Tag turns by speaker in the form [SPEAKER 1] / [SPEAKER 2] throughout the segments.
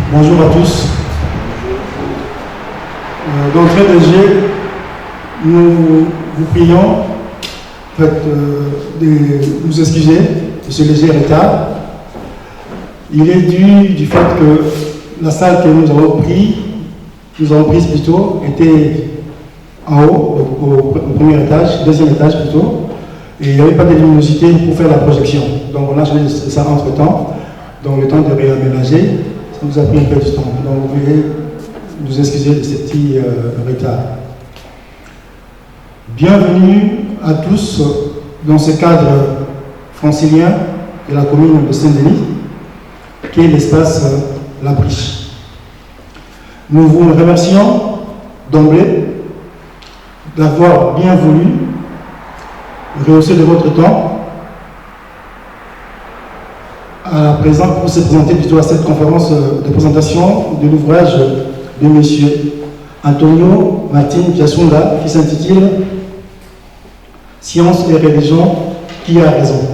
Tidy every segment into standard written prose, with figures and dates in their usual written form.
[SPEAKER 1] Bonjour à tous. D'entrée de jeu, nous vous prions de nous excuser de ce léger retard. Il est dû du fait que la salle que nous avons prise plutôt, était en haut, au premier étage, deuxième étage plutôt, et il n'y avait pas de luminosité pour faire la projection. Donc on a changé ça entre temps, donc le temps de réaménager, ça nous a pris un peu de temps. Donc vous pouvez nous excuser de ce petit retard. Bienvenue à tous dans ce cadre francilien de la commune de Saint-Denis, qui est l'espace La Briche. Nous vous remercions d'emblée d'avoir bien voulu rehausser de votre temps à présent pour se présenter plutôt à cette conférence de présentation de l'ouvrage de M. Antonio Martin Piaçunda qui s'intitule Science et religion, qui a raison.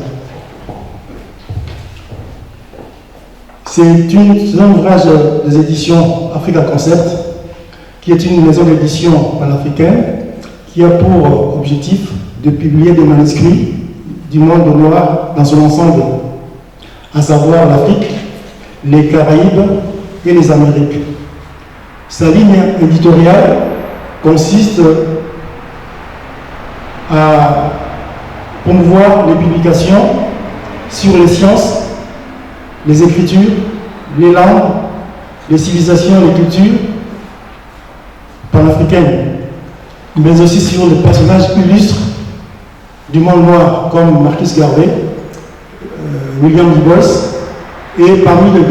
[SPEAKER 1] C'est un ouvrage des éditions Africa Concept, qui est une maison d'édition panafricaine qui a pour objectif de publier des manuscrits du monde noir dans son ensemble, à savoir l'Afrique, les Caraïbes et les Amériques. Sa ligne éditoriale consiste à promouvoir les publications sur les sciences, les écritures, les langues, les civilisations et les cultures panafricaines, mais aussi sur les personnages illustres du monde noir comme Marcus Garvey, William Du Bois et parmi les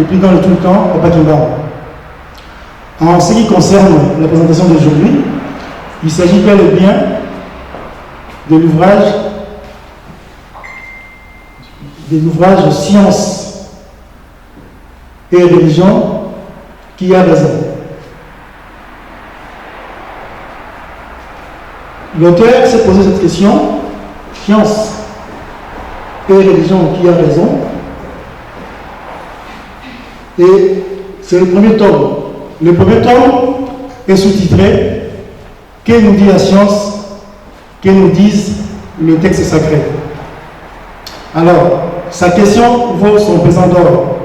[SPEAKER 1] plus grands de tout le temps, Papa Kimba. En ce qui concerne la présentation d'aujourd'hui, il s'agit bel et bien de l'ouvrage Science et religion, qui a raison. L'auteur s'est posé cette question, science et religion, qui a raison, et c'est le premier tome. Le premier tome est sous-titré « Que nous dit la science, que nous disent les textes sacrés ?» Alors, sa question vaut son pesant d'or.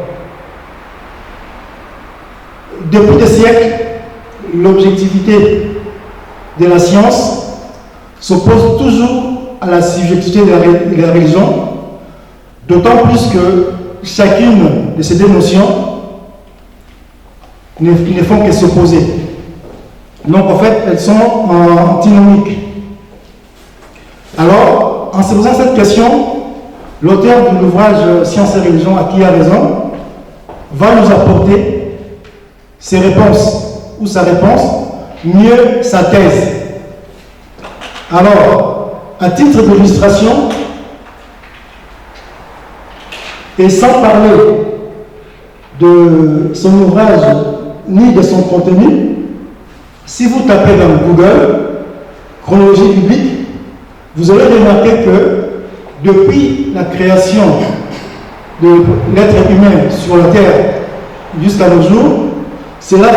[SPEAKER 1] Depuis des siècles, l'objectivité de la science s'oppose toujours à la subjectivité de la religion, d'autant plus que chacune de ces deux notions ne font que s'opposer. Donc en fait, elles sont antinomiques. Alors, en se posant cette question, l'auteur de l'ouvrage Science et religion, à qui a raison, va nous apporter ses réponses, ou sa réponse, mieux sa thèse. Alors, à titre d'illustration, et sans parler de son ouvrage ni de son contenu, si vous tapez dans Google chronologie biblique, vous allez remarquer que depuis la création de l'être humain sur la terre jusqu'à nos jours, cela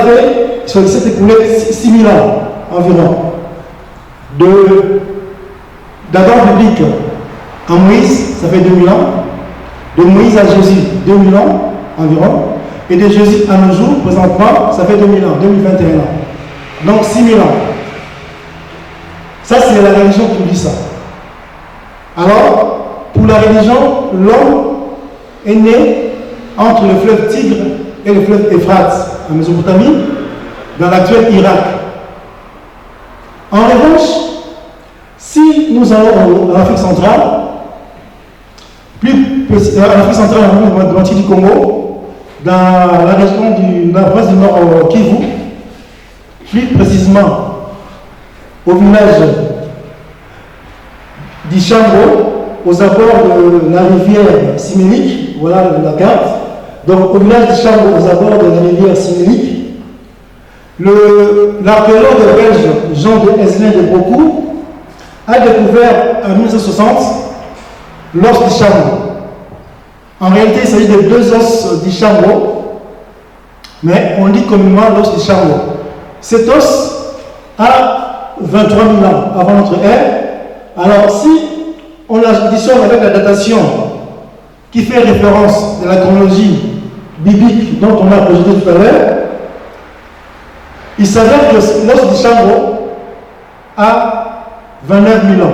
[SPEAKER 1] s'est écoulé 6000 ans environ. D'Adam biblique à Moïse, ça fait 2000 ans. De Moïse à Jésus, 2000 ans environ. Et de Jésus à nos jours, présentement, ça fait 2000 ans, 2021 ans. Donc 6000 ans. Ça, c'est la religion qui dit ça. Alors, pour la religion, l'homme est né entre le fleuve Tigre et le fleuve Euphrate, en Mésopotamie, dans l'actuel Irak. En revanche, si nous allons en Afrique centrale, en Afrique centrale, dans la moitié du Congo, dans la région de la province du Nord Kivu, plus précisément au village d'Ichango, aux abords de la rivière Simélique, voilà la carte. Donc au village d'Ichango, aux abords de la rivière Simélique, l'archéologue belge Jean de Heslin de Brocou a découvert en 1960 l'os d'Ichango. En réalité, il s'agit de deux os d'Ichango mais on dit communément l'os de Charlot. Cet os a 23 000 ans avant notre ère. Alors si on l'additionne avec la datation qui fait référence à la chronologie biblique dont on a projeté tout à l'heure, il s'avère que l'os de Charlot a 29 000 ans.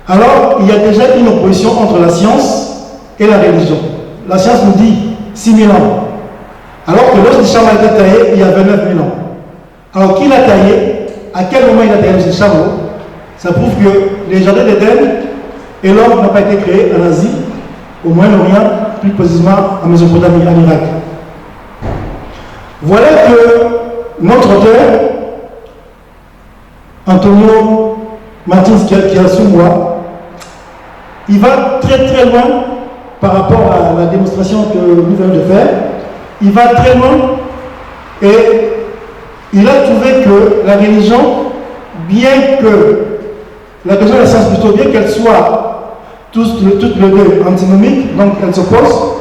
[SPEAKER 1] Alors, il y a déjà une opposition entre la science et la religion. La science nous dit 6 000 ans. Alors que l'os de Charlot a été taillé il y a 29 000 ans. Alors, qui l'a taillé? À quel moment il a taillé l'os de Charlot? Ça prouve que les jardins d'Éden et l'homme n'ont pas été créés en Asie, au Moyen-Orient, plus précisément en Mésopotamie, en Irak. Voilà que notre auteur, Antonio Martins Kiasumwa, il va très très loin par rapport à la démonstration que nous venons de faire. Il va très loin et il a trouvé que la religion, bien que la religion et la science plutôt, bien qu'elles soient toutes les deux antinomiques, donc elles s'opposent,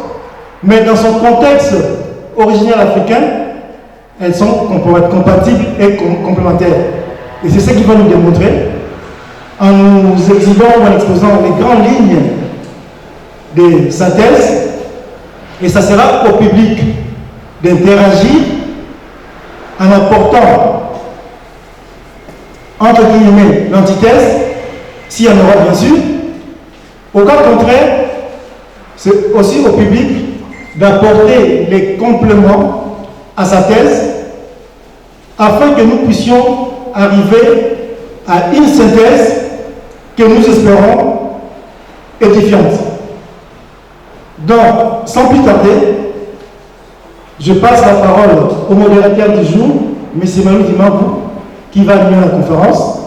[SPEAKER 1] mais dans son contexte originel africain, elles sont compatibles et complémentaires. Et c'est ce qu'il va nous démontrer en nous exhibant ou en exposant les grandes lignes de sa thèse. Et ça sera au public d'interagir en apportant, entre guillemets, l'antithèse, s'il y en aura bien sûr. Au cas contraire, c'est aussi au public d'apporter les compléments à sa thèse afin que nous puissions arriver à une synthèse que nous espérons édifiante. Donc, sans plus tarder, je passe la parole au modérateur du jour, M. Manu Dimabou, qui va animer la conférence,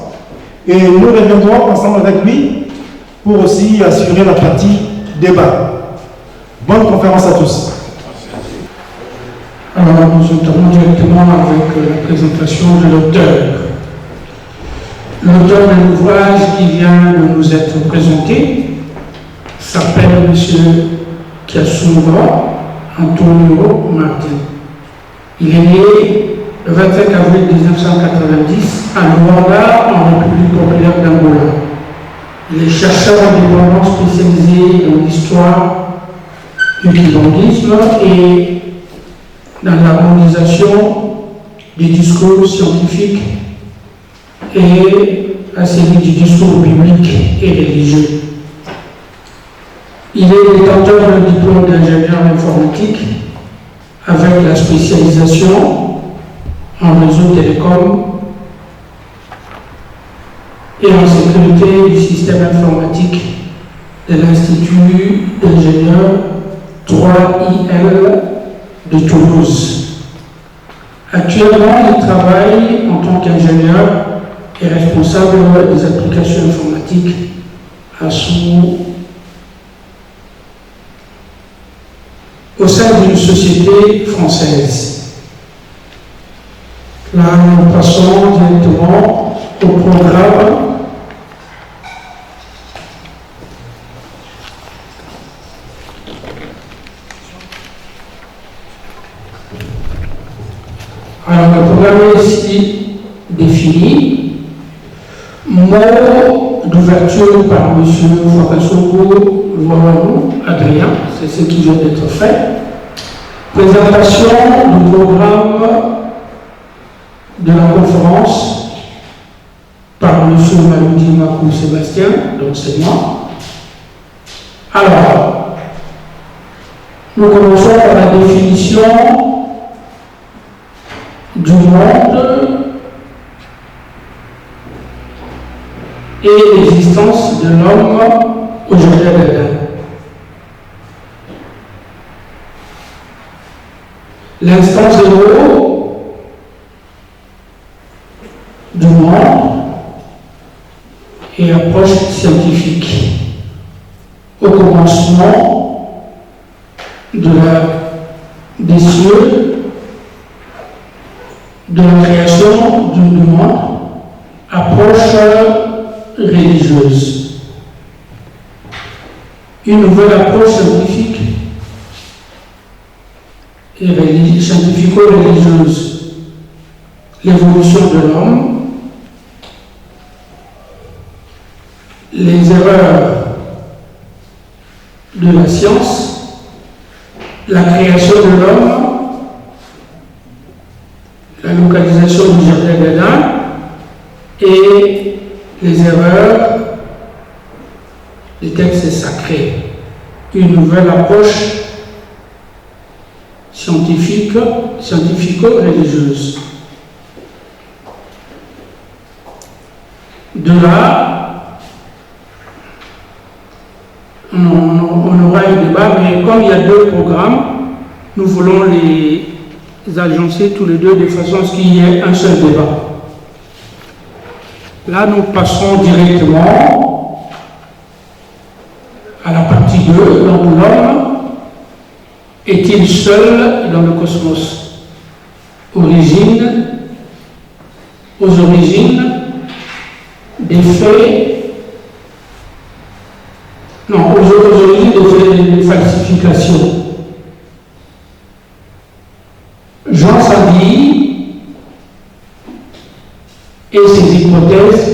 [SPEAKER 1] et nous reviendrons ensemble avec lui pour aussi assurer la partie débat. Bonne conférence à tous.
[SPEAKER 2] Alors, nous entamons directement avec la présentation de l'auteur. L'auteur de l'ouvrage qui vient de nous être présenté s'appelle M. Kiasumwa Antonio Martin. Il est né le 25 avril 1990 à Luanda, en République populaire d'Angola. Il est chercheur indépendant spécialisé dans l'histoire du kibandisme et dans l'harmonisation du discours scientifique et à celui du discours biblique et religieux. Il est détenteur d'un diplôme d'ingénieur informatique avec la spécialisation en réseau télécom et en sécurité du système informatique de l'Institut d'ingénieurs 3IL de Toulouse. Actuellement, il travaille en tant qu'ingénieur et responsable des applications informatiques au sein d'une société française. Là, nous passons directement au programme. Alors, le programme est ici défini. Mot d'ouverture par M. Fakasongo Louanou Adrien, c'est ce qui vient d'être fait. Présentation du programme de la conférence par M. Maloudi Makou Sébastien, d'enseignement. Alors, nous commençons par la définition du monde et l'existence de l'homme au jardin d'Éden. L'instant zéro du monde et approche scientifique. Au commencement des cieux, de la création du monde, approche religieuse. Une nouvelle approche scientifique et religieuse scientifico-religieuse, l'évolution de l'homme, les erreurs de la science, la création de l'homme, la localisation du jardin d'Éden et les erreurs des textes sacrés. Une nouvelle approche scientifico-religieuse. De là, on aura un débat, mais comme il y a deux programmes, nous voulons les agencer tous les deux de façon à ce qu'il y ait un seul débat. Là, nous passerons directement à la partie 2, donc l'homme est-il seul dans le cosmos? Aux origines des faits, non, aux origines des faits de falsification. Jean Savy et ses hypothèses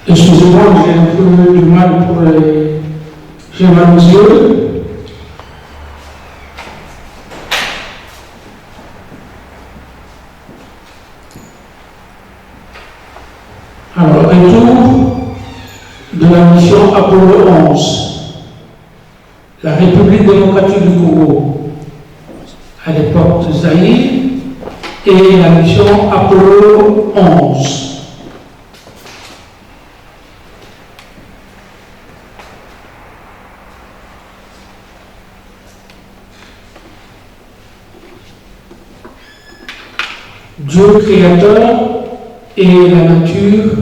[SPEAKER 2] excusez-moi, j'ai un peu du mal pour les... J'ai mal aux yeux. Alors, retour de la mission Apollo 11. La République démocratique du Congo, à l'époque de Zaïre, et la mission Apollo 11. Dieu créateur et la nature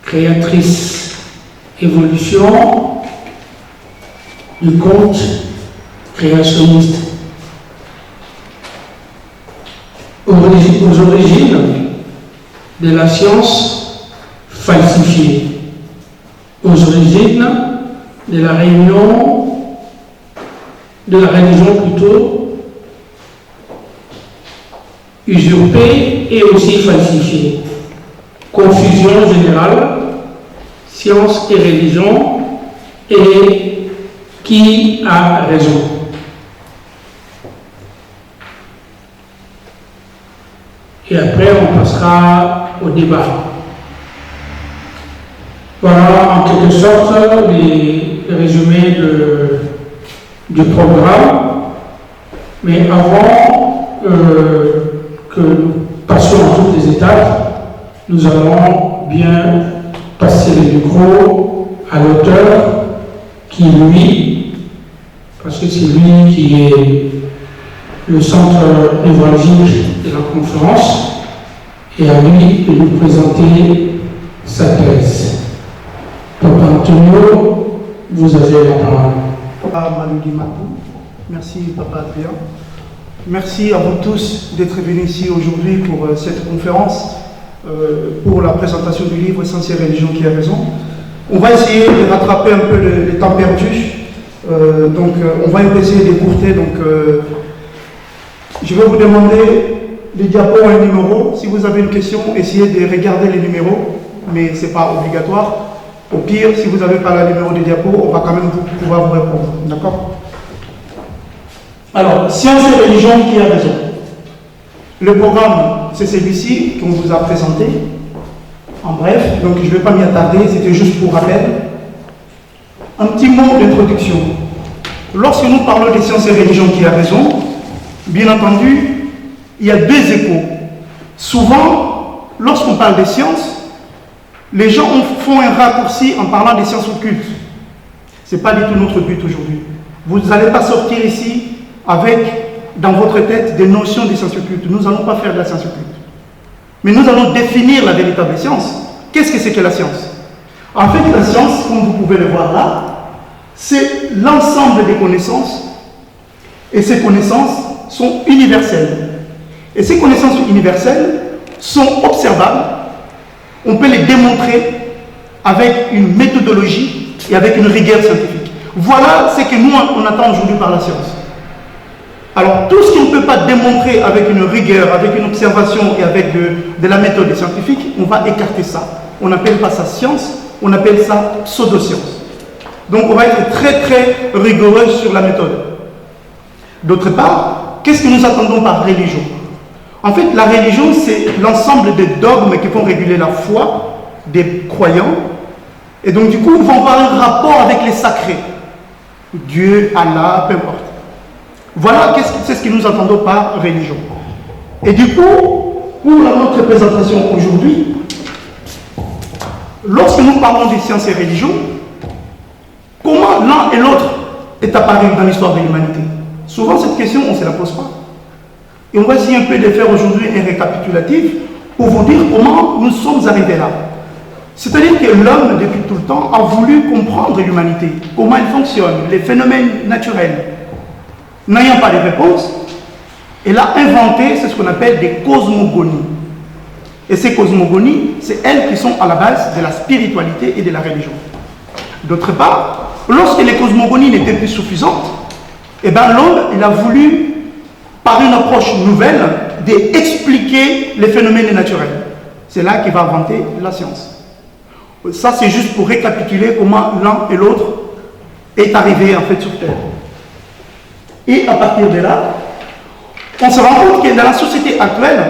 [SPEAKER 2] créatrice, évolution du conte créationniste. Aux origines de la science falsifiée, aux origines de la religion plutôt usurpée et aussi falsifiée. Confusion générale, science et religion, et qui a raison? Et après, on passera au débat. Voilà en quelque sorte les résumés du programme. Mais avant que nous passions à toutes les étapes, nous allons bien passer le micro à l'auteur qui, lui, parce que c'est lui qui est le centre névralgique de la conférence, et à lui de nous présenter sa thèse. Papa Antonio, vous avez la parole.
[SPEAKER 3] Merci Papa Adrien. Merci à vous tous d'être venus ici aujourd'hui pour cette conférence, pour la présentation du livre Science et religion qui a raison. On va essayer de rattraper un peu le temps perdu. On va essayer d'écourter. Je vais vous demander les diapos et les numéros. Si vous avez une question, essayez de regarder les numéros, mais ce n'est pas obligatoire. Au pire, si vous n'avez pas le numéro des diapos, on va quand même pouvoir vous répondre. D'accord? Alors, science et religion qui a raison. Le programme, c'est celui-ci qu'on vous a présenté. En bref, donc je ne vais pas m'y attarder, c'était juste pour rappel. Un petit mot d'introduction. Lorsque nous parlons des sciences et religion qui a raison, bien entendu, il y a deux échos. Souvent, lorsqu'on parle des sciences, les gens font un raccourci en parlant des sciences occultes. Ce n'est pas du tout notre but aujourd'hui. Vous n'allez pas sortir ici avec, dans votre tête, des notions des sciences occultes. Nous n'allons pas faire de la science occulte. Mais nous allons définir la véritable science. Qu'est-ce que c'est que la science? En fait, la science, comme vous pouvez le voir là, c'est l'ensemble des connaissances. Et ces connaissances sont universelles. Et ces connaissances universelles sont observables, on peut les démontrer avec une méthodologie et avec une rigueur scientifique. Voilà ce que nous, on attend aujourd'hui par la science. Alors, tout ce qu'on ne peut pas démontrer avec une rigueur, avec une observation et avec de la méthode scientifique, on va écarter ça. On n'appelle pas ça science, on appelle ça pseudo-science. Donc, on va être très, très rigoureux sur la méthode. D'autre part, qu'est-ce que nous attendons par religion? En fait, la religion, c'est l'ensemble des dogmes qui vont réguler la foi des croyants. Et donc, du coup, ils vont avoir un rapport avec les sacrés. Dieu, Allah, peu importe. Voilà, c'est ce que nous entendons par religion. Et du coup, pour notre présentation aujourd'hui, lorsque nous parlons des sciences et religion, comment l'un et l'autre est apparu dans l'histoire de l'humanité? Souvent, cette question, on ne se la pose pas. Et on va essayer un peu de faire aujourd'hui un récapitulatif pour vous dire comment nous sommes arrivés là. C'est-à-dire que l'homme, depuis tout le temps, a voulu comprendre l'humanité, comment elle fonctionne, les phénomènes naturels. N'ayant pas de réponse, elle a inventé ce qu'on appelle des cosmogonies. Et ces cosmogonies, c'est elles qui sont à la base de la spiritualité et de la religion. D'autre part, lorsque les cosmogonies n'étaient plus suffisantes, eh ben, l'homme, il a voulu, par une approche nouvelle, d'expliquer les phénomènes naturels. C'est là qu'il va inventer la science. Ça, c'est juste pour récapituler comment l'un et l'autre est arrivé en fait sur Terre. Et à partir de là, on se rend compte que dans la société actuelle,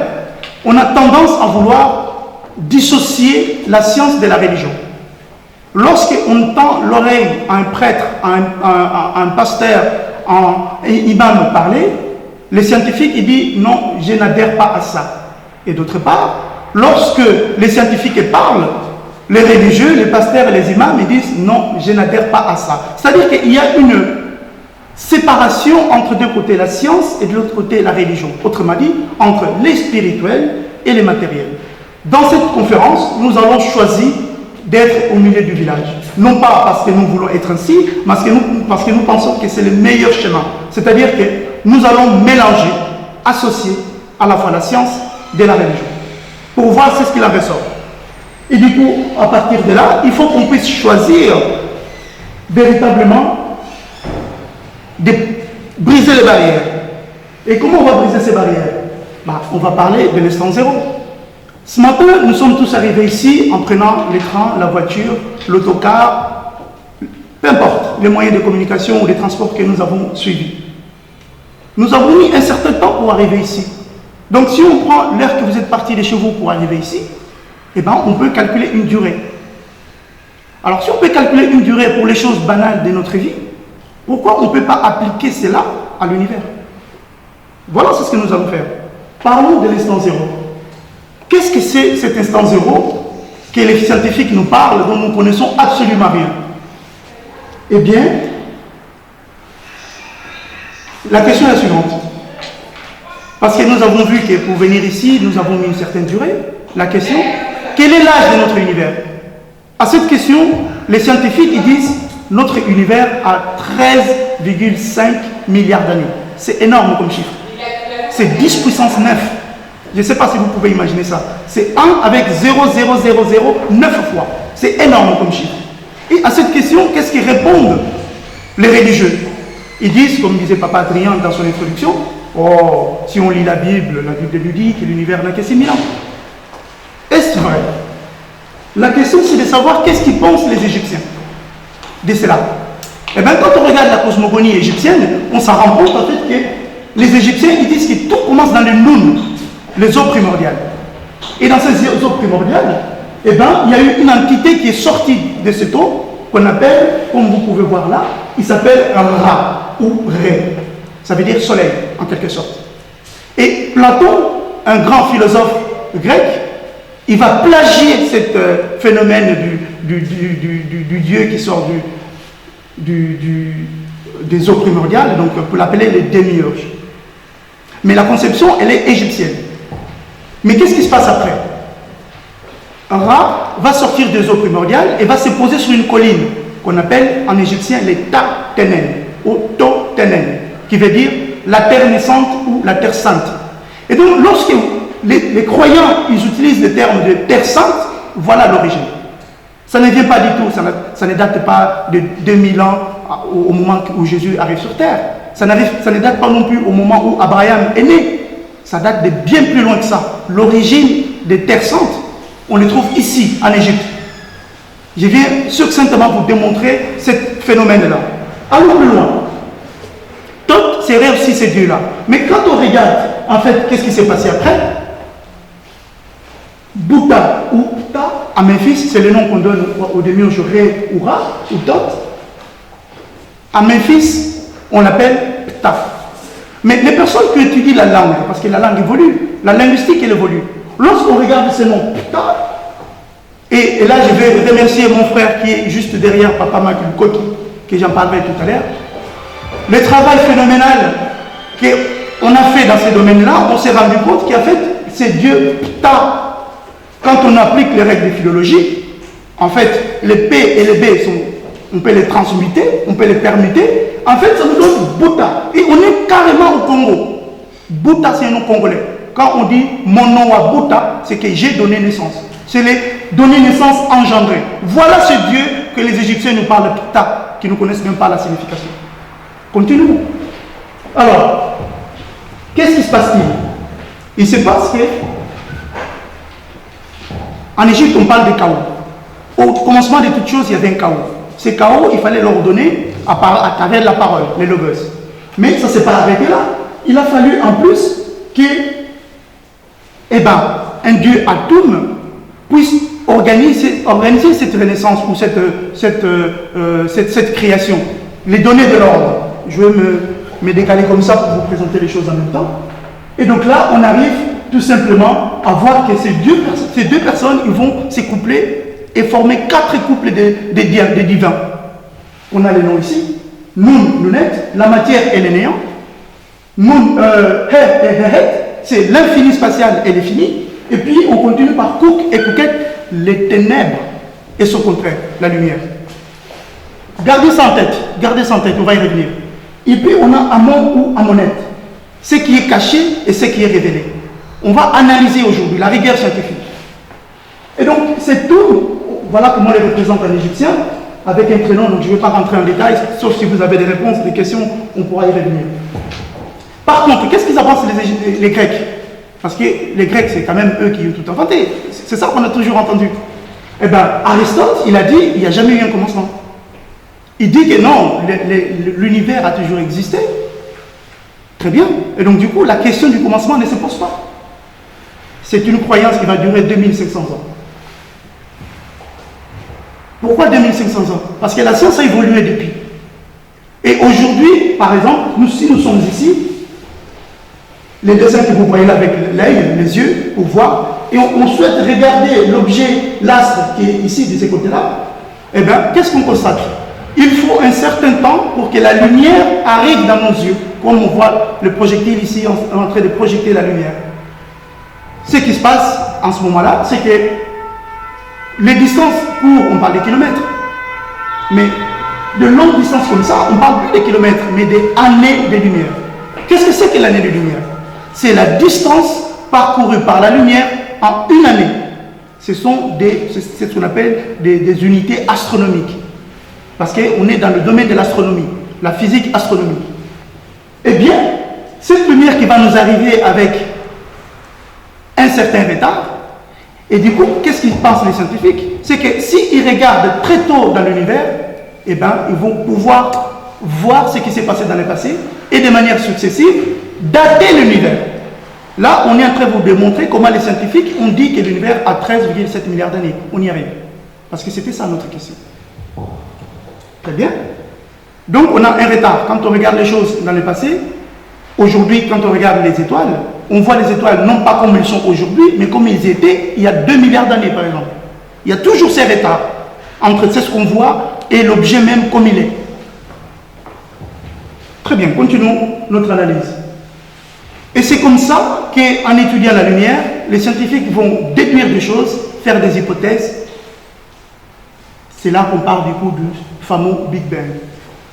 [SPEAKER 3] on a tendance à vouloir dissocier la science de la religion. Lorsqu'on tend l'oreille à un prêtre, à un pasteur, à un imam parler, les scientifiques ils disent non, je n'adhère pas à ça. Et d'autre part, lorsque les scientifiques parlent, les religieux, les pasteurs et les imams ils disent non, je n'adhère pas à ça. C'est-à-dire qu'il y a une séparation entre deux côtés, la science et de l'autre côté la religion. Autrement dit, entre les spirituels et les matériels. Dans cette conférence, nous avons choisi d'être au milieu du village. Non pas parce que nous voulons être ainsi, mais parce que nous pensons que c'est le meilleur chemin. C'est-à-dire que nous allons mélanger, associer à la fois la science et la religion. Pour voir ce qu'il en ressort. Et du coup, à partir de là, il faut qu'on puisse choisir véritablement de briser les barrières. Et comment on va briser ces barrières? On va parler de l'instant zéro. Ce matin, nous sommes tous arrivés ici en prenant les trains, la voiture, l'autocar, peu importe, les moyens de communication ou les transports que nous avons suivis. Nous avons mis un certain temps pour arriver ici. Donc si on prend l'heure que vous êtes parti de chez vous pour arriver ici, eh ben, on peut calculer une durée. Alors si on peut calculer une durée pour les choses banales de notre vie, pourquoi on ne peut pas appliquer cela à l'univers? Voilà ce que nous allons faire. Parlons de l'instant zéro. Qu'est-ce que c'est cet instant zéro que les scientifiques nous parlent, dont nous ne connaissons absolument rien? Eh bien, la question est la suivante. Parce que nous avons vu que pour venir ici, nous avons mis une certaine durée. La question, quel est l'âge de notre univers? À cette question, les scientifiques ils disent notre univers a 13,5 milliards d'années. C'est énorme comme chiffre. C'est 10 puissance 9. Je ne sais pas si vous pouvez imaginer ça. C'est 1 avec 0,0009 fois. C'est énorme comme chiffre. Et à cette question, qu'est-ce qu'ils répondent les religieux? Ils disent, comme disait Papa Adrien dans son introduction, oh, si on lit la Bible nous dit que l'univers n'a que 6 000 ans. Est-ce vrai? La question, c'est de savoir qu'est-ce qu'ils pensent les Égyptiens de cela. Et bien, quand on regarde la cosmogonie égyptienne, on s'en rend compte en fait que les Égyptiens, ils disent que tout commence dans le Noun, les eaux primordiales. Et dans ces eaux primordiales, eh ben, il y a eu une entité qui est sortie de cette eau, qu'on appelle, comme vous pouvez voir là, il s'appelle Ra, ou Ré. Ça veut dire soleil, en quelque sorte. Et Platon, un grand philosophe grec, il va plagier ce phénomène du dieu qui sort des eaux primordiales, donc pour l'appeler les démiurges. Mais la conception, elle est égyptienne. Mais qu'est-ce qui se passe après? Ra va sortir des eaux primordiales et va se poser sur une colline qu'on appelle en égyptien les Ta-Tenen, ou To-Tenen, qui veut dire la terre naissante ou la terre sainte. Et donc, lorsque les croyants ils utilisent le terme de terre sainte, voilà l'origine. Ça ne vient pas du tout, ça ne date pas de 2000 ans au moment où Jésus arrive sur terre. Ça ne date pas non plus au moment où Abraham est né. Ça date de bien plus loin que ça. L'origine des terres saintes, on les trouve ici, en Égypte. Je viens succinctement vous démontrer ce phénomène-là. Allons plus loin. Tot serait aussi ces dieux-là. Mais quand on regarde, en fait, qu'est-ce qui s'est passé après? Bouta ou Ta, à Memphis, c'est le nom qu'on donne au demi Ré ou Ra, ou Tot. À Memphis, on l'appelle Ptah. Mais les personnes qui étudient la langue, parce que la langue évolue, la linguistique elle évolue, lorsqu'on regarde ce nom Ptah, et là je vais remercier mon frère qui est juste derrière Papa Makulkoki, que j'en parlerai tout à l'heure, le travail phénoménal qu'on a fait dans ces domaines-là, on s'est rendu compte qu'en fait, c'est Dieu Ptah. Quand on applique les règles de philologie, en fait, les P et les B on peut les transmuter, on peut les permuter. En fait, ça nous donne Bouta. Et on est carrément au Congo. Bouta, c'est un nom congolais. Quand on dit mon nom à Bouta, c'est que j'ai donné naissance. C'est les donner naissance engendré. Voilà ce Dieu que les Égyptiens nous parlent de Ptah, qui ne connaissent même pas la signification. Continuons. Alors, qu'est-ce qui se passe-t-il? Il se passe que en Égypte, on parle de chaos. Au commencement de toutes choses, il y avait un chaos. Ce chaos, il fallait l'ordonner à travers la parole, les logos. Mais ça ne s'est pas arrêté là. Il a fallu en plus que un Dieu Atum puisse organiser cette renaissance ou cette création. Les donner de l'ordre. Je vais me décaler comme ça pour vous présenter les choses en même temps. Et donc là, on arrive tout simplement à voir que ces deux personnes, ils vont se coupler et former 4 couples de divins. On a les noms ici. Nun, Nunet, la matière et le néant. Nun, He et Hehet, c'est l'infini spatial et l'infini. Et puis on continue par Kouk et Kouket, les ténèbres et son contraire, la lumière. Gardez ça en tête, on va y revenir. Et puis on a Amon ou Amonette, ce qui est caché et ce qui est révélé. On va analyser aujourd'hui la rigueur scientifique. Et donc c'est tout, voilà comment on les représente en égyptien, avec un prénom, donc je ne vais pas rentrer en détail, sauf si vous avez des réponses, des questions, on pourra y revenir. Par contre, qu'est-ce qu'ils avancent les Grecs? Parce que les Grecs, c'est quand même eux qui ont tout inventé. C'est ça qu'on a toujours entendu. Eh bien, Aristote, il a dit, il n'y a jamais eu un commencement. Il dit que non, l'univers a toujours existé. Très bien. Et donc, du coup, la question du commencement ne se pose pas. C'est une croyance qui va durer 2500 ans. Pourquoi 2500 ans? Parce que la science a évolué depuis. Et aujourd'hui, par exemple, si nous sommes ici, les dessins que vous voyez là avec l'œil, les yeux, pour voir, et on souhaite regarder l'objet, l'astre qui est ici, de ce côté-là, eh bien, qu'est-ce qu'on constate? Il faut un certain temps pour que la lumière arrive dans nos yeux, comme on voit le projectile ici en train de projeter la lumière. Ce qui se passe en ce moment-là, c'est que les distances courtes, on parle des kilomètres, mais de longues distances comme ça, on ne parle plus des kilomètres, mais des années de lumière. Qu'est-ce que c'est que l'année de lumière? C'est la distance parcourue par la lumière en une année. C'est ce qu'on appelle des unités astronomiques. Parce qu'on est dans le domaine de l'astronomie, la physique astronomique. Eh bien, cette lumière qui va nous arriver avec un certain retard, et du coup, qu'est-ce qu'ils pensent les scientifiques? C'est que s'ils regardent très tôt dans l'univers, eh bien, ils vont pouvoir voir ce qui s'est passé dans le passé et de manière successive, dater l'univers. Là, on est en train de vous démontrer comment les scientifiques ont dit que l'univers a 13,7 milliards d'années. On y arrive. Parce que c'était ça notre question. Très bien. Donc, on a un retard. Quand on regarde les choses dans le passé, aujourd'hui, quand on regarde les étoiles, on voit les étoiles non pas comme elles sont aujourd'hui, mais comme ils étaient il y a 2 milliards d'années, par exemple. Il y a toujours ces retards entre ce qu'on voit et l'objet même comme il est. Très bien, continuons notre analyse. Et c'est comme ça qu'en étudiant la lumière, les scientifiques vont déduire des choses, faire des hypothèses. C'est là qu'on parle du coup du fameux Big Bang.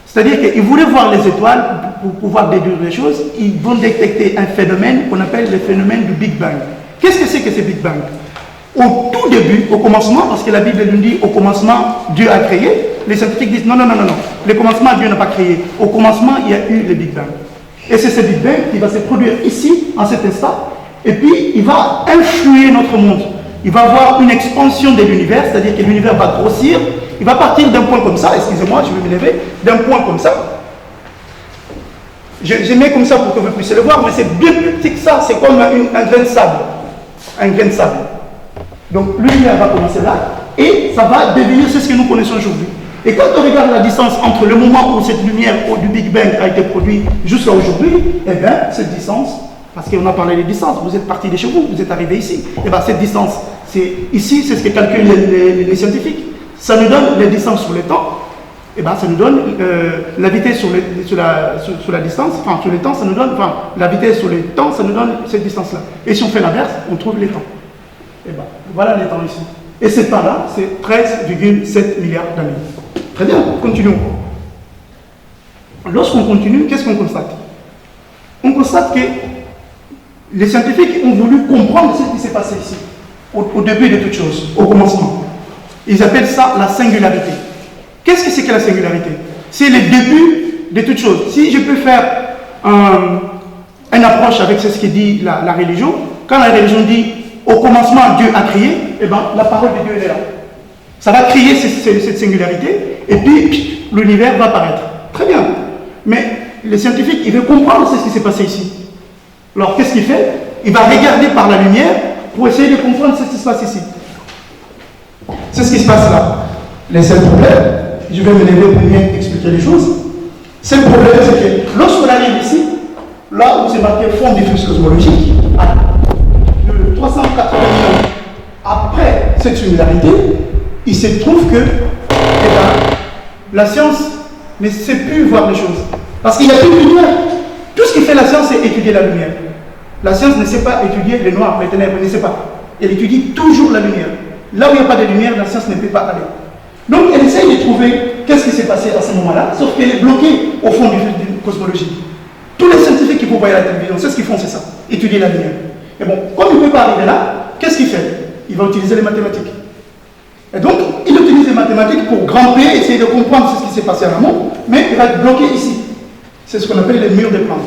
[SPEAKER 3] C'est-à-dire qu'ils voulaient voir les étoiles pour pouvoir déduire les choses. Ils vont détecter un phénomène qu'on appelle le phénomène du Big Bang. Qu'est-ce que c'est que ce Big Bang? Au tout début, au commencement, parce que la Bible nous dit au commencement, Dieu a créé, les scientifiques disent non, non, non, non, non. Le commencement, Dieu n'a pas créé. Au commencement, il y a eu le Big Bang. Et c'est ce Big Bang qui va se produire ici, en cet instant, et puis il va influer notre monde. Il va avoir une expansion de l'univers, c'est-à-dire que l'univers va grossir. Il va partir d'un point comme ça, excusez-moi, je vais me lever, d'un point comme ça. Je mets comme ça pour que vous puissiez le voir, mais c'est bien plus petit que ça, c'est comme un grain de sable. Un grain de sable. Donc l'univers va commencer là, et ça va devenir ce que nous connaissons aujourd'hui. Et quand on regarde la distance entre le moment où cette lumière du Big Bang a été produite jusqu'à aujourd'hui, eh bien, cette distance, parce qu'on a parlé des distances, vous êtes parti de chez vous, vous êtes arrivé ici, et bien cette distance, ici, c'est ce que calculent les scientifiques. Ça nous donne les distances sur le temps, et bien ça nous donne la vitesse sur la distance, enfin sur le temps, ça nous donne, enfin la vitesse sur le temps, ça nous donne cette distance-là. Et si on fait l'inverse, on trouve les temps. Et bien, voilà les temps ici. Et ce temps-là, c'est 13,7 milliards d'années. Très bien, continuons. Lorsqu'on continue, qu'est-ce qu'on constate? On constate que les scientifiques ont voulu comprendre ce qui s'est passé ici, au début de toute chose, au commencement. Ils appellent ça la singularité. Qu'est-ce que c'est que la singularité? C'est le début de toute chose. Si je peux faire une approche avec ce que dit la religion, quand la religion dit au commencement Dieu a créé, eh bien la parole de Dieu elle est là. Ça va créer cette singularité et puis l'univers va apparaître. Très bien. Mais les scientifiques, ils veulent comprendre ce qui s'est passé ici. Alors qu'est-ce qu'il fait? Il va regarder par la lumière pour essayer de comprendre ce qui se passe ici. C'est ce qui se passe là. Le seul problème, je vais me lever pour bien expliquer les choses. C'est le problème, c'est que lorsqu'on arrive ici, là où c'est marqué fond diffuse cosmologique, de 380 millions après cette singularité, il se trouve que la science ne sait plus voir les choses. Parce qu'il n'y a plus de lumière. Tout ce qui fait la science, c'est étudier la lumière. La science ne sait pas étudier les noirs, les ténèbres, elle ne sait pas. Elle étudie toujours la lumière. Là où il n'y a pas de lumière, la science ne peut pas aller. Donc elle essaye de trouver qu'est-ce qui s'est passé à ce moment-là, sauf qu'elle est bloquée au fond du cosmologique. Tous les scientifiques qui vous voyez à la télévision, c'est ce qu'ils font, c'est ça, étudier la lumière. Et bon, comme il ne peut pas arriver là, qu'est-ce qu'il fait? Il va utiliser les mathématiques. Et donc, il utilise les mathématiques pour grimper, essayer de comprendre ce qui s'est passé en amont, mais il va être bloqué ici. C'est ce qu'on appelle les murs de Planck.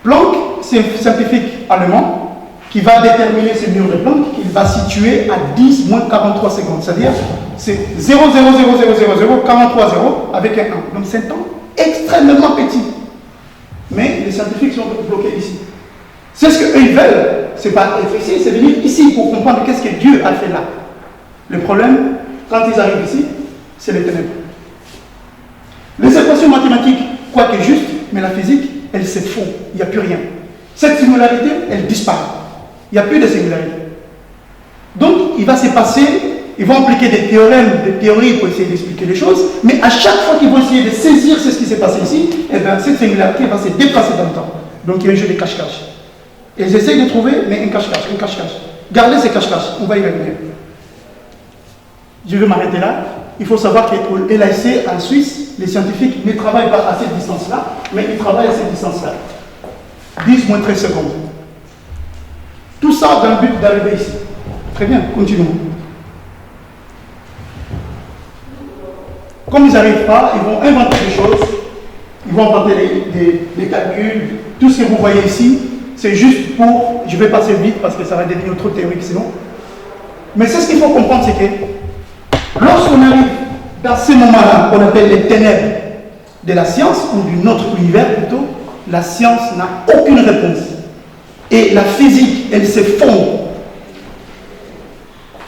[SPEAKER 3] Planck, c'est un scientifique allemand qui va déterminer ce mur de Planck, qu'il va situer à 10 moins 43 secondes. C'est-à-dire, c'est 0,00043 0 avec un 1. Donc c'est un temps extrêmement petit. Mais les scientifiques sont bloqués ici. C'est ce qu'eux ils veulent. C'est pas être ici, c'est venir ici pour comprendre qu'est-ce que Dieu a fait là. Le problème, quand ils arrivent ici, c'est les ténèbres. Les équations mathématiques, quoique justes, mais la physique, elle se fond. Il n'y a plus rien. Cette singularité, elle disparaît. Il n'y a plus de singularité. Donc, il va se passer, ils vont appliquer des théorèmes, des théories pour essayer d'expliquer les choses, mais à chaque fois qu'ils vont essayer de saisir ce qui s'est passé ici, eh bien, cette singularité va se déplacer dans le temps. Donc, il y a un jeu de cache-cache. Et ils essayent de trouver, mais un cache-cache, un cache-cache. Gardez ces cache-caches, on va y revenir. Je vais m'arrêter là. Il faut savoir qu'au LHC, en Suisse, les scientifiques ne travaillent pas à cette distance-là, mais ils travaillent à cette distance-là. 10 moins 13 secondes. Tout ça dans le but d'arriver ici. Très bien, continuons. Comme ils n'arrivent pas, ils vont inventer des choses, ils vont inventer des calculs. Tout ce que vous voyez ici, c'est juste pour... Je vais passer vite parce que ça va devenir trop théorique sinon. Mais c'est ce qu'il faut comprendre, c'est que lorsqu'on arrive dans ces moments-là qu'on appelle les ténèbres de la science, ou de notre univers plutôt, la science n'a aucune réponse. Et la physique, elle s'effondre.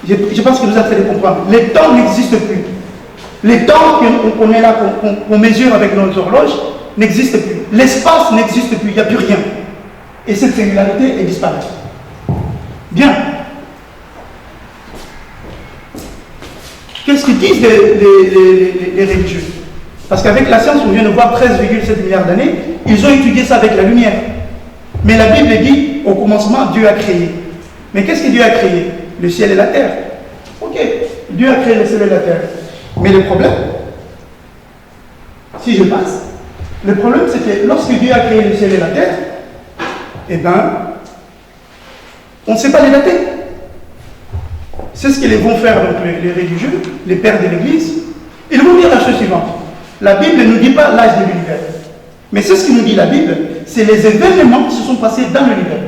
[SPEAKER 3] Je pense que vous êtes en train de comprendre. Les temps n'existent plus. Les temps qu'on est là, qu'on mesure avec nos horloges, n'existent plus. L'espace n'existe plus, il n'y a plus rien. Et cette singularité, elle disparaît. Bien. Qu'est-ce qu'ils disent les religieux? Parce qu'avec la science, on vient de voir 13,7 milliards d'années, ils ont étudié ça avec la lumière. Mais la Bible dit, au commencement, Dieu a créé. Mais qu'est-ce que Dieu a créé? Le ciel et la terre. Ok, Dieu a créé le ciel et la terre. Mais le problème, si je passe, le problème c'est que lorsque Dieu a créé le ciel et la terre, eh bien, on ne sait pas les dater. c'est ce qu'ils vont faire donc les religieux, les pères de l'Église. Ils vont dire la chose suivante. La Bible ne nous dit pas l'âge de l'univers. Mais c'est ce que nous dit la Bible, c'est les événements qui se sont passés dans l'univers.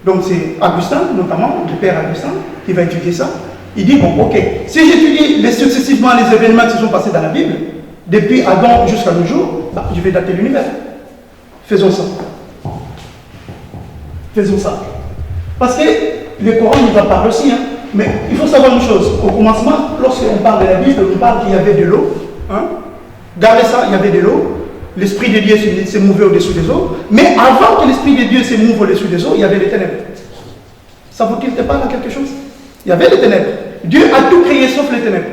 [SPEAKER 3] Donc c'est Augustin, notamment, le père Augustin, qui va étudier ça. Il dit, bon, ok, si j'étudie successivement les événements qui se sont passés dans la Bible, depuis Adam jusqu'à nos jours, bah, je vais dater l'univers. Faisons ça. Faisons ça. Parce que le Coran nous en parle aussi, hein. Mais il faut savoir une chose. Au commencement, lorsqu'on parle de la Bible, on parle qu'il y avait de l'eau. Hein. Gardez ça, il y avait de l'eau. L'Esprit de Dieu s'est mouvé au-dessus des eaux. Mais avant que l'Esprit de Dieu se mouve au-dessus des eaux, il y avait les ténèbres. Ça vous tilte pas là quelque chose? Il y avait les ténèbres. Dieu a tout créé sauf les ténèbres.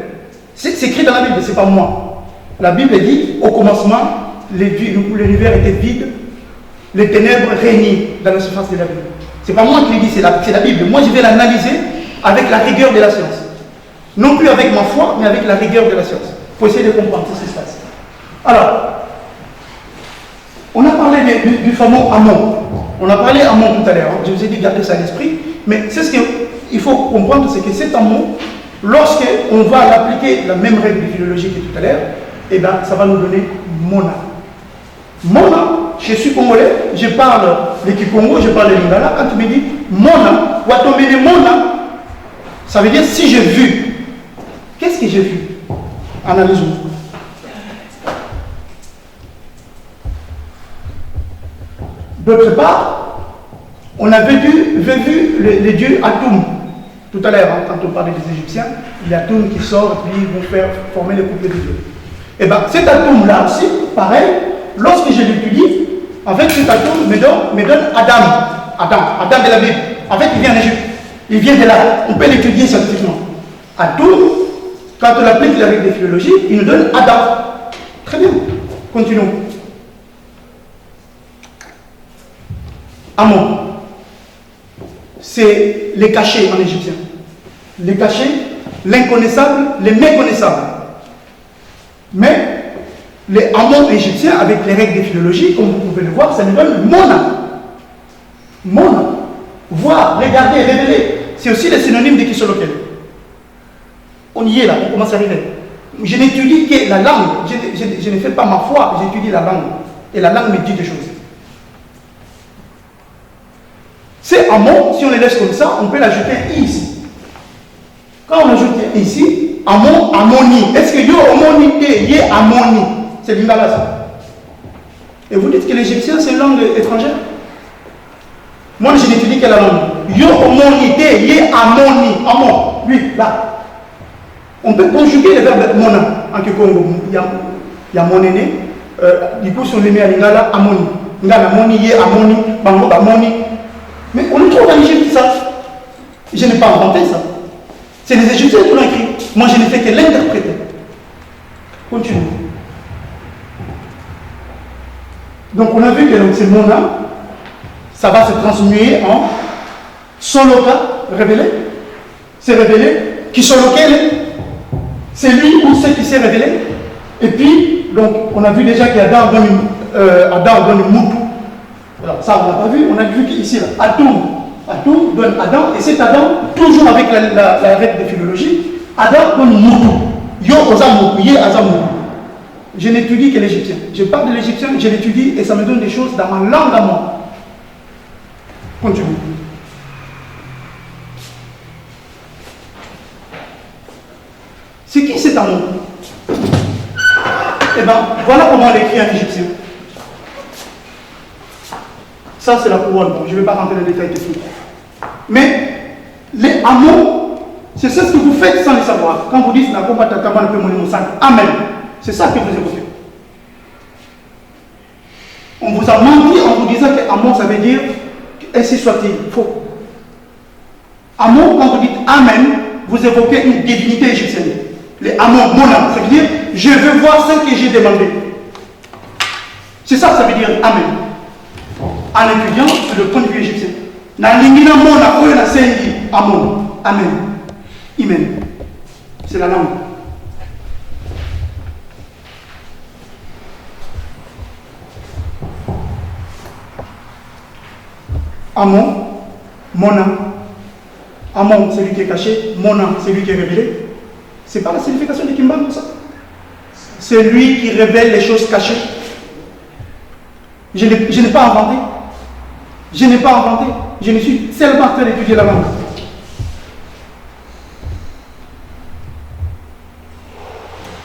[SPEAKER 3] C'est écrit dans la Bible, c'est pas moi. La Bible dit, au commencement, l'univers était vide, les ténèbres régnaient dans la surface de la Bible. C'est pas moi qui le dis, c'est la Bible. Moi, je vais l'analyser avec la rigueur de la science. Non plus avec ma foi, mais avec la rigueur de la science. Il faut essayer de comprendre ce qui se passe. Alors, on a parlé du fameux Amon. On a parlé Amon tout à l'heure. Je vous ai dit garder ça à l'esprit. Mais c'est ce qu'il faut comprendre, c'est que cet Amon, lorsqu'on va l'appliquer la même règle de philologie que tout à l'heure, eh bien, ça va nous donner Mona. Mona, je suis congolais, je parle le Kikongo, je parle le Lingala. Quand tu me dis Mona, ou Atomene Mona, ça veut dire si j'ai vu. Qu'est-ce que j'ai vu? Analysons. D'autre part, on avait vu les dieux Atum tout à l'heure, hein, quand on parlait des Égyptiens, il y a Atum qui sort et puis ils vont faire former les couples de dieux. Et bien cet Atum-là aussi, pareil, lorsque je l'étudie, en fait cet Atum me donne Adam de la Bible. En fait, il vient d'Égypte, il vient de là, on peut l'étudier scientifiquement. Atum, quand on applique la règle de philologie, il nous donne Adam. Très bien, continuons. Amon, c'est les cachés en égyptien. Les cachés, l'inconnaissable, les méconnaissables. Mais les Amon égyptiens, avec les règles de philologie, comme vous pouvez le voir, ça nous donne Mona. Mona. Voir, regarder, révéler. C'est aussi le synonyme de Kisolokel. On y est là, on commence à arriver. Je n'étudie que la langue. Je ne fais pas ma foi, j'étudie la langue. Et la langue me dit des choses. C'est Amon, si on les laisse comme ça, on peut l'ajouter ici. Quand on ajoute ici, Amon, Amoni. Est-ce que yo Amoni yé Amoni? C'est l'Ingala ça. Et vous dites que l'égyptien c'est une langue étrangère? Moi je n'étudie que la langue. Yo Amoni yé Amoni. Amon, lui, là. On peut conjuguer le verbe mona en Kikongo. Il y a mon aîné. Du coup, si on les met à l'Ingala, Amoni. Ngala Amoni yé Amoni, Bango Amoni. Mais on le trouve en Égypte, ça. Je n'ai pas inventé ça. C'est les Égyptiens qui l'ont écrit. Moi, je n'ai fait que l'interpréter. Continue. Donc, on a vu que ces mots-là, ça va se transmuer en soloka, révélé. C'est révélé. Qui solokel, c'est lui ou celle qui s'est révélé. Et puis, donc, on a vu déjà qu'Adam donne Moutou. Alors ça, on n'a pas vu, on a vu qu'ici, Atum donne Adam, et cet Adam, toujours avec la règle de philologie, Adam donne Moutou. Yo Ozamoutou, Yé Azamoutou. Je n'étudie que l'égyptien. Je parle de l'égyptien, je l'étudie, et ça me donne des choses dans ma langue à moi. Continue. C'est qui cet amour? Eh bien, voilà comment on l'écrit en égyptien. Ça, c'est la couronne. Bon, je ne vais pas rentrer dans les détails techniques. Mais les hameaux, c'est ce que vous faites sans le savoir. Quand vous dites Amen, c'est ça que vous évoquez. On vous a menti en vous disant que Amon, ça veut dire ainsi soit-il. Faux. Amon, quand vous dites Amen, vous évoquez une divinité égyptienne. Les Amon, Mona, ça veut dire je veux voir ce que j'ai demandé. C'est ça que ça veut dire Amen. En étudiant le point de vue égyptien. Nalingina Mona, Oyo na Sengi, Amon. Amen. Imen. C'est la langue. Amon, Mona, Amon, c'est lui qui est caché. Mona, c'est lui qui est révélé. C'est pas la signification de Kimban, tout ça. C'est lui qui révèle les choses cachées. Je n'ai pas inventé. Je n'ai pas inventé. Je ne suis seulement en train d'étudier la langue.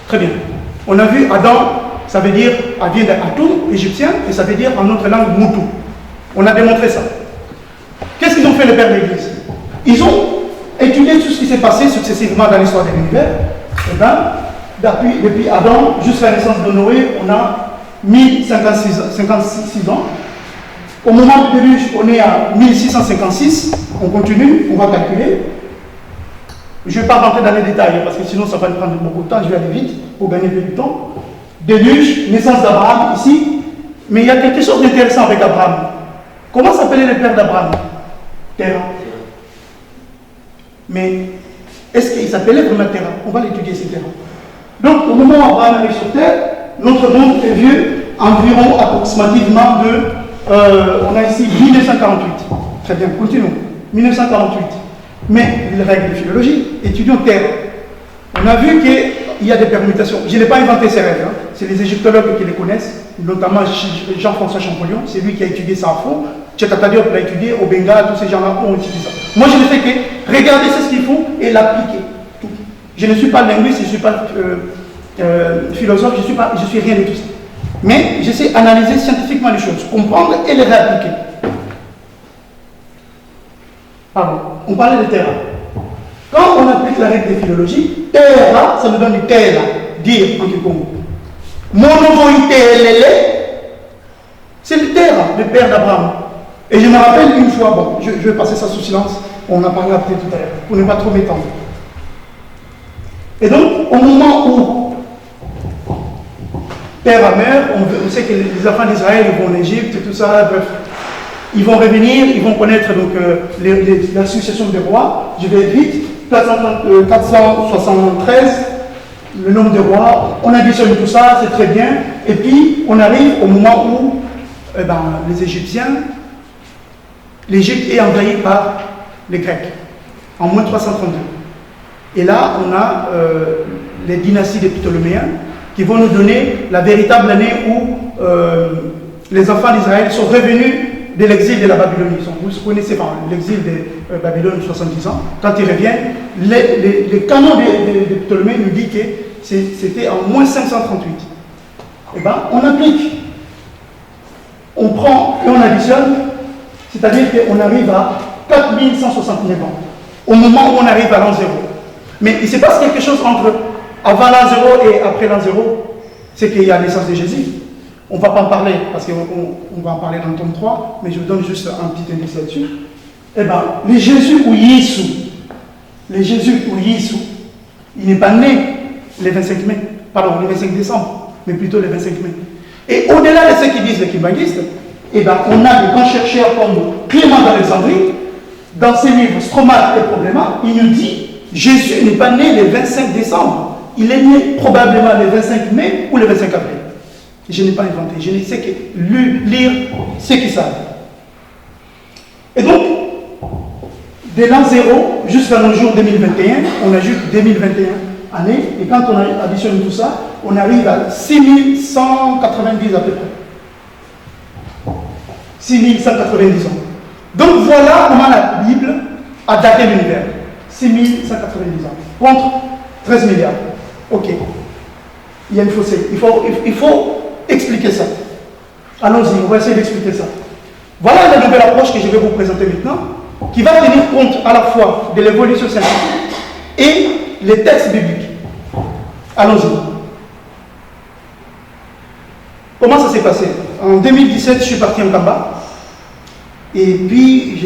[SPEAKER 3] Très bien. On a vu Adam, ça veut dire, elle vient d'Atou, égyptien, et ça veut dire en notre langue Moutou. On a démontré ça. Qu'est-ce qu'ils ont fait les pères de l'Église? Ils ont étudié tout ce qui s'est passé successivement dans l'histoire de l'univers. Et bien, depuis Adam jusqu'à la naissance de Noé, on a 1056 ans. Au moment du déluge, on est à 1656. On continue, on va calculer. Je ne vais pas rentrer dans les détails parce que sinon ça va me prendre beaucoup de temps. Je vais aller vite pour gagner du temps. Déluge, naissance d'Abraham ici. Mais il y a quelque chose d'intéressant avec Abraham. Comment s'appelait le père d'Abraham? Terah. Mais est-ce qu'il s'appelait vraiment Terah? On va l'étudier, c'est Terah. Donc, au moment où Abraham arrive sur terre, notre monde est vieux environ approximativement on a ici 1948. Très bien, continuons. 1948. Mais les règles de philologie, étudions terre. On a vu qu'il y a des permutations. Je n'ai pas inventé ces règles. Hein. C'est les égyptologues qui les connaissent, notamment Jean-François Champollion. C'est lui qui a étudié ça à fond. Tchèque Diop l'a étudié, au Bengale, tous ces gens-là ont étudié ça. Moi, je ne fais que regarder ce qu'il faut et l'appliquer. Je ne suis pas linguiste, je ne suis pas philosophe, je suis rien de tout ça. Mais je sais analyser scientifiquement les choses, comprendre et les réappliquer. Pardon, on parlait de terra. Quand on applique la règle de philologie, terra, ça nous donne du terra, dire en Kikongo. Monovoïté, c'est le terra, le père d'Abraham. Et je me rappelle une fois, bon, je vais passer ça sous silence, on en parlera peut-être tout à l'heure, pour ne pas trop m'étendre. Et donc, au moment où père a mère, on sait que les enfants d'Israël vont en Égypte et tout ça, bref. Ils vont revenir, ils vont connaître donc la succession des rois. Je vais vite. 473, le nombre de rois. On additionne tout ça, c'est très bien. Et puis, on arrive au moment où les Égyptiens, l'Égypte est envahie par les Grecs, en moins 332. Et là, on a les dynasties des Ptoléméens qui vont nous donner la véritable année où les enfants d'Israël sont revenus de l'exil de la Babylonie. Vous connaissez l'exil de Babylone de 70 ans. Quand ils reviennent, les canons de Ptolémée nous dit que c'était en moins 538. Eh bien, on applique. On prend et on additionne, c'est-à-dire qu'on arrive à 4169 ans, au moment où on arrive à l'an 0. Mais il se passe quelque chose entre avant l'an 0 et après l'an 0, c'est qu'il y a la naissance de Jésus. On ne va pas en parler, parce qu'on va en parler dans le tome 3, mais je vous donne juste un petit indice là-dessus. Eh bien, le Jésus ou Yésus, il n'est pas né le 25 mai, pardon, le 25 décembre, mais plutôt le 25 mai. Et au-delà de ce qu'ils disent les kimbanguistes, eh ben, on a des grands chercheurs comme Clément d'Alexandrie, dans ses livres Stromae et Probléma, il nous dit Jésus n'est pas né le 25 décembre, il est né probablement le 25 mai ou le 25 avril. Je n'ai pas inventé, je ne sais que lire ce qu'ils savent. Et donc, de l'an 0 jusqu'à nos jours 2021, on ajoute 2021 années, et quand on additionne tout ça, on arrive à 6190 à peu près. 6190 ans. Donc voilà comment la Bible a daté l'univers. 6190 ans. Contre 13 milliards. Ok. Il y a une fossé. Il faut expliquer ça. Allons-y, on va essayer d'expliquer ça. Voilà la nouvelle approche que je vais vous présenter maintenant, qui va tenir compte à la fois de l'évolution scientifique et les textes bibliques. Allons-y. Comment ça s'est passé? En 2017, je suis parti en Kamba. Et puis,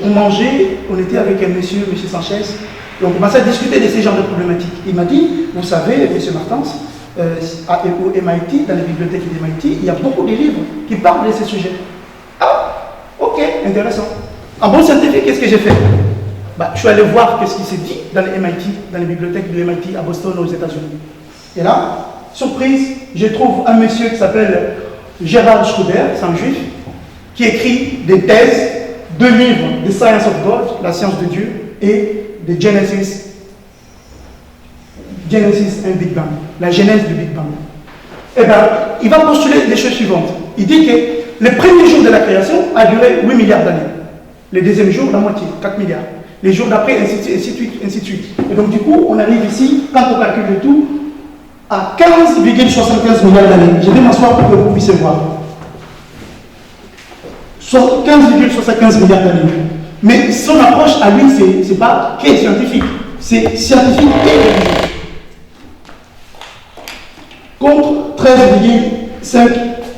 [SPEAKER 3] on mangeait, on était avec un monsieur Sanchez. Et on commençait à discuter de ces genres de problématiques. Il m'a dit, vous savez, monsieur Martens, au MIT, dans les bibliothèques de MIT, il y a beaucoup de livres qui parlent de ces sujets. Ah, ok, intéressant. En bon scientifique, qu'est-ce que j'ai fait? Je suis allé voir ce qui s'est dit dans les MIT, dans les bibliothèques de MIT à Boston, aux États-Unis. Et là, surprise, je trouve un monsieur qui s'appelle Gerald Schroeder, c'est un juif, qui écrit des thèses deux livres, The Science of God, la science de Dieu, et The Genesis and Big Bang, la genèse du Big Bang. Eh bien, il va postuler les choses suivantes. Il dit que le premier jour de la création a duré 8 milliards d'années. Le deuxième jour, la moitié, 4 milliards. Les jours d'après, ainsi de suite, ainsi de suite. Et donc, du coup, on arrive ici, quand on calcule le tout, à 15,75 milliards d'années. Je vais m'asseoir pour que vous puissiez voir. 15,75 milliards d'années. Mais son approche à lui, c'est pas que scientifique. C'est scientifique et religieux. Contre 13,5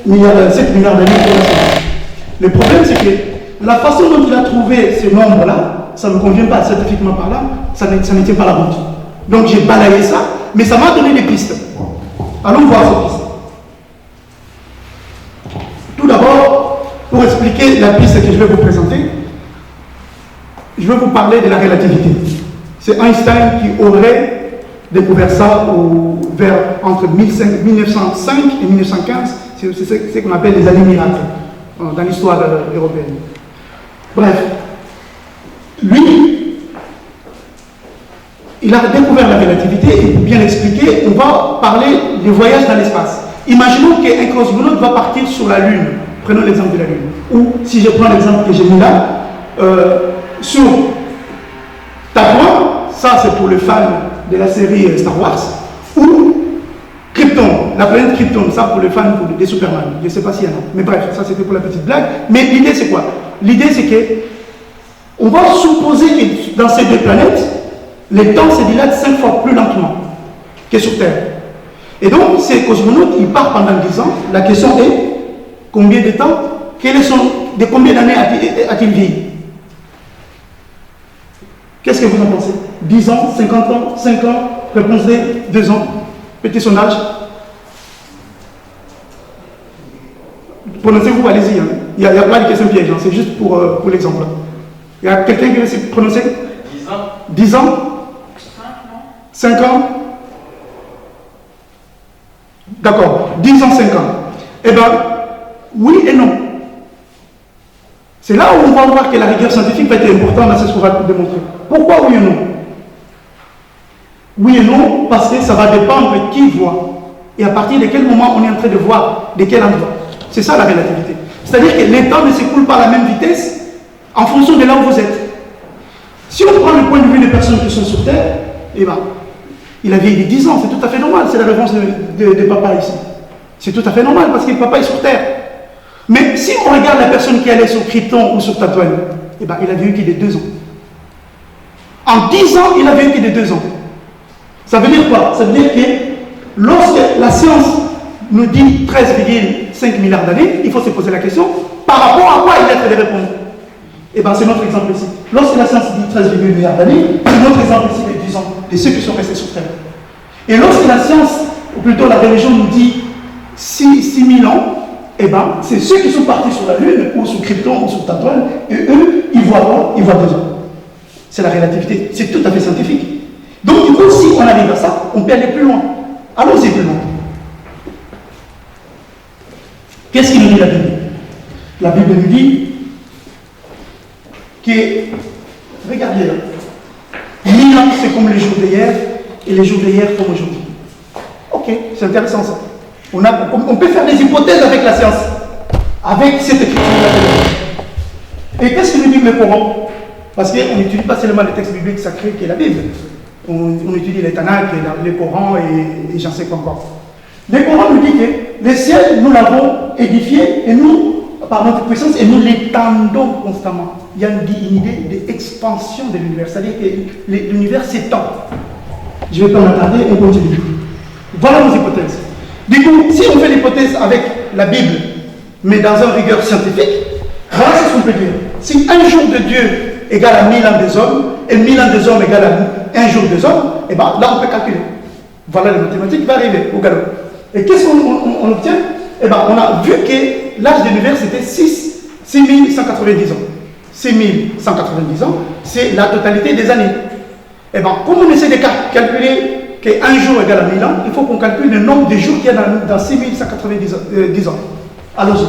[SPEAKER 3] milliards d'années pour la science. Le problème, c'est que la façon dont il a trouvé ces nombres-là, ça ne me convient pas scientifiquement par là, ça ne tient pas la route. Donc j'ai balayé ça, mais ça m'a donné des pistes. Allons voir ces pistes. Tout d'abord, pour expliquer la piste que je vais vous présenter, je vais vous parler de la relativité. C'est Einstein qui aurait découvert ça entre 1905 et 1915. C'est ce qu'on appelle les années miracles dans l'histoire européenne. Bref, lui, il a découvert la relativité et pour bien l'expliquer, on va parler des voyages dans l'espace. Imaginons qu'un cosmonaute va partir sur la Lune. Prenons l'exemple de la Lune. Ou si je prends l'exemple que j'ai mis là, sur Tatooine, ça c'est pour les fans de la série Star Wars, ou Krypton, la planète Krypton, ça pour les fans des Superman. Je ne sais pas s'il y en a. Mais bref, ça c'était pour la petite blague. Mais l'idée c'est quoi? L'idée c'est que on va supposer que dans ces deux planètes, le temps se dilate 5 fois plus lentement que sur Terre. Et donc, ces cosmonautes, ils partent pendant 10 ans. La question est, combien de temps, de combien d'années a-t-il vieilli? Qu'est-ce que vous en pensez? 10 ans, 50 ans, 5 ans, réponse D, 2 ans. Petit sondage. Prononcez-vous, allez-y. Hein. Il n'y a pas de questions pièges, hein. C'est juste pour l'exemple. Il y a quelqu'un qui veut se prononcer?
[SPEAKER 4] 10 ans.
[SPEAKER 3] 10 ans? 5 ans? D'accord. 10 ans, 5 ans. Eh bien, oui et non. C'est là où on va voir que la rigueur scientifique va être importante dans ce qu'on va démontrer. Pourquoi oui et non? Oui et non, parce que ça va dépendre de qui voit. Et à partir de quel moment on est en train de voir, de quel endroit. C'est ça la relativité. C'est-à-dire que les temps ne s'écoulent pas à la même vitesse en fonction de là où vous êtes. Si on prend le point de vue des personnes qui sont sur Terre, eh ben, il a vieilli 10 ans, c'est tout à fait normal, c'est la réponse de papa ici. C'est tout à fait normal parce que papa est sur Terre. Mais si on regarde la personne qui allait sur Krypton ou sur Tatooine, eh ben, il a vécu que de 2 ans. En 10 ans, il a vécu que de 2 ans. Ça veut dire quoi? Ça veut dire que lorsque la science nous dit 13,5 milliards d'années, il faut se poser la question, par rapport à quoi il est en train de répondre? Eh bien, c'est notre exemple ici. Lorsque la science dit 13,8 milliards d'années, c'est notre exemple ici de 10 ans, de ceux qui sont restés sur Terre. Et lorsque la science, ou plutôt la religion, nous dit 6 000 ans, eh bien, c'est ceux qui sont partis sur la Lune, ou sur Krypton, ou sur Tatooine, et eux, ils voient quoi? Ils voient 2 ans. C'est la relativité. C'est tout à fait scientifique. Donc, du coup, si on arrive à ça, on peut aller plus loin. Allons-y plus loin. Qu'est-ce qu'il nous dit la Bible? La Bible nous dit que, regardez là, 1000 ans c'est comme les jours d'hier, et les jours d'hier comme aujourd'hui. Ok, c'est intéressant ça. On peut faire des hypothèses avec la science, avec cette écriture-là. Et qu'est-ce que nous dit le Coran? Parce qu'on n'étudie pas seulement les textes bibliques sacrés qui est la Bible. On étudie les Tanakh, le Coran et j'en sais quoi encore. Le Coran nous dit que le ciel, nous l'avons édifié et nous, par notre puissance, et nous l'étendons constamment. Il y a une idée d'expansion de l'univers, c'est-à-dire que l'univers s'étend. Je ne vais pas m'attarder, on continue. Voilà nos hypothèses. Du coup, si on fait l'hypothèse avec la Bible, mais dans une rigueur scientifique, voilà ce qu'on peut dire. Si un jour de Dieu égale à 1000 ans des hommes, et 1000 ans des hommes égale à un jour des hommes, et bien là on peut calculer. Voilà les mathématiques qui va arriver au galop. Et qu'est-ce qu'on obtient? Eh bien on a vu que l'âge de l'univers c'était 6190 ans. 6190 ans, c'est la totalité des années. Et bien, comme on essaie de calculer qu'un jour égale à 1000 ans, il faut qu'on calcule le nombre de jours qu'il y a dans 6190 ans. Allons-y.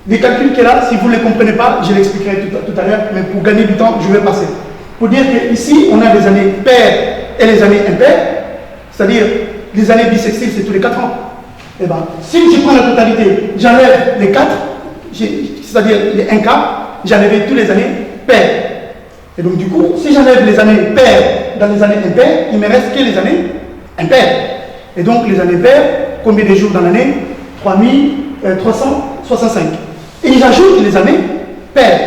[SPEAKER 3] Les calculs qu'il y a là, si vous ne les comprenez pas, je l'expliquerai tout à l'heure, mais pour gagner du temps, je vais passer. Pour dire qu'ici, on a les années paires et les années impaires, c'est-à-dire les années bissextiles, c'est tous les 4 ans. Eh bien, si je prends la totalité, j'enlève les 4, c'est-à-dire les 1 quart, j'enlève tous les années paires. Et donc, du coup, si j'enlève les années paires dans les années impaires, il ne me reste que les années impaires. Et donc, les années paires, combien de jours dans l'année? 3365. Et j'ajoute les années paires.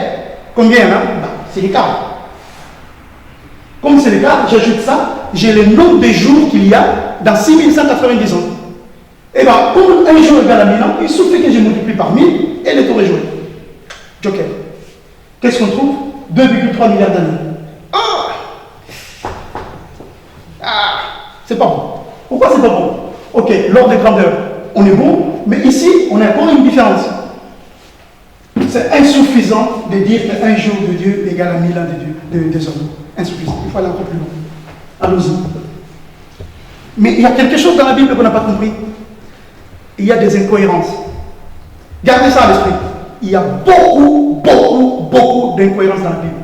[SPEAKER 3] Combien là? C'est l'écart. Comme c'est l'écart, j'ajoute ça, j'ai le nombre de jours qu'il y a dans 6190 ans. Et bien, comme un jour égale à 1000 ans, il suffit que je multiplie par 1000 et le tour est joué. Joker. Qu'est-ce qu'on trouve? 2,3 milliards d'années. C'est pas bon. Pourquoi c'est pas bon? Ok, l'ordre de grandeur, on est bon, mais ici, on a encore une différence. C'est insuffisant de dire qu'un jour de Dieu égale à 1000 ans des hommes. Insuffisant. Il faut aller encore plus loin. Allons-y. Mais il y a quelque chose dans la Bible qu'on n'a pas compris. Il y a des incohérences. Gardez ça à l'esprit. Il y a beaucoup d'incohérences dans la Bible.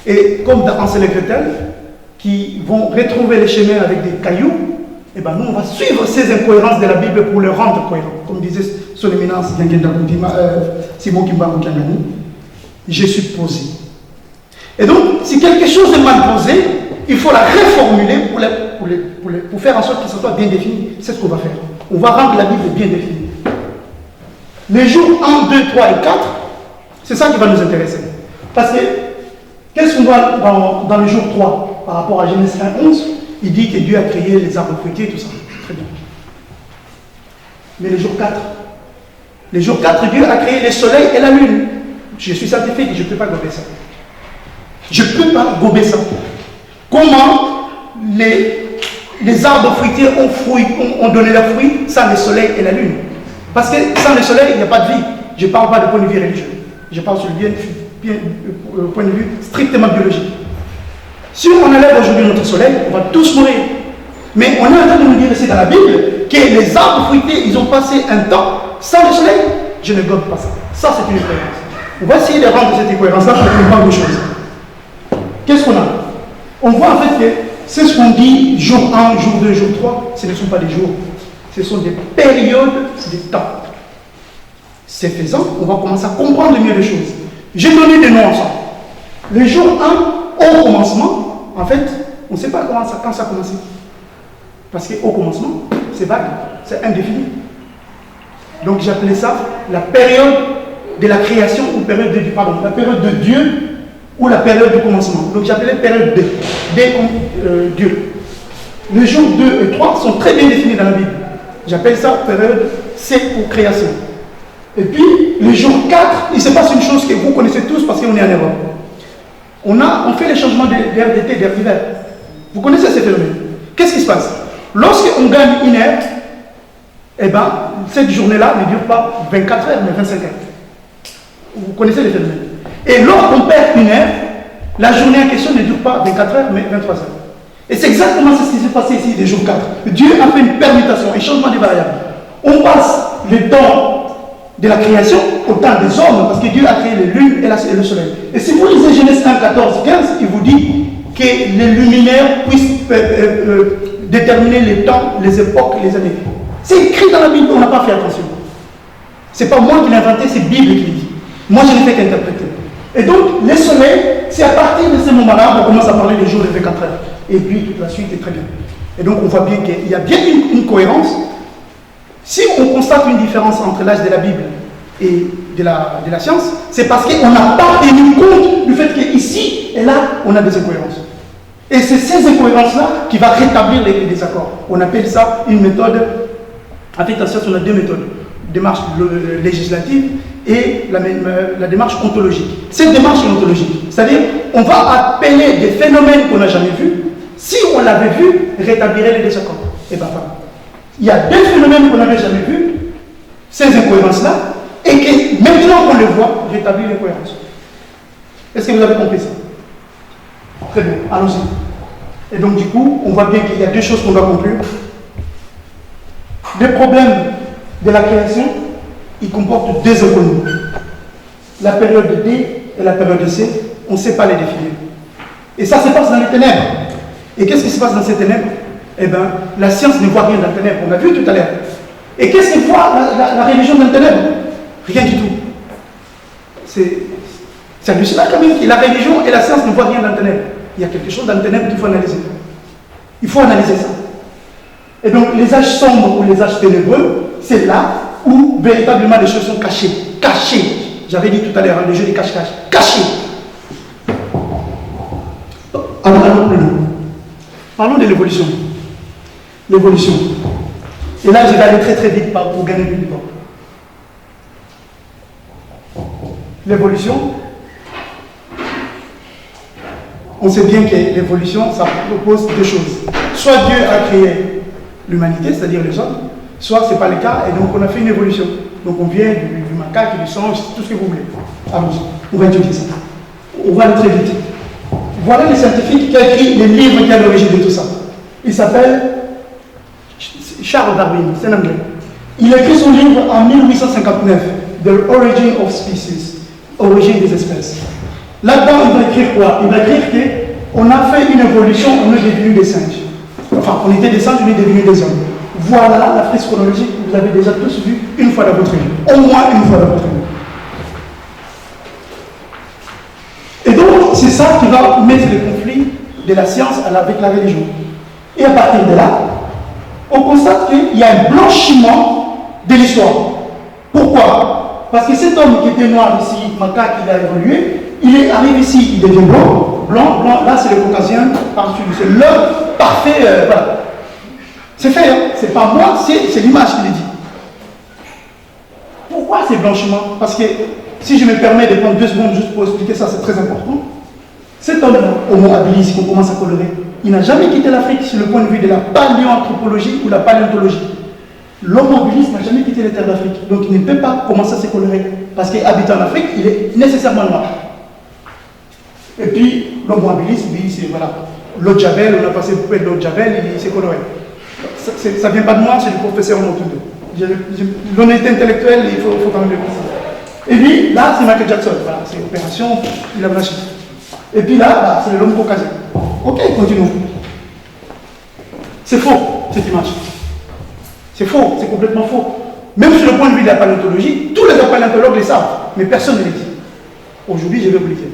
[SPEAKER 3] Et comme dans Hansel et Gretel, qui vont retrouver les chemins avec des cailloux, et ben nous on va suivre ces incohérences de la Bible pour les rendre cohérents. Comme disait son éminence Simon Kimba Mukangani, je suis posé. Et donc, si quelque chose est mal posé, il faut la reformuler pour faire en sorte que ce soit bien défini. C'est ce qu'on va faire. On va rendre la Bible bien définie. Les jours 1, 2, 3 et 4, c'est ça qui va nous intéresser. Parce que, qu'est-ce qu'on voit dans le jour 3 par rapport à Genèse 1, 11? Il dit que Dieu a créé les arbres fruitiers et tout ça. Très bien. Mais le jour 4, Dieu a créé le soleil et la lune. Je suis scientifique et je ne peux pas gober ça. Je ne peux pas gober ça. Comment les arbres fruitiers ont donné leurs fruits sans le soleil et la lune? Parce que sans le soleil, il n'y a pas de vie. Je ne parle pas de point de vue religieux. Je parle sur le point de vue strictement biologique. Si on enlève aujourd'hui notre soleil, on va tous mourir. Mais on est en train de nous dire ici dans la Bible que les arbres fruitiers, ils ont passé un temps sans le soleil. Je ne gobe pas ça. Ça, c'est une incohérence. On va essayer de rendre cette incohérence-là pour comprendre les choses. Qu'est-ce qu'on a? On voit en fait que c'est ce qu'on dit jour 1, jour 2, jour 3. Ce ne sont pas des jours. Ce sont des périodes de temps. C'est faisant, on va commencer à comprendre mieux les choses. J'ai donné des noms ensemble. Le jour 1, au commencement, en fait, on ne sait pas quand ça a commencé. Parce qu'au commencement, c'est vague, c'est indéfini. Donc j'appelais ça la période de la création ou la période de Dieu ou la période du commencement. Donc j'appelais période de Dieu. Les jours 2 et 3 sont très bien définis dans la Bible. J'appelle ça période C ou création. Et puis, le jour 4, il se passe une chose que vous connaissez tous parce qu'on est en Europe. On fait les changements d'air d'été, d'air d'hiver. Vous connaissez ces phénomènes. Qu'est-ce qui se passe? Lorsqu'on gagne une heure, eh bien, cette journée-là ne dure pas 24 heures, mais 25 heures. Vous connaissez les phénomènes. Et lorsqu'on perd une heure, la journée en question ne dure pas 24 heures, mais 23 heures. Et c'est exactement ce qui s'est passé ici, des jours 4. Dieu a fait une permutation, un changement de variables. On passe le temps de la création au temps des hommes, parce que Dieu a créé les lunes et le soleil. Et si vous lisez Genèse 1, 14, 15, il vous dit que les luminaires puissent déterminer les temps, les époques, les années. C'est écrit dans la Bible, on n'a pas fait attention. C'est pas moi qui l'ai inventé, c'est la Bible qui le dit. Moi, je n'ai fait qu'interpréter. Et donc, le soleil, c'est à partir de ce moment-là qu'on commence à parler des jours de 24 heures. Et puis, toute la suite est très bien. Et donc, on voit bien qu'il y a bien une cohérence. Si on constate une différence entre l'âge de la Bible et de la science, c'est parce qu'on n'a pas tenu compte du fait qu'ici et là, on a des incohérences. Et c'est ces incohérences-là qui vont rétablir les désaccords. On appelle ça une méthode. En fait, en science, on a deux méthodes. Démarche législative et la démarche ontologique. Cette démarche est ontologique. C'est-à-dire, on va appeler des phénomènes qu'on n'a jamais vus. Si on l'avait vu, rétablirait les désaccords. Et bien voilà. Il y a deux phénomènes qu'on n'avait jamais vus, ces incohérences-là, et que maintenant qu'on les voit, rétablir les cohérences. Est-ce que vous avez compris ça? Très bien, allons-y. Et donc du coup, on voit bien qu'il y a deux choses qu'on doit conclure. Les problèmes de la création, ils comportent deux inconnus. la période de D et la période de C, on ne sait pas les définir. Et ça se passe dans les ténèbres. Et qu'est-ce qui se passe dans ces ténèbres? Eh bien, la science ne voit rien dans les ténèbres, on l'a vu tout à l'heure. Et qu'est-ce que voit la religion dans les ténèbres? Rien du tout. C'est hallucinant quand même que la religion et la science ne voient rien dans les ténèbres. Il y a quelque chose dans les ténèbres qu'il faut analyser. Il faut analyser ça. Et donc, les âges sombres ou les âges ténébreux, c'est là où véritablement les choses sont cachées. Cachées. J'avais dit tout à l'heure, le jeu des cache-cache. Cachées. Allons plus loin. Parlons de l'évolution. L'évolution. Et là, je vais aller très très vite pour gagner du temps. L'évolution. On sait bien que l'évolution, ça propose deux choses. Soit Dieu a créé l'humanité, c'est-à-dire les hommes, soit ce n'est pas le cas, et donc on a fait une évolution. Donc on vient du macaque, du singe, tout ce que vous voulez. Allons-y, on va étudier ça. On va aller très vite. Voilà le scientifique qui a écrit les livres qui sont à l'origine de tout ça. Il s'appelle Charles Darwin, c'est un anglais. Il a écrit son livre en 1859, The Origin of Species, Origine des espèces. Là-dedans, il va écrire quoi? Il va écrire qu'on a fait une évolution, on est devenu des singes. Enfin, on était des singes, on est devenu des hommes. Voilà la frise chronologique que vous avez déjà tous vue une fois dans votre vie. Au moins une fois dans votre vie. Et donc, c'est ça qui va mettre le conflit de la science avec la religion. Et à partir de là, on constate qu'il y a un blanchiment de l'histoire. Pourquoi? Parce que cet homme qui était noir ici, macaque, il a évolué, il arrive ici, il devient blanc, blanc, là c'est le caucasien, c'est l'homme parfait, voilà. C'est fait, hein? C'est pas moi, c'est l'image qui le dit. Pourquoi ces blanchiments? Parce que, si je me permets de prendre 2 secondes juste pour expliquer ça, c'est très important. Cet homme-là, Homo habilis, qu'on commence à colorer, il n'a jamais quitté l'Afrique sur le point de vue de la paléoanthropologie ou la paléontologie. L'homme habilis n'a jamais quitté les terres d'Afrique, donc il ne peut pas commencer à se colorer. Parce qu'habitant en Afrique, il est nécessairement noir. Et puis, l'homme habilis, lui, c'est voilà. L'eau de Javel, on a passé beaucoup de l'eau de Javel, il s'est coloré. Ça ne vient pas de moi, c'est du professeur Motundo. L'honnêteté intellectuelle, il faut quand même le préciser. Et puis, là, c'est Michael Jackson. Voilà, c'est l'opération, il a blanchi. Et puis là, c'est l'homme caucasien. Ok, continuons. C'est faux, cette image. C'est faux, c'est complètement faux. Même sur le point de vue de la paléontologie, tous les paléontologues le savent, mais personne ne le dit. Aujourd'hui, je vais vous le dire.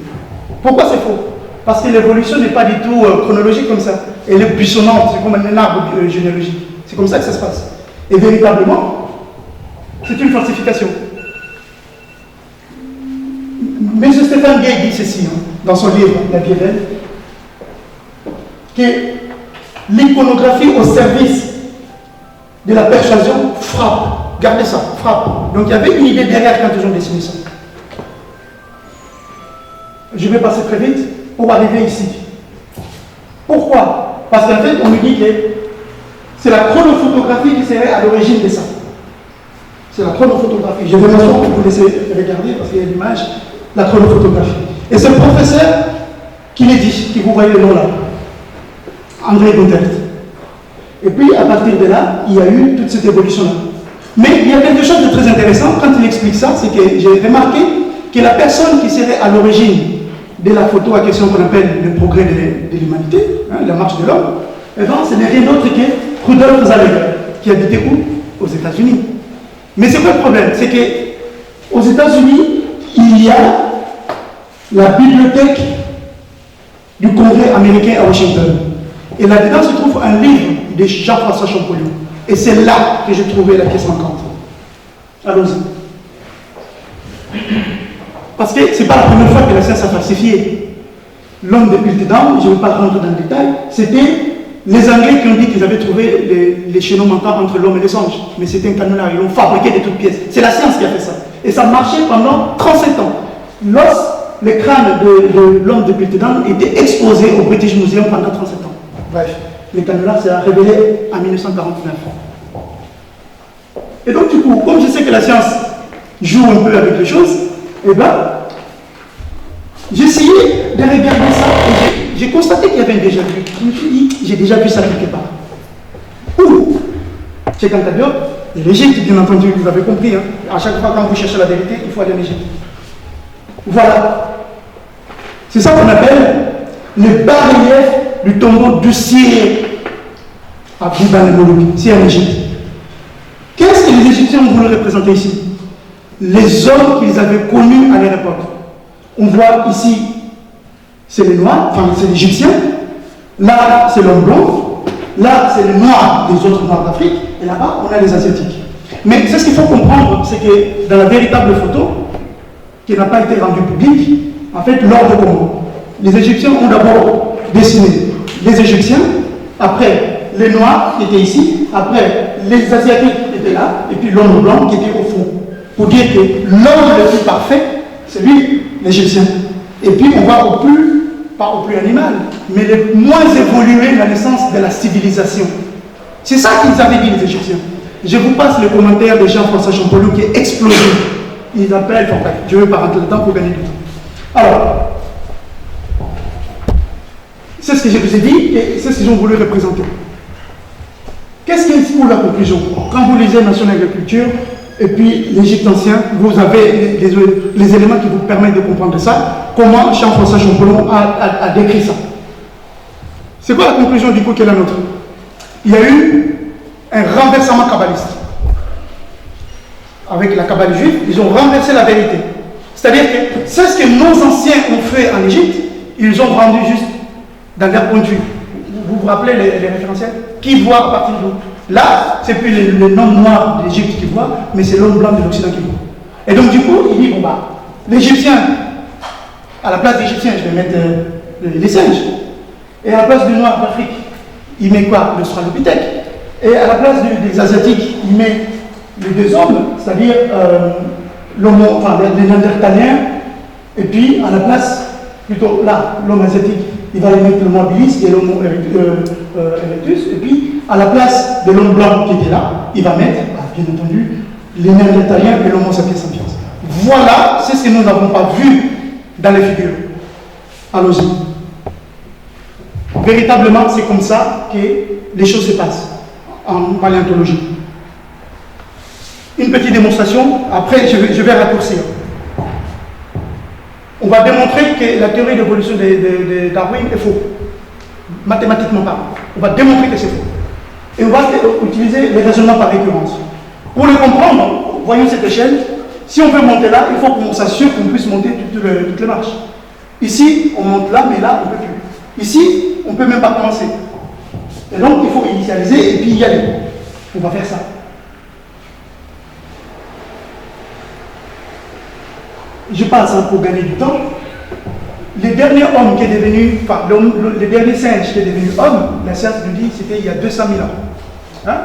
[SPEAKER 3] Pourquoi c'est faux? Parce que l'évolution n'est pas du tout chronologique comme ça. Elle est buissonnante, c'est comme un arbre généalogique. C'est comme ça que ça se passe. Et véritablement, c'est une falsification. M. Stéphane Gay dit ceci, hein, dans son livre La vie est belle, que l'iconographie au service de la persuasion frappe. Gardez ça, frappe. Donc il y avait une idée derrière quand ils ont dessiné ça. Je vais passer très vite pour arriver ici. Pourquoi? Parce qu'en fait, on nous dit que c'est la chronophotographie qui serait à l'origine de ça. C'est la chronophotographie. Je vais vous montrer pour vous laisser regarder parce qu'il y a l'image, la chronophotographie. Et c'est le professeur qui l'a dit, qui vous voyez le nom là, André Gontelt. Et puis à partir de là, il y a eu toute cette évolution-là. Mais il y a quelque chose de très intéressant quand il explique ça, c'est que j'ai remarqué que la personne qui serait à l'origine de la photo à question qu'on appelle le progrès de l'humanité, hein, la marche de l'homme, eh ben, ce n'est rien d'autre que Rudolf Zalleger, qui habitait où? Aux États-Unis. Mais c'est quoi le problème? C'est qu'aux États-Unis, il y a la bibliothèque du Congrès américain à Washington. Et là-dedans se trouve un livre de Jean-François Champollion. Et c'est là que j'ai trouvé la pièce manquante. Allons-y. Parce que ce n'est pas la première fois que la science a falsifié. L'homme de Piltdown, je ne vais pas rentrer dans le détail, c'était les Anglais qui ont dit qu'ils avaient trouvé les chaînons manquants entre l'homme et les anges. Mais c'était un canular, ils l'ont fabriqué de toutes pièces. C'est la science qui a fait ça. Et ça marchait pendant 37 ans. L'os, le crâne de l'homme de Piltdown était exposé au British Museum pendant 37 ans. Bref, les canulars s'est révélé en 1949. Et donc du coup, comme je sais que la science joue un peu avec les choses, eh bien, j'ai essayé de regarder ça et j'ai constaté qu'il y avait un déjà vu. Je me suis dit, j'ai déjà vu ça quelque part. Où? Chez Cantabio, et l'Égypte, bien entendu, vous avez compris. Hein. À chaque fois quand vous cherchez la vérité, il faut aller en Égypte. Voilà. C'est ça qu'on appelle le bas-relief du tombeau du Sire à Biban el-Molouk, c'est en Égypte. Qu'est-ce que les Égyptiens ont voulu représenter ici? Les hommes qu'ils avaient connus à leur époque. On voit ici, c'est les Noirs, enfin c'est l'Égyptien. Là, c'est l'homme blanc. Là, c'est les Noirs des autres Noirs d'Afrique. Et là-bas, on a les Asiatiques. Mais c'est ce qu'il faut comprendre, c'est que dans la véritable photo, qui n'a pas été rendue publique, en fait, lors de Congo, les Égyptiens ont d'abord dessiné les Égyptiens, après les Noirs qui étaient ici, après les Asiatiques qui étaient là, et puis l'homme blanc qui était au fond. Pour dire que l'homme le plus parfait, c'est lui, l'Égyptien. Et puis on va au plus, pas au plus animal, mais le moins évolué dans le sens de la civilisation. C'est ça qu'ils avaient dit les Égyptiens. Je vous passe le commentaire de Jean-François Champollion qui est explosé. Il appelle, enfin, je ne veux pas rentrer dedans pour gagner du temps. Alors, c'est ce que je vous ai dit et c'est ce qu'ils ont voulu représenter. Qu'est-ce qu'il y a pour la conclusion? Quand vous lisez Nation d'agriculture et puis l'Égypte ancien, vous avez les éléments qui vous permettent de comprendre ça, comment Jean-François Champollion a décrit ça. C'est quoi la conclusion du coup qui est la nôtre? Il y a eu un renversement kabbaliste. Avec la Kabbale juive, ils ont renversé la vérité. C'est-à-dire que c'est ce que nos anciens ont fait en Égypte, ils ont rendu juste dans leur point de vue. Vous vous rappelez les référentiels? Qui voit à partir d'où? Là, c'est plus le nom noir d'Égypte qui voit, mais c'est l'homme blanc de l'Occident qui voit. Et donc du coup, il dit, bon bah, l'Égyptien, à la place d'Égyptien, je vais mettre les singes. Et à la place du noir d'Afrique, il met quoi? Le Australopithèque. Et à la place des Asiatiques, il met les deux hommes, c'est-à-dire les Néandertaliens, et puis à la place, plutôt là, l'homme asiatique, il va y mettre l'homo habilis et l'homo erectus, et puis à la place de l'homme blanc qui était là, il va mettre, bien entendu, les Néandertaliens et l'homo sapiens sapiens. Voilà, c'est ce que nous n'avons pas vu dans les figures. Allons-y. Véritablement, c'est comme ça que les choses se passent en paléontologie. Une petite démonstration, après je vais raccourcir. On va démontrer que la théorie d'évolution de Darwin est faux, mathématiquement parlant. On va démontrer que c'est faux. Et on va utiliser les raisonnements par récurrence. Pour le comprendre, voyons cette échelle. Si on veut monter là, il faut qu'on s'assure qu'on puisse monter toutes les marches. Ici, on monte là, mais là, on ne peut plus. Ici, on ne peut même pas commencer. Et donc, il faut initialiser et puis y aller. On va faire ça. Je passe pour gagner du temps. Le dernier homme qui est devenu, enfin, le dernier singe qui est devenu homme, la science nous dit c'était il y a 200 000 ans. Hein?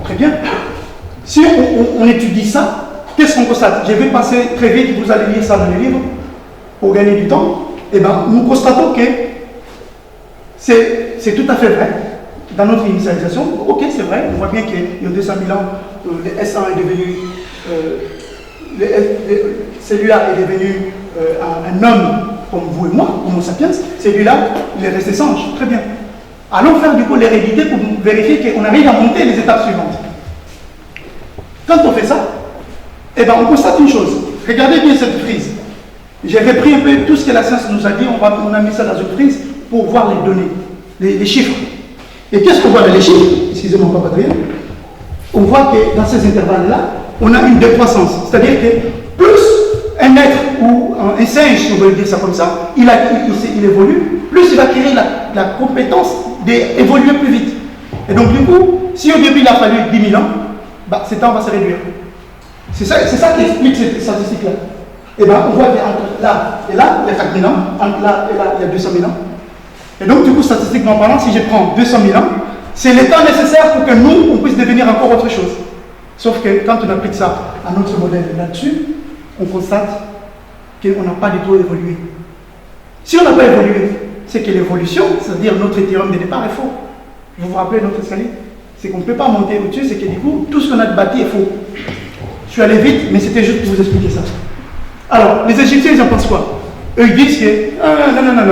[SPEAKER 3] Très bien. Si on étudie ça, qu'est-ce qu'on constate? Je vais passer très vite, vous allez lire ça dans les livres pour gagner du temps. Eh bien, nous constatons que c'est tout à fait vrai. Dans notre initialisation, ok, c'est vrai, on voit bien qu'il y a 200 000 ans, le S1 est devenu, celui-là est devenu un homme comme vous et moi, Homo sapiens, celui-là, il est resté singe, très bien. Allons faire du coup l'hérédité pour vérifier qu'on arrive à monter les étapes suivantes. Quand on fait ça, eh ben, on constate une chose. Regardez bien cette frise. J'ai repris un peu tout ce que la science nous a dit, on a mis ça dans une frise pour voir les données, les chiffres. Et qu'est-ce qu'on voit dans les chiffres? Excusez-moi, pas Adrien. On voit que dans ces intervalles-là, on a une décroissance. C'est-à-dire que plus un être ou un singe, si on veut dire ça comme ça, il évolue, plus il va acquérir la compétence d'évoluer plus vite. Et donc, du coup, si au début il a fallu 10 000 ans, bah, ce temps va se réduire. C'est ça qui explique cette statistique-là. Et bien, on voit qu'entre là et là, il y a 4 000 ans, entre là et là, il y a 200 000 ans. Et donc, du coup, statistiquement parlant, si je prends 200 000 ans, c'est le temps nécessaire pour que nous, on puisse devenir encore autre chose. Sauf que quand on applique ça à notre modèle là-dessus, on constate qu'on n'a pas du tout évolué. Si on n'a pas évolué, c'est que l'évolution, c'est-à-dire notre théorème de départ, est faux. Vous vous rappelez notre escalier? C'est qu'on ne peut pas monter au-dessus, c'est que du coup, tout ce qu'on a bâti est faux. Je suis allé vite, mais c'était juste pour vous expliquer ça. Alors, les Égyptiens, ils en pensent quoi? Eux, ils disent que non.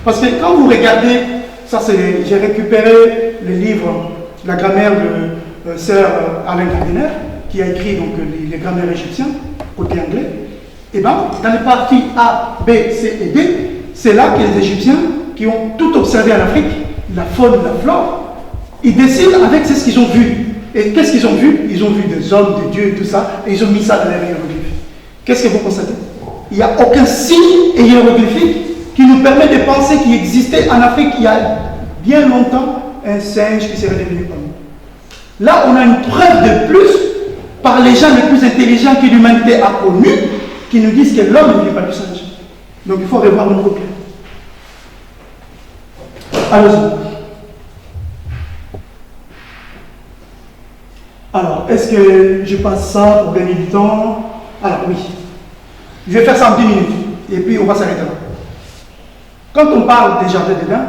[SPEAKER 3] Parce que quand vous regardez, ça c'est, j'ai récupéré le livre, la grammaire de Sir Alain Gardiner, qui a écrit donc les grammaires égyptiens, côté anglais. Et bien, dans les parties A, B, C et D, c'est là que les Égyptiens, qui ont tout observé en Afrique, la faune, la flore, ils décident avec ce qu'ils ont vu. Et qu'est-ce qu'ils ont vu? Ils ont vu des hommes, des dieux, tout ça, et ils ont mis ça dans les hiéroglyphes. Qu'est-ce que vous constatez? Il n'y a aucun signe hiéroglyphique qui nous permet de penser qu'il existait en Afrique il y a bien longtemps un singe qui serait devenu homme. Là, on a une preuve de plus par les gens les plus intelligents que l'humanité a connus qui nous disent que l'homme ne vient pas du singe. Donc il faut revoir une copie. Allons-y. Alors, est-ce que je passe ça pour gagner du temps? Alors, oui. Je vais faire ça en 10 minutes. Et puis, on va s'arrêter là. Quand on parle des jardins d'Éden,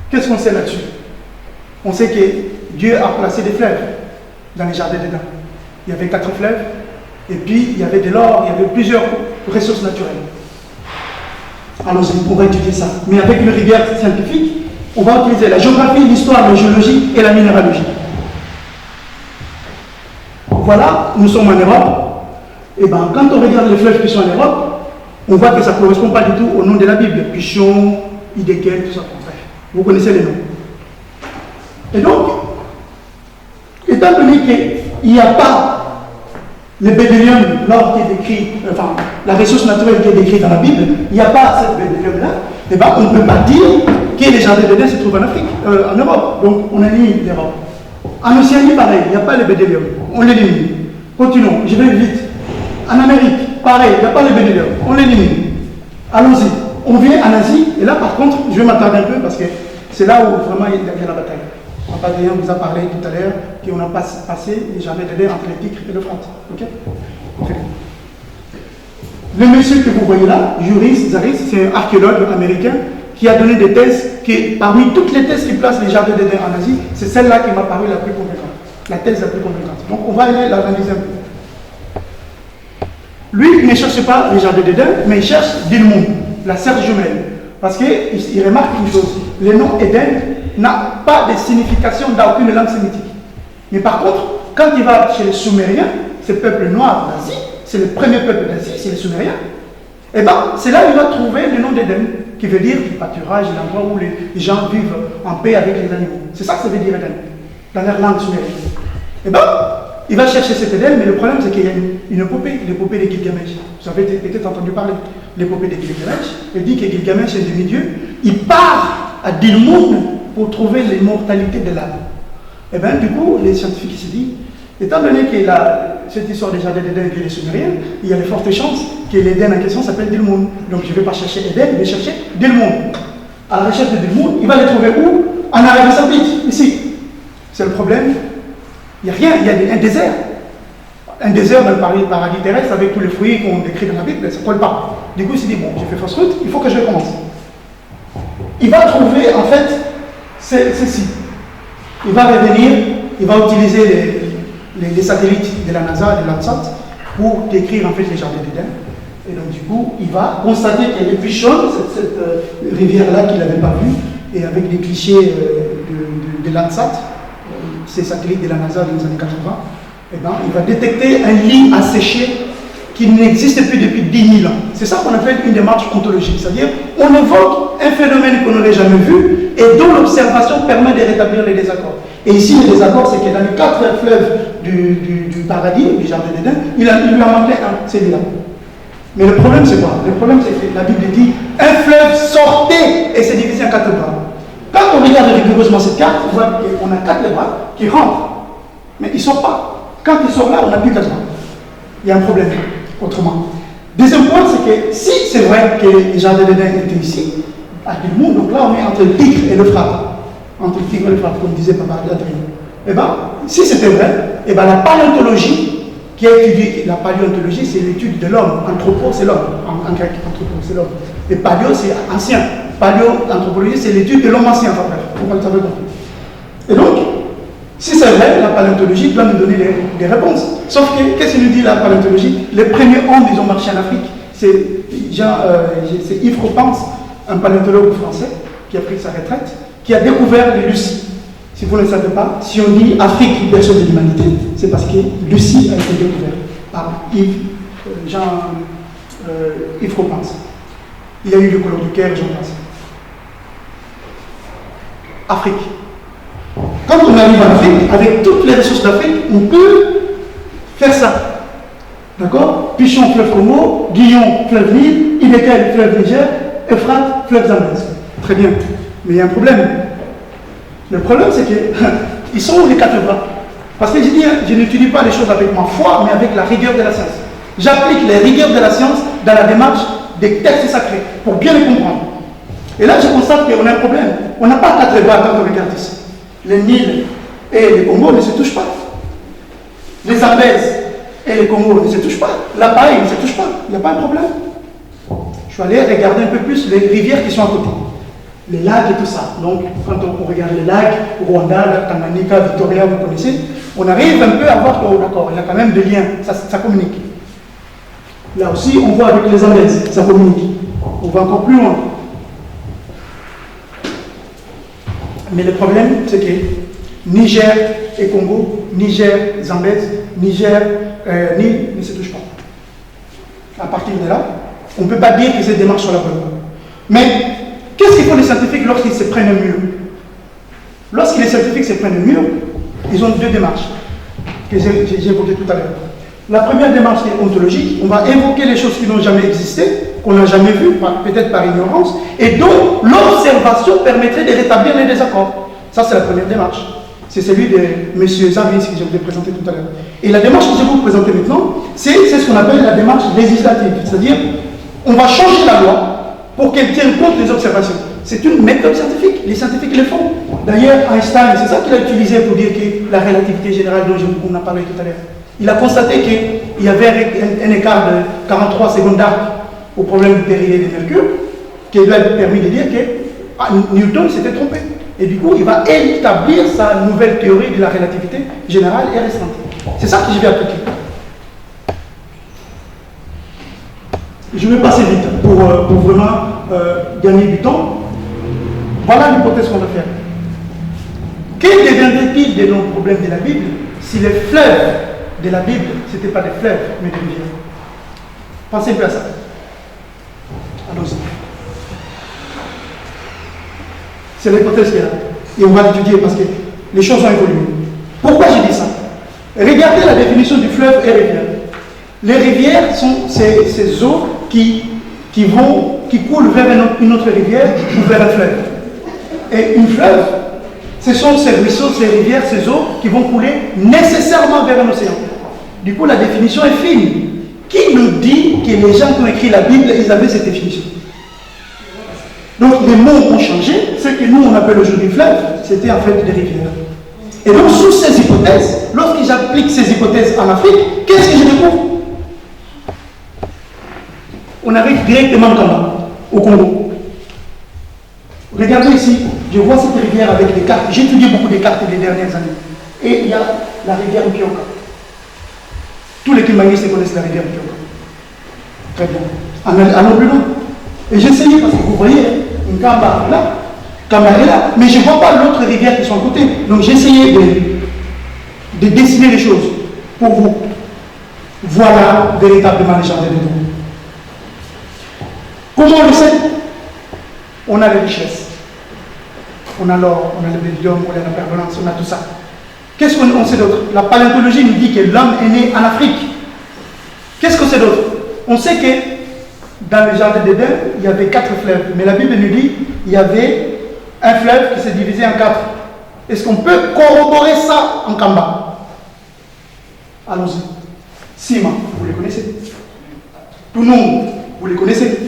[SPEAKER 3] qu'est-ce qu'on sait là-dessus? On sait que Dieu a placé des fleuves dans les jardins d'Éden. Il y avait 4 fleuves. Et puis, il y avait de l'or, il y avait plusieurs ressources naturelles. Allons-y, on va étudier ça. Mais avec une rigueur scientifique, on va utiliser la géographie, l'histoire, la géologie et la minéralogie. Voilà, nous sommes en Europe. Et bien, quand on regarde les fleuves qui sont en Europe, on voit que ça ne correspond pas du tout au nom de la Bible. Pichon, Hiddekel, tout ça. Bref, vous connaissez les noms. Et donc, étant donné qu'il n'y a pas le bédélium, l'or qui est décrit, enfin, la ressource naturelle qui est décrite dans la Bible, il n'y a pas cette bédélium-là, et bien on ne peut pas dire que les jardins d'Éden se trouvent en Afrique, en Europe. Donc on élimine l'Europe. En Océanie, pareil, il n'y a pas le bédélium. On l'élimine. Continuons, je vais vite. En Amérique, pareil, il n'y a pas le bédélium. On l'élimine. Allons-y. On vient en Asie, et là par contre, je vais m'attarder un peu parce que c'est là où vraiment il y a la bataille. Adrien vous a parlé tout à l'heure qu'on a passé les jardins d'Éden entre les Tigres et l'Euphrate. Ok? Le monsieur que vous voyez là, Juris Zaris, c'est un archéologue américain qui a donné des thèses qui, parmi toutes les thèses qui placent les jardins d'Éden en Asie, c'est celle-là qui m'a paru la plus convaincante. La thèse la plus convaincante. Donc on va aller l'analyser un peu. Lui, il ne cherche pas les jardins d'Éden, mais il cherche Dilmun, la serre jumelle. Parce qu'il remarque une chose, le nom Éden n'a pas de signification dans aucune langue sémitique. Mais par contre, quand il va chez les Sumériens, ce peuple noir d'Asie, c'est le premier peuple d'Asie, c'est les Sumériens, et bien c'est là où il va trouver le nom d'Éden, qui veut dire le pâturage, l'endroit où les gens vivent en paix avec les animaux. C'est ça que ça veut dire Éden, dans leur langue sumérienne. Et bien, il va chercher cet Éden, mais le problème c'est qu'il y a une épopée, l'épopée de Gilgamesh. Vous avez peut-être entendu parler de l'épopée de Gilgamesh. Il dit que Gilgamesh est demi-dieu, il part à Dilmun pour trouver l'immortalité de l'âme. Et bien, du coup, les scientifiques se disent, étant donné que cette histoire des jardins d'Éden vient des Sumériens, il y a de fortes chances que l'Éden en question s'appelle Dilmun. Donc, je ne vais pas chercher Éden, je vais chercher Dilmun. À la recherche de Dilmun, il va les trouver où? En Arabie Saoudite, ici. C'est le problème. Il n'y a rien, il y a un désert. Un désert dans le paradis terrestre avec tous les fruits qu'on décrit dans la Bible, ça ne colle pas. Du coup, il s'est dit, bon, j'ai fait fausse route, il faut que je recommence. Il va trouver, en fait, ceci. Il va revenir, il va utiliser les satellites de la NASA, de l'Ansat, pour décrire en fait les jardins d'Éden. Et donc du coup, il va constater qu'il y a des Pichon, cette rivière-là qu'il n'avait pas vue, et avec les clichés de l'Ansat, ces satellites de la NASA dans les années 80, et ben, il va détecter un lit asséché qui n'existe plus depuis 10 000 ans. C'est ça qu'on appelle une démarche ontologique, c'est-à-dire on évoque un phénomène qu'on n'aurait jamais vu et dont l'observation permet de rétablir les désaccords. Et ici, le désaccord, c'est que dans les 4 fleuves du paradis, du jardin d'Éden, il lui a manqué un, celui-là. Mais le problème, c'est quoi? Le problème, c'est que la Bible dit un fleuve sortait et s'est divisé en 4 bras. Quand on regarde rigoureusement cette carte, on voit qu'on a 4 bras qui rentrent, mais ils ne sortent pas. Quand ils sortent là, on n'a plus 4 bras. Il y a un problème, autrement. Deuxième point, c'est que si c'est vrai que les jardins d'Éden étaient ici, à Dilmun, donc là on est entre le Tigre et l'Euphrate. Entre le Tigre et l'Euphrate, comme disait Papa Adrien. Eh bien, si c'était vrai, eh ben, la paléontologie qui a étudié, la paléontologie c'est l'étude de l'homme, anthropo c'est l'homme, en grec, anthropo c'est l'homme. Et paléo c'est ancien. Paléoanthropologie c'est l'étude de l'homme ancien, enfin bref, vous avez compris. Et donc, si c'est vrai, la paléontologie doit nous donner des réponses. Sauf que, qu'est-ce que nous dit la paléontologie? Les premiers hommes, ils ont marché en Afrique. C'est Yves Coppens, un paléontologue français, qui a pris sa retraite, qui a découvert les Lucies. Si vous ne le savez pas, si on dit Afrique, berceau de l'humanité, c'est parce que Lucie a été découverte. par Yves Coppens. Il y a eu le colloque du Caire, j'en passe. Afrique. Quand on arrive en Afrique, avec toutes les ressources d'Afrique, on peut faire ça. D'accord? Pichon, fleuve Congo, Guillon, fleuve Nil, Ibekel, fleuve Niger, Euphrate, fleuve Zambèze. Très bien. Mais il y a un problème. Le problème, c'est qu'ils sont où les quatre bras? Parce que je dis, je n'étudie pas les choses avec ma foi, mais avec la rigueur de la science. J'applique les rigueurs de la science dans la démarche des textes sacrés, pour bien les comprendre. Et là, je constate qu'on a un problème. On n'a pas quatre bras quand on regarde ici. Les Nil et les Congos ne se touchent pas. Les Zambèzes et les Congos ne se touchent pas. La paille ne se touche pas. Il n'y a pas de problème. Je suis allé regarder un peu plus les rivières qui sont à côté. Les lacs et tout ça. Donc, quand on regarde les lacs, Rwanda, Tanganyika, Victoria, vous connaissez, on arrive un peu à voir que, d'accord, il y a quand même des liens, ça communique. Là aussi, on voit avec les Zambèzes, ça communique. On va encore plus loin. Mais le problème, c'est que Niger et Congo, Niger, Zambèze, Niger, Nil ne se touchent pas. À partir de là, on ne peut pas dire que cette démarche soit la bonne. Mais qu'est-ce qu'il faut les scientifiques lorsqu'ils se prennent un mur? Lorsque les scientifiques se prennent un mur, ils ont deux démarches que j'ai évoquées tout à l'heure. La première démarche est ontologique. On va évoquer les choses qui n'ont jamais existé, qu'on n'a jamais vues, peut-être par ignorance, et dont l'observation permettrait de rétablir les désaccords. Ça, c'est la première démarche. C'est celui de M. Zavis que je vous ai présenté tout à l'heure. Et la démarche que je vais vous présenter maintenant, c'est ce qu'on appelle la démarche législative. C'est-à-dire, on va changer la loi pour qu'elle tienne compte des observations. C'est une méthode scientifique. Les scientifiques le font. D'ailleurs, Einstein, c'est ça qu'il a utilisé pour dire que la relativité générale dont on a parlé tout à l'heure. Il a constaté qu'il y avait un écart de 43 secondes d'arc au problème du périlé de Mercure, qui lui a permis de dire que Newton s'était trompé. Et du coup, il va établir sa nouvelle théorie de la relativité générale et restreinte. C'est ça que je vais appliquer. Je vais passer vite pour vraiment gagner du temps. Voilà l'hypothèse qu'on va faire. Quel deviendrait-il de nos problèmes de la Bible si les fleuves de la Bible, ce n'étaient pas des fleuves, mais des rivières? Pensez un peu à ça. Allons-y. C'est l'hypothèse qui est là. Et on va l'étudier parce que les choses ont évolué. Pourquoi j'ai dit ça? Regardez la définition du fleuve et rivière. Les rivières sont ces eaux qui coulent vers une autre rivière ou vers un fleuve. Et une fleuve, ce sont ces ruisseaux, ces rivières, ces eaux qui vont couler nécessairement vers un océan. Du coup, la définition est fine. Qui nous dit que les gens qui ont écrit la Bible, ils avaient cette définition? Donc, les mots ont changé. Ce que nous, on appelle aujourd'hui fleuve, c'était en fait des rivières. Et donc, sous ces hypothèses, lorsque j'applique ces hypothèses en Afrique, qu'est-ce que je découvre? On arrive directement au Congo. Regardez ici, je vois cette rivière avec des cartes. J'ai étudié beaucoup de cartes les dernières années. Et il y a la rivière Mpioka. Tous les Kimanistes connaissent la rivière Mpioka. Très bien. Allons plus loin. Et j'ai essayé parce que vous voyez, une Kamba est là, Kamba est là, mais je ne vois pas l'autre rivière qui sont à côté. Donc j'ai essayé de dessiner les choses pour vous. Voilà véritablement les jardins de Dieu. Comment on le sait? On a les richesses. On a l'or, on a le bédium, on a la permanence, on a tout ça. Qu'est-ce qu'on sait d'autre? La paléontologie nous dit que l'homme est né en Afrique. Qu'est-ce qu'on sait d'autre? On sait que dans le jardin d'Éden, il y avait 4 fleuves. Mais la Bible nous dit qu'il y avait un fleuve qui s'est divisé en 4. Est-ce qu'on peut corroborer ça en Kamba? Allons-y. Sima, vous les connaissez. Tounou, vous les connaissez.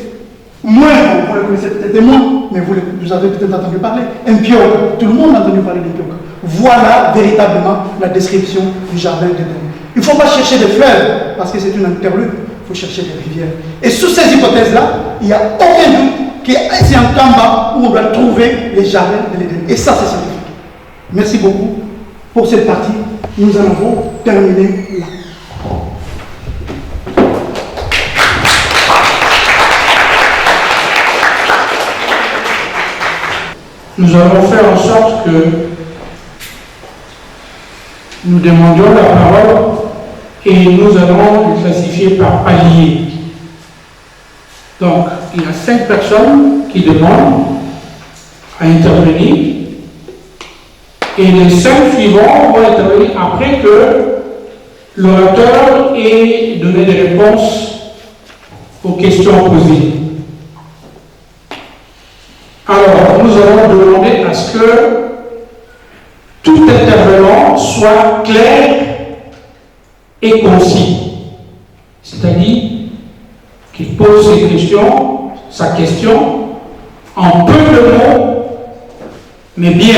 [SPEAKER 3] Moins, vous les connaissez peut-être moins, mais vous avez peut-être entendu parler. Mpioka, tout le monde a entendu parler d'Mpioka. Voilà véritablement la description du jardin d'Éden. Il ne faut pas chercher des fleuves, parce que c'est une interlude, il faut chercher des rivières. Et sous ces hypothèses-là, il n'y a aucun doute que c'est en Kamba où on doit trouver les jardins de l'Éden. Et ça, c'est scientifique. Merci beaucoup pour cette partie. Nous allons terminer là.
[SPEAKER 2] Nous allons faire en sorte que nous demandions la parole et nous allons les classifier par palier. Donc, il y a 5 personnes qui demandent à intervenir et les 5 suivants vont intervenir après que l'orateur ait donné des réponses aux questions posées. Alors, nous allons demander à ce que tout intervenant soit clair et concis. C'est-à-dire qu'il pose sa question en peu de mots, mais bien.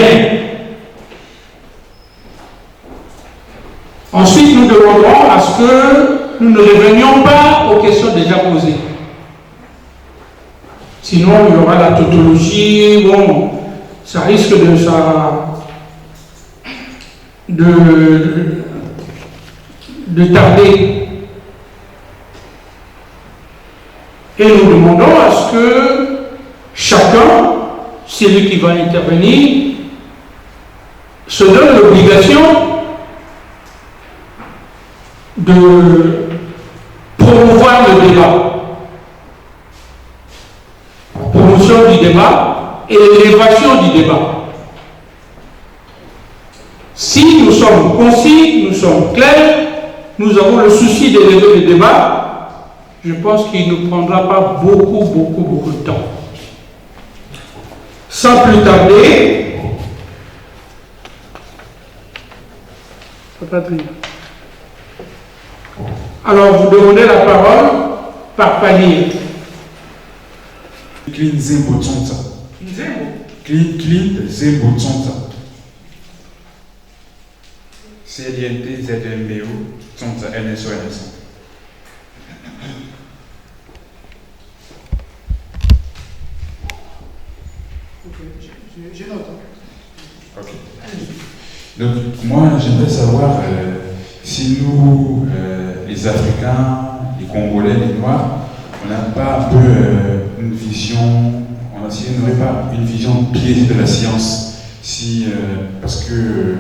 [SPEAKER 2] Ensuite, nous demanderons à ce que nous ne revenions pas aux questions déjà posées. Sinon, il y aura la tautologie, bon, ça risque de tarder. Et nous demandons à ce que chacun, celui qui va intervenir, se donne l'obligation de promouvoir le débat. Promotion du débat et l'élévation du débat. Si nous sommes concis, nous sommes clairs, nous avons le souci d'élever le débat, je pense qu'il ne prendra pas beaucoup de temps. Sans plus tarder, alors vous demandez la parole par palier.
[SPEAKER 4] Clean Zembo Tsonsa. Clean Zembo Tsonsa. CLINT ZMBO Tsonsa NSO NSO.
[SPEAKER 3] J'ai noté.
[SPEAKER 4] Ok. Donc, moi, j'aimerais savoir si nous, les Africains, les Congolais, les Noirs, on n'a pas un peu une vision, si on n'aurait pas une vision biaisée de la science, si, parce que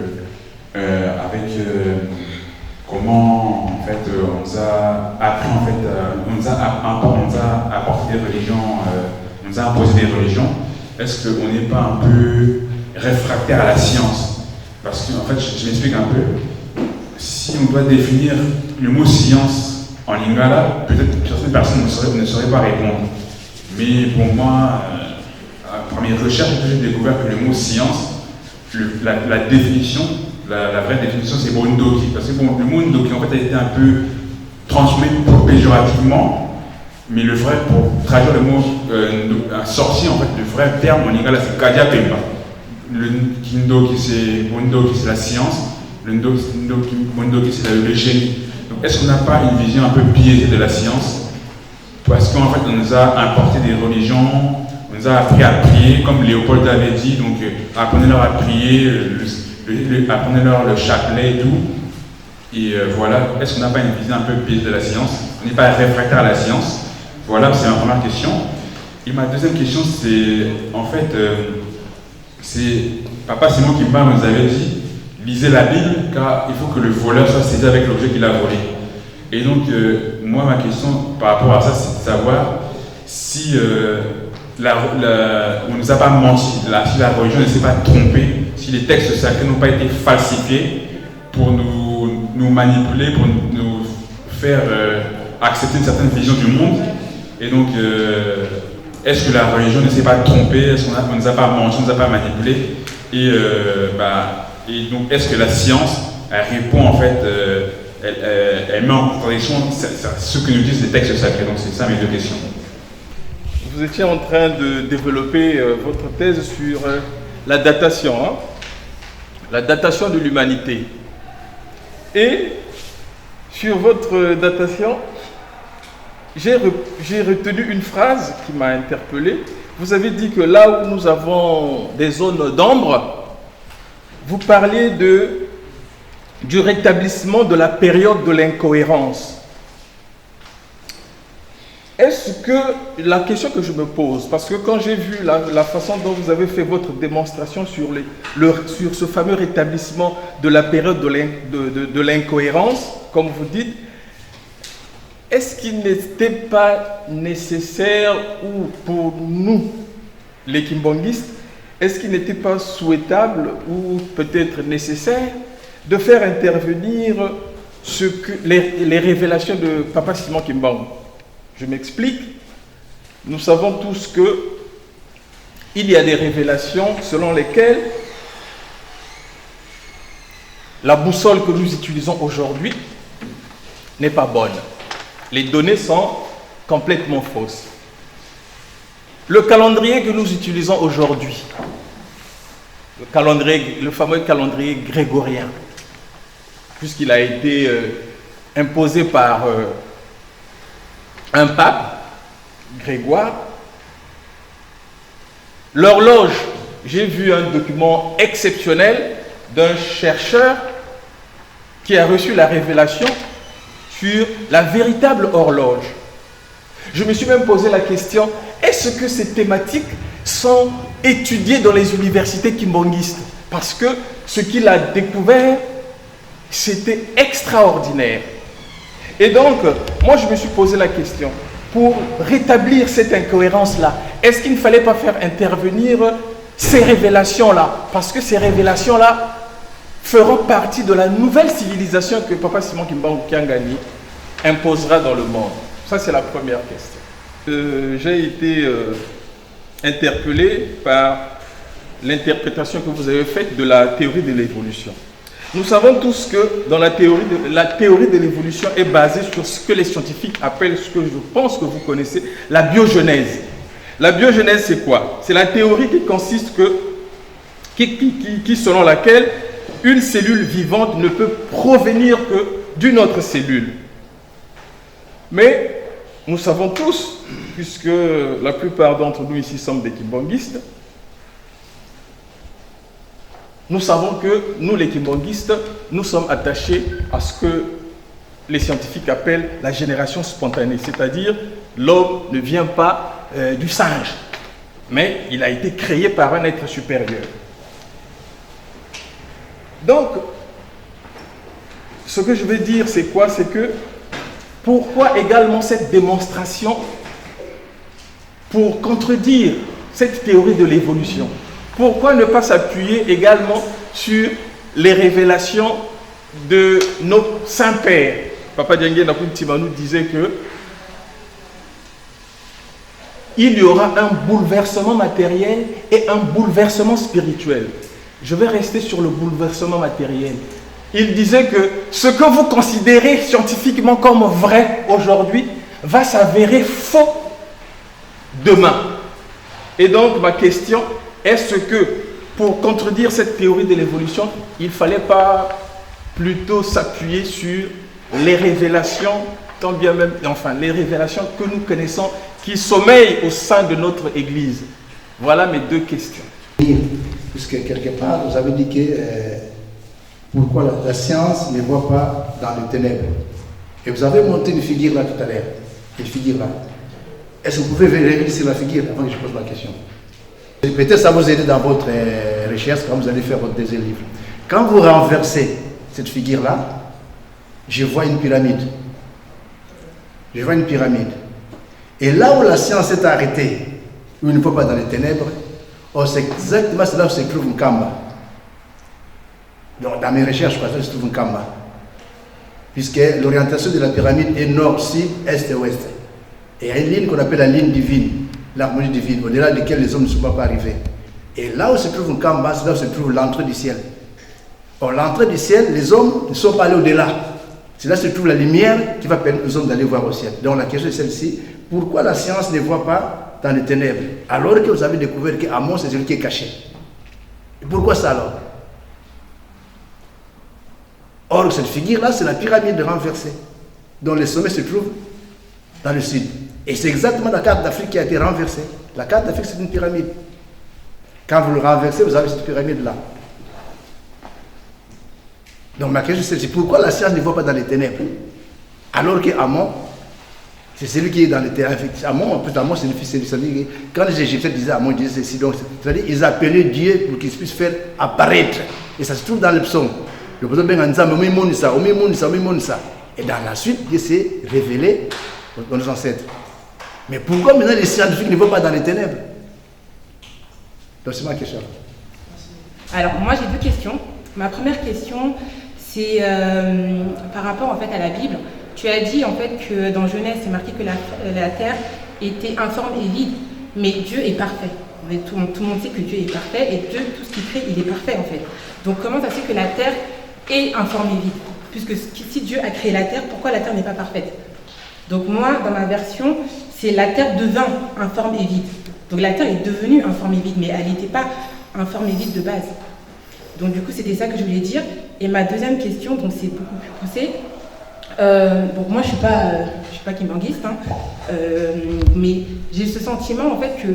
[SPEAKER 4] avec comment en fait on nous a appris en fait, on nous a apporté des religions, on nous a imposé des religions. Est-ce qu'on n'est pas un peu réfractaire à la science? Parce que en fait, je m'explique un peu. Si on doit définir le mot science en lingala, peut-être que certaines personnes ne sauraient pas répondre. Mais pour moi, à première recherche, j'ai découvert que le mot science, la définition, la vraie définition, c'est Bondoki. Parce que bon, le mot Ndoki, en fait, a été un peu transmis péjorativement. Mais le vrai, pour traduire le mot un sorcier, en fait, le vrai terme en lingala, c'est Kadia Pemba. Le Kindoki, c'est Bondoki, c'est la science. Le Bondoki, c'est le génie. Donc, est-ce qu'on n'a pas une vision un peu biaisée de la science? Parce qu'en fait, on nous a importé des religions, on nous a appris à prier, comme Léopold avait dit, donc apprenez-leur à prier, apprenez-leur le chapelet et tout. Et voilà, est-ce qu'on n'a pas une vision un peu biaisée de la science? On n'est pas réfractaire à la science. Voilà, c'est ma première question. Et ma deuxième question, c'est, en fait, Papa Simon Kimba nous avait dit, lisez la Bible, car il faut que le voleur soit saisi avec l'objet qu'il a volé. Et donc, moi, ma question par rapport à ça, c'est de savoir si on ne nous a pas menti, si la religion ne s'est pas trompée, si les textes sacrés n'ont pas été falsifiés pour nous manipuler, pour nous faire accepter une certaine vision du monde. Et donc, est-ce que la religion ne s'est pas trompée? Est-ce qu'on ne nous a pas menti, on ne nous a pas manipulé? Et donc, est-ce que la science répond en fait, elle met en contradiction ce que nous disent les textes sacrés? Donc, c'est ça mes deux questions.
[SPEAKER 5] Vous étiez en train de développer votre thèse sur la datation, hein? La datation de l'humanité. Et sur votre datation, j'ai retenu une phrase qui m'a interpellé. Vous avez dit que là où nous avons des zones d'ombre, vous parliez du rétablissement de la période de l'incohérence. est-ce que, la question que je me pose, parce que quand j'ai vu la façon dont vous avez fait votre démonstration sur ce fameux rétablissement de la période de l'incohérence, comme vous dites, est-ce qu'il n'était pas nécessaire, ou pour nous, les kimbongistes, est-ce qu'il n'était pas souhaitable ou peut-être nécessaire de faire intervenir les révélations de Papa Simon Kimbangu? Je m'explique. Nous savons tous qu'il y a des révélations selon lesquelles la boussole que nous utilisons aujourd'hui n'est pas bonne. Les données sont complètement fausses. Le calendrier que nous utilisons aujourd'hui, le fameux calendrier grégorien, puisqu'il a été imposé par un pape, Grégoire, l'horloge, j'ai vu un document exceptionnel d'un chercheur qui a reçu la révélation sur la véritable horloge. Je me suis même posé la question, est-ce que ces thématiques sont étudiées dans les universités kimbongistes? Parce que ce qu'il a découvert, c'était extraordinaire. Et donc, moi je me suis posé la question, pour rétablir cette incohérence-là, est-ce qu'il ne fallait pas faire intervenir ces révélations-là? Parce que ces révélations-là feront partie de la nouvelle civilisation que Papa Simon Kimbangu Kiangani imposera dans le monde. Ça, c'est la première question. J'ai été interpellé par l'interprétation que vous avez faite de la théorie de l'évolution. Nous savons tous que dans la théorie de l'évolution est basée sur ce que les scientifiques appellent, ce que je pense que vous connaissez, la biogenèse. La biogenèse, c'est quoi? C'est la théorie qui consiste selon laquelle une cellule vivante ne peut provenir que d'une autre cellule. Mais nous savons tous, puisque la plupart d'entre nous ici sommes des kimbongistes, nous savons que nous, les kimbongistes, nous sommes attachés à ce que les scientifiques appellent la génération spontanée, c'est-à-dire l'homme ne vient pas du singe, mais il a été créé par un être supérieur. Donc, ce que je veux dire, c'est quoi? C'est que pourquoi également cette démonstration pour contredire cette théorie de l'évolution? Pourquoi ne pas s'appuyer également sur les révélations de nos saints-pères? Papa Diangue Nakuntima nous disait que il y aura un bouleversement matériel et un bouleversement spirituel. Je vais rester sur le bouleversement matériel. Il disait que ce que vous considérez scientifiquement comme vrai aujourd'hui va s'avérer faux demain. Et donc ma question, est-ce que pour contredire cette théorie de l'évolution, il ne fallait pas plutôt s'appuyer sur les révélations, tant bien même, enfin les révélations que nous connaissons qui sommeillent au sein de notre Église? Voilà mes deux questions.
[SPEAKER 6] Puisque quelque part, vous avez dit que pourquoi la science ne voit pas dans les ténèbres. Et vous avez monté une figure là tout à l'heure. Une figure là. Est-ce que vous pouvez revenir sur la figure avant que je pose ma question? Peut-être ça vous aider dans votre recherche quand vous allez faire votre deuxième livre. Quand vous renversez cette figure-là, je vois une pyramide. Je vois une pyramide. Et là où la science est arrêtée, où il ne faut pas dans les ténèbres, oh, c'est exactement là où se trouve une Kamba. Donc, dans mes recherches, je se trouve une Kamba. Puisque l'orientation de la pyramide est nord, sud, est et ouest. Et il y a une ligne qu'on appelle la ligne divine, l'harmonie divine, au-delà de laquelle les hommes ne sont pas arrivés. Et là où se trouve une Kamba, c'est là où se trouve l'entrée du ciel. Or, l'entrée du ciel, les hommes ne sont pas allés au-delà. C'est là où se trouve la lumière qui va permettre aux hommes d'aller voir au ciel. Donc, la question est celle-ci: pourquoi la science ne voit pas dans les ténèbres, alors que vous avez découvert qu'Amon, c'est celui qui est caché? Et pourquoi ça alors? Or, cette figure-là, c'est la pyramide renversée, dont le sommet se trouve dans le sud. Et c'est exactement la carte d'Afrique qui a été renversée. La carte d'Afrique, c'est une pyramide. Quand vous le renversez, vous avez cette pyramide-là. Donc ma question, c'est pourquoi la science ne voit pas dans les ténèbres, alors qu'Amon, C'est celui qui est dans le terrain. Amon, plus Amon, c'est le fils de Samuel. Quand les Égyptiens disaient Amon, ils disaient ceci. Donc, c'est-à-dire ils appelaient Dieu pour qu'il puisse faire apparaître. Et ça se trouve dans le psaume. Le psaume bien en disant, et dans la suite, Dieu s'est révélé aux nos ancêtres. Mais pourquoi maintenant les scientifiques ne vont pas dans les ténèbres? Donc c'est ma question.
[SPEAKER 7] Alors moi j'ai 2 questions. Ma première question, c'est par rapport en fait à la Bible. Tu as dit en fait que dans Genèse, c'est marqué que la terre était informe et vide, mais Dieu est parfait. Tout le monde sait que Dieu est parfait et Dieu, tout ce qu'il crée, il est parfait en fait. Donc comment ça se fait que la terre est informe et vide? Puisque si Dieu a créé la terre, pourquoi la terre n'est pas parfaite? Donc moi, dans ma version, c'est la terre devint informe et vide. Donc la terre est devenue informe et vide, mais elle n'était pas informe et vide de base. Donc du coup, c'était ça que je voulais dire. Et ma deuxième question, donc c'est beaucoup plus poussé. Donc moi, je suis pas kimbanguiste, hein, mais j'ai ce sentiment en fait que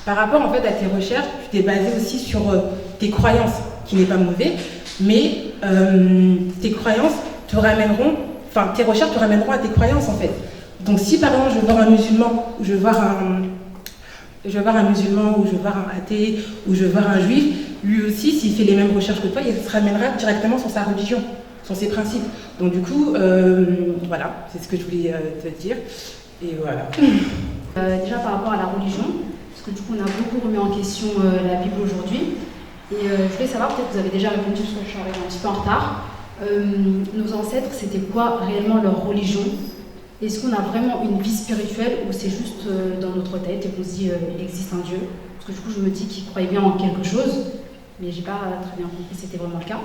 [SPEAKER 7] par rapport en fait à tes recherches, tu t'es basé aussi sur tes croyances, qui n'est pas mauvais, mais tes croyances te ramèneront, enfin tes recherches te ramèneront à tes croyances en fait. Donc si par exemple je veux voir un musulman, ou je veux voir un musulman, ou je veux voir un athée, ou je veux voir un juif, lui aussi, s'il fait les mêmes recherches que toi, il se ramènera directement sur sa religion, sur ses principes. Donc du coup, voilà, c'est ce que je voulais te dire. Et voilà.
[SPEAKER 8] Déjà par rapport à la religion, parce que du coup on a beaucoup remis en question la Bible aujourd'hui. Et je voulais savoir, peut-être que vous avez déjà répondu, parce que je suis arrivée un petit peu en retard. Nos ancêtres, c'était quoi réellement leur religion? Est-ce qu'on a vraiment une vie spirituelle ou c'est juste dans notre tête et qu'on se dit il existe un Dieu? Parce que du coup je me dis qu'ils croyaient bien en quelque chose, mais j'ai pas très bien compris si c'était vraiment le cas.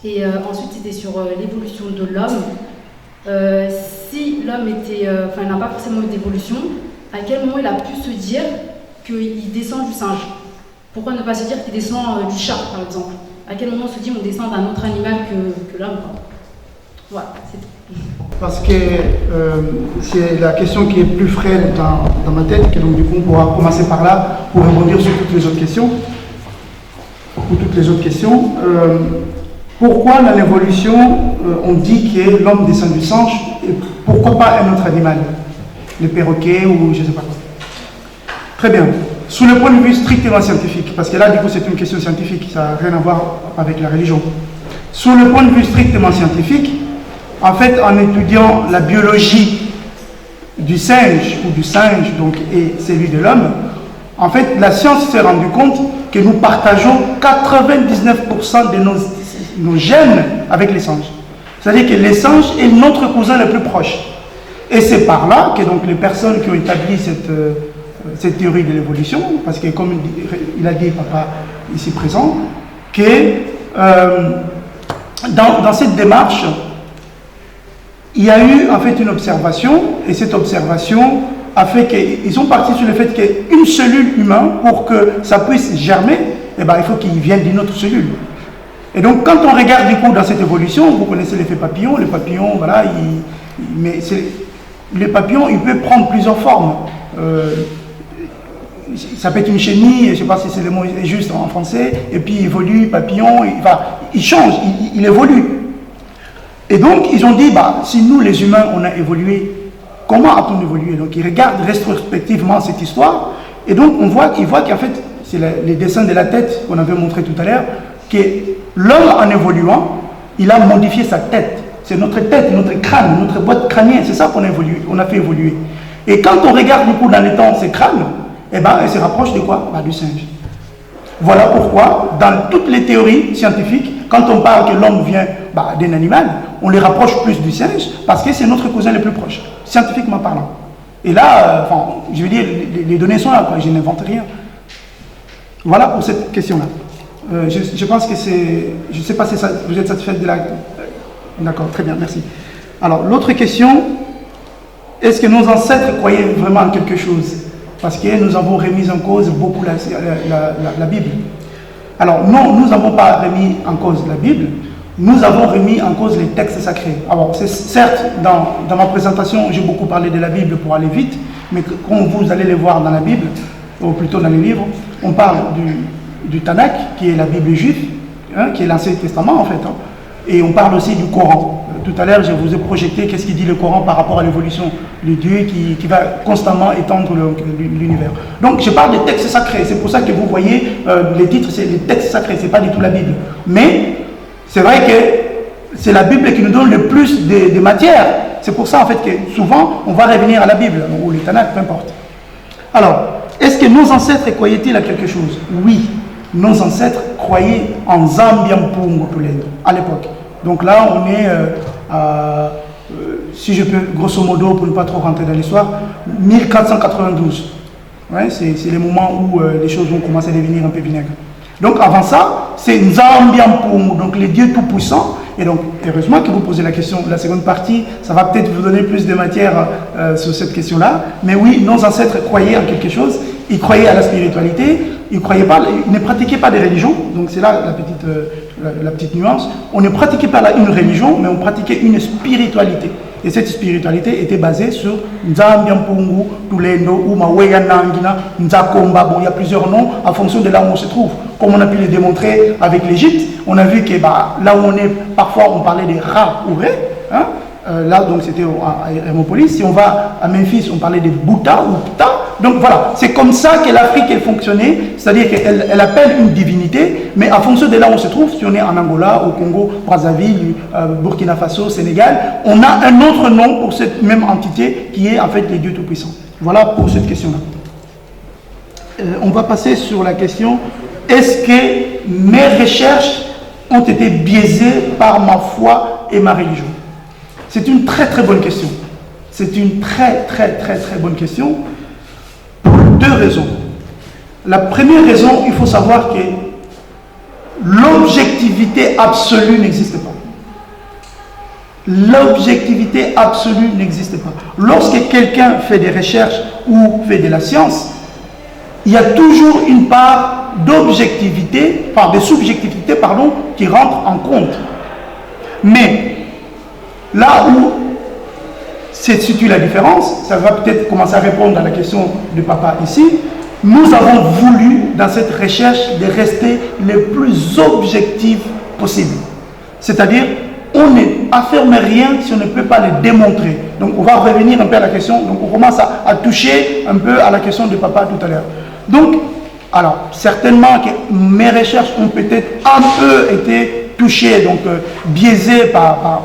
[SPEAKER 8] Et ensuite c'était sur l'évolution de l'homme. Si l'homme n'a pas forcément eu d'évolution, à quel moment il a pu se dire qu'il descend du singe? Pourquoi ne pas se dire qu'il descend du chat, par exemple? À quel moment on se dit qu'on descend d'un autre animal que l'homme? Voilà, c'est tout.
[SPEAKER 3] Parce que c'est la question qui est plus frêle dans ma tête, et donc du coup on pourra commencer par là pour rebondir sur toutes les autres questions. Pourquoi dans l'évolution on dit que l'homme descend du singe et pourquoi pas un autre animal? Le perroquet ou je ne sais pas quoi. Très bien. Sous le point de vue strictement scientifique, parce que là du coup c'est une question scientifique, ça n'a rien à voir avec la religion. Sous le point de vue strictement scientifique, en fait, en étudiant la biologie du singe donc, et celui de l'homme, en fait, la science s'est rendue compte que nous partageons 99% de nos gènes avec les singes. C'est-à-dire que les singes est notre cousin le plus proche. Et c'est par là que donc, les personnes qui ont établi cette théorie de l'évolution, parce que comme il a dit papa ici présent, que dans cette démarche, il y a eu en fait une observation, et cette observation a fait qu'ils sont partis sur le fait qu'une cellule humaine, pour que ça puisse germer, eh ben, il faut qu'il vienne d'une autre cellule. Et donc quand on regarde du coup dans cette évolution, vous connaissez l'effet papillon, le papillon, voilà, le papillon, il peut prendre plusieurs formes. Ça peut être une chenille, je ne sais pas si c'est le mot juste en français, et puis il évolue, papillon, il change, il évolue. Et donc, ils ont dit, si nous, les humains, on a évolué, comment a-t-on évolué? Donc, ils regardent rétrospectivement cette histoire, et donc, ils voient qu'en fait, c'est les dessins de la tête qu'on avait montré tout à l'heure, que l'homme, en évoluant, il a modifié sa tête. C'est notre tête, notre crâne, notre boîte crânienne, c'est ça qu'on a fait évoluer. Et quand on regarde, du coup, dans les temps, ces crânes, eh ben, elle se rapproche de quoi? Du singe. Voilà pourquoi, dans toutes les théories scientifiques, quand on parle que l'homme vient d'un animal, on les rapproche plus du singe parce que c'est notre cousin le plus proche, scientifiquement parlant. Et là, je veux dire, les données sont là, quoi, je n'invente rien. Voilà pour cette question-là. Je pense que c'est... Je ne sais pas si vous êtes satisfait de la... D'accord, très bien, merci. Alors, l'autre question, est-ce que nos ancêtres croyaient vraiment en quelque chose? Parce que nous avons remis en cause beaucoup la Bible. Alors non, nous n'avons pas remis en cause la Bible, nous avons remis en cause les textes sacrés. Alors certes, dans ma présentation, j'ai beaucoup parlé de la Bible pour aller vite, mais quand vous allez les voir dans la Bible, ou plutôt dans les livres, on parle du Tanakh, qui est la Bible juive, qui est l'Ancien Testament en fait, et on parle aussi du Coran. tout à l'heure, je vous ai projeté qu'est-ce qu'il dit le Coran par rapport à l'évolution de Dieu qui va constamment étendre l'univers. Donc je parle des textes sacrés, c'est pour ça que vous voyez les titres, c'est les textes sacrés, c'est pas du tout la Bible. Mais c'est vrai que c'est la Bible qui nous donne le plus de matière. C'est pour ça en fait que souvent on va revenir à la Bible, ou les Tanakh, peu importe. Alors, est-ce que nos ancêtres croyaient-ils à quelque chose? Oui, nos ancêtres croyaient en Zambiampungu à l'époque. Donc là, on est si je peux, grosso modo, pour ne pas trop rentrer dans l'histoire, 1492. Ouais, c'est le moment où les choses vont commencer à devenir un peu vinaigre. Donc avant ça, c'est Nzambiampungu, donc les dieux tout-puissants. Et donc, heureusement que vous posez la question, la seconde partie, ça va peut-être vous donner plus de matière sur cette question-là. Mais oui, nos ancêtres croyaient en quelque chose, ils croyaient à la spiritualité, ils ne pratiquaient pas des religions. Donc c'est là la petite nuance. On ne pratiquait pas une religion, mais on pratiquait une spiritualité. Et cette spiritualité était basée sur Nzambiampungu, Tulendo, ou Maweya Nangina, Nzakomba. Bon, il y a plusieurs noms en fonction de là où on se trouve. Comme on a pu le démontrer avec l'Égypte, on a vu que là où on est, parfois on parlait des Ra ou Ré. Hein? Là, donc c'était à Hermopolis. Si on va à Memphis, on parlait des Bouta ou Pta. Donc voilà, c'est comme ça que l'Afrique elle fonctionnait, c'est-à-dire qu'elle appelle une divinité, mais en fonction de là où on se trouve, si on est en Angola, au Congo, Brazzaville, Burkina Faso, Sénégal, on a un autre nom pour cette même entité qui est en fait les dieux tout-puissants. Voilà pour cette question-là. On va passer sur la question, est-ce que mes recherches ont été biaisées par ma foi et ma religion? C'est une très très bonne question. C'est une très bonne question. Deux raisons. La première raison, il faut savoir que l'objectivité absolue n'existe pas. L'objectivité absolue n'existe pas. Lorsque quelqu'un fait des recherches ou fait de la science, il y a toujours une part d'objectivité, de subjectivité, qui rentre en compte. Mais là où se situe la différence, ça va peut-être commencer à répondre à la question de papa ici. Nous avons voulu, dans cette recherche, de rester le plus objectif possible. C'est-à-dire, on n'affirme rien si on ne peut pas le démontrer. Donc, on va revenir un peu à la question. Donc, on commence à toucher un peu à la question de papa tout à l'heure. Donc, alors, certainement que mes recherches ont peut-être un peu été touché, donc biaisé par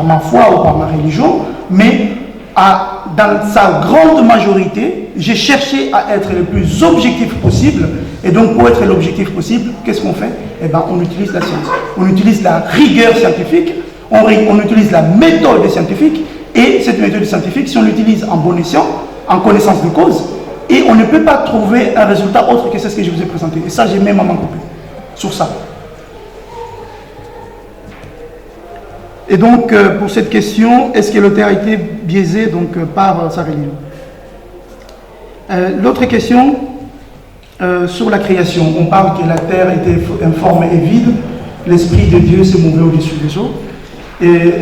[SPEAKER 3] ma foi ou par ma religion, mais dans sa grande majorité, j'ai cherché à être le plus objectif possible. Et donc, pour être l'objectif possible, qu'est-ce qu'on fait? Eh bien, on utilise la science. On utilise la rigueur scientifique, on utilise la méthode scientifique, et cette méthode scientifique, si on l'utilise en bon escient, en connaissance de cause, et on ne peut pas trouver un résultat autre que ce que je vous ai présenté. Et ça, j'ai même à m'en couper sur ça. Et donc, pour cette question, est-ce que l'auteur a été biaisé par sa religion? L'autre question, sur la création. On parle que la terre était informe et vide, l'Esprit de Dieu se mouvait au-dessus des eaux. Et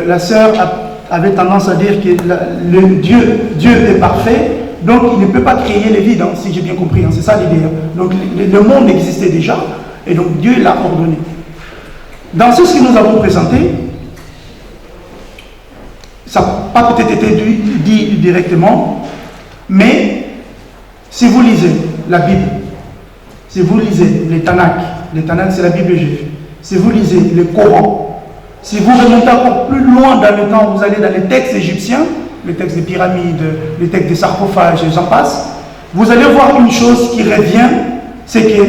[SPEAKER 3] la sœur avait tendance à dire que Dieu est parfait, donc il ne peut pas créer le vide, si j'ai bien compris, c'est ça l'idée. Donc le monde existait déjà, et donc Dieu l'a ordonné. Dans ce que nous avons présenté, ça n'a pas peut-être été dit directement, mais si vous lisez la Bible, si vous lisez les Tanakh c'est la Bible juive, si vous lisez le Coran, si vous remontez encore plus loin dans le temps, vous allez dans les textes égyptiens, les textes des pyramides, les textes des sarcophages, et j'en passe, vous allez voir une chose qui revient, c'est que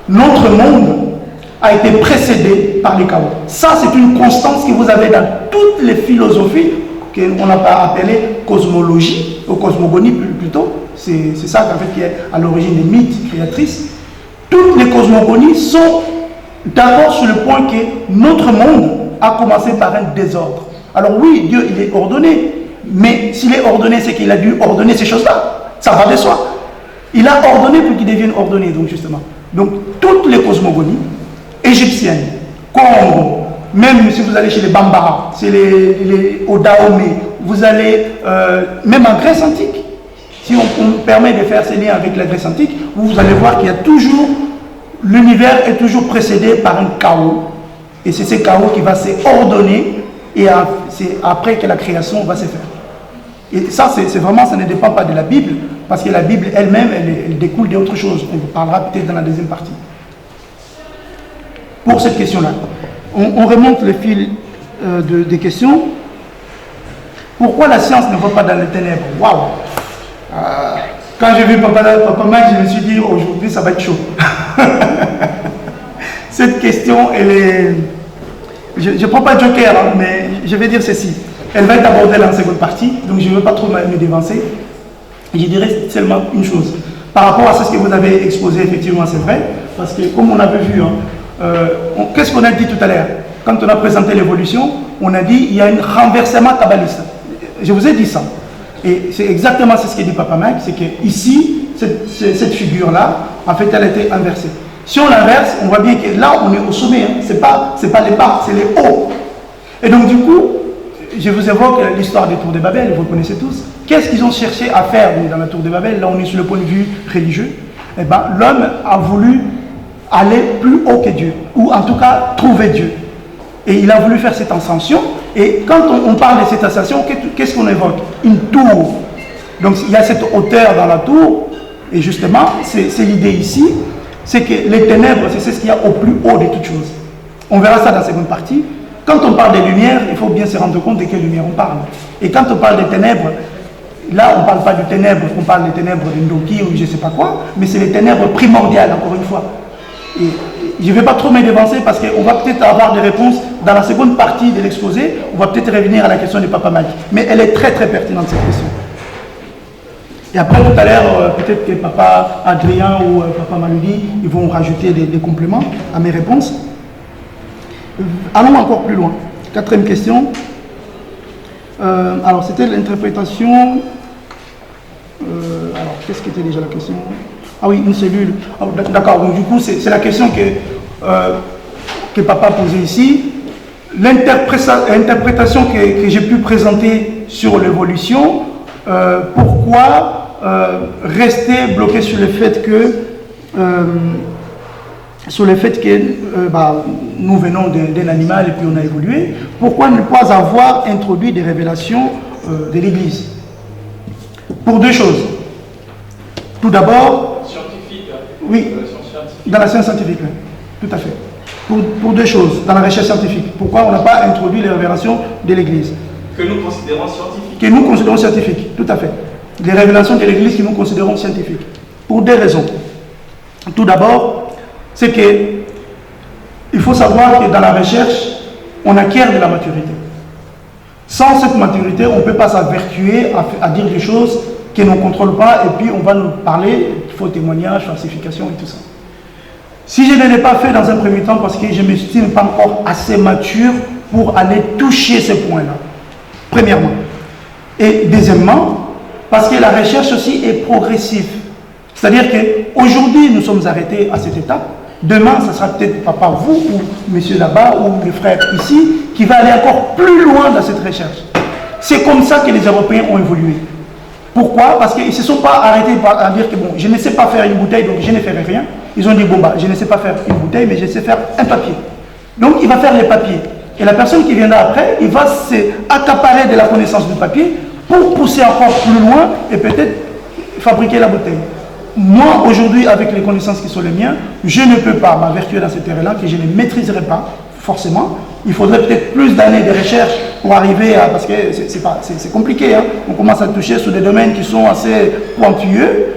[SPEAKER 3] notre monde a été précédé par les chaos. Ça, c'est une constance que vous avez dans toutes les philosophies qu'on n'a pas appelé cosmologie, ou cosmogonie plutôt. C'est ça en fait, qui est à l'origine des mythes créatrices. Toutes les cosmogonies sont d'accord sur le point que notre monde a commencé par un désordre. Alors oui, Dieu, il est ordonné, mais s'il est ordonné, c'est qu'il a dû ordonner ces choses-là. Ça va de soi. Il a ordonné pour qu'il devienne ordonné, donc justement. Donc toutes les cosmogonies égyptiennes, Congo, même si vous allez chez les Bambara, c'est les Odaomé, vous allez même en Grèce antique, si on permet de faire ces liens avec la Grèce antique, vous allez voir qu'il y a toujours, l'univers est toujours précédé par un chaos. Et c'est ce chaos qui va s'ordonner et c'est après que la création va se faire. Et ça, c'est vraiment, ça ne dépend pas de la Bible, parce que la Bible elle-même, elle découle d'autre chose. On vous parlera peut-être dans la deuxième partie. Pour cette question-là, on remonte le fil des questions. Pourquoi la science ne va pas dans les ténèbres? Waouh! Quand j'ai vu Papa Mike, je me suis dit, aujourd'hui, ça va être chaud. Cette question, elle est... Je ne prends pas de joker, hein, mais je vais dire ceci. Elle va être abordée dans la seconde partie, donc je ne veux pas trop me dévancer. Je dirais seulement une chose. Par rapport à ce que vous avez exposé, effectivement, c'est vrai, parce que comme on avait vu, hein, qu'est-ce qu'on a dit tout à l'heure? Quand on a présenté l'évolution, on a dit il y a un renversement kabbaliste. Je vous ai dit ça. Et c'est exactement ce que dit Papa Mike, c'est qu'ici, cette figure-là, en fait, elle a été inversée. Si on l'inverse, on voit bien que là, on est au sommet. Hein. Ce n'est pas les bas, c'est les hauts. Et donc, du coup, je vous évoque l'histoire des tours de Babel, vous connaissez tous. Qu'est-ce qu'ils ont cherché à faire dans la tour de Babel? Là, on est sur le point de vue religieux. Eh ben, l'homme a voulu aller plus haut que Dieu, ou en tout cas, trouver Dieu. Et il a voulu faire cette ascension. Et quand on parle de cette ascension, qu'est-ce qu'on évoque? Une tour. Donc, il y a cette hauteur dans la tour. Et justement, c'est l'idée ici. C'est que les ténèbres, c'est ce qu'il y a au plus haut de toutes choses. On verra ça dans la seconde partie. Quand on parle des lumières, il faut bien se rendre compte de quelles lumières on parle. Et quand on parle des ténèbres, là, on ne parle pas de ténèbres, on parle des ténèbres de Ndoki ou je ne sais pas quoi, mais c'est les ténèbres primordiales, encore une fois. Et je ne vais pas trop me dévancer parce qu'on va peut-être avoir des réponses dans la seconde partie de l'exposé. On va peut-être revenir à la question de Papa Mike. Mais elle est très très pertinente, cette question. Et après, tout à l'heure, peut-être que Papa Adrien ou Papa Maludi, ils vont rajouter des compléments à mes réponses. Allons encore plus loin. Quatrième question. Alors, c'était l'interprétation. Alors, qu'est-ce qui était déjà la question? Ah oui, une cellule. Oh, d'accord, donc du coup, c'est la question que Papa posait ici. L'interprétation que j'ai pu présenter sur l'évolution, pourquoi rester bloqué sur le fait que nous venons d'un animal et puis on a évolué, pourquoi ne pas avoir introduit des révélations de l'Église? Pour deux choses. Tout d'abord,
[SPEAKER 5] scientifique,
[SPEAKER 3] oui, dans la science scientifique, oui, tout à fait. Pour deux choses, dans la recherche scientifique. Pourquoi on n'a pas introduit les révélations de l'Église?
[SPEAKER 5] que nous considérons scientifique.
[SPEAKER 3] Que nous considérons scientifiques, tout à fait. Les révélations de l'Église que nous considérons scientifiques. Pour deux raisons. Tout d'abord, c'est que il faut savoir que dans la recherche, on acquiert de la maturité. Sans cette maturité, on ne peut pas s'avertuer à dire des choses que l'on ne contrôle pas et puis on va nous parler faux témoignages, falsification et tout ça. Si je ne l'ai pas fait dans un premier temps parce que je ne m'estime pas encore assez mature pour aller toucher ces points-là, premièrement. Et deuxièmement, parce que la recherche aussi est progressive. C'est-à-dire qu'aujourd'hui, nous sommes arrêtés à cette étape. Demain, ce sera peut-être papa, vous, ou monsieur là-bas, ou le frère ici, qui va aller encore plus loin dans cette recherche. C'est comme ça que les Européens ont évolué. Pourquoi? Parce qu'ils ne se sont pas arrêtés à dire que bon, je ne sais pas faire une bouteille, donc je ne ferai rien. Ils ont dit, bon, bah, je ne sais pas faire une bouteille, mais je sais faire un papier. Donc, il va faire les papiers. Et la personne qui viendra après, il va s'accaparer de la connaissance du papier pour pousser encore plus loin et peut-être fabriquer la bouteille. Moi, aujourd'hui, avec les connaissances qui sont les miennes, je ne peux pas m'avertuer dans ce terrain-là que je ne maîtriserai pas, forcément. Il faudrait peut-être plus d'années de recherche pour arriver à... Parce que c'est compliqué, hein. On commence à toucher sur des domaines qui sont assez pointilleux.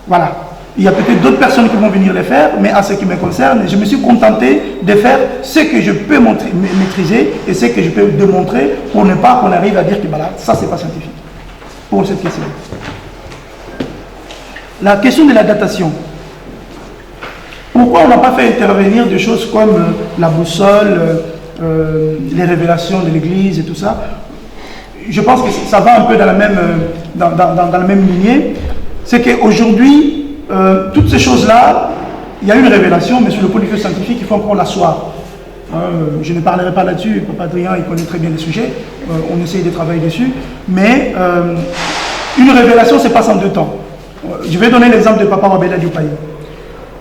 [SPEAKER 3] Voilà. Il y a peut-être d'autres personnes qui vont venir les faire, mais à ce qui me concerne, je me suis contenté de faire ce que je peux maîtriser et ce que je peux démontrer pour ne pas qu'on arrive à dire que voilà, ça, c'est pas scientifique. Pour cette question. La question de la datation. Pourquoi on n'a pas fait intervenir des choses comme la boussole, les révélations de l'Église et tout ça? Je pense que ça va un peu dans la même lignée. C'est qu'aujourd'hui, toutes ces choses-là, il y a une révélation, mais sur le point de vue scientifique, il faut encore l'asseoir. Je ne parlerai pas là-dessus, Papa Adrien, il connaît très bien le sujet, on essaye de travailler dessus, mais une révélation se passe en deux temps. Je vais donner l'exemple de Papa Wabella Diop.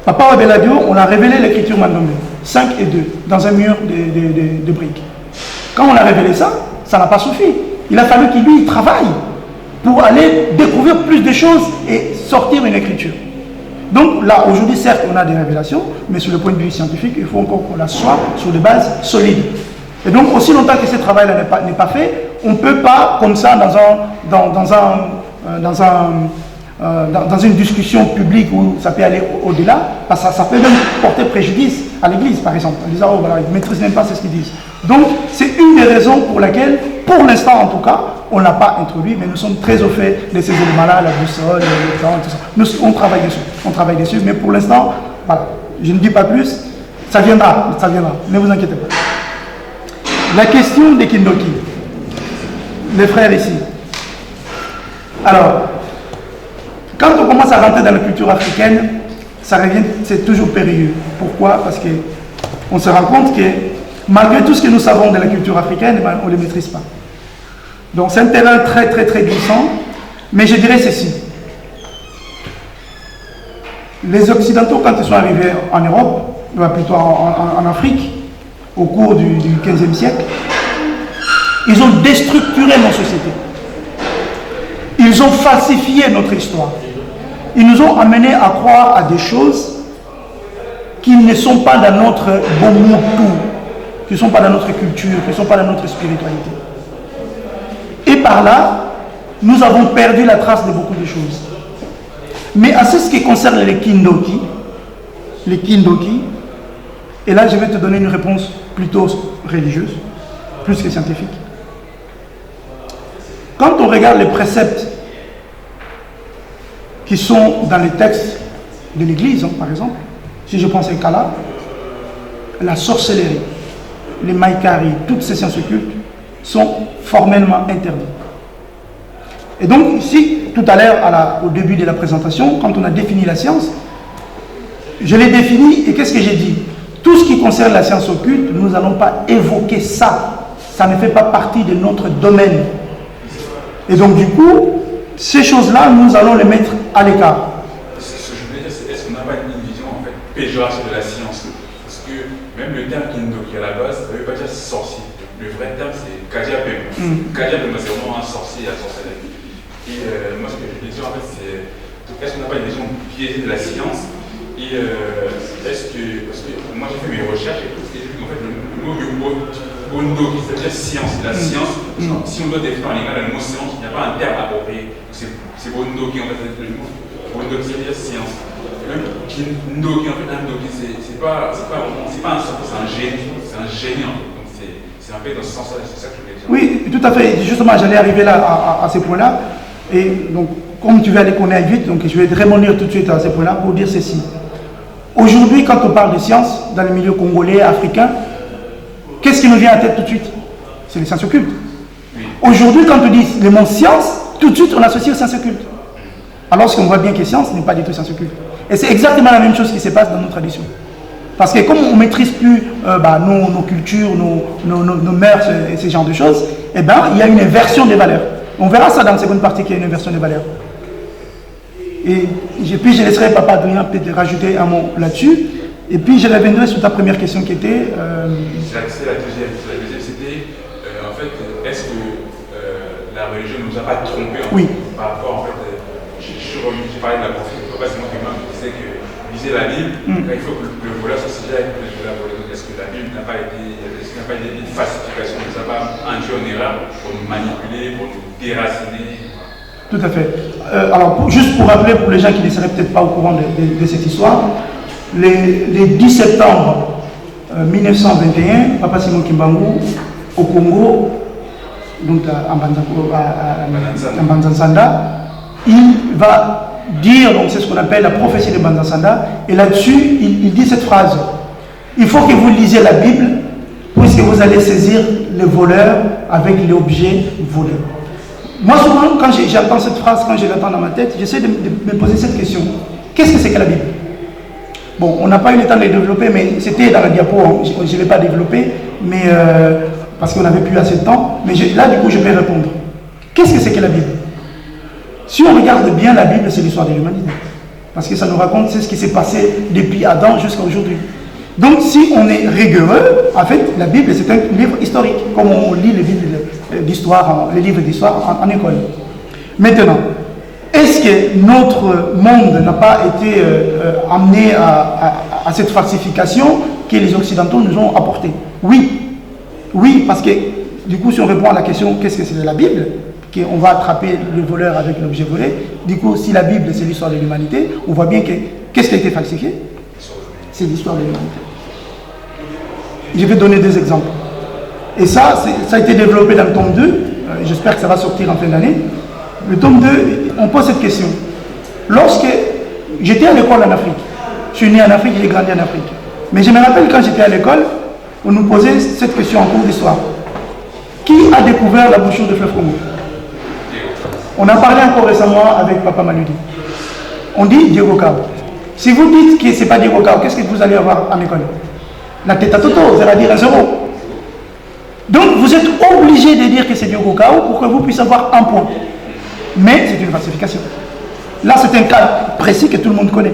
[SPEAKER 3] Papa Wabella Diop, on a révélé l'écriture Mandombe. 5 et 2, dans un mur de briques. Quand on a révélé ça, ça n'a pas suffi. Il a fallu qu'il lui travaille pour aller découvrir plus de choses et sortir une écriture. Donc là, aujourd'hui, certes, on a des révélations, mais sur le point de vue scientifique, il faut encore qu'on la soit sur des bases solides. Et donc, aussi longtemps que ce travail-là n'est pas fait, on ne peut pas, comme ça, dans une discussion publique où ça peut aller au-delà, parce que ça peut même porter préjudice à l'Église, par exemple, en disant, oh voilà, ils ne maîtrisent même pas ce qu'ils disent. Donc, c'est une des raisons pour laquelle, pour l'instant en tout cas, on ne l'a pas introduit, mais nous sommes très au fait de ces éléments-là, la boussole, le temps, tout ça. On travaille dessus, mais pour l'instant, voilà, je ne dis pas plus, ça viendra, ne vous inquiétez pas. La question des Kindoki, les frères ici. Alors, quand on commence à rentrer dans la culture africaine, ça revient, c'est toujours périlleux. Pourquoi? Parce qu'on se rend compte que malgré tout ce que nous savons de la culture africaine, on ne le maîtrise pas. Donc c'est un terrain très très très glissant, mais je dirais ceci. Les Occidentaux, quand ils sont arrivés en Europe, plutôt en Afrique, au cours du XVe siècle, ils ont déstructuré nos sociétés. Ils ont falsifié notre histoire. Ils nous ont amenés à croire à des choses qui ne sont pas dans notre bon monde, qui ne sont pas dans notre culture, qui ne sont pas dans notre spiritualité. Et par là, nous avons perdu la trace de beaucoup de choses. Mais à ce qui concerne les Kindoki, et là je vais te donner une réponse plutôt religieuse, plus que scientifique. Quand on regarde les préceptes qui sont dans les textes de l'Église, par exemple, si je pense à Kala, la sorcellerie, les maïkari, toutes ces sciences occultes sont formellement interdites. Et donc ici, tout à l'heure, au début de la présentation, quand on a défini la science, je l'ai défini et qu'est-ce que j'ai dit? Tout ce qui concerne la science occulte, nous n'allons pas évoquer ça. Ça ne fait pas partie de notre domaine. Et donc du coup, ces choses-là, nous allons les mettre à l'écart.
[SPEAKER 4] Ce que je voulais dire, c'est est-ce qu'on n'a pas une vision en fait péjorative de la science? Parce que même le terme Kindoki à la base, ça ne veut pas dire sorcier. Le vrai terme c'est Kadiapem. Kadiapem, c'est vraiment un sorcier à sorcellerie. Et moi ce que je voulais dire en fait, c'est est-ce qu'on n'a pas une vision biaisée de la science? Et est-ce que, parce que moi j'ai fait mes recherches et tout, et j'ai vu qu'en fait le mot Bondo, qui c'est-à-dire science, c'est la science. Si on doit définir en légal le mot science, il n'y a pas un terme approprié. C'est Bondo qui en fait le mot. Bondo qui veut dire science. Même Kindo qui en fait un Doki, c'est pas un sorcier, c'est un génie. C'est un génie en fait. Donc c'est un peu dans ce sens-là, c'est ça que je voulais dire.
[SPEAKER 3] Oui, tout à fait. Justement, j'allais arriver là à ces points-là. Et donc, comme tu vas les connaître vite, donc je vais rebondir tout de suite à ces points-là pour dire ceci. Aujourd'hui, quand on parle de science, dans le milieu congolais, africain, qu'est-ce qui nous vient à la tête tout de suite? C'est les sciences occultes. Oui. Aujourd'hui, quand on dit le mot science, tout de suite on associe aux sciences occultes. Alors qu'on voit bien que science n'est pas du tout science occulte. Et c'est exactement la même chose qui se passe dans nos traditions. Parce que comme on ne maîtrise plus nos cultures, nos mœurs et ce genre de choses, eh ben, il y a une inversion des valeurs. On verra ça dans la seconde partie qu'il y a une inversion des valeurs. Et puis je laisserai Papa Adrien peut-être rajouter un mot là-dessus. Et puis je reviendrai sur ta première question qui était...
[SPEAKER 4] C'est la deuxième. C'était, en fait, est-ce que la religion ne nous a pas trompés par rapport, en fait, j'ai parlé de la prophétie, c'est moi qui disais que lisez la Bible, il faut que le voleur s'assied avec le voleur. Est-ce que la Bible n'a pas été une falsification, ne nous a pas induit en erreur pour nous manipuler, pour nous déraciner?
[SPEAKER 3] Tout à fait. Alors, juste pour rappeler pour les gens qui ne seraient peut-être pas au courant de cette histoire, les 10 septembre 1921, Papa Simon Kimbangu, au Congo, donc à Mbanza-Nsanda, il va dire, donc c'est ce qu'on appelle la prophétie de Mbanza-Nsanda, et là-dessus, il dit cette phrase: il faut que vous lisiez la Bible, puisque vous allez saisir le voleur avec l'objet volé. Moi, souvent, quand j'entends cette phrase, quand je l'entends dans ma tête, j'essaie de me poser cette question: qu'est-ce que c'est que la Bible? Bon, on n'a pas eu le temps de le développer, mais c'était dans la diapo, hein. Je ne l'ai pas développé, mais, parce qu'on n'avait plus assez de temps. Mais là, du coup, je vais répondre. Qu'est-ce que c'est que la Bible? Si on regarde bien la Bible, c'est l'histoire de l'humanité. Parce que ça nous raconte ce qui s'est passé depuis Adam jusqu'à aujourd'hui. Donc si on est rigoureux, en fait, la Bible c'est un livre historique, comme on lit les livres d'histoire en école. Maintenant, est-ce que notre monde n'a pas été amené à cette falsification que les Occidentaux nous ont apportée? Oui. Oui, parce que du coup, si on répond à la question qu'est-ce que c'est la Bible, qu'on va attraper le voleur avec l'objet volé, du coup, si la Bible c'est l'histoire de l'humanité, on voit bien que qu'est-ce qui a été falsifié? C'est l'histoire de l'humanité. Je vais donner deux exemples. Et ça a été développé dans le tome 2, j'espère que ça va sortir en fin d'année. Le tome 2, on pose cette question. Lorsque j'étais à l'école en Afrique, je suis né en Afrique, j'ai grandi en Afrique. Mais je me rappelle quand j'étais à l'école, on nous posait cette question en cours d'histoire. Qui a découvert la bouchure de fleuve Congo? On a parlé encore récemment avec Papa Maludi. On dit Diego Cao. Si vous dites que ce n'est pas Diego Cao, qu'est-ce que vous allez avoir en école? La tête à Toto, c'est-à-dire un zéro. Donc vous êtes obligé de dire que c'est Diego Cao pour que vous puissiez avoir un point. Mais c'est une falsification. Là, c'est un cas précis que tout le monde connaît.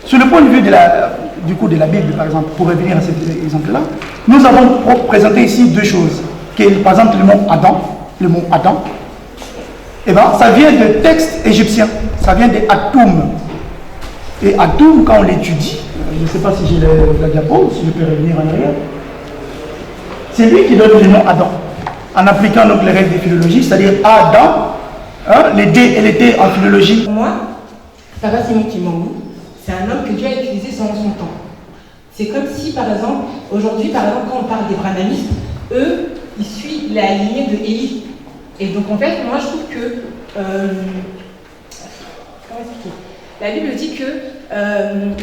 [SPEAKER 3] Sur le point de vue de la Bible, par exemple, pour revenir à cet exemple-là, nous avons présenté ici deux choses. Par exemple, le mot Adam, eh ben, ça vient de textes égyptiens, ça vient de Atoum. Et Atoum, quand on l'étudie, je ne sais pas si j'ai la diapo, si je peux revenir en arrière, c'est lui qui donne le nom Adam, en appliquant donc les règles de philologie, c'est-à-dire Adam, hein, les D et les T en philologie.
[SPEAKER 7] Pour moi, Papa Simon Kimbangu, c'est un homme que Dieu a utilisé selon son temps. C'est comme si, par exemple, aujourd'hui, quand on parle des brahmanistes, eux, ils suivent la lignée de Élie. Et donc, en fait, moi, je trouve que... comment expliquer? La Bible dit que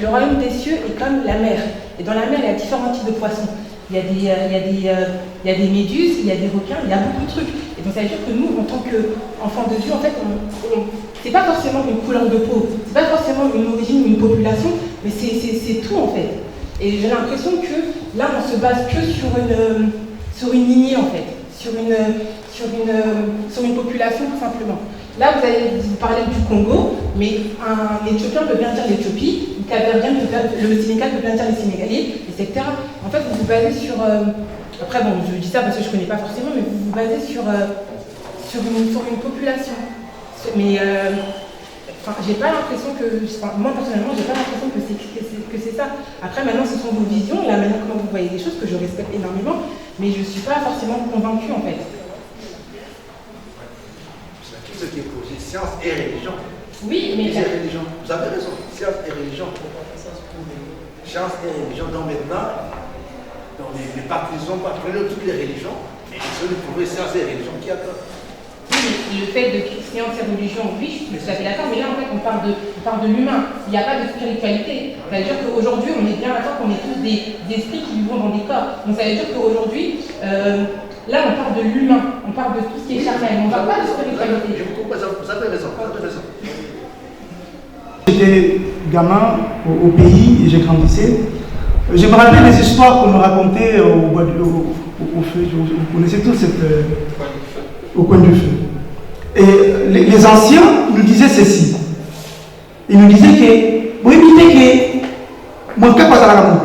[SPEAKER 7] le royaume des cieux est comme la mer. Et dans la mer, il y a différents types de poissons. Il y a des méduses, il y a des requins, il y a beaucoup de trucs. Et donc, ça veut dire que nous, en tant qu'enfants de Dieu, en fait, c'est pas forcément une couleur de peau, c'est pas forcément une origine ou une population, mais c'est tout, en fait. Et j'ai l'impression que là, on se base que sur une lignée, en fait, sur une population, tout simplement. Là, vous parlez du Congo, mais un Éthiopien peut bien dire l'Éthiopie, le Sénégal peut bien dire les Sénégalais, etc. En fait, vous vous basez sur... après, bon, je dis ça parce que je ne connais pas forcément, mais vous vous basez sur une population. Mais j'ai pas l'impression que... moi, personnellement, j'ai pas l'impression que c'est ça. Après, maintenant, ce sont vos visions, la manière comment vous voyez les choses, que je respecte énormément, mais je ne suis pas forcément convaincue, en fait.
[SPEAKER 6] Ce qui est posé, science et religion.
[SPEAKER 7] Oui, mais...
[SPEAKER 6] religion. Vous avez raison, science et religion. Science et religion. Donc maintenant, les partisans prennent toutes les religions, et ils sont trouvés science et religion qui attendent.
[SPEAKER 7] Oui, le fait de science et religion, oui, je suis tout à fait d'accord, mais là, en fait, on parle de l'humain. Il n'y a pas de spiritualité. Ça veut dire qu'aujourd'hui, on est bien d'accord qu'on est tous des esprits qui vivent dans des corps. Donc ça veut dire qu'aujourd'hui... là, on parle de l'humain, on parle de tout ce qui est charnel, on ne parle pas de spiritualité.
[SPEAKER 6] Vous avez raison, vous avez raison.
[SPEAKER 3] J'étais gamin au pays et j'ai grandissé. Je me rappelle les histoires qu'on nous racontait au feu. Vous connaissez tous au coin du feu. Et les anciens nous disaient ceci. Ils nous disaient que, oui, mais mon cas passe à la mort.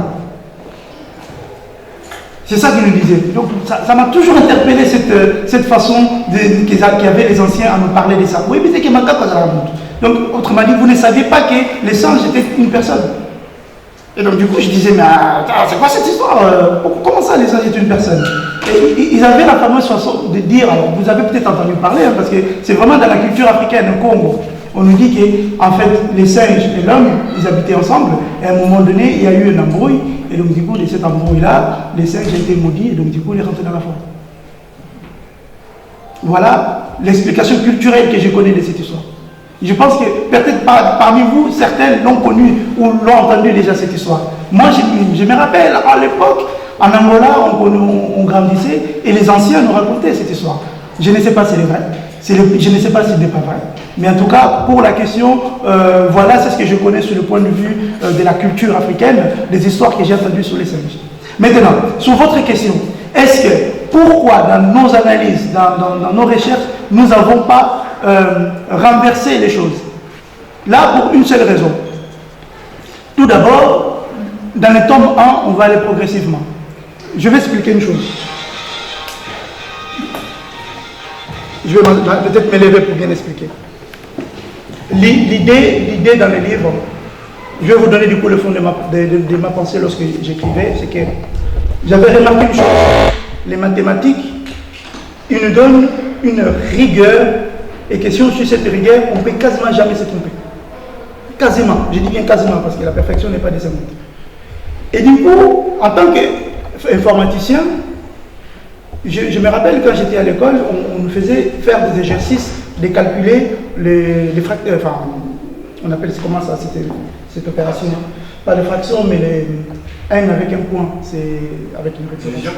[SPEAKER 3] C'est ça qu'ils nous disaient. Donc ça m'a toujours interpellé cette façon qu'avaient les anciens à nous parler de ça. Oui, mais c'est que ma carte à la montre. Donc, autrement dit, vous ne saviez pas que les singes étaient une personne. Et donc, du coup, je disais, mais c'est quoi cette histoire? Comment ça, les singes étaient une personne? Et ils avaient la fameuse façon de dire, alors, vous avez peut-être entendu parler, parce que c'est vraiment dans la culture africaine, au Congo. On nous dit que, en fait, les singes et l'homme, ils habitaient ensemble, et à un moment donné, il y a eu une embrouille, et donc du coup, de cette embrouille-là, les singes ont été maudits, et donc du coup, ils sont rentrés dans la forêt. Voilà l'explication culturelle que je connais de cette histoire. Je pense que peut-être parmi vous, certains l'ont connue ou l'ont entendu déjà cette histoire. Moi, je me rappelle, à l'époque, en Angola, on grandissait, et les anciens nous racontaient cette histoire. Je ne sais pas si c'est vrai. Je ne sais pas si ce n'est pas vrai. Mais en tout cas, pour la question, voilà, c'est ce que je connais sur le point de vue de la culture africaine, des histoires que j'ai entendues sur les singes. Maintenant, sur votre question, est-ce que, pourquoi dans nos analyses, dans nos recherches, nous n'avons pas renversé les choses? Là, pour une seule raison. Tout d'abord, dans le tome 1, on va aller progressivement. Je vais expliquer une chose. Je vais peut-être me lever pour bien expliquer. L'idée dans le livre, je vais vous donner du coup le fond de ma pensée lorsque j'écrivais, c'est que j'avais remarqué une chose. Les mathématiques, ils nous donnent une rigueur, et que si on suit cette rigueur, on ne peut quasiment jamais se tromper. Quasiment, je dis bien quasiment, parce que la perfection n'est pas décevante. Et du coup, en tant qu'informaticien, je me rappelle quand j'étais à l'école, on nous faisait faire des exercices, de calculer les fracteurs, enfin, on appelle comment ça, cette opération, pas les fractions, mais les n avec un point, c'est avec une référence.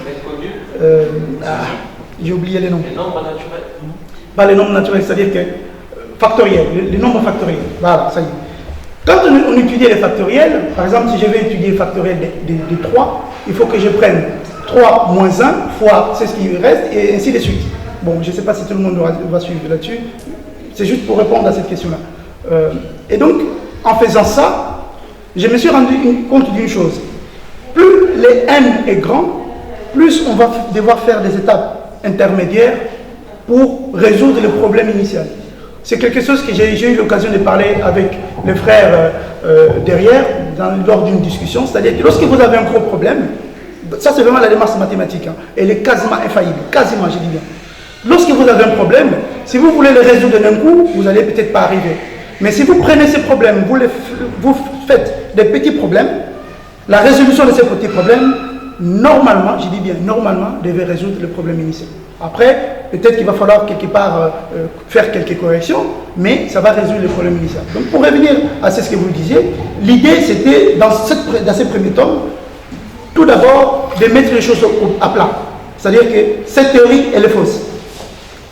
[SPEAKER 3] J'ai oublié les noms.
[SPEAKER 9] Les nombres naturels.
[SPEAKER 3] Pas les nombres naturels, c'est-à-dire que factoriels, les nombres factoriels, voilà, ça y est. Quand on étudie les factoriels, par exemple, si je vais étudier le factoriel de 3, il faut que je prenne 3 moins 1 fois c'est ce qui reste, et ainsi de suite. Bon, je ne sais pas si tout le monde va suivre là-dessus, c'est juste pour répondre à cette question-là. Et donc, en faisant ça, je me suis rendu compte d'une chose. Plus les n est grand, plus on va devoir faire des étapes intermédiaires pour résoudre le problème initial. C'est quelque chose que j'ai eu l'occasion de parler avec les frères derrière, lors d'une discussion. C'est-à-dire que lorsque vous avez un gros problème, ça c'est vraiment la démarche mathématique, hein, elle est quasiment infaillible, quasiment, je dis bien. Lorsque vous avez un problème, si vous voulez le résoudre d'un coup, vous n'allez peut-être pas arriver. Mais si vous prenez ces problèmes, vous faites des petits problèmes, la résolution de ces petits problèmes, normalement, je dis bien normalement, devait résoudre le problème initial. Après, peut-être qu'il va falloir quelque part faire quelques corrections, mais ça va résoudre le problème initial. Donc pour revenir à ce que vous disiez, l'idée c'était, dans ces premiers tomes, tout d'abord de mettre les choses à plat. C'est-à-dire que cette théorie, elle est fausse.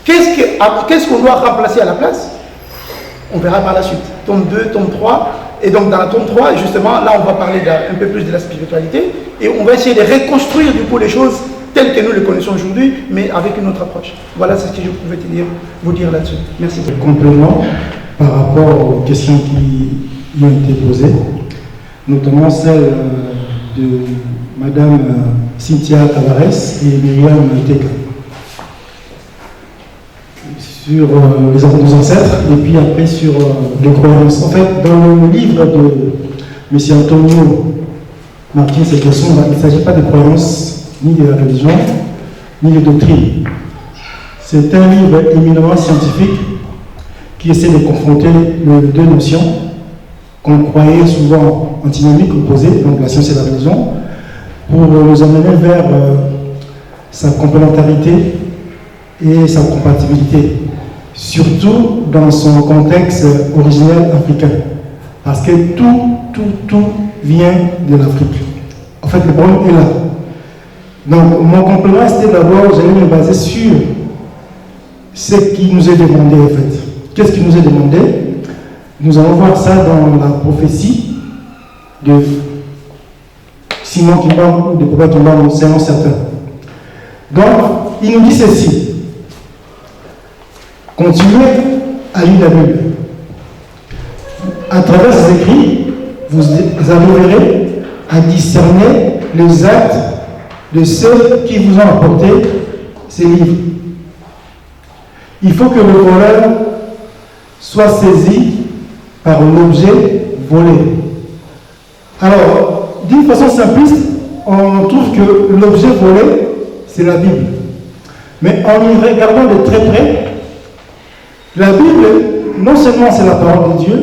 [SPEAKER 3] Qu'est-ce qu'on doit remplacer à la place? On verra par la suite. Tome 2, tome 3. Et donc dans la tome 3, justement, là on va parler un peu plus de la spiritualité. Et on va essayer de reconstruire du coup les choses telles que nous les connaissons aujourd'hui, mais avec une autre approche. Voilà, c'est ce que je pouvais vous dire là-dessus. Merci beaucoup.
[SPEAKER 1] Complément par rapport aux questions qui ont été posées, notamment celle de Madame Cynthia Tavares et Myriam Teka, sur les ordres des ancêtres, et puis après sur les croyances. En fait, dans le livre de M. Antonio Martins et Besson, il ne s'agit pas de croyances, ni de la religion, ni de doctrine. C'est un livre éminemment scientifique qui essaie de confronter les deux notions qu'on croyait souvent antinomiques, opposées, donc la science et la religion, pour nous emmener vers sa complémentarité et sa compatibilité, surtout dans son contexte originel africain. Parce que tout vient de l'Afrique. En fait, le problème est là. Donc, mon complément, c'était d'abord, j'allais me baser sur ce qui nous est demandé, en fait. Qu'est-ce qui nous est demandé? Nous allons voir ça dans la prophétie de Simon Kimbam ou de Papa Kimbam, c'est un certain. Donc, il nous dit ceci. Continuez à lire la Bible. À travers ces écrits, vous arriverez à discerner les actes de ceux qui vous ont apporté ces livres. Il faut que le voleur soit saisi par l'objet volé. Alors, d'une façon simpliste, on trouve que l'objet volé, c'est la Bible. Mais en y regardant de très près, la Bible, non seulement c'est la parole de Dieu,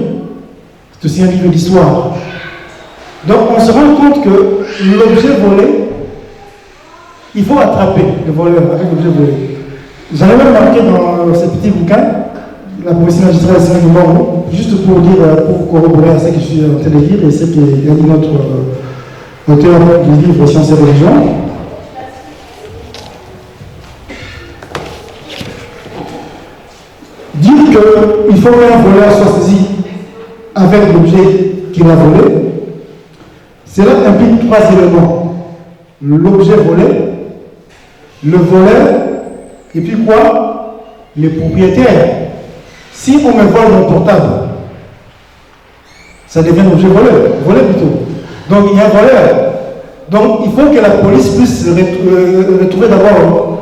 [SPEAKER 1] c'est aussi un livre d'histoire. Donc on se rend compte que l'objet volé, il faut attraper le voleur avec l'objet volé. J'en ai même marqué dans ce petit bouquin, la prophétie magistrale de Simon Kimbam, juste pour dire, pour corroborer à ce que je suis en train de dire et ce qu'a dit notre auteur du livre Sciences et Religion. Dire qu'il faut qu'un voleur soit saisi avec l'objet qu'il a volé, cela implique 3 éléments. L'objet volé, le voleur, et puis quoi? Les propriétaires. Si on me vole mon portable, ça devient un objet volé plutôt. Donc il y a un voleur. Donc il faut que la police puisse retrouver d'abord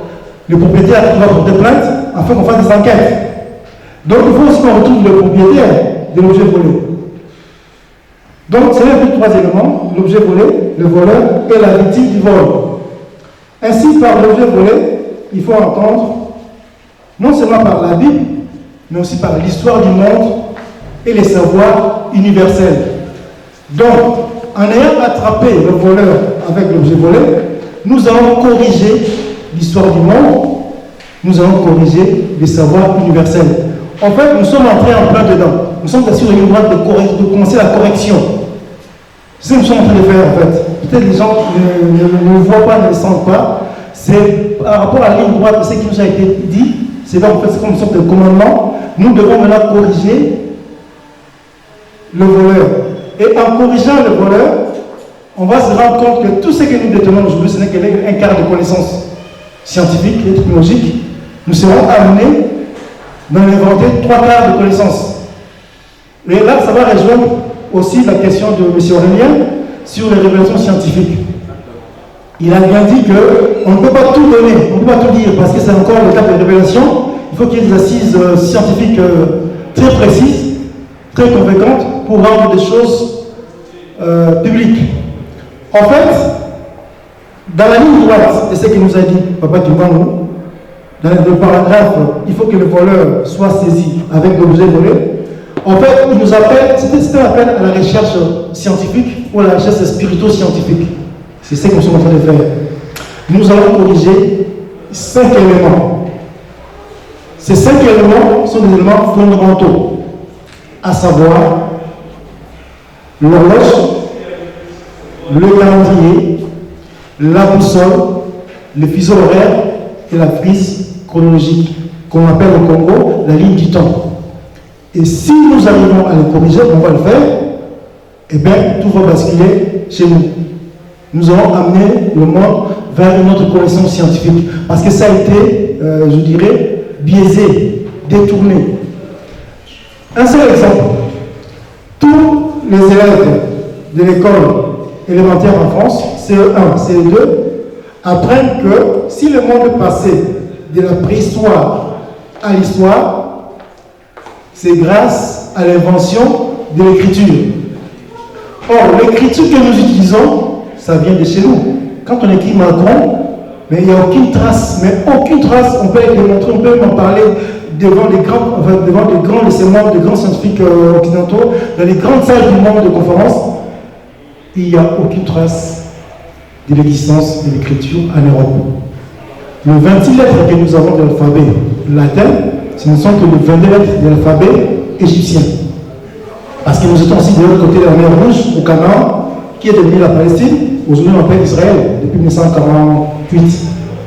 [SPEAKER 1] le propriétaire qui va porter plainte afin qu'on fasse des enquêtes. Donc il faut aussi qu'on retrouve le propriétaire de l'objet volé. Donc c'est un peu trois éléments, l'objet volé, le voleur et la victime du vol. Ainsi, par l'objet volé, il faut entendre non seulement par la Bible, mais aussi par l'histoire du monde et les savoirs universels. Donc, en ayant attrapé le voleur avec l'objet volé, nous allons corriger l'histoire du monde, nous allons corriger les savoirs universels. En fait, nous sommes entrés en plein dedans. Nous sommes assis sur une droite de commencer la correction. C'est ce que nous sommes en train de faire, en fait. Peut-être les gens ne voient pas, ne le sentent pas. C'est par rapport à la ligne droite de ce qui nous a été dit. C'est donc en fait, c'est comme une sorte de commandement. Nous devons maintenant corriger le voleur. Et en corrigeant le voleur, on va se rendre compte que tout ce que nous détenons aujourd'hui, ce n'est qu'un quart de connaissances scientifiques et technologiques. Nous serons amenés d'en inventer 3/4 de connaissances. Et là, ça va rejoindre aussi la question de M. Aurélien sur les révélations scientifiques. Il a bien dit qu'on ne peut pas tout donner, on ne peut pas tout dire, parce que c'est encore le cas de révélation. Il faut qu'il y ait des assises scientifiques très précises, très conséquentes, pour rendre des choses publiques. En fait, dans la ligne droite de ce que nous a dit Papa Kimbangu, dans le paragraphe, il faut que le voleur soit saisi avec l'objet volé. En fait, il nous appelle, c'est un appel à la recherche scientifique ou à la recherche spirito-scientifique. C'est ce que nous sommes en train de faire. Nous allons corriger 5 éléments. Ces 5 éléments sont des éléments fondamentaux, à savoir l'horloge, le calendrier, la boussole, le fuseau horaire et la frise chronologique, qu'on appelle au Congo la ligne du temps. Et si nous arrivons à le corriger, on va le faire, eh bien, tout va basculer chez nous. Nous allons amener le monde vers une autre connaissance scientifique. Parce que ça a été, je dirais, biaisé, détourné. Un seul exemple. Tous les élèves de l'école élémentaire en France, CE1, CE2, apprennent que si le monde passait de la préhistoire à l'histoire, c'est grâce à l'invention de l'écriture. Or, l'écriture que nous utilisons, ça vient de chez nous. Quand on écrit Macron, mais il n'y a aucune trace, on peut le démontrer, on peut en parler devant les grands laissements, des grands scientifiques occidentaux, dans les grandes salles du monde de conférences, il n'y a aucune trace de l'existence de l'écriture en Europe. Les 26 lettres que nous avons de l'alphabet latin, ce ne sont que les 22 lettres de l'alphabet égyptien. Parce que nous étions aussi de l'autre côté de la mer Rouge, au Canaan, qui est devenu la Palestine. Aujourd'hui, on appelle Israël depuis 1948.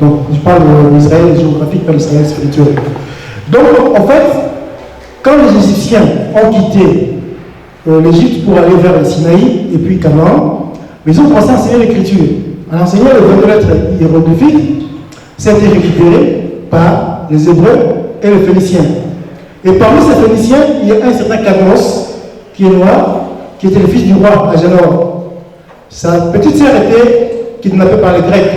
[SPEAKER 1] Donc, je parle d'Israël géographique, pas d'Israël spirituel. Donc, en fait, quand les Égyptiens ont quitté l'Égypte pour aller vers le Sinaï et puis Canaan, ils ont commencé à enseigner l'écriture. En enseignant les 22 lettres hiéroglyphiques, ça a été récupéré par les Hébreux et les Phéniciens. Et parmi ces Phéniciens, il y a un certain Cadmos, qui est noir, qui était le fils du roi Agénor. Sa petite sœur était kidnappée par les Grecs.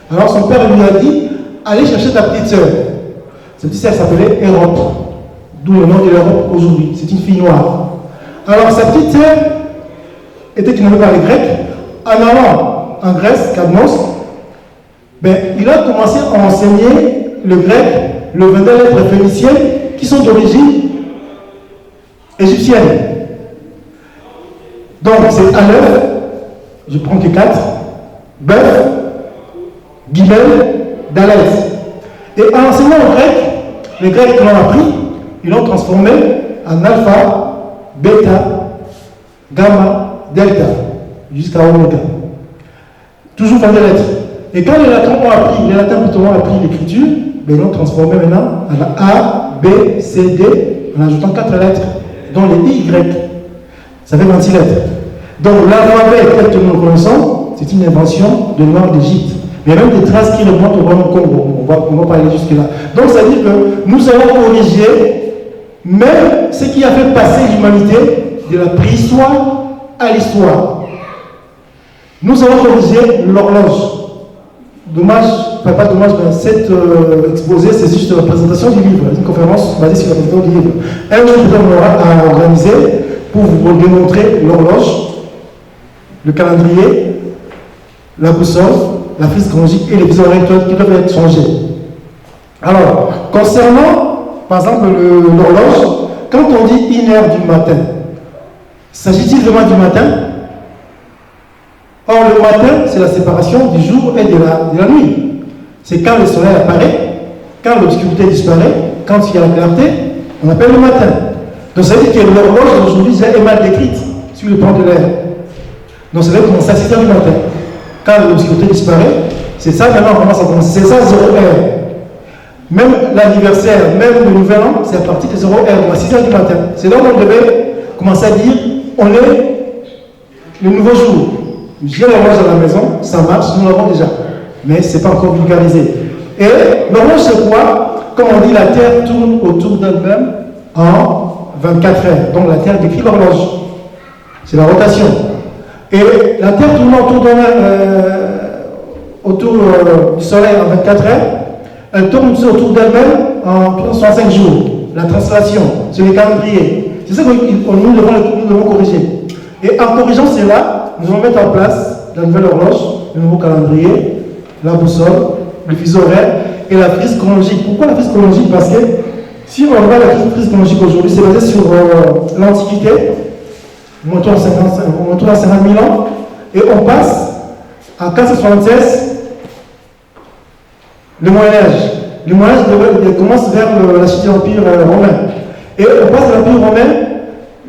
[SPEAKER 1] Alors son père lui a dit, allez chercher ta petite sœur. Sa petite sœur s'appelait Europe, d'où le nom de l'Europe aujourd'hui. C'est une fille noire. Alors sa petite sœur était kidnappée par les Grecs. En allant en Grèce, Cadmos, il a commencé à enseigner le grec, le 22 lettres phéniciennes qui sont d'origine égyptienne. Donc c'est Aleph, je prends que 4, Bœuf, Gimel, Dalet. Et en enseignant le grec, les Grecs qui l'ont appris, ils l'ont transformé en alpha, bêta, gamma, delta, jusqu'à oméga. Toujours 22 lettres. Et quand les Latins ont appris l'écriture, ils l'ont transformé maintenant en A, B, C, D, en ajoutant 4 lettres, dont les Y. Ça fait 26 lettres. Donc l'alphabet tel que nous le connaissons, c'est une invention de Nord d'Égypte. Il y a même des traces qui remontent au Grand Congo. On va pas aller jusque-là. Donc ça veut dire que nous avons corrigé même ce qui a fait passer l'humanité de la préhistoire à l'histoire. Nous avons corrigé l'horloge. Dommage, enfin pas dommage, mais cet exposé, c'est juste la présentation du livre, une conférence basée sur la présentation du livre. Un jour, nous avons organisé pour vous démontrer l'horloge, le calendrier, la boussole, la frise chronologique et les fuseaux horaires qui doivent être changés. Alors, concernant, par exemple, l'horloge, quand on dit 1h du matin, s'agit-il vraiment du matin? Or, le matin, c'est la séparation du jour et de la nuit. C'est quand le soleil apparaît, quand l'obscurité disparaît, quand il y a la clarté, on appelle le matin. Donc, ça veut dire que l'horloge d'aujourd'hui est mal décrite sur le plan de l'air. Donc, ça veut commencer à 6h du matin. Quand l'obscurité disparaît, c'est ça maintenant on commence à commencer. C'est ça 0h. Même l'anniversaire, même le nouvel an, c'est à partir de 0h, à 6h du matin. C'est là où on devait commencer à dire on est le nouveau jour. J'ai l'horloge à la maison, ça marche, nous l'avons déjà. Mais ce n'est pas encore vulgarisé. Et l'horloge, c'est quoi? Comme on dit, la Terre tourne autour d'elle-même en 24 heures. Donc la Terre décrit l'horloge. C'est la rotation. Et la Terre tourne autour du Soleil en 24 heures, elle tourne autour d'elle-même en 65 jours. La translation, c'est les calendriers. C'est ça que nous devons corriger. Et en corrigeant cela, nous allons mettre en place la nouvelle horloge, le nouveau calendrier, la boussole, le fuseau horaire et la frise chronologique. Pourquoi la frise chronologique? Parce que si on regarde la frise chronologique aujourd'hui, c'est basé sur l'Antiquité, on monte à 50 000 ans, et on passe à 476, le Moyen-Âge. Le Moyen-Âge commence vers la chute de l'Empire romain. Et on passe de l'Empire romain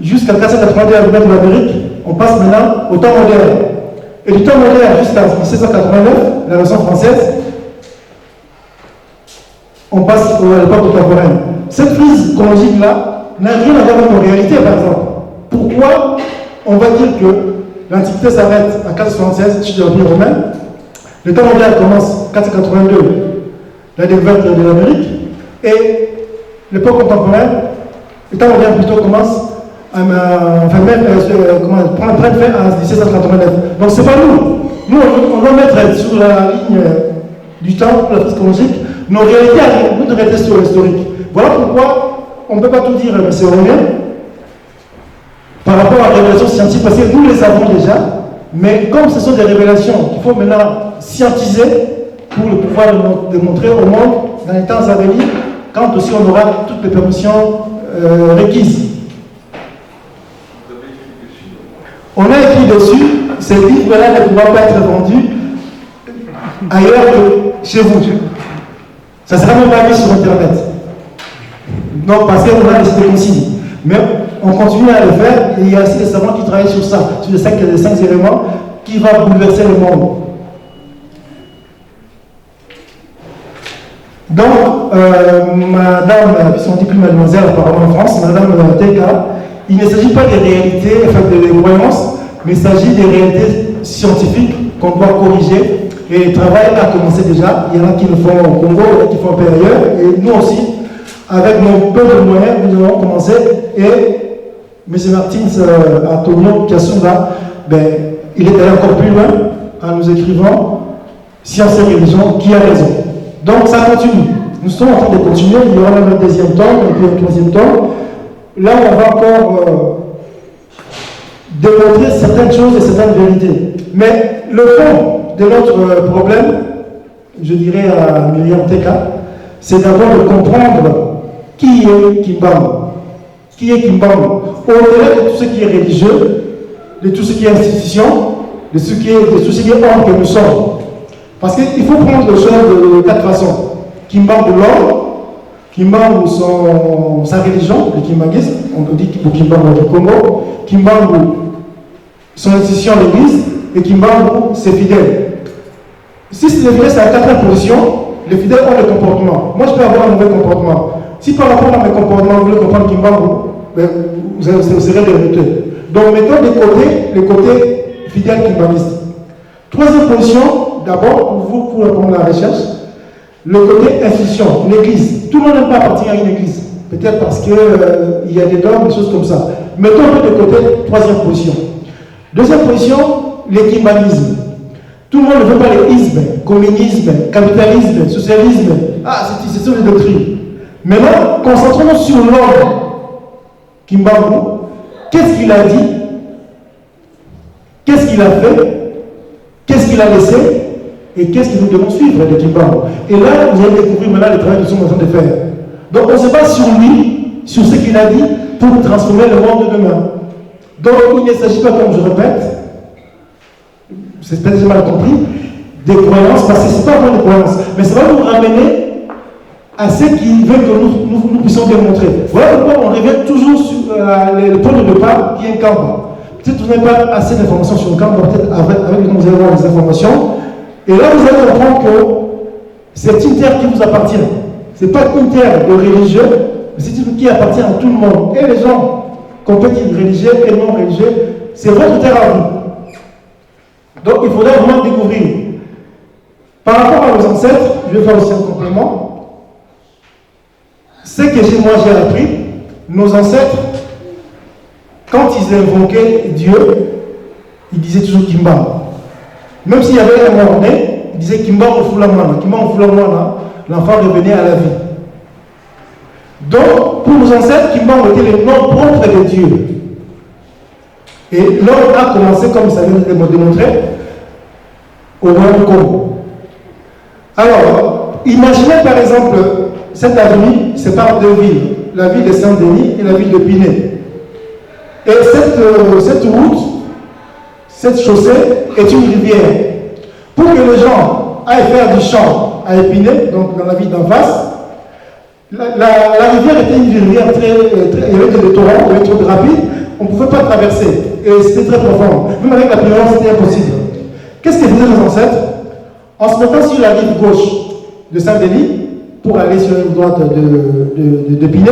[SPEAKER 1] jusqu'à 482 à de l'Amérique, on passe maintenant au temps moderne. Et du temps moderne jusqu'à 1789, la version française, on passe à l'époque contemporaine. Cette frise chronologique-là n'a rien à voir avec nos réalités, par exemple. Pourquoi on va dire que l'Antiquité s'arrête à 476, chute de l'Empire romain, le temps moderne commence 482, la découverte de l'Amérique, et l'époque contemporaine, le temps moderne plutôt commence prendre fin à 1789. Donc c'est pas nous. Nous, on doit mettre sur la ligne du temps, la frise chronologique, nos réalités, nous devons rester sur l'historique. Voilà pourquoi on ne peut pas tout dire, mais c'est rien par rapport à la révélation scientifique, parce que nous les avons déjà, mais comme ce sont des révélations qu'il faut maintenant scientiser pour le pouvoir démontrer au monde dans les temps à venir, quand aussi on aura toutes les permissions requises. On a écrit dessus, ces livres-là ne pourront pas être vendus ailleurs que chez vous. Ça ne sera même pas mis sur Internet. Non, parce qu'on a laissé des consignes. Mais on continue à le faire, et il y a aussi des savants qui travaillent sur ça, sur les 5 éléments qui vont bouleverser le monde. Donc, madame, puisqu'on dit plus mademoiselle apparemment en France, madame Teka, il ne s'agit pas des réalités, enfin des croyances, mais il s'agit des réalités scientifiques qu'on doit corriger. Et le travail a commencé déjà. Il y en a qui le font au Congo, il y en a qui le font un peu ailleurs. Et nous aussi, avec nos peu de moyens, nous avons commencé. Et M. Martins Antonio Kasumba, il est allé encore plus loin en nous écrivant Science et religion, qui a raison. Donc ça continue. Nous sommes en train de continuer. Il y aura même un deuxième temps, et puis un troisième temps. Là, on va encore démontrer certaines choses et certaines vérités. Mais le fond de notre problème, je dirais à Myriam Teka, c'est d'abord de comprendre qui est Kimbambo. Qui est Kimbambo? Au-delà de tout ce qui est religieux, de tout ce qui est institution, de tout ce qui est homme que nous sommes. Parce qu'il faut prendre les choses de 4 façons. Kimbambo l'homme, Kimbambo sa religion, le kimbanguisme, on peut dire pour Kimbambo du Congo, Kimbambo son institution l'église, et Kimbambo ses fidèles. Si c'est les fidèles, c'est à 4 positions, les fidèles ont le comportement. Moi je peux avoir un mauvais comportement. Si par rapport à mes comportements, vous voulez comprendre Kimbambo, vous serez dérouté. Donc mettons de côté le côté fidèle kimbanguiste. Troisième position, d'abord, pour vous, pour répondre à la recherche, le côté institution, l'église. Tout le monde n'aime pas appartenir à une église. Peut-être parce qu'il y a des dogmes, des choses comme ça. Mettons un peu de côté, troisième position. Deuxième position, l'équimanisme. Tout le monde ne veut pas les ismes, communisme, capitalisme, socialisme. Ah, ce sont les doctrines. Maintenant, concentrons-nous sur l'homme. Kimbangu, qu'est-ce qu'il a dit? Qu'est-ce qu'il a fait? Qu'est-ce qu'il a laissé? Et qu'est-ce que nous devons suivre de Kimbangu? Et là, vous allez découvrir maintenant le travail que nous sommes en train de faire. Donc, on se base sur lui, sur ce qu'il a dit, pour transformer le monde de demain. Donc, il ne s'agit pas, comme je répète, c'est peut-être que j'ai mal compris, des croyances, parce que ce n'est pas vraiment des croyances, mais ça va nous ramener à ce qui veut que nous puissions démontrer. Voilà pourquoi on revient toujours sur le point de départ qui est Kamba. Peut-être que vous n'avez pas assez d'informations sur le Kamba, peut-être avec nous allons avoir des informations. Et là, vous allez comprendre que c'est une terre qui vous appartient. Ce n'est pas une terre de religieux, mais c'est une terre qui appartient à tout le monde. Et les gens, qu'on peut dire religieux et non religieux, c'est votre terre à vous. Donc il faudrait vraiment découvrir. Par rapport à nos ancêtres, je vais faire aussi un complément. Ce que moi j'ai appris, nos ancêtres, quand ils invoquaient Dieu, ils disaient toujours Kimba. Même s'il y avait un mort-né, ils disaient Kimba Ofulamana. Kimba Ofulamana, l'enfant revenait à la vie. Donc, pour nos ancêtres, Kimba était le nom propre de Dieu. Et l'homme a commencé, comme ça vient de le démontrer, au Royaume Congo. Alors, imaginez par exemple, cette avenue sépare deux villes, la ville de Saint-Denis et la ville de Pinet. Et cette route, cette chaussée est une rivière. Pour que les gens aillent faire du champ à Épinay, donc dans la ville d'en face, la rivière était une rivière il y avait des torrents, il y avait trop rapide, on ne pouvait pas traverser. Et c'était très profond. Même avec la violence, c'était impossible. Qu'est-ce que faisaient nos ancêtres? En se mettant sur la rive gauche de Saint-Denis, pour aller sur la rive droite de Pinet,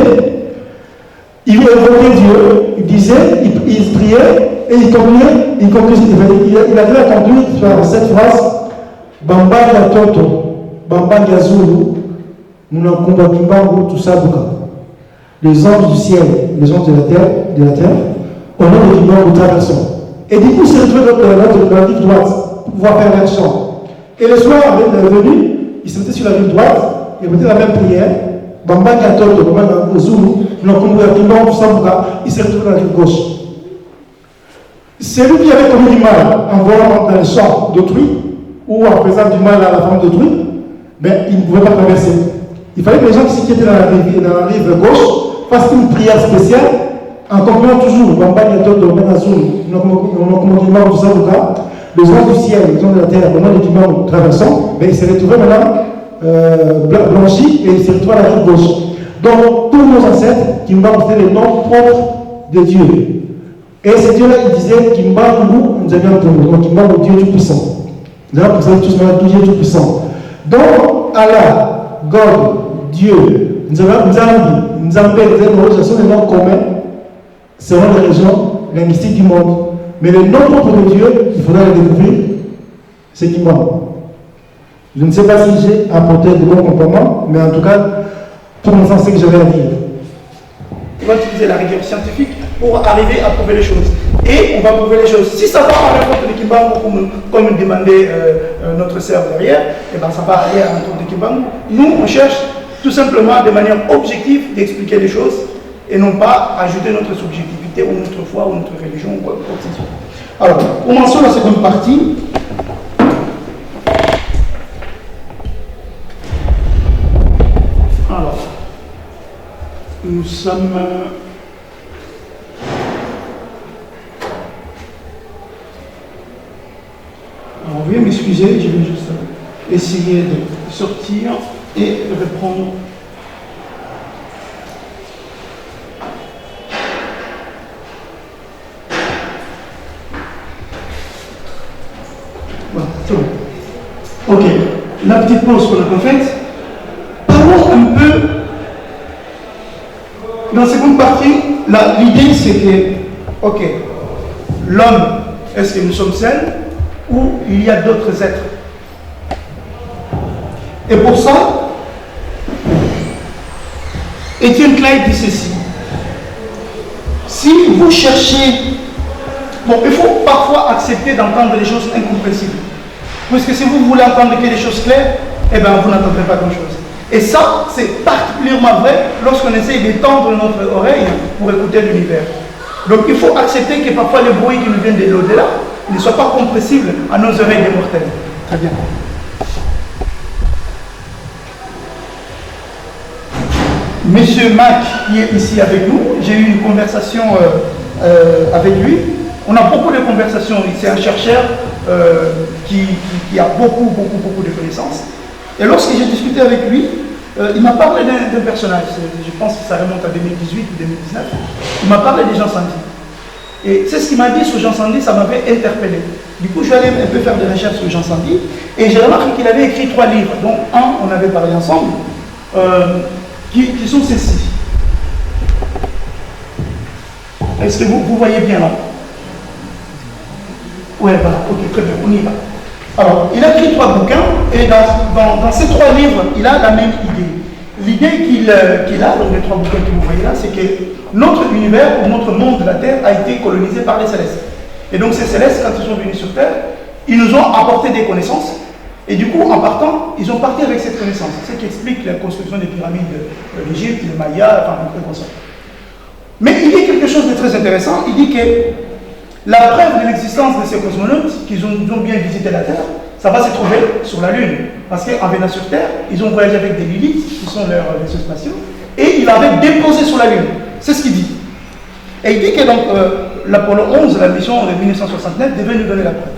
[SPEAKER 1] il évoquait Dieu, il disait, il priait, et il concluait, il avait à conclure par cette phrase, Bamba Yatoto, Bamba Yazulu, Munakumba Kimbangu, tout ça, les anges du ciel, les anges de la terre, au nom de Kimbangu, nous traversons. Et du coup, il s'est retrouvé dans la rive droite pour pouvoir faire un chant. Et le soir, avec la venue, il se mettait sur la rive droite, il mettait la même prière, Bamba Yatoto, Bamba Yazulu, Munakumba Kimbangu, tout ça, il s'est retrouvé dans la rive gauche. Celui qui avait commis du mal en volant dans le champ d'autrui, ou en faisant du mal à la femme d'autrui, ben, il ne pouvait pas traverser. Il fallait que les gens qui étaient dans la rive gauche fassent une prière spéciale en concluant toujours les anges du ciel, les anges de la terre, au nom de Kimba nous traversons, mais il s'est retrouvé maintenant blanchi et il s'est retrouvé à la rive gauche. Donc, tous nos ancêtres, Kimba c'était le nom propre de Dieu. Et ce Dieu-là, il disait Kimba nous avions entendu, donc Kimba Dieu tout-puissant. Nous avons tous Dieu tout-puissant. Donc, Allah, God, Dieu, nous avons dit, nous avons des noms communs selon les régions linguistiques du monde. Mais le nom propre de Dieu, il faudra le découvrir, c'est Kimba. Je ne sais pas si j'ai apporté de bons compléments, mais en tout cas, pour l'instant, c'est ce que j'avais à dire.
[SPEAKER 3] On va utiliser la rigueur scientifique pour arriver à prouver les choses. Et on va prouver les choses. Si ça va à l'encontre de Kimbangu, comme demandait notre sœur derrière, et ben ça va aller à l'encontre de Kimbangu. Nous, on cherche tout simplement de manière objective d'expliquer les choses et non pas ajouter notre subjectivité ou notre foi ou notre religion ou quoi que ce soit. Alors, commençons la seconde partie. Alors, nous sommes... Alors, veuillez m'excuser, je vais juste essayer de sortir et reprendre. Voilà, c'est bon. Ok, la petite pause qu'on a faite. Parlons un peu. Dans la seconde partie, l'idée c'est que, ok, l'homme, est-ce que nous sommes seuls ou il y a d'autres êtres? Et pour ça, Étienne Klein dit ceci. Si vous cherchez, bon, il faut parfois accepter d'entendre des choses incompréhensibles. Puisque si vous voulez entendre que des choses claires, eh bien, vous n'entendrez pas grand-chose. Et ça, c'est particulièrement vrai lorsqu'on essaye d'étendre notre oreille pour écouter l'univers. Donc il faut accepter que parfois les bruits qui nous viennent de l'au-delà ne soient pas compressibles à nos oreilles des mortels. Très bien. Monsieur Mac, qui est ici avec nous, j'ai eu une conversation avec lui. On a beaucoup de conversations. C'est un chercheur qui a beaucoup de connaissances. Et lorsque j'ai discuté avec lui, il m'a parlé d'un personnage. Je pense que ça remonte à 2018 ou 2019. Il m'a parlé de Jean Sandi. Et c'est ce qu'il m'a dit sur Jean Sandi, ça m'avait interpellé. Du coup, je suis allé un peu faire des recherches sur Jean Sandi. Et j'ai remarqué qu'il avait écrit 3 livres, dont un, on avait parlé ensemble, qui sont ceux-ci. Est-ce que vous voyez bien là? Oui, voilà, ok, très bien, on y va. Alors, il a écrit 3 bouquins, et dans ces 3 livres, il a la même idée. L'idée qu'il a, dans les 3 bouquins que vous voyez là, c'est que notre univers, ou notre monde de la Terre, a été colonisé par les célestes. Et donc ces célestes, quand ils sont venus sur Terre, ils nous ont apporté des connaissances, et du coup, en partant, ils ont parti avec cette connaissance. C'est ce qui explique la construction des pyramides d'Égypte, des Mayas, enfin, un peu comme ça. Mais il dit quelque chose de très intéressant, il dit que la preuve de l'existence de ces cosmonautes qui ont bien visité la Terre, ça va se trouver sur la Lune. Parce qu'en venant sur Terre, ils ont voyagé avec des Lilith, qui sont leurs vaisseaux spatiaux, et ils l'avaient déposé sur la Lune. C'est ce qu'il dit. Et il dit que l'Apollo 11, la mission de 1969, devait nous donner la preuve.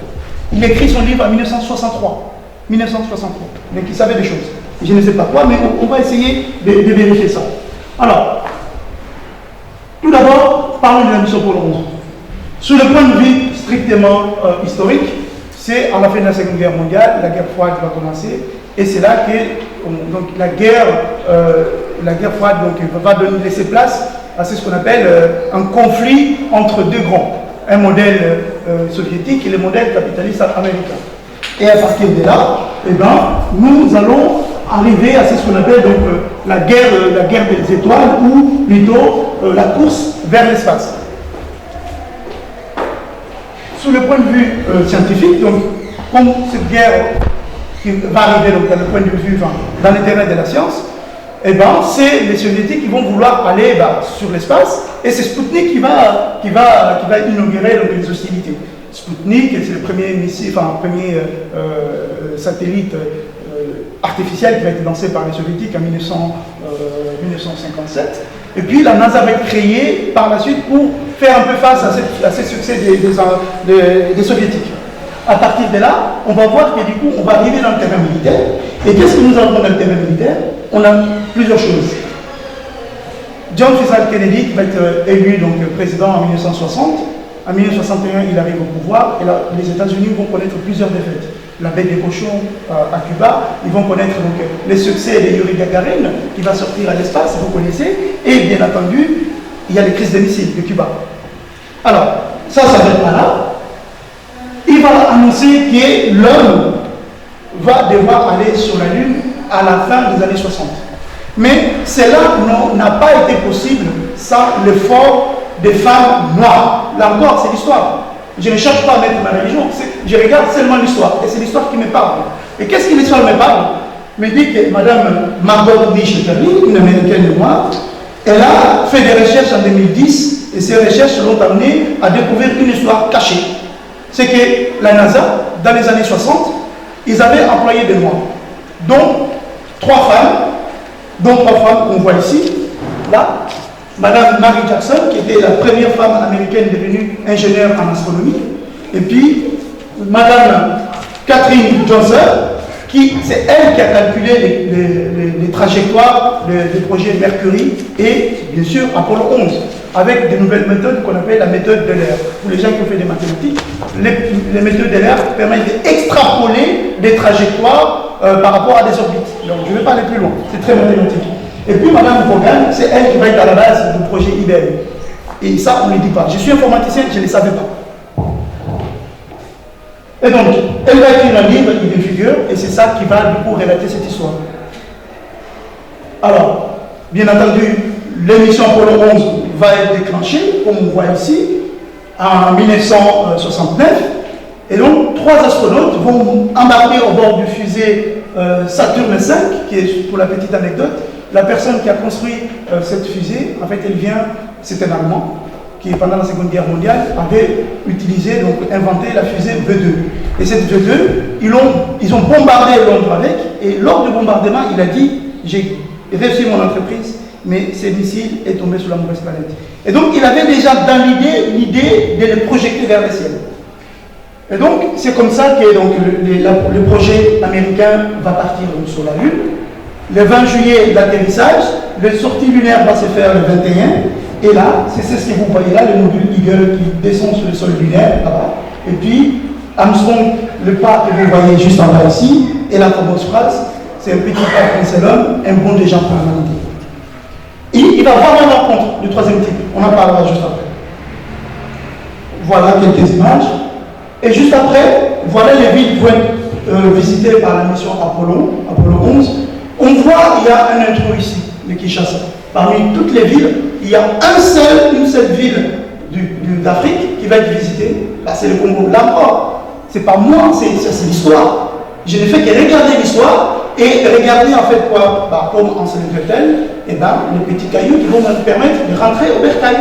[SPEAKER 3] Il écrit son livre en 1963. Donc il savait des choses. Je ne sais pas quoi, mais on va essayer de vérifier ça. Alors, tout d'abord, parlons de la mission Apollo 11. Sur le point de vue strictement historique, c'est à la fin de la Seconde Guerre mondiale, la guerre froide va commencer, et c'est là que donc, la guerre froide donc, va laisser place à ce qu'on appelle un conflit entre 2 grands, un modèle soviétique et le modèle capitaliste américain. Et à partir de là, eh ben, nous allons arriver à ce qu'on appelle donc, la guerre des étoiles, ou plutôt la course vers l'espace. Sur le point de vue scientifique, donc, comme cette guerre qui va arriver donc, dans le point de vue dans les terrains de la science, eh ben, c'est les soviétiques qui vont vouloir aller sur l'espace, et c'est Sputnik qui va inaugurer donc, les hostilités. Sputnik, c'est le premier missile, premier satellite artificiel qui va être lancé par les soviétiques en 1957. Et puis la NASA va être créée par la suite pour faire un peu face à ces succès des soviétiques. À partir de là, on va voir que du coup, on va arriver dans le terrain militaire. Et qu'est-ce que nous avons dans le terrain militaire? On a plusieurs choses. John Fitzgerald Kennedy, qui va être élu donc, président en 1960. En 1961, il arrive au pouvoir, et là, les États-Unis vont connaître plusieurs défaites. La baie des cochons à Cuba, ils vont connaître donc, les succès de Yuri Gagarin, qui va sortir à l'espace, vous connaissez, et bien entendu, il y a les crises de missiles de Cuba. Alors, ça s'arrête pas là. Il va annoncer que l'homme va devoir aller sur la Lune à la fin des années 60. Mais cela n'a pas été possible sans l'effort des femmes noires. Là encore, c'est l'histoire. Je ne cherche pas à mettre ma religion, je regarde seulement l'histoire. Et c'est l'histoire qui me parle. Et qu'est-ce que l'histoire me parle? Me dit que Mme Margot Lee-Shetterly, une américaine noire, elle a fait des recherches en 2010, et ces recherches l'ont amenée à découvrir une histoire cachée. C'est que la NASA, dans les années 60, ils avaient employé des noirs, dont 3 femmes qu'on voit ici, là, Madame Mary Jackson, qui était la première femme américaine devenue ingénieure en astronomie, et puis Madame Katherine Johnson, c'est elle qui a calculé les trajectoires des projets Mercury et bien sûr Apollo 11, avec des nouvelles méthodes qu'on appelle la méthode de l'air. Pour les gens qui ont fait des mathématiques, les méthodes de l'air permettent d'extrapoler des trajectoires par rapport à des orbites. Donc je ne vais pas aller plus loin, c'est très mathématique. Et puis Mme Vaughan, c'est elle qui va être à la base du projet IBM. Et ça, on ne le dit pas. Je suis informaticien, je ne le savais pas. Et donc, elle va écrire un livre, il figure, et c'est ça qui va du coup relater cette histoire. Alors, bien entendu, l'émission Apollo 11 va être déclenchée, comme on voit ici, en 1969. Et donc, 3 astronautes vont embarquer au bord du fusée Saturne 5, qui est, pour la petite anecdote, la personne qui a construit cette fusée, en fait, c'est un Allemand, qui pendant la Seconde Guerre mondiale avait utilisé, donc inventé la fusée V2. Et cette V2, ils ont bombardé Londres avec, et lors du bombardement, il a dit, j'ai réussi mon entreprise, mais ce missile est tombé sur la mauvaise planète. Et donc, il avait déjà dans l'idée de les projeter vers le ciel. Et donc, c'est comme ça que donc, le projet américain va partir sur la Lune. Le 20 juillet, l'atterrissage, la sortie lunaire va se faire le 21. Et là, c'est ce que vous voyez là, le module Eagle qui descend sur le sol lunaire, là-bas. Et puis, Armstrong, le pas que vous voyez juste en bas ici, et la fameuse phrase, c'est un petit pas pour seul homme, un bond de gens pour l'humanité. Il va vraiment rencontre du 3e type. On en parlera juste après. Voilà quelques images. Et juste après, voilà les villes qui vont être visitées par la mission Apollo 11. On voit, il y a un intro ici, le Kinshasa. Parmi toutes les villes, il y a une seule ville d'Afrique qui va être visitée. Bah, c'est le Congo. Là encore, c'est pas moi, c'est l'histoire. Je n'ai fait que regarder l'histoire et regarder en fait quoi, bah, comme en Sénégal, et ben, les petits cailloux qui vont me permettre de rentrer au bercail.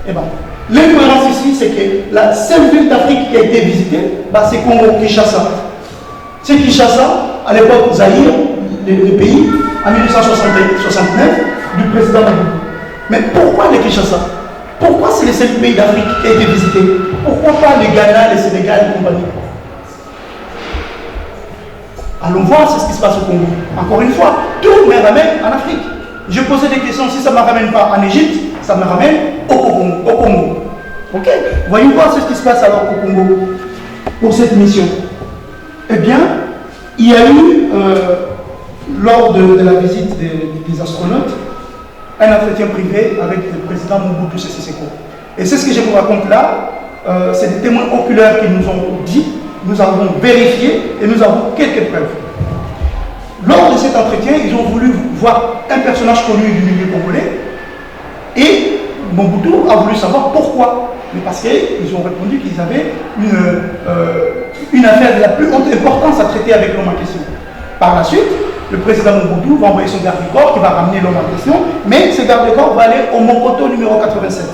[SPEAKER 3] Et ben, l'incohérence ici, c'est que la seule ville d'Afrique qui a été visitée, bah, c'est Congo-Kinshasa. C'est Kinshasa, à l'époque Zaïre, le pays, en 1969, du président Mobutu. Mais pourquoi le Kinshasa? Pourquoi c'est le seul pays d'Afrique qui a été visité? Pourquoi pas le Ghana, le Sénégal et compagnie? Allons voir ce qui se passe au Congo. Encore une fois, tout me ramène en Afrique. Je posais des questions, si ça ne me ramène pas en Égypte, ça me ramène au Congo. Ok? Voyons voir ce qui se passe alors au Congo pour cette mission. Eh bien, il y a eu, lors de la visite des astronautes, un entretien privé avec le président Mobutu Sese Seko. Et c'est ce que je vous raconte là. C'est des témoins oculaires qui nous ont dit, nous avons vérifié et nous avons quelques preuves. Lors de cet entretien, ils ont voulu voir un personnage connu du milieu congolais et Mobutu a voulu savoir pourquoi. Mais parce qu'ils ont répondu qu'ils avaient une affaire de la plus haute importance à traiter avec l'homme en question. Par la suite, le président Mobutu va envoyer son garde-du-corps qui va ramener l'homme en question, mais ce garde-du-corps va aller au Mokoto numéro 87.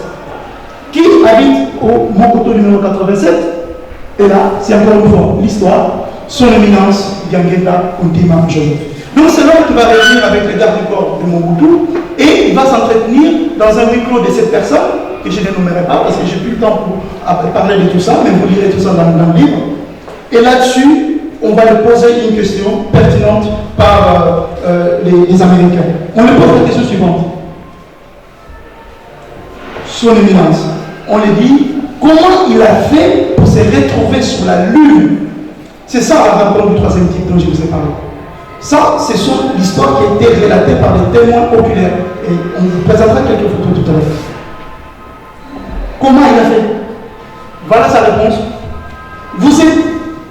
[SPEAKER 3] Qui habite au Mokoto numéro 87? Et là, c'est encore une fois l'histoire, son éminence, Gangenda Ondima Joseph. Donc c'est l'homme qui va réunir avec le garde-du-corps de Mobutu et il va s'entretenir dans un huis clos de cette personne, que je ne nommerai pas parce que j'ai plus le temps pour parler de tout ça, mais vous lirez tout ça dans le livre. Et là-dessus, on va lui poser une question pertinente par les Américains. On lui pose la question suivante. Son éminence, on lui dit comment il a fait pour se retrouver sur la Lune. C'est ça la rencontre du 3e type dont je vous ai parlé. Ça, c'est l'histoire qui a été relatée par les témoins oculaires. Et on vous présentera quelques photos tout à l'heure. Comment il a fait? Voilà sa réponse. Vous êtes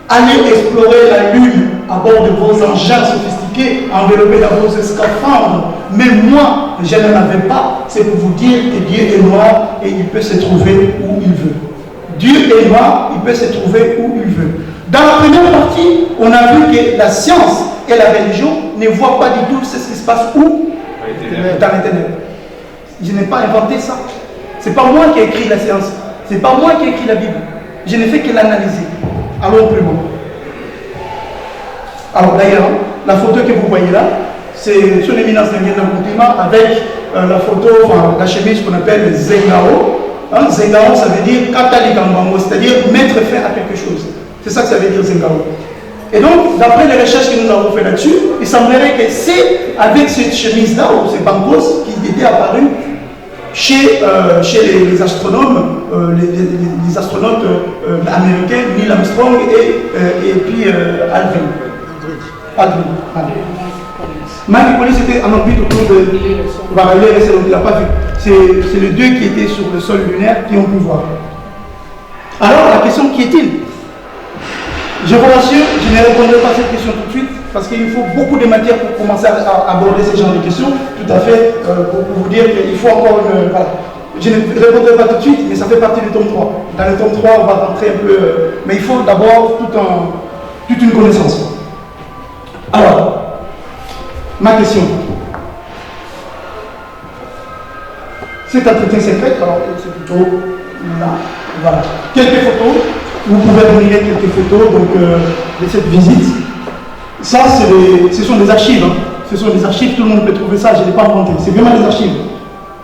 [SPEAKER 3] allé explorer la Lune à bord de vos engins sophistiqués, enveloppés dans vos scaphandres. Mais moi, je n'en avais pas. C'est pour vous dire que Dieu est noir et il peut se trouver où il veut. Dieu est noir, il peut se trouver où il veut. Dans la première partie, on a vu que la science et la religion ne voient pas du tout ce qui se passe où? Dans les ténèbres. Je n'ai pas inventé ça. Ce n'est pas moi qui ai écrit la science. Ce n'est pas moi qui ai écrit la Bible. Je n'ai fait que l'analyser. Allons plus loin. Alors d'ailleurs, la photo que vous voyez là, c'est son éminence Ngenda Nkountima avec la photo, enfin, la chemise qu'on appelle Zengao. Hein, Zengao, ça veut dire Katalikambango, c'est-à-dire mettre fin à quelque chose. C'est ça que ça veut dire Zengao. Et donc, d'après les recherches que nous avons fait là-dessus, il semblerait que c'est avec cette chemise-là, ou ces bangos, qui étaient apparus chez les astronomes, les astronautes américains, Neil Armstrong et puis Aldrin. Mike Collins était en orbite autour de... Voilà, il n'a pas vu. C'est les deux qui étaient sur le sol lunaire qui ont pu voir. Alors, la question, qui est-il? Je vous rassure, je ne répondrai pas à cette question tout de suite, parce qu'il faut beaucoup de matière pour commencer à aborder ce genre de questions. Tout à fait, pour vous dire qu'il faut encore une... Voilà. Je ne répondrai pas tout de suite, mais ça fait partie du tome 3. Dans le tome 3, on va rentrer un peu... mais il faut d'abord toute une connaissance. Alors, ma question. Cet entretien secret, alors c'est plutôt là, voilà. Quelques photos, vous pouvez admirer quelques photos donc, de cette visite. Ça, ce sont des archives. Hein. Ce sont des archives, tout le monde peut trouver ça, je ne l'ai pas inventé. C'est vraiment des archives.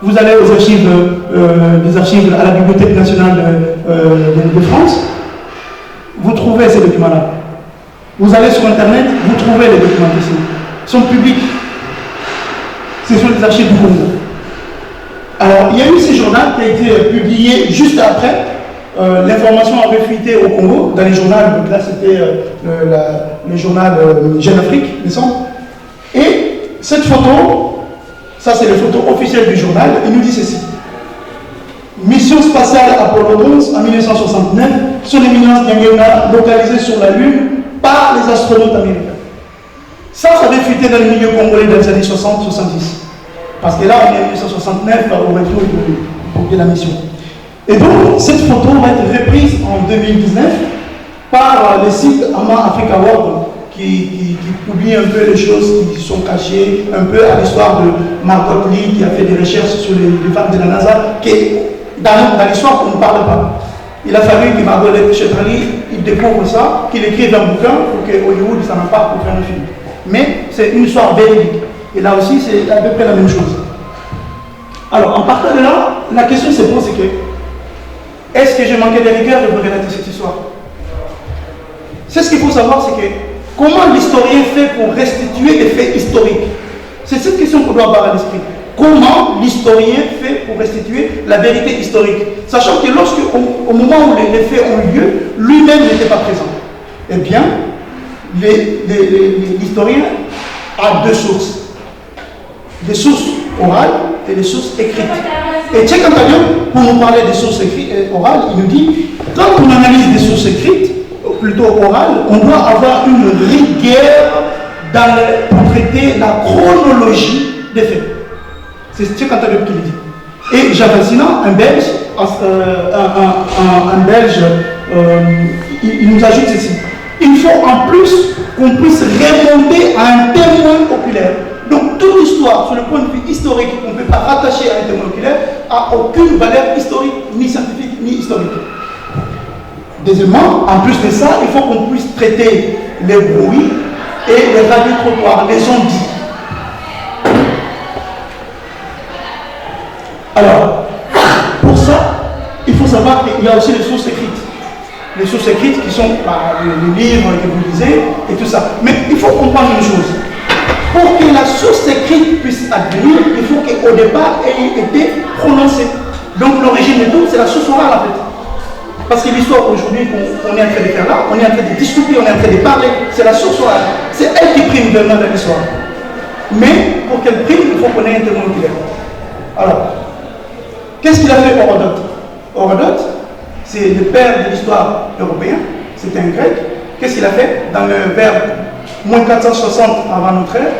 [SPEAKER 3] Vous allez aux archives, des archives à la Bibliothèque nationale de France, vous trouvez ces documents-là. Vous allez sur Internet, vous trouvez les documents ici. Ils sont publics. Ce sont des archives du Congo. Alors, il y a eu ce journal qui a été publié juste après. L'information avait fuité au Congo, dans les journaux. Donc là, c'était le journal Jeune Afrique, il me semble. Et cette photo, ça c'est la photo officielle du journal, il nous dit ceci. Mission spatiale Apollo 11 en 1969, son éminence Nyangena localisée sur la Lune par les astronautes américains. Ça avait fuité dans le milieu congolais dans les années 60-70. Parce que là, on est en 1969 au retour de la mission. Et donc, cette photo va être reprise en 2019 par le site Ama Africa World qui publie un peu les choses qui sont cachées, un peu à l'histoire de Margot Lee qui a fait des recherches sur les femmes de la NASA, qui dans l'histoire on ne parle pas. Il a fallu que Margot Lee il découvre ça, qu'il écrive un bouquin pour que Hollywood s'en empare pour faire un film. Mais c'est une histoire véridique. Et là aussi, c'est à peu près la même chose. Alors, en partant de là, la question se pose, c'est que est-ce que j'ai manqué de rigueur de vous relater cette histoire? C'est ce qu'il faut savoir, c'est que comment l'historien fait pour restituer des faits historiques? C'est cette question qu'on doit avoir à l'esprit. Comment l'historien fait pour restituer la vérité historique? Sachant que au moment où les faits ont eu lieu, lui-même n'était pas présent. Eh bien, l'historien a deux sources. Des sources orales et des sources écrites. Et Tchèque Antalion, pour nous parler des sources orales, il nous dit, quand on analyse des sources écrites, plutôt orales, on doit avoir une rigueur pour traiter la chronologie des faits. C'est Tchèque Antalion qui le dit. Et Javassina, un Belge, il nous ajoute ceci. Il faut en plus qu'on puisse remonter à un témoin oculaire. Donc toute histoire, sur le point de vue historique, qu'on ne peut pas rattacher à un témoin oculaire, n'a aucune valeur historique, ni scientifique, ni historique. Deuxièmement, en plus de ça, il faut qu'on puisse traiter les bruits et les radiotrottoirs, les ondits. Alors, pour ça, il faut savoir qu'il y a aussi les sources écrites. Les sources écrites qui sont les livres que vous lisez et tout ça. Mais il faut comprendre une chose. Pour que la source écrite puisse advenir, il faut qu'au départ, elle ait été prononcée. Donc l'origine de tout, c'est la source orale en fait. Parce que l'histoire aujourd'hui qu'on est en train de faire là, on est en train de discuter, on est en train de parler, c'est la source orale. C'est elle qui prime vraiment dans l'histoire. Mais pour qu'elle prime, il faut qu'on ait un témoin oculaire. Alors, qu'est-ce qu'il a fait Hérodote? Hérodote, c'est le père de l'histoire européenne, c'était un grec. Qu'est-ce qu'il a fait? Dans le vers moins 460 avant notre ère,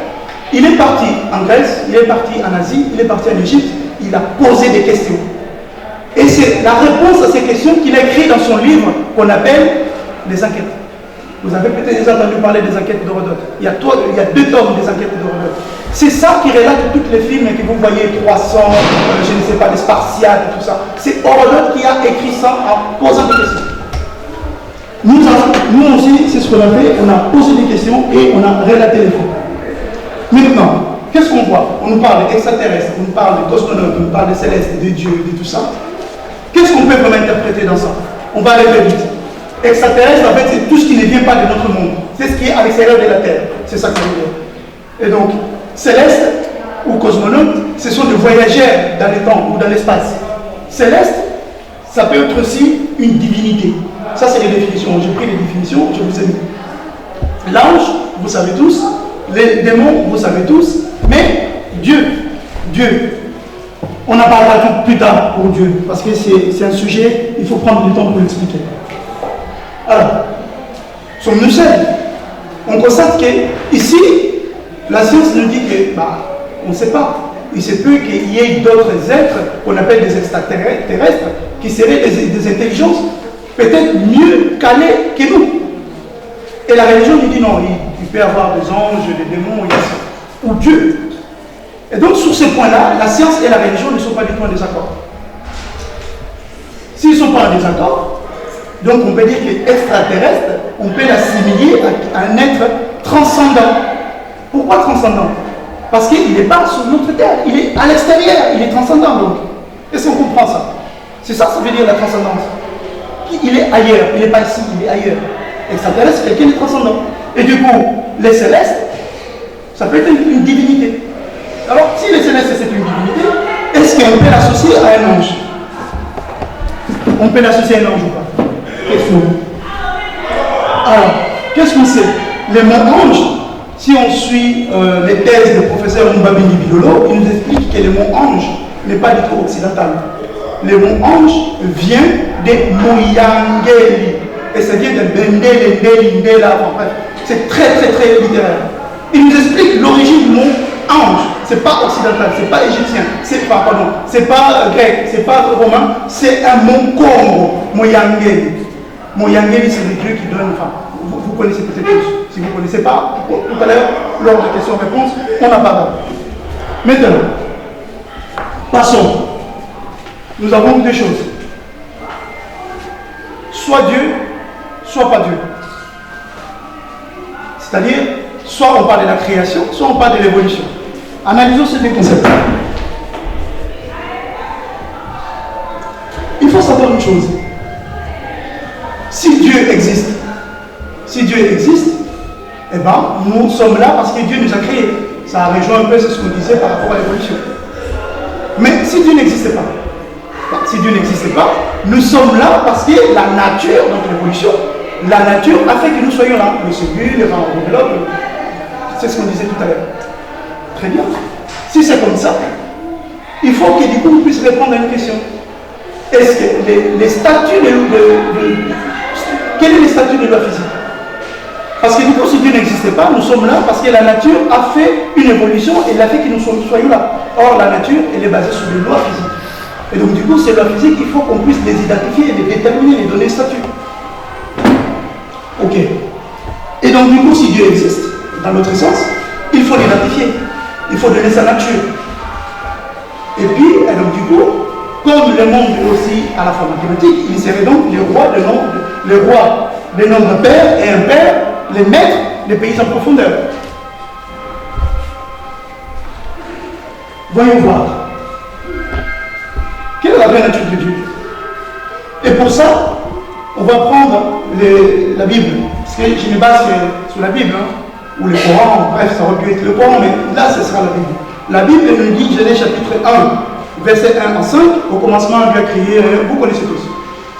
[SPEAKER 3] il est parti en Grèce, il est parti en Asie, il est parti en Égypte, il a posé des questions. Et c'est la réponse à ces questions qu'il a écrit dans son livre qu'on appelle Les Enquêtes. Vous avez peut-être déjà entendu parler des enquêtes d'Hérodote. Il y a 2 tomes des enquêtes d'Hérodote. C'est ça qui relate tous les films que vous voyez, 300, je ne sais pas, les Spartiates et tout ça. C'est Hérodote qui a écrit ça en posant des questions. Nous aussi, c'est ce qu'on a fait, on a posé des questions et on a relaté les faits. Maintenant, qu'est-ce qu'on voit? On nous parle d'extraterrestres, on nous parle de cosmonautes, on nous parle de célestes, de Dieu, de tout ça. Qu'est-ce qu'on peut vraiment interpréter dans ça? On va aller très vite. Extraterrestre, en fait, c'est tout ce qui ne vient pas de notre monde. C'est ce qui est à l'extérieur de la Terre. C'est ça que ça veut dire. Et donc, célestes ou cosmonautes, ce sont des voyageurs dans les temps ou dans l'espace. Céleste, ça peut être aussi une divinité. Ça, c'est les définitions. J'ai pris les définitions, je vous ai mis. L'ange, vous savez tous. Les démons, vous savez tous. Mais Dieu, on en parlera plus tard pour Dieu, parce que c'est un sujet, il faut prendre du temps pour l'expliquer. Alors, sommes-nous seuls? On constate que ici, la science nous dit que, on ne sait pas. il se peut qu'il y ait d'autres êtres qu'on appelle des extraterrestres qui seraient des intelligences peut-être mieux calées que nous. Et la religion nous dit non, il peut y avoir des anges, des démons, ou Dieu. Et donc sur ce point-là, la science et la religion ne sont pas du tout en désaccord. S'ils ne sont pas en désaccord, donc on peut dire qu'extraterrestre, on peut l'assimiler à un être transcendant. Pourquoi transcendant? Parce qu'il n'est pas sur notre terre, il est à l'extérieur, il est transcendant donc. Est-ce qu'on comprend ça? C'est ça, ça veut dire la transcendance. Il est ailleurs, il n'est pas ici, il est ailleurs. Extraterrestre, c'est quelqu'un de transcendant. Et du coup, les célestes, ça peut être une divinité. Alors, si les célestes c'est une divinité, est-ce qu'on peut l'associer à un ange? On peut l'associer à un ange ou pas? Question. Alors, qu'est-ce qu'on sait? Le mot ange, si on suit les thèses du professeur Mbabini Bilolo, il nous explique que le mot ange n'est pas du tout occidental. Le mot ange vient des Moyangeli. Et ça vient de Bendele, Ndeli, Ndela, enfin bref. C'est très littéraire. Il nous explique l'origine du mot ange. C'est pas occidental, c'est pas égyptien, c'est pas, pardon, c'est pas grec, c'est pas romain, c'est un mot Congo, Moyangeli. Moyangeli, c'est le Dieu qui donne, enfin, vous connaissez peut-être tous. Si vous ne connaissez pas, tout à l'heure, lors de questions-réponses, on a parlé. Maintenant, passons. Nous avons deux choses. Soit Dieu, soit pas Dieu. C'est-à-dire, soit on parle de la création, soit on parle de l'évolution. Analysons ces deux concepts. Il faut savoir une chose. Si Dieu existe, eh bien, nous sommes là parce que Dieu nous a créés. Ça rejoint un peu ce qu'on disait par rapport à l'évolution. Mais si Dieu n'existait pas, nous sommes là parce que la nature, donc l'évolution, la nature a fait que nous soyons là. Le cellules, les enveloppes, c'est ce qu'on disait tout à l'heure. Très bien. Si c'est comme ça, il faut que du coup on puisse répondre à une question. Est-ce que les statuts quel est le statut de la physique? Parce que du coup, si Dieu n'existait pas, nous sommes là parce que la nature a fait une évolution et elle a fait que nous soyons là. Or, la nature, elle est basée sur des lois physiques. Et donc, du coup, ces lois physiques, il faut qu'on puisse les identifier, les déterminer, les donner statut. Ok. Et donc, du coup, si Dieu existe, dans notre sens, il faut l'identifier. Il faut donner sa nature. Et puis, et donc, du coup, comme le monde est aussi à la fois mathématique, il serait donc le roi des nombres pairs et impairs, les maîtres des pays en profondeur. Voyons voir. Quelle est la vraie nature de Dieu? Et pour ça, on va prendre la Bible. Parce que je me base sur la Bible, ou le Coran, bref, ça aurait pu être le Coran, mais là, ce sera la Bible. La Bible nous dit, Genèse chapitre 1, verset 1 à 5, au commencement, Dieu a créé, vous connaissez tous.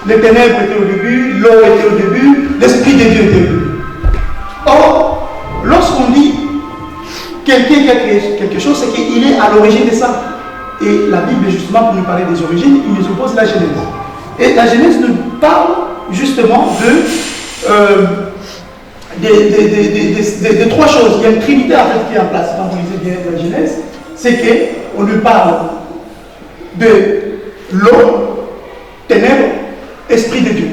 [SPEAKER 3] Les ténèbres étaient au début, l'eau était au début, l'Esprit de Dieu était au début. Or, lorsqu'on dit quelqu'un qui a créé quelque chose, c'est qu'il est à l'origine de ça. Et la Bible, justement, pour nous parler des origines, il nous oppose la Genèse. Et la Genèse nous parle justement de trois choses. Il y a une trinité en fait qui est en place. Quand vous lisez bien la Genèse, c'est qu'on nous parle de l'eau, ténèbres, esprit de Dieu.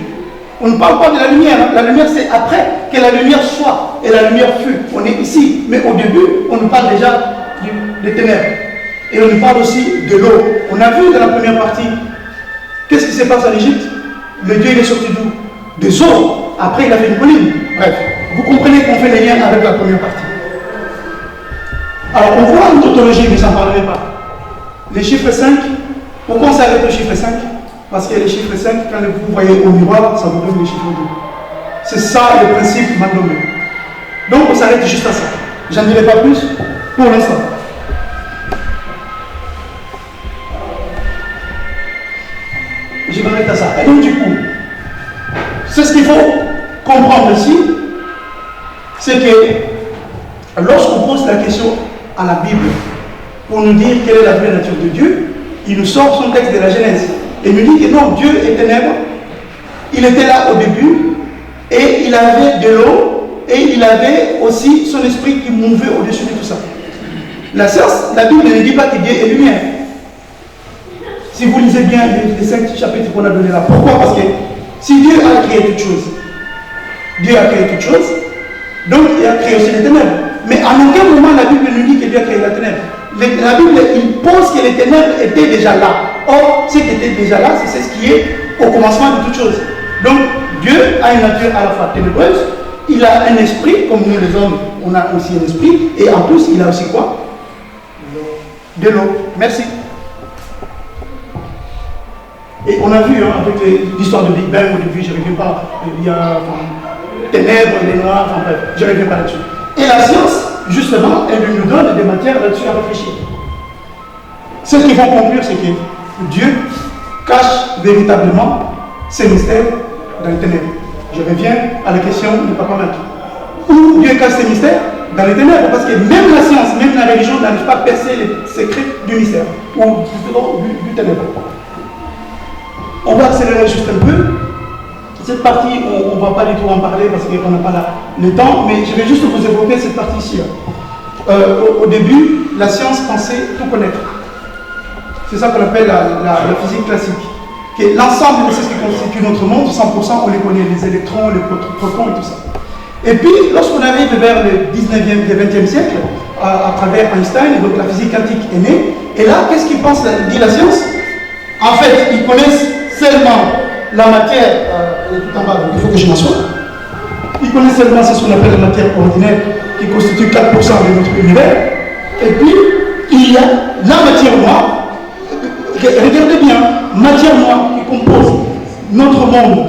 [SPEAKER 3] On ne parle pas de la lumière. La lumière, c'est après que la lumière soit et la lumière fut. On est ici. Mais au début, on nous parle déjà des ténèbres. Et on nous parle aussi de l'eau. On a vu dans la première partie, qu'est-ce qui se passe en Égypte? Le Dieu, il est sorti d'où? Des eaux. Après, il a fait une colline. Bref, vous comprenez qu'on fait les liens avec la première partie. Alors, on voit une tautologie, mais je n'en parlerai pas. Les chiffres 5, pourquoi on s'arrête au chiffre 5? Parce que les chiffres 5, quand vous voyez au miroir, ça vous donne les chiffres 2. C'est ça le principe Mandomé. Donc on s'arrête juste à ça. J'en dirai pas plus pour l'instant. Je m'arrête à ça. Et donc du coup, c'est ce qu'il faut comprendre ici, c'est que lorsqu'on pose la question à la Bible pour nous dire quelle est la vraie nature de Dieu, il nous sort son texte de la Genèse. Et il nous dit que non, Dieu est ténèbres, il était là au début, et il avait de l'eau, et il avait aussi son esprit qui mouvait au-dessus de tout ça. La science, la Bible ne dit pas que Dieu est lumière. Si vous lisez bien les 5 chapitres qu'on a donnés là, pourquoi? Parce que si Dieu a créé toutes choses, Dieu a créé toutes choses, donc il a créé aussi les ténèbres. Mais à aucun moment la Bible nous dit que Dieu a créé la ténèbre. La Bible, il pense que les ténèbres étaient déjà là. Or, ce qui était déjà là, c'est ce qui est au commencement de toutes choses. Donc, Dieu a une nature à la fois ténébreuse, il a un esprit, comme nous les hommes, on a aussi un esprit, et en plus, il a aussi quoi? De l'eau. Merci. Et on a vu avec l'histoire de Big Bang au début, je ne reviens pas, il y a ténèbres, les noirs, enfin bref, je ne reviens pas là-dessus. Et la science, justement, elle nous donne des matières là-dessus à réfléchir. Ce qu'ils vont conclure, c'est que Dieu cache véritablement ses mystères dans les ténèbres. Je reviens à la question de Papa Maki. Où Dieu cache ses mystères? Dans les ténèbres, parce que même la science, même la religion n'arrive pas à percer les secrets du mystère, ou du ténèbre. On va accélérer juste un peu. Cette partie, on ne va pas du tout en parler parce qu'on n'a pas le temps, mais je vais juste vous évoquer cette partie-ci. Au début, la science pensait tout connaître. C'est ça qu'on appelle la physique classique. L'ensemble de ce qui constitue notre monde, 100%, on les connaît, les électrons, les protons et tout ça. Et puis, lorsqu'on arrive vers le 19e et 20e siècle, à travers Einstein, donc la physique quantique est née, et là, qu'est-ce qu'ils pensent, dit la science? En fait, ils connaissent seulement la matière, tout en bas, donc il faut que je m'assoie. Ils connaissent seulement ce qu'on appelle la matière ordinaire, qui constitue 4% de notre univers. Et puis, il y a la matière noire. Regardez bien, matière noire qui compose notre monde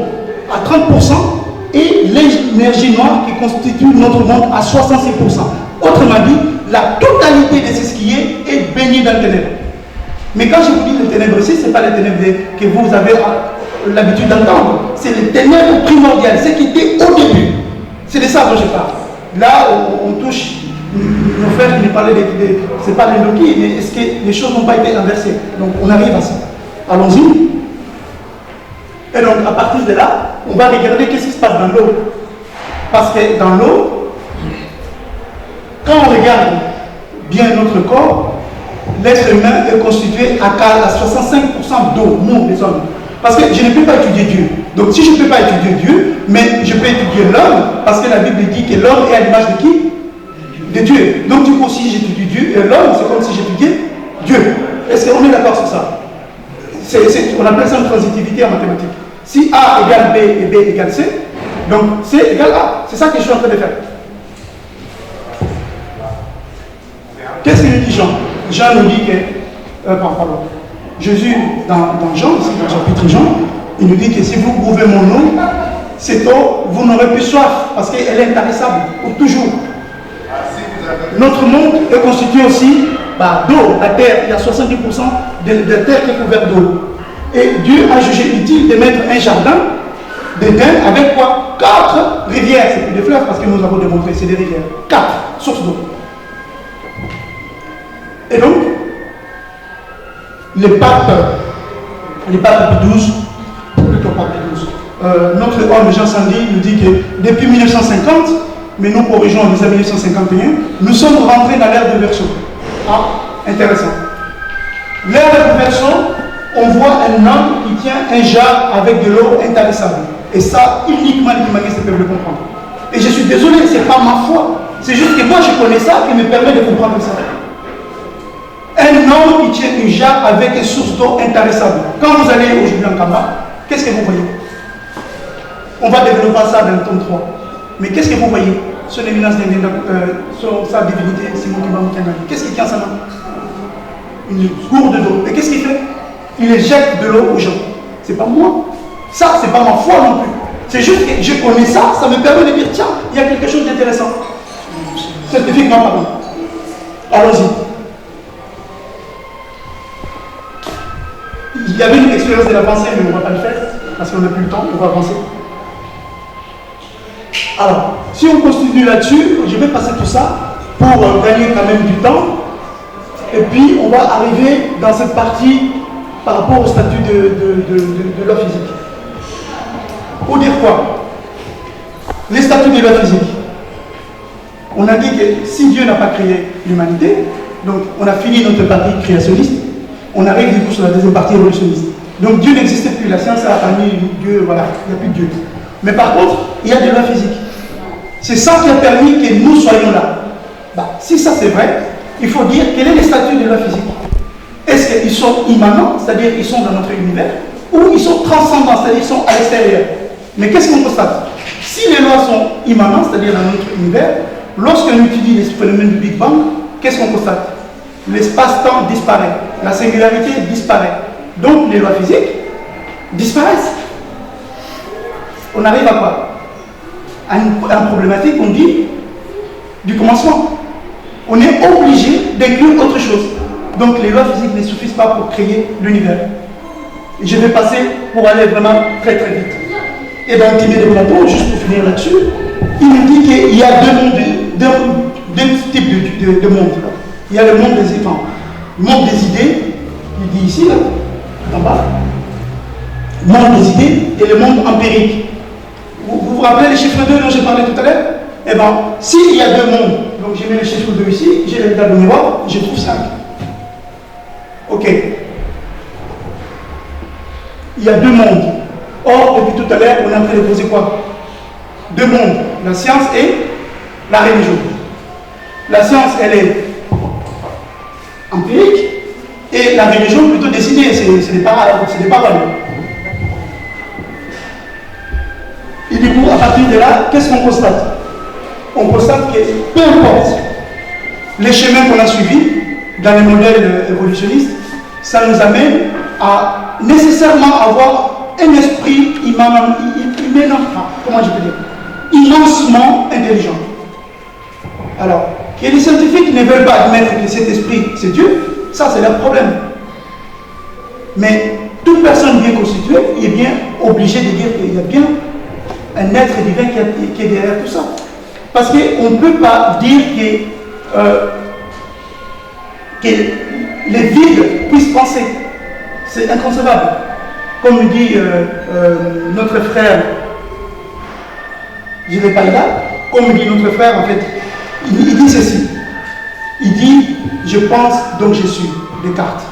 [SPEAKER 3] à 30% et l'énergie noire qui constitue notre monde à 66%. Autrement dit, la totalité de ce qui est baignée dans le ténèbre. Mais quand je vous dis les ténèbres ici, ce n'est pas les ténèbres que vous avez l'habitude d'entendre, c'est les ténèbres primordiales, ce qui était au début. C'est de ça dont je parle. Là, on touche nos frères qui nous parlaient c'est pas l'Enoki, mais est-ce que les choses n'ont pas été inversées? Donc on arrive à ça. Allons-y. Et donc à partir de là, on va regarder qu'est-ce qui se passe dans l'eau. Parce que dans l'eau, quand on regarde bien notre corps, l'être humain est constitué à 65% d'eau, nous les hommes. Parce que je ne peux pas étudier Dieu. Donc si je ne peux pas étudier Dieu, mais je peux étudier l'homme, parce que la Bible dit que l'homme est à l'image de qui? De Dieu. Donc du coup, si j'étudie Dieu et l'homme, c'est comme si j'étudiais Dieu. Est-ce qu'on est d'accord sur ça? On appelle ça une transitivité en mathématiques. Si A égale B et B égale C, donc C égale A. C'est ça que je suis en train de faire. Qu'est-ce qu'il nous dit Jean? Jean nous dit que... pardon. Jésus, dans Jean, ici dans le chapitre Jean, il nous dit que si vous bouvez mon eau, cette eau, vous n'aurez plus soif, parce qu'elle est intarissable pour toujours. Notre monde est constitué aussi d'eau, la terre. Il y a 70% de terre qui est couverte d'eau. Et Dieu a jugé utile de mettre un jardin d'Éden avec quoi? 4 rivières. C'est plus des fleuves parce que nous avons démontré, c'est des rivières. 4 sources d'eau. Et donc, les papes Pie XII, plutôt pape Pie XII, notre homme Jean Sandy nous dit que depuis 1950, mais nous corrigeons les années 1951, nous sommes rentrés dans l'ère de Verseau. Ah, intéressant. L'ère de Verseau, on voit un homme qui tient un jar avec de l'eau intarissable. Et ça, uniquement les humanistes peuvent le comprendre. Et je suis désolé, ce n'est pas ma foi. C'est juste que moi, je connais ça qui me permet de comprendre ça. Un homme qui tient un jar avec une source d'eau intarissable. Quand vous allez aujourd'hui en Kamba, qu'est-ce que vous voyez? On va développer ça dans le tome 3. Mais qu'est-ce que vous voyez? Son éminence sa divinité, Simon Kimba. Qu'est-ce qu'il tient sa main? Une gourde d'eau. Et qu'est-ce qu'il fait? Il éjecte de l'eau aux gens. C'est pas moi. Ça, c'est pas ma foi non plus. C'est juste que je connais ça, ça me permet de dire, tiens, il y a quelque chose d'intéressant. Scientifiquement parlant. Allons-y. Il y avait une expérience de la pensée, mais on ne va pas le faire, parce qu'on n'a plus le temps, on va avancer. Alors, si on continue là-dessus, je vais passer tout ça pour gagner quand même du temps. Et puis, on va arriver dans cette partie par rapport au statut de la physique. Pour dire quoi? Les statuts de la physique. On a dit que si Dieu n'a pas créé l'humanité, Donc, on a fini notre partie créationniste, on arrive du coup sur la deuxième partie évolutionniste. Donc, Dieu n'existe plus, la science a permis Dieu, voilà, il n'y a plus de Dieu. Mais par contre, il y a des lois physiques. C'est ça qui a permis que nous soyons là. Bah, si ça c'est vrai, il faut dire quel est le statut des lois physiques. Est-ce qu'ils sont immanents, c'est-à-dire ils sont dans notre univers, ou ils sont transcendants, c'est-à-dire ils sont à l'extérieur. Mais qu'est-ce qu'on constate? Si les lois sont immanentes, c'est-à-dire dans notre univers, lorsqu'on étudie les phénomènes du Big Bang, qu'est-ce qu'on constate? L'espace-temps disparaît, la singularité disparaît. Donc les lois physiques disparaissent. On arrive à quoi? À une problématique qu'on dit du commencement. On est obligé d'inclure autre chose. Donc les lois physiques ne suffisent pas pour créer l'univers. Je vais passer pour aller vraiment très très vite. Et dans Timée de Platon, juste pour finir là-dessus, il nous dit qu'il y a deux types de mondes. Il y a le monde des enfants, le monde des idées, il dit ici, là, en bas, le monde des idées et le monde empirique. Vous vous rappelez les chiffres 2 dont j'ai parlé tout à l'heure? Eh bien, s'il y a deux mondes, donc j'ai mis le chiffre 2 ici, j'ai le tableau miroir, je trouve 5. Ok. Il y a deux mondes. Or, depuis tout à l'heure, on est en train de poser quoi? Deux mondes, la science et la religion. La science, elle est empirique, et la religion plutôt décidée, c'est des paroles. Et du coup, à partir de là, qu'est-ce qu'on constate? On constate que peu importe les chemins qu'on a suivis dans les modèles évolutionnistes, ça nous amène à nécessairement avoir un esprit immensement intelligent. Alors, que les scientifiques ne veulent pas admettre que cet esprit, c'est Dieu, ça c'est leur problème. Mais toute personne bien constituée est bien obligée de dire qu'il y a bien un être divin qui est derrière tout ça. Parce qu'on ne peut pas dire que les vides puissent penser. C'est inconcevable. Comme dit notre frère, je ne vais pas là, comme dit notre frère, en fait, il dit ceci. Il dit, je pense, donc je suis, Descartes.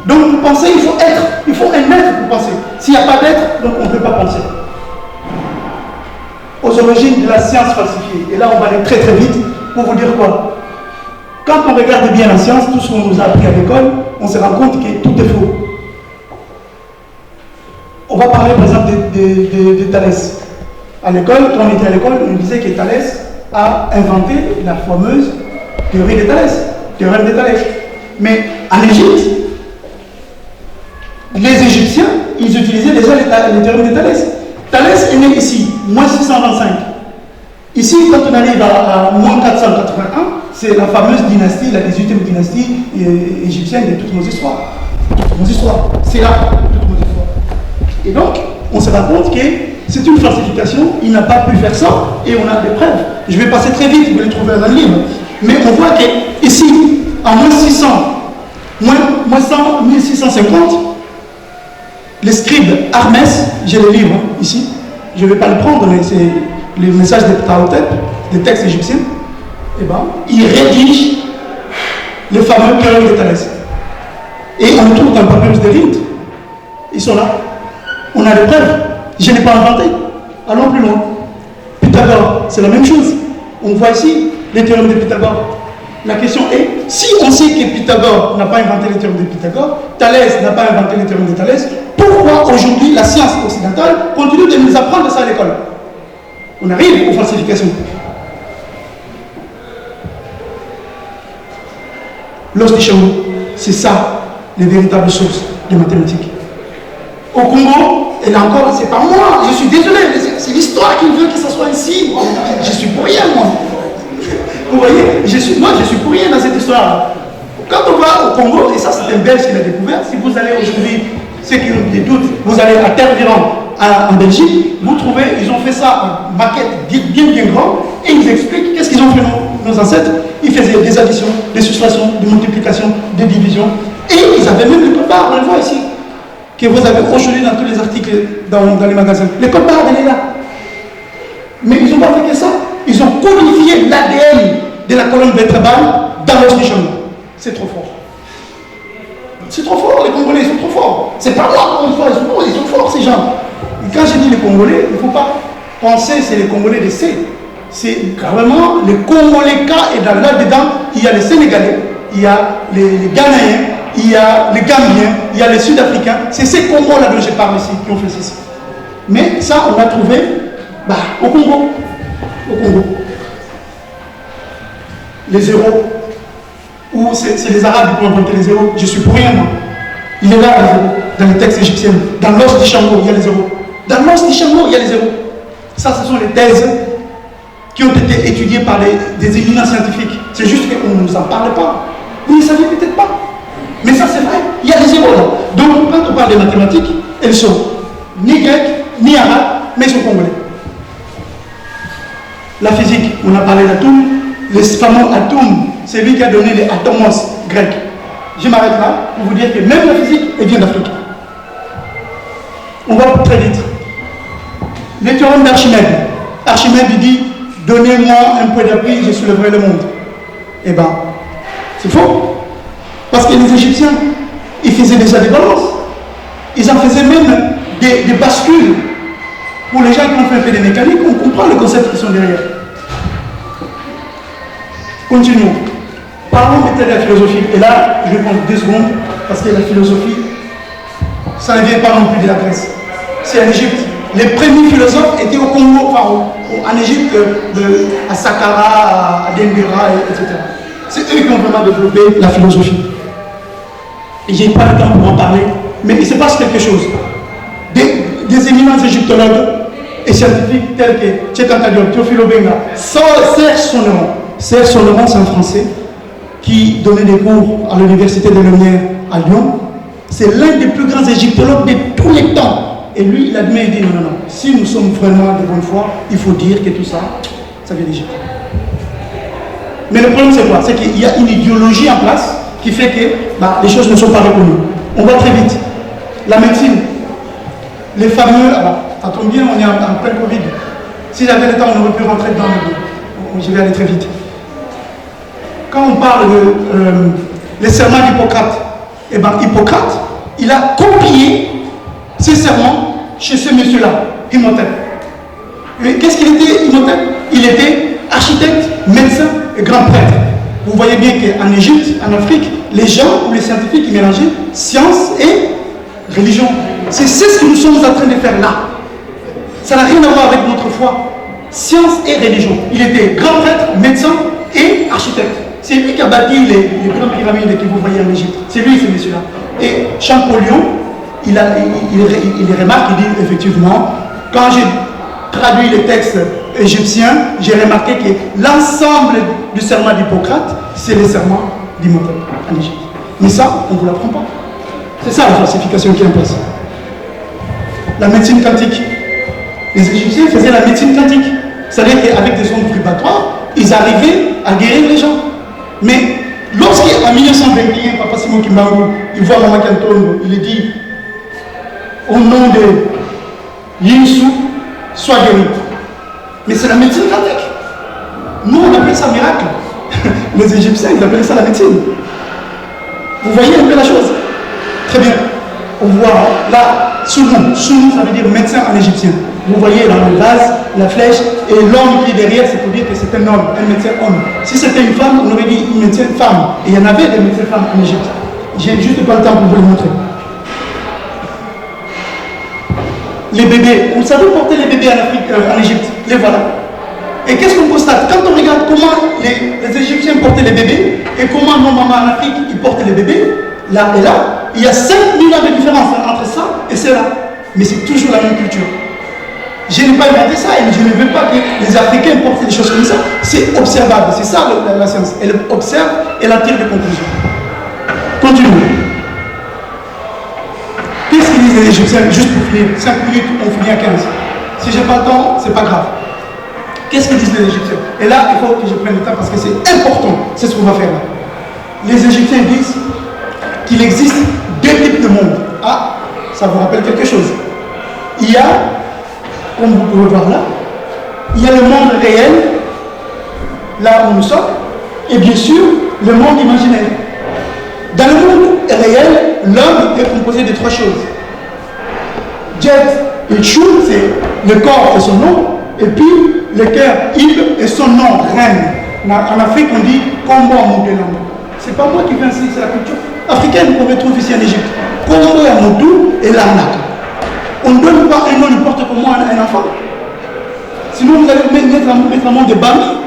[SPEAKER 3] Donc pour penser, il faut être, il faut un être pour penser. S'il n'y a pas d'être, donc on ne peut pas penser. Aux origines de la science falsifiée. Et là, on va aller très très vite pour vous dire quoi? Quand on regarde bien la science, tout ce qu'on nous a appris à l'école, on se rend compte que tout est faux. On va parler par exemple de Thalès. À l'école, quand on était à l'école, on nous disait que Thalès a inventé la fameuse théorie de Thalès, théorème de Thalès. Mais en Égypte, les Égyptiens, ils utilisaient déjà les théorèmes de Thalès. Thalès est né ici, moins 625. Ici, quand on arrive à moins 481, c'est la fameuse dynastie, la 18e dynastie égyptienne de toutes nos histoires. C'est là, toutes nos histoires. Et donc, on se rend compte que c'est une falsification, il n'a pas pu faire ça, et on a des preuves. Je vais passer très vite, vous les trouver dans le livre. Mais on voit qu'ici, en moins 600, moins 100, 1650, les scribes Hermès, j'ai le livre ici, je ne vais pas le prendre, mais c'est les messages de Ptahhotep, des textes égyptiens, et ben, ils rédigent les fameux théorèmes de Thalès. Et on le trouve dans le papyrus de Rhind. Ils sont là. On a les preuves. Je n'ai pas inventé. Allons plus loin. Pythagore, c'est la même chose. On voit ici les théorèmes de Pythagore. La question est, si on sait que Pythagore n'a pas inventé les théorèmes de Pythagore, Thalès n'a pas inventé les théorèmes de Thalès, pourquoi aujourd'hui la science occidentale continue de nous apprendre ça à l'école? On arrive aux falsifications. L'os du chameau, c'est ça, les véritables sources des mathématiques. Au Congo, et là encore, c'est pas moi, je suis désolé, c'est l'histoire qui veut que ça soit ici. Je suis pour rien, moi. Vous voyez, moi, je suis pour rien dans cette histoire. Quand on va au Congo, et ça c'est un Belge qui l'a découvert, si vous allez aujourd'hui, ceux qui ont des doutes, vous allez à Terre-Viran, en Belgique, vous trouvez, ils ont fait ça en maquette bien grand, et ils expliquent qu'est-ce qu'ils ont fait nos ancêtres. Ils faisaient des additions, des soustractions, des multiplications, des divisions, et ils avaient même le code barre, on le voit ici, que vous avez aujourd'hui dans tous les articles dans les magasins. Le code barre, il est là. Mais ils n'ont pas fait que ça. Ils ont codifié l'ADN de la colonne vertébrale dans l'os du chameau. c'est trop fort. C'est trop fort, les Congolais, ils sont trop forts. C'est pas moi, encore une fois, ils sont forts, ces gens. Et quand je dis les Congolais, il ne faut pas penser c'est les Congolais de C. C'est vraiment les Congolais K, et là-dedans, il y a les Sénégalais, il y a les Ghanéens, il y a les Gambiens, il y a les Sud-Africains. C'est ces Congos-là dont je parle ici, qui ont fait ceci. Mais ça, on l'a trouvé au Congo. Au Congo. Les zéros. Ou c'est les Arabes qui ont inventé les zéros. Je suis pour rien, moi. Il est là, les zéros, dans les textes égyptiens. Dans l'os du Shango, il y a les zéros. Dans l'os du Shango, il y a les zéros. Ça, ce sont les thèses qui ont été étudiées par des éminents scientifiques. C'est juste qu'on ne nous en parle pas. Vous ne saviez peut-être pas. Mais ça, c'est vrai. Il y a les zéros là. Donc, quand on parle des mathématiques, elles sont ni grecques, ni arabes, mais elles sont congolais. La physique, on a parlé d'atomes. Les fameux atomes, c'est lui qui a donné les atomos grecs. Je m'arrête là pour vous dire que même la physique, elle vient d'Afrique. On va très vite. Le théorème d'Archimède. Archimède, il dit, donnez-moi un peu d'appui, je soulèverai le monde. Eh bien, c'est faux. Parce que les Égyptiens, ils faisaient déjà des balances. Ils en faisaient même des bascules. Pour les gens qui ont fait un peu de mécanique, on comprend le concept qui sont derrière. Continuons. Parlons maintenant de la philosophie. Et là, je vais prendre 2 secondes, parce que la philosophie, ça ne vient pas non plus de la Grèce. C'est en Égypte. Les premiers philosophes étaient au Congo, enfin en Égypte, à Saqqara, à Denbira, etc. C'est eux qui ont vraiment développé la philosophie. Et je n'ai pas le temps pour en parler, mais il se passe quelque chose. Des éminents égyptologues et scientifiques tels que Tchétanta Diop, Théophile Obenga, Serge Sonneron. Serge Sonneron, c'est un Français qui donnait des cours à l'université de Lumière à Lyon. C'est l'un des plus grands égyptologues de tous les temps. Et lui, il admet, il dit non, si nous sommes vraiment de bonne foi, il faut dire que tout ça, ça vient d'Égypte. Mais le problème, c'est quoi? C'est qu'il y a une idéologie en place qui fait que les choses ne sont pas reconnues. On va très vite. La médecine, les fameux, ça tombe bien, on est en plein Covid. Si j'avais le temps, on aurait pu rentrer dedans, mais je vais aller très vite. Quand on parle de les serments d'Hippocrate, Hippocrate, il a copié ces serments chez ce monsieur-là, Imhotep. Mais qu'est-ce qu'il était, Imhotep? Il était architecte, médecin et grand prêtre. Vous voyez bien qu'en Égypte, en Afrique, les gens ou les scientifiques qui mélangeaient science et religion. C'est ce que nous sommes en train de faire là. Ça n'a rien à voir avec notre foi. Science et religion. Il était grand prêtre, médecin et architecte. C'est lui qui a bâti les grandes pyramides que vous voyez en Égypte. C'est lui, ce monsieur-là. Et Champollion, il remarque, il dit effectivement, quand j'ai traduit les textes égyptiens, j'ai remarqué que l'ensemble du serment d'Hippocrate, c'est le serment d'Imhotep en Égypte. Mais ça, on ne vous l'apprend pas. C'est ça la falsification qui est en place. La médecine quantique. Les Égyptiens faisaient la médecine quantique. C'est-à-dire qu'avec des ondes vibratoires, ils arrivaient à guérir les gens. Mais lorsqu'en 1921, Papa Simon Kimbangu, il voit Maman Kanton, il dit au nom de Yinsu, sois guéri. Mais c'est la médecine quantique. Nous, on appelle ça miracle. Les Égyptiens, ils appellent ça la médecine. Vous voyez un peu la chose? Très bien. On voit là, Sounou, ça veut dire médecin en égyptien. Vous voyez dans le vase, la flèche, et l'homme qui est derrière, c'est pour dire que c'est un homme, un médecin homme. Si c'était une femme, on aurait dit une médecin femme. Et il y en avait des médecins femmes en Égypte. J'ai juste pas le temps pour vous le montrer. Les bébés, vous savez porter les bébés en Afrique, en Égypte, les voilà. Et qu'est-ce qu'on constate? Quand on regarde comment les Égyptiens portaient les bébés et comment nos mamans en Afrique ils portent les bébés, là et là, il y a 5000 ans de différence entre ça et cela. Mais c'est toujours la même culture. Je n'ai pas inventé ça et je ne veux pas que les Africains portent des choses comme ça. C'est observable, c'est ça la science. Elle observe et elle en tire des conclusions. Continuons. Qu'est-ce qu'ils disent les Égyptiens? Juste pour finir, 5 minutes, on finit à 15. Si je n'ai pas le temps, c'est pas grave. Qu'est-ce que disent les Égyptiens? Et là, il faut que je prenne le temps parce que c'est important. C'est ce qu'on va faire là. Les Égyptiens disent qu'il existe 2 types de monde. Ah, ça vous rappelle quelque chose. Il y a, comme vous pouvez voir là, il y a le monde réel, là où nous sommes, et bien sûr, le monde imaginaire. Dans le monde réel, l'homme est composé de 3 choses. Jet et Chou, c'est le corps et son nom, et puis le cœur, il et son nom, reine. En Afrique, on dit Combo Amoudélam. C'est pas moi qui viens ici, c'est la culture africaine qu'on retrouve ici en Égypte. Combo Amoudou et Larnak. On ne donne pas un nom n'importe comment à un enfant. Sinon, vous allez mettre un nom de Bami,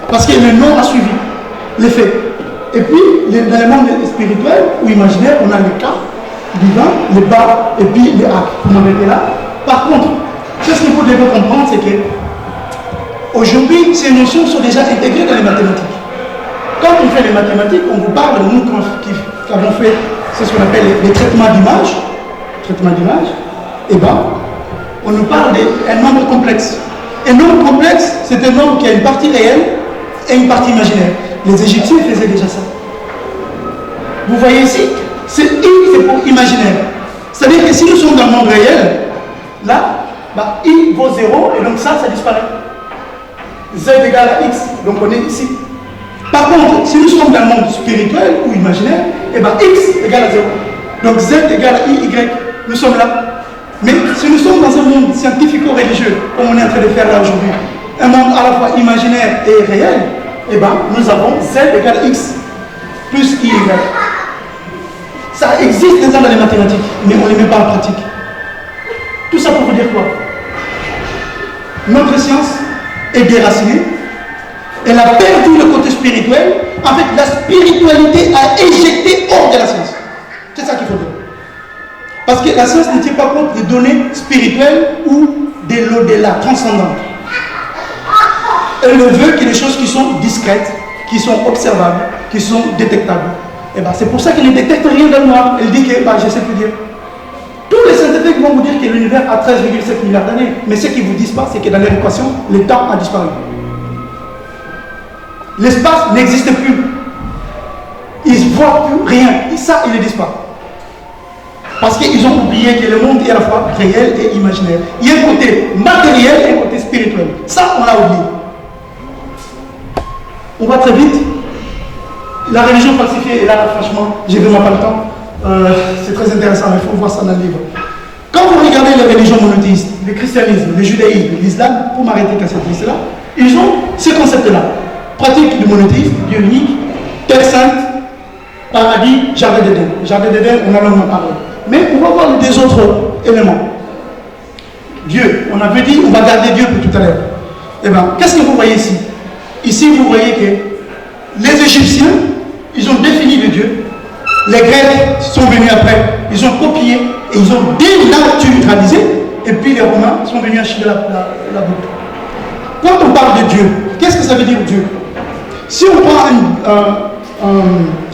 [SPEAKER 3] parce que le nom a suivi l'effet. Et puis, dans le monde spirituel ou imaginaire, on a le cas divin, le bas et puis le hak. Vous m'en là. Par contre, ce que vous devez comprendre, c'est que aujourd'hui, ces notions sont déjà intégrées dans les mathématiques. Quand on fait les mathématiques, on vous parle, nous qui avons fait ce qu'on appelle les traitements d'image, et bien, on nous parle d'un nombre complexe. Un nombre complexe, c'est un nombre qui a une partie réelle et une partie imaginaire. Les Égyptiens faisaient déjà ça. Vous voyez ici, c'est I, c'est pour imaginaire. C'est-à-dire que si nous sommes dans le monde réel, là, bah, I vaut 0 et donc ça disparaît. Z égale à X, donc on est ici. Par contre, si nous sommes dans le monde spirituel ou imaginaire, et ben X égale à 0. Donc Z égale à I, Y. Nous sommes là. Mais si nous sommes dans un monde scientifico-religieux, comme on est en train de faire là aujourd'hui, un monde à la fois imaginaire et réel, et ben nous avons Z égale X plus I, Y. Ça existe déjà dans les mathématiques, mais on ne les met pas en pratique. Tout ça pour vous dire quoi? Notre science est déracinée. Elle a perdu le côté spirituel. En fait, la spiritualité a éjecté hors de la science. C'est ça qu'il faut dire. Parce que la science ne tient pas compte des données spirituelles ou de l'au-delà, transcendantes. Elle ne veut que des choses qui sont discrètes, qui sont observables, qui sont détectables. Et ben, c'est pour ça qu'elle ne détecte rien dans le noir. Elle dit que, je ne sais plus dire. Tous les scientifiques vont vous dire que l'univers a 13,7 milliards d'années. Mais ce qu'ils ne vous disent pas, c'est que dans leur équation, le temps a disparu. L'espace n'existe plus. Ils ne voient plus rien. Et ça, ils ne le disent pas. Parce qu'ils ont oublié que le monde est à la fois réel et imaginaire. Il y a un côté matériel et un côté spirituel. Ça, on l'a oublié. On va très vite. La religion falsifiée, et là, franchement, j'ai vraiment pas le temps. C'est très intéressant, il faut voir ça dans le livre. Quand vous regardez les religions monothéistes, le christianisme, le judaïsme, l'islam, pour m'arrêter qu'à cette liste-là, ils ont ce concept-là. Pratique du monothéisme, Dieu unique, terre sainte, paradis, jardin d'Éden. Jardin d'Éden, on a longuement parlé. Mais on va voir des autres éléments. Dieu, on avait dit, on va garder Dieu pour tout à l'heure. Eh bien, qu'est-ce que vous voyez ici? Ici, vous voyez que les Égyptiens, ils ont défini le Dieu. Les Grecs sont venus après, ils ont copié et ils ont dénaturalisé. Et puis les Romains sont venus acheter la boucle. Quand on parle de Dieu, qu'est-ce que ça veut dire Dieu? Si on prend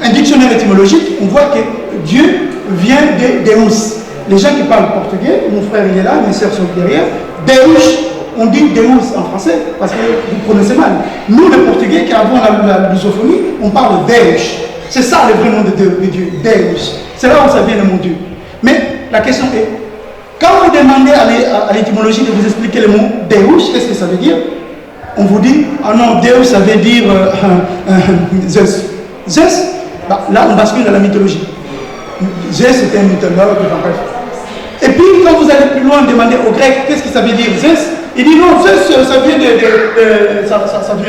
[SPEAKER 3] un dictionnaire étymologique, on voit que Dieu vient de Deus. Les gens qui parlent portugais, mon frère il est là, mes soeurs sont derrière. Deus, on dit Deus en français parce que vous prononcez mal. Nous, les portugais qui avons la lusophonie, on parle Deus. C'est ça le vrai nom de Dieu, Deus. C'est là où ça vient le mot Dieu. Mais la question est, quand vous demandez à l'étymologie de vous expliquer le mot Deus, qu'est-ce que ça veut dire? On vous dit, ah non, Deus ça veut dire Zeus. Zeus, là on bascule dans la mythologie. Zeus c'était un mythologue, bref. Et puis quand vous allez plus loin, demander aux Grecs, qu'est-ce que ça veut dire Zeus? Il dit non, Zeus ça vient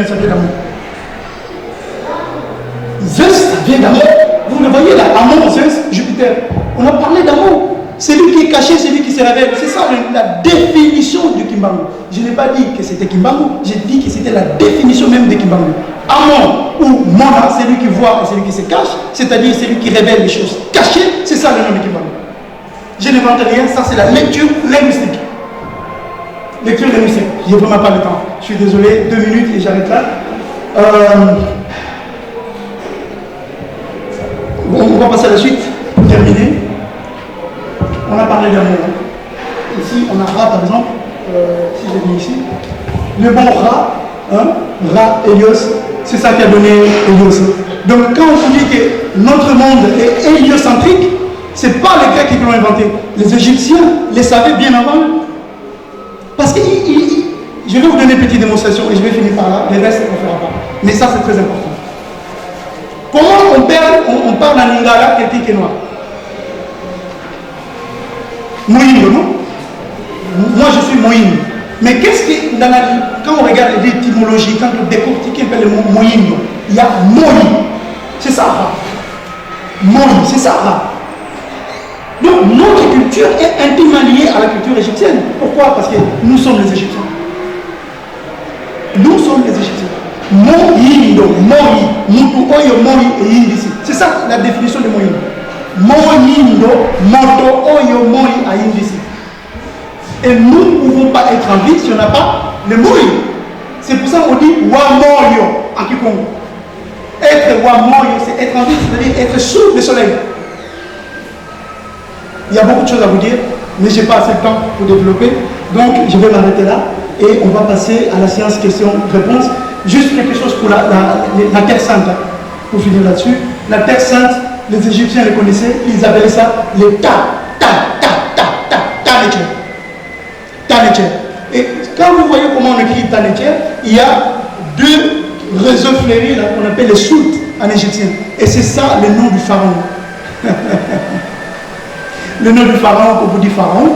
[SPEAKER 3] ça vient d'amour. Zeus, ça vient d'amour. Vous le voyez là, amour, Zeus, Jupiter. On a parlé d'amour. C'est lui qui est caché, c'est lui qui se révèle. C'est ça la définition du Kimbangu. Je n'ai pas dit que c'était Kimbangu, j'ai dit que c'était la définition même de Kimbangu. Amon ou Mona, c'est lui qui voit et c'est lui qui se cache, c'est-à-dire c'est lui qui révèle les choses cachées, c'est ça le nom de Kimbangu. Je n'invente rien, ça c'est la lecture linguistique. Lecture linguistique, je n'ai vraiment pas le temps. Je suis désolé, 2 minutes et j'arrête là. On va passer à la suite pour terminer. On a parlé d'amour. Ici, on a Ra par exemple, si j'ai mis ici. Le bon Ra, Ra, Hélios, c'est ça qui a donné Hélios. Donc quand on dit que notre monde est héliocentrique, ce n'est pas les Grecs qui l'ont inventé. Les Égyptiens les savaient bien avant. Parce que, je vais vous donner une petite démonstration et je vais finir par là, les restes on ne fera pas. Mais ça c'est très important. Comment on perd on parle en lingala, quelqu'un qui est noir. Moïno, non? Moi, je suis Moïno. Mais qu'est-ce que, quand on regarde l'étymologie, quand on décortique un peu le mot Moïno, il y a Moï, c'est ça. Moï, c'est ça. Donc, notre culture est intimement liée à la culture égyptienne. Pourquoi? Parce que nous sommes les Égyptiens. Nous sommes les Égyptiens. Moïno, Moï, Mutu Oyo Moï et Indisi. C'est ça la définition de Moïno. Moïno, Moto Oyo Moï à Indisi. Et nous ne pouvons pas être en vie si on n'a pas le Moï. C'est pour ça qu'on dit Wamoyo en Kikongo. Être Wamoyo, c'est être en vie, c'est-à-dire être sous le soleil. Il y a beaucoup de choses à vous dire, mais je n'ai pas assez de temps pour développer. Donc, je vais m'arrêter là et on va passer à la séance questions-réponses. Juste quelque chose pour la Terre Sainte, pour finir là-dessus. La Terre Sainte, les Égyptiens le connaissaient, ils appelaient ça les Tanecher. Et quand vous voyez comment on écrit Tanecher, il y a deux réseaux fleuris qu'on appelle les soutes en égyptien. Et c'est ça le nom du pharaon. Le nom du pharaon, quand vous dites pharaon,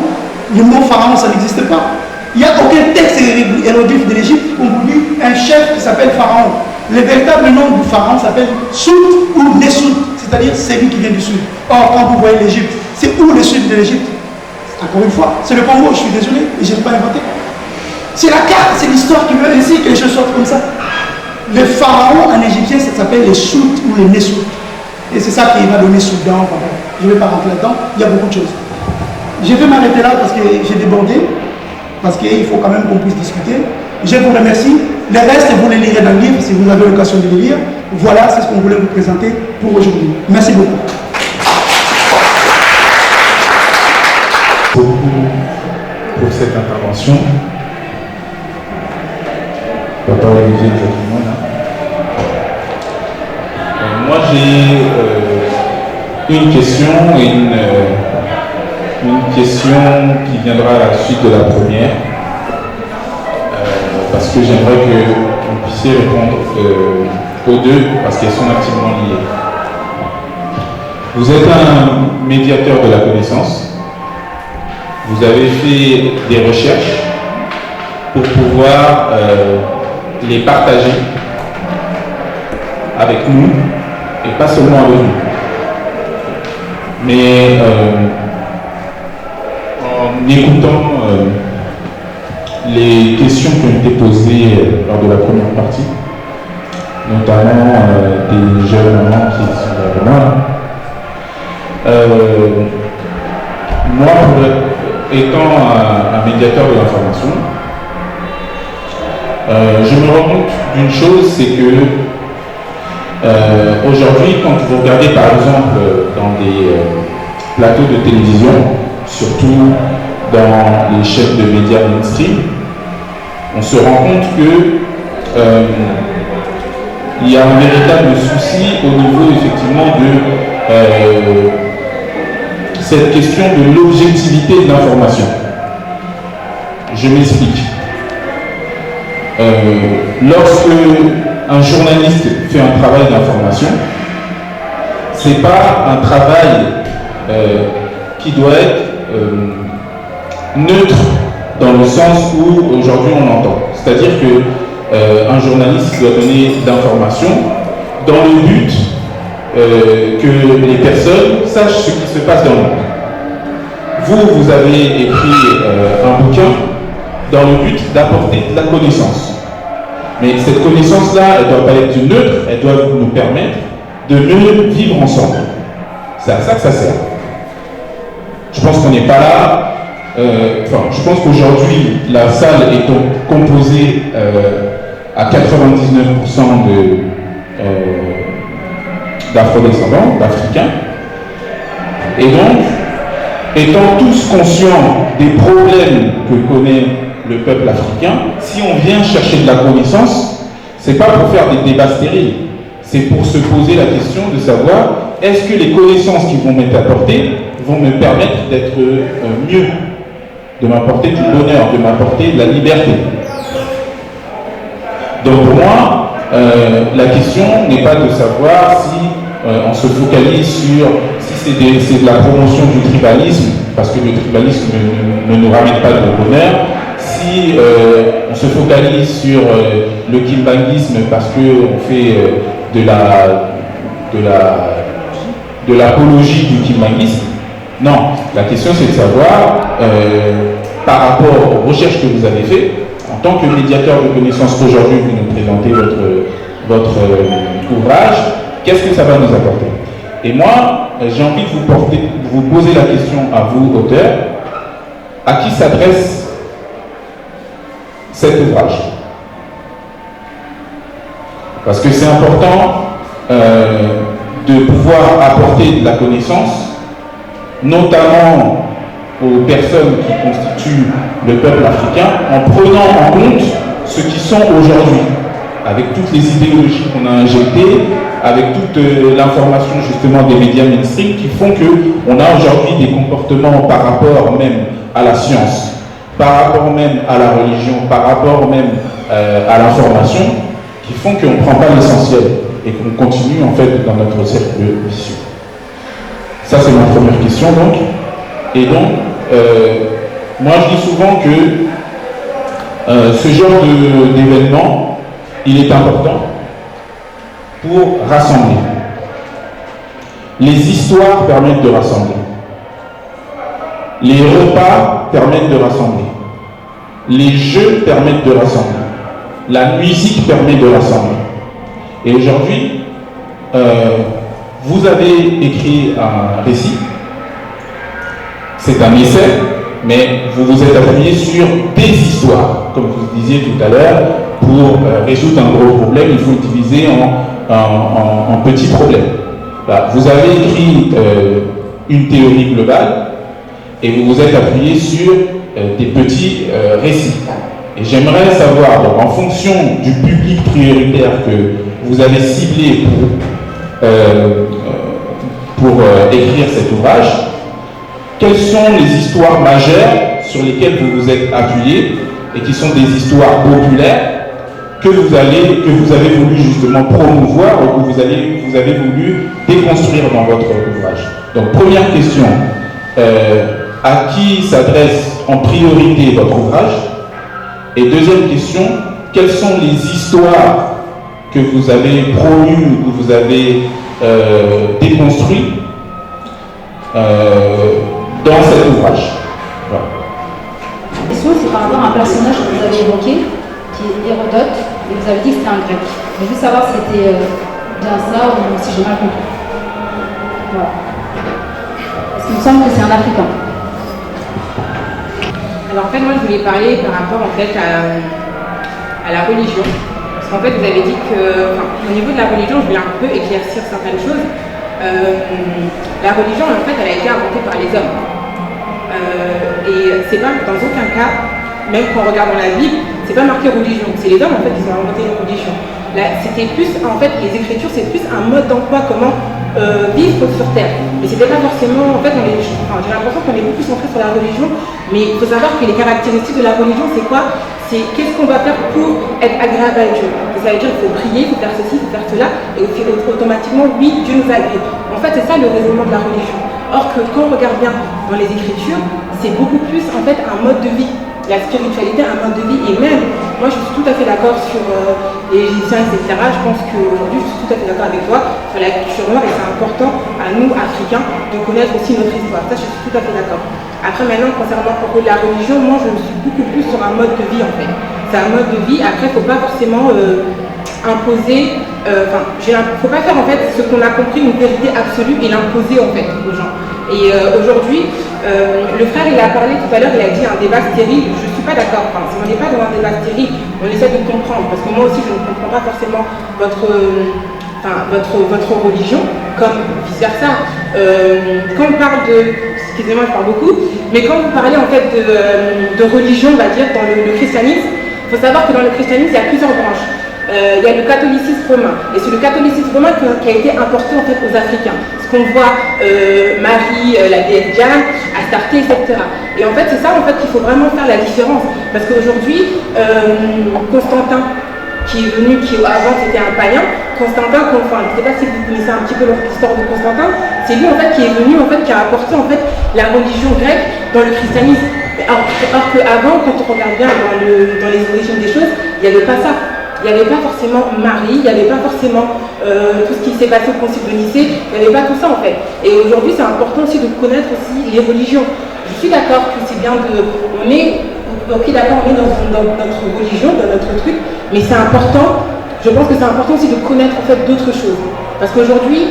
[SPEAKER 3] le mot pharaon, ça n'existe pas. Il n'y a aucun texte hiéroglyphe de l'Égypte où on vous dit un chef qui s'appelle pharaon. Le véritable nom du pharaon s'appelle Sout ou Nessout, c'est-à-dire celui qui vient du sud. Or, quand vous voyez l'Égypte, c'est où le sud de l'Égypte? Encore une fois, c'est le Congo, je suis désolé, et je n'ai pas inventé. C'est la carte, c'est l'histoire qui veut ainsi que les choses sortent comme ça. Le pharaon en égyptien, ça s'appelle les Sout ou les Nessout. Et c'est ça qui va donner Soudan. Je ne vais pas rentrer là-dedans, il y a beaucoup de choses. Je vais m'arrêter là parce que j'ai débordé, parce qu'il faut quand même qu'on puisse discuter. Je vous remercie. Le reste, vous les lirez dans le livre si vous avez l'occasion de le lire. Voilà, c'est ce qu'on voulait vous présenter pour aujourd'hui. Merci beaucoup.
[SPEAKER 9] Beaucoup pour cette intervention. Papa Olivier Jacquemont. Moi j'ai une question et une question qui viendra à la suite de la première, parce que j'aimerais que vous puissiez répondre aux deux, parce qu'elles sont activement liées. Vous êtes un médiateur de la connaissance. Vous avez fait des recherches pour pouvoir les partager avec nous, et pas seulement avec nous. Mais en écoutant les questions qui ont été posées lors de la première partie, notamment des jeunes mamans qui sont là, moi, étant un médiateur de l'information, je me rends compte d'une chose, c'est que aujourd'hui, quand vous regardez par exemple dans des plateaux de télévision, surtout dans les chaînes de médias mainstream, on se rend compte que il y a un véritable souci au niveau effectivement de cette question de l'objectivité de l'information. Je m'explique. Lorsque un journaliste fait un travail d'information, c'est pas un travail qui doit être neutre dans le sens où aujourd'hui on l'entend. C'est-à-dire que un journaliste doit donner d'informations dans le but que les personnes sachent ce qui se passe dans le monde. Vous avez écrit un bouquin dans le but d'apporter de la connaissance. Mais cette connaissance-là, elle ne doit pas être neutre, elle doit nous permettre de mieux vivre ensemble. C'est à ça que ça sert. Je pense qu'on n'est pas là. Je pense qu'aujourd'hui, la salle est composée à 99% d'afro-descendants, d'Africains. Et donc, étant tous conscients des problèmes que connaît le peuple africain, si on vient chercher de la connaissance, c'est pas pour faire des débats stériles, c'est pour se poser la question de savoir est-ce que les connaissances qui vont m'être apportées vont me permettre d'être mieux, de m'apporter du bonheur, de m'apporter de la liberté. Donc pour moi, la question n'est pas de savoir si on se focalise sur si c'est de la promotion du tribalisme, parce que le tribalisme ne nous ramène pas de bonheur, si on se focalise sur le kimbanguisme parce qu'on fait de l'apologie du kimbanguisme. Non, la question c'est de savoir, par rapport aux recherches que vous avez faites, en tant que médiateur de connaissances, aujourd'hui vous nous présentez votre ouvrage, qu'est-ce que ça va nous apporter? Et moi, j'ai envie de vous poser la question à vous, auteurs, à qui s'adresse cet ouvrage? Parce que c'est important de pouvoir apporter de la connaissance, notamment aux personnes qui constituent le peuple africain, en prenant en compte ce qui sont aujourd'hui, avec toutes les idéologies qu'on a injectées, avec toute l'information justement des médias mainstream qui font qu'on a aujourd'hui des comportements par rapport même à la science, par rapport même à la religion, par rapport même à l'information, qui font qu'on ne prend pas l'essentiel et qu'on continue en fait dans notre cercle vicieux. Ça c'est ma première question donc. Et donc, moi je dis souvent que ce genre d'événement, il est important pour rassembler. Les histoires permettent de rassembler. Les repas permettent de rassembler. Les jeux permettent de rassembler. La musique permet de rassembler. Et aujourd'hui, vous avez écrit un récit. C'est un essai, mais vous vous êtes appuyé sur des histoires. Comme vous disiez tout à l'heure, pour résoudre un gros problème, il faut le diviser en petits problèmes. Là, vous avez écrit une théorie globale et vous vous êtes appuyé sur des petits récits. Et j'aimerais savoir, donc, en fonction du public prioritaire que vous avez ciblé pour écrire cet ouvrage, quelles sont les histoires majeures sur lesquelles vous vous êtes appuyé et qui sont des histoires populaires que vous avez voulu justement promouvoir ou que vous avez voulu déconstruire dans votre ouvrage. Donc première question, à qui s'adresse en priorité votre ouvrage? Et deuxième question, quelles sont les histoires que vous avez promues ou que vous avez déconstruites dans cet ouvrage? Voilà.
[SPEAKER 8] La question, c'est par rapport à un personnage que vous avez évoqué, qui est Hérodote, et vous avez dit que c'était un grec. Je veux juste savoir si c'était bien ça ou si j'ai mal compris. Voilà. Parce qu'il me semble que c'est un Africain.
[SPEAKER 7] Alors en fait, moi je voulais parler par rapport en fait à la religion. Parce qu'en fait, vous avez dit que, au niveau de la religion, je voulais un peu éclaircir certaines choses. La religion, en fait, elle a été inventée par les hommes. Et c'est pas dans aucun cas, même quand on regarde dans la Bible, c'est pas marqué religion. C'est les hommes en fait qui ont inventé la religion. Là, c'était plus, en fait, les Écritures, c'est plus un mode d'emploi, comment vivre sur terre. Mais c'était pas forcément, en fait, j'ai l'impression qu'on est beaucoup centré sur la religion, mais il faut savoir que les caractéristiques de la religion, c'est quoi? C'est qu'est-ce qu'on va faire pour être agréable à Dieu. Et ça veut dire qu'il faut prier, il faut faire ceci, il faut faire cela, et automatiquement, oui, Dieu nous agrée. En fait, c'est ça le raisonnement de la religion. Or que quand on regarde bien dans les Écritures, c'est beaucoup plus en fait un mode de vie. La spiritualité, un mode de vie, et même, moi je suis tout à fait d'accord sur les Égyptiens, etc. Je pense qu'aujourd'hui, je suis tout à fait d'accord avec toi sur la culture noire, et c'est important à nous, Africains, de connaître aussi notre histoire. Ça, je suis tout à fait d'accord. Après, maintenant, concernant la religion, moi je suis beaucoup plus sur un mode de vie, en fait. C'est un mode de vie, après, il ne faut pas forcément imposer, faut pas faire, en fait, ce qu'on a compris, une vérité absolue, et l'imposer, en fait, aux gens. Et aujourd'hui, le frère il a parlé tout à l'heure, il a dit un débat stérile, je ne suis pas d'accord, on n'est pas dans un débat stérile, on essaie de comprendre, parce que moi aussi je ne comprends pas forcément votre religion, comme vice versa. Quand on parle excusez-moi je parle beaucoup, mais quand vous parlez en fait de religion, on va dire, dans le christianisme, il faut savoir que dans le christianisme il y a plusieurs branches. Il y a le catholicisme romain, et c'est le catholicisme romain qui a été importé en fait aux Africains. Ce qu'on voit, Marie, la déesse Diane, Astarté, etc. Et en fait, c'est ça en fait qu'il faut vraiment faire la différence, parce qu'aujourd'hui, Constantin, qui est venu, qui avant c'était un païen, Constantin, enfin, je ne sais pas si vous connaissez un petit peu l'histoire de Constantin, c'est lui en fait qui est venu, en fait, qui a apporté en fait la religion grecque dans le christianisme. Alors qu'avant, quand on regarde bien dans les origines des choses, il n'y avait pas ça. Il n'y avait pas forcément Marie, il n'y avait pas forcément tout ce qui s'est passé au Concile de Nicée, il n'y avait pas tout ça en fait. Et aujourd'hui, c'est important aussi de connaître aussi les religions. Je suis d'accord que c'est bien de... On est dans notre religion, dans notre truc, mais c'est important, je pense que c'est important aussi de connaître en fait d'autres choses. Parce qu'aujourd'hui,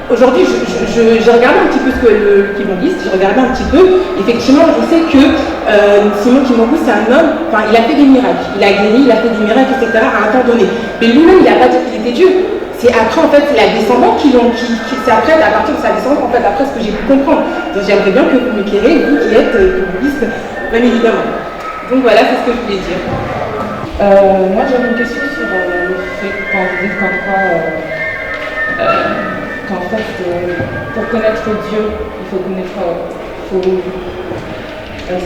[SPEAKER 7] j'ai regardé un petit peu ce que le Kimongiste, j'ai regardé un petit peu, effectivement, je sais que Simon Kimongou, c'est un homme, enfin, il a fait des miracles, il a guéri, il a fait des miracles, etc., à un temps donné. Mais lui-même, il n'a pas dit qu'il était Dieu. C'est après, en fait, la descendante c'est après, à partir de sa descendante, en fait, après ce que j'ai pu comprendre. Donc, j'aimerais bien que vous m'éclairez, vous qui êtes Kimongiste, bien évidemment. Donc, voilà, c'est ce que je voulais dire.
[SPEAKER 10] Moi, j'avais une question sur le fait, quand vous dites qu'en fait, pour connaître Dieu, il faut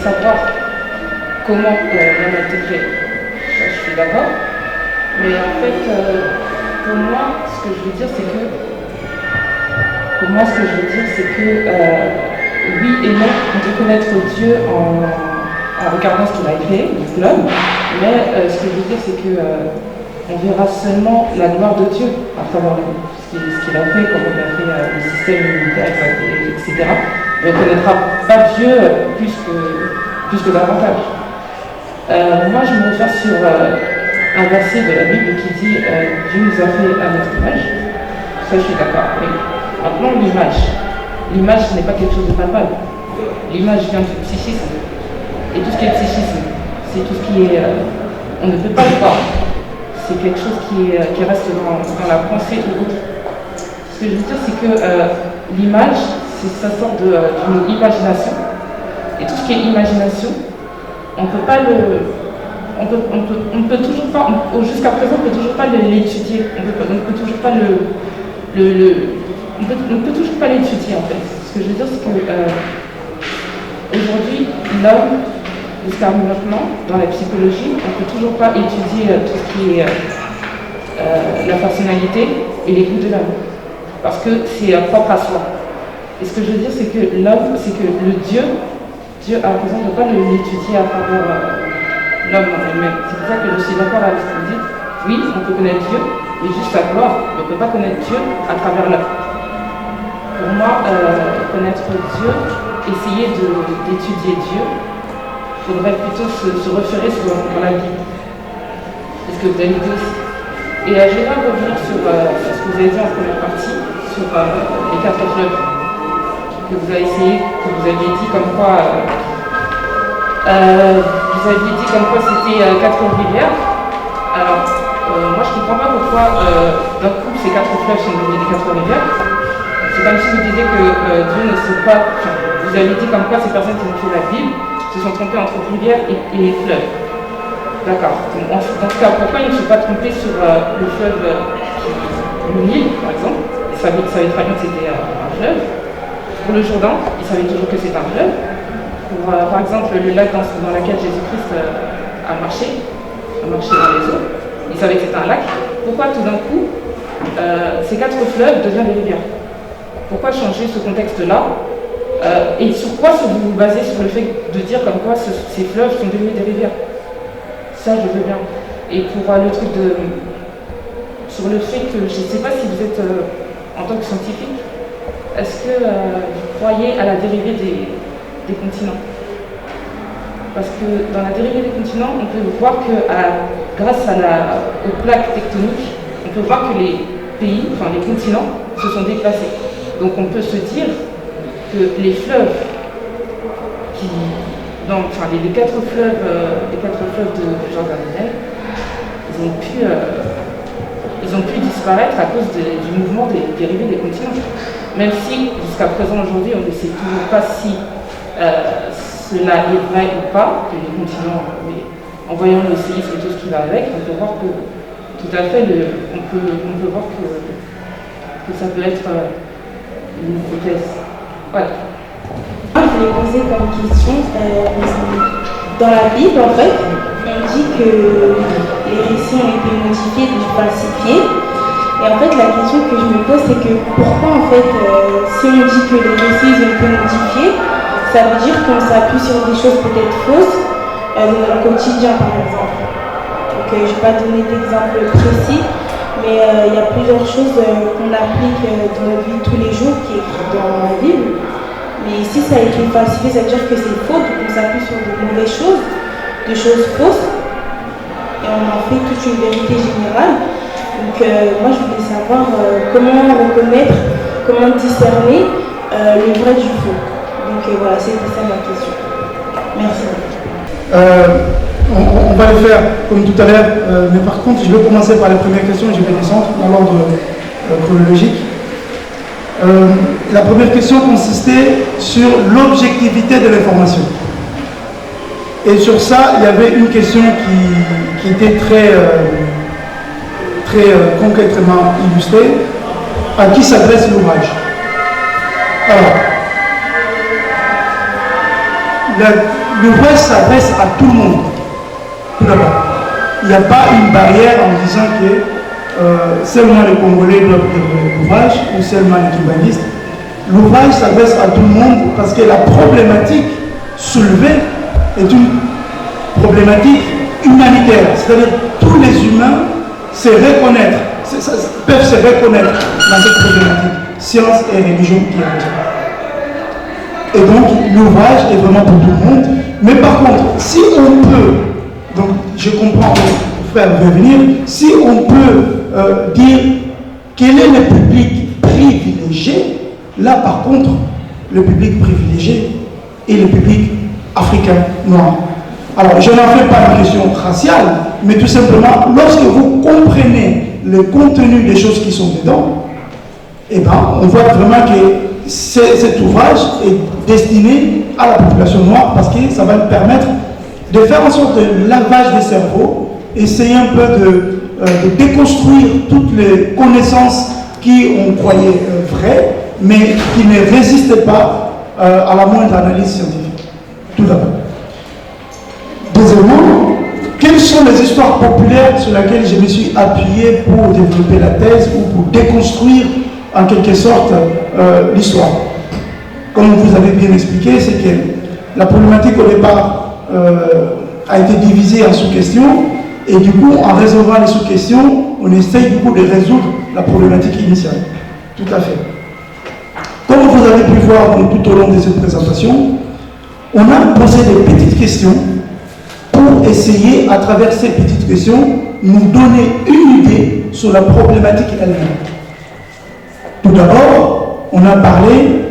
[SPEAKER 10] savoir comment l'homme a été créé. Je suis d'accord. Mais en fait, pour moi, ce que je veux dire, c'est que oui et non, on peut connaître Dieu en regardant ce qu'il a créé, donc l'homme. Mais ce que je veux dire, c'est qu'on verra seulement la gloire de Dieu à travers ce qu'il a fait, comment il a fait le système immunitaire, etc. Mais on ne connaîtra pas Dieu plus que davantage. Moi, je me réfère sur un verset de la Bible qui dit Dieu nous a fait à notre image. Ça, je suis d'accord. Mais maintenant, l'image, ce n'est pas quelque chose de palpable. L'image vient du psychisme. Et tout ce qui est psychisme, c'est tout ce qui est... on ne peut pas le voir. C'est quelque chose qui reste dans la pensée ou autre. Ce que je veux dire, c'est que l'image, ça sort d'une imagination. Et tout ce qui est imagination, on ne peut pas le... On peut toujours pas, jusqu'à présent, on ne peut toujours pas l'étudier. On ne peut toujours pas on peut toujours pas l'étudier, en fait. Ce que je veux dire, c'est que aujourd'hui, l'homme, jusqu'à maintenant, dans la psychologie, on ne peut toujours pas étudier tout ce qui est la personnalité et les goûts de l'homme. Parce que c'est propre à soi. Et ce que je veux dire, c'est que l'homme, c'est que le Dieu a raison de ne pas l'étudier à travers l'homme en elle-même. C'est pour ça que je suis d'accord avec ce que vous dites. Oui, on peut connaître Dieu, mais juste sa gloire. On ne peut pas connaître Dieu à travers l'homme. Pour moi, connaître Dieu, essayer d'étudier Dieu, il faudrait plutôt se référer dans la Bible. C'est ce que vous avez dit aussi. Et je vais revenir sur ce que vous avez dit en première partie, sur les 4 fleuves que vous avez essayé, que vous aviez dit comme quoi c'était 4 rivières. Alors, moi je ne comprends pas pourquoi d'un coup ces 4 fleuves sont devenus des 4 rivières. C'est comme si vous disiez que Dieu ne sait pas. Enfin, vous avez dit comme quoi ces personnes qui ont fait la Bible se sont trompées entre rivières et fleuves. D'accord. Dans ce cas, pourquoi ils ne se sont pas trompés sur le fleuve le Nil, par exemple? Ils savaient très bien que c'était un fleuve. Pour le Jourdain, ils savaient toujours que c'était un fleuve. Pour, par exemple, le lac dans lequel Jésus-Christ a marché dans les eaux, ils savaient que c'était un lac. Pourquoi tout d'un coup, ces 4 fleuves deviennent des rivières? Pourquoi changer ce contexte-là? Et sur quoi vous vous basez sur le fait de dire comme quoi ces fleuves sont devenus des rivières? Ça, je veux bien. Et pour le truc sur le fait que, je ne sais pas si vous êtes, en tant que scientifique, est-ce que vous croyez à la dérivée des continents? Parce que dans la dérivée des continents, on peut voir que grâce aux plaques tectoniques, on peut voir que les pays, enfin les continents, se sont déplacés. Donc on peut se dire que les fleuves les 4 fleuves du Jourdain, ils ont pu disparaître à cause du mouvement des dérivés des continents. Même si, jusqu'à présent, aujourd'hui, on ne sait toujours pas si cela est vrai ou pas, que les continents, mais en voyant le séisme et tout ce qui va avec, on peut voir que, tout à fait, on peut voir que ça peut être une hypothèse. Voilà.
[SPEAKER 11] Je voulais poser comme question, dans la Bible, en fait, on dit que les récits ont été modifiés, falsifiés. Et en fait, la question que je me pose, c'est que pourquoi, en fait, si on dit que les récits ont été modifiés, ça veut dire qu'on s'appuie sur des choses peut-être fausses dans le quotidien, par exemple. Donc, je ne vais pas donner d'exemple précis, mais il y a plusieurs choses qu'on applique dans notre vie de tous les jours qui est écrit dans la Bible. Mais si ça a été falsifié, ça veut dire que c'est faux, donc on s'appuie sur de mauvaises choses, des choses fausses, et on en fait toute une vérité générale. Donc moi je voulais savoir comment reconnaître, comment discerner le vrai du faux. Donc voilà, c'était ça ma question. Merci.
[SPEAKER 3] On va le faire comme tout à l'heure, mais par contre je vais commencer par les premières questions et je vais descendre dans l'ordre chronologique. La première question consistait sur l'objectivité de l'information. Et sur ça, il y avait une question qui était très concrètement illustrée. À qui s'adresse l'ouvrage? Alors, l'ouvrage s'adresse à tout le monde, tout d'abord. Il n'y a pas une barrière en disant que seulement les Congolais doivent lire l'ouvrage ou seulement les cubanistes. L'ouvrage s'adresse à tout le monde parce que la problématique soulevée est une problématique humanitaire. C'est-à-dire tous les humains peuvent se reconnaître dans cette problématique. Science et religion qui est. Et donc l'ouvrage est vraiment pour tout le monde. Mais par contre, si on peut, donc je comprends, frère veut venir, si on peut dire quel est le public privilégié, là par contre, le public privilégié est le public africain noir. Alors je n'en fais pas une question raciale, mais tout simplement, lorsque vous comprenez le contenu des choses qui sont dedans, eh ben, on voit vraiment que cet ouvrage est destiné à la population noire parce que ça va nous permettre de faire en sorte de lavage des cerveaux, essayer un peu de déconstruire toutes les connaissances qui on croyait vraies, mais qui ne résistaient pas à la moindre analyse scientifique. Tout d'abord. Deuxièmement, quelles sont les histoires populaires sur lesquelles je me suis appuyé pour développer la thèse ou pour déconstruire en quelque sorte l'histoire? Comme vous avez bien expliqué, c'est que la problématique au départ a été divisée en sous-questions et du coup, en résolvant les sous-questions, on essaye du coup de résoudre la problématique initiale. Tout à fait. Comme vous avez pu voir tout au long de cette présentation, on a posé des petites questions pour essayer, à travers ces petites questions, nous donner une idée sur la problématique elle-même. Tout d'abord, on a parlé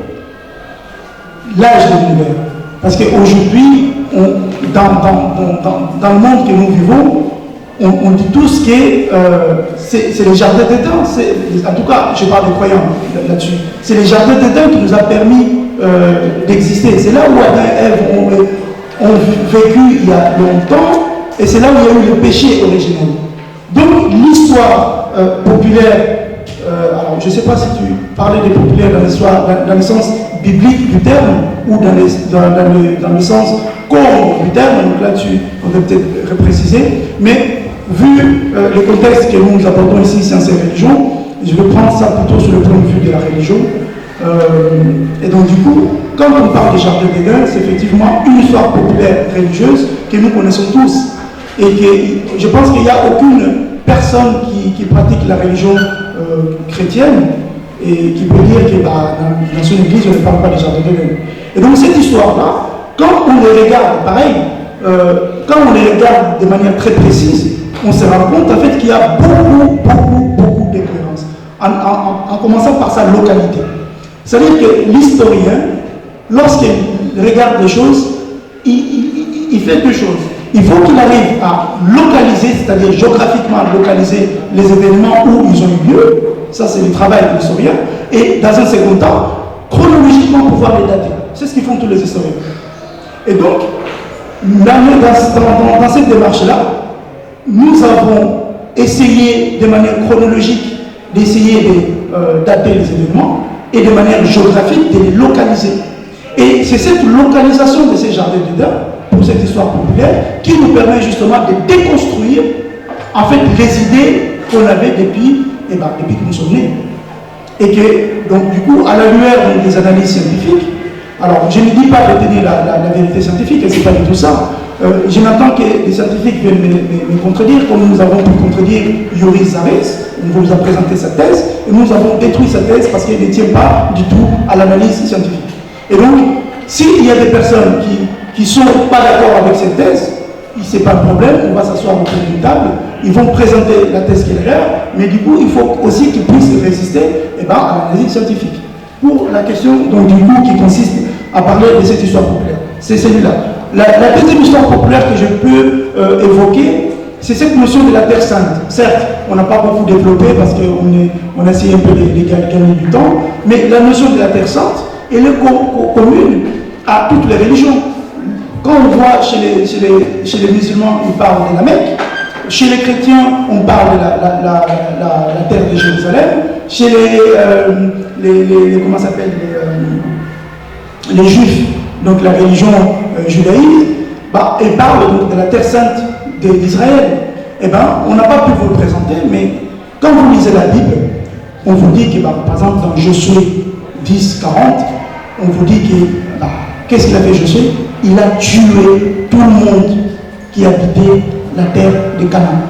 [SPEAKER 3] l'âge de l'univers. Parce qu'aujourd'hui, dans le monde que nous vivons, on dit tous que c'est le jardin d'Éden. En tout cas, je parle des croyants là-dessus. C'est le jardin d'Éden qui nous a permis d'exister. C'est là où Adam et Ève ont vécu il y a longtemps, et c'est là où il y a eu le péché originel. Donc l'histoire populaire, alors je ne sais pas si tu parlais des populaires dans le sens biblique du terme, ou dans le sens corps du terme, donc là on va peut-être repréciser, mais vu le contexte que nous abordons ici, sciences et religion, je vais prendre ça plutôt sur le point de vue de la religion. Et donc du coup, quand on parle des jardins d'Éden, c'est effectivement une histoire populaire religieuse que nous connaissons tous. Et que je pense qu'il n'y a aucune personne qui pratique la religion chrétienne et qui peut dire que dans son église, on ne parle pas des jardins d'Éden. Et donc cette histoire-là, quand on les regarde, pareil, quand on les regarde de manière très précise, on se rend compte en fait qu'il y a beaucoup d'éclairance, en commençant par sa localité. C'est-à-dire que l'historien, lorsqu'il regarde les choses, il fait deux choses. Il faut qu'il arrive à localiser, c'est-à-dire géographiquement localiser les événements où ils ont eu lieu. Ça, c'est le travail de l'historien. Et dans un second temps, chronologiquement pouvoir les dater. C'est ce qu'ils font tous les historiens. Et donc, dans cette démarche-là, nous avons essayé de manière chronologique d'essayer de dater les événements et de manière géographique de les localiser. Et c'est cette localisation de ces jardins d'Éden, pour cette histoire populaire, qui nous permet justement de déconstruire en fait les idées qu'on avait depuis que nous sommes nés. Et que, donc du coup, à la lueur des analyses scientifiques, alors je ne dis pas de tenir la vérité scientifique, et c'est pas du tout ça. Je n'entends que les scientifiques viennent me contredire, comme nous avons pu contredire Yoris Zares, on vous a présenté sa thèse, et nous avons détruit sa thèse parce qu'elle ne tient pas du tout à l'analyse scientifique. Et donc, s'il y a des personnes qui ne sont pas d'accord avec cette thèse, ce n'est pas un problème, on va s'asseoir autour d'une table, ils vont présenter la thèse qui est leur, mais du coup, il faut aussi qu'ils puissent résister à l'analyse scientifique. Pour la question donc, du coup, qui consiste à parler de cette histoire populaire, c'est celui-là. La deuxième histoire populaire que je peux évoquer, c'est cette notion de la Terre Sainte. Certes, on n'a pas beaucoup développé parce qu'on a essayé un peu de gagner du temps, mais la notion de la Terre Sainte, elle est commune à toutes les religions. Quand on voit chez les musulmans, ils parlent de la Mecque. Chez les chrétiens, on parle de la terre de Jérusalem. Chez comment s'appelle les juifs, donc la religion judaïque, ils parlent donc de la terre sainte d'Israël. On n'a pas pu vous le présenter, mais quand vous lisez la Bible, on vous dit que, par exemple, dans Josué 10, 40, on vous dit que, qu'est-ce qu'il a fait Josué? Il a tué tout le monde qui habitait la terre de Canaan.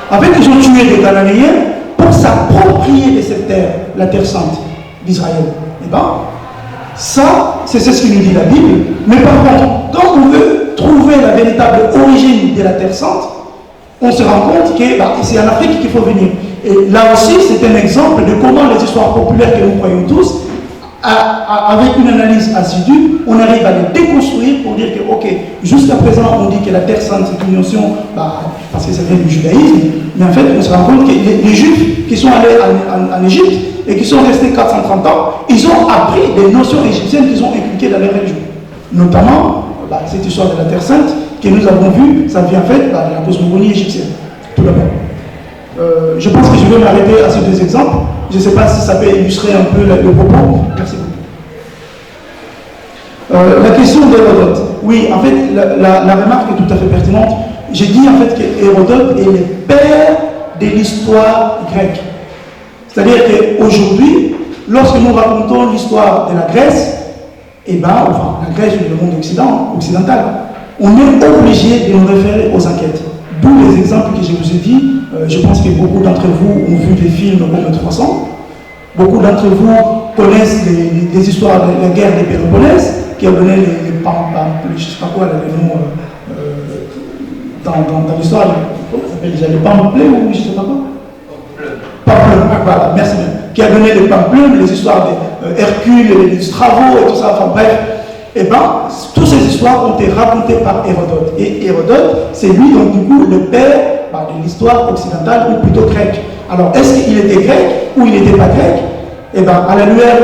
[SPEAKER 3] En fait, ils ont tué les Cananéens pour s'approprier de cette terre, la terre sainte d'Israël. Ça, c'est ce que nous dit la Bible. Mais par contre, quand on veut trouver la véritable origine de la terre sainte, on se rend compte que c'est en Afrique qu'il faut venir. Et là aussi, c'est un exemple de comment les histoires populaires que nous croyons tous, avec une analyse assidue, on arrive à les déconstruire pour dire que, ok, jusqu'à présent, on dit que la Terre Sainte, c'est une notion, parce que ça vient du judaïsme, mais en fait, on se rend compte que les Juifs qui sont allés en Égypte et qui sont restés 430 ans, ils ont appris des notions égyptiennes qu'ils ont inculquées dans leur religion. Notamment, cette histoire de la Terre Sainte que nous avons vue, ça vient en fait de la cosmogonie égyptienne, tout d'abord. Je pense que je vais m'arrêter à ces deux exemples. Je ne sais pas si ça peut illustrer un peu le propos. Merci beaucoup. La question d'Hérodote. Oui, en fait, la remarque est tout à fait pertinente. J'ai dit en fait qu'Hérodote est le père de l'histoire grecque. C'est-à-dire qu'aujourd'hui, lorsque nous racontons l'histoire de la Grèce, la Grèce ou le monde occidental, on est obligé de nous référer aux enquêtes. D'où les exemples que je vous ai dit. Je pense que beaucoup d'entre vous ont vu des films Rome 300. Beaucoup d'entre vous connaissent des histoires de la guerre des Péloponnèse, qui a donné les pamplemets, je ne sais pas quoi, le nom dans l'histoire, comment ça s'appelle déjà, les pamplemets ou je ne sais pas quoi. Pamplemets, voilà, merci bien. Qui a donné les pamplemets, les histoires d'Hercule, les travaux et tout ça, enfin bref. Toutes ces histoires ont été racontées par Hérodote. Et Hérodote, c'est lui, donc, du coup, le père de l'histoire occidentale, ou plutôt grecque. Alors, est-ce qu'il était grec ou il n'était pas grec? À la lueur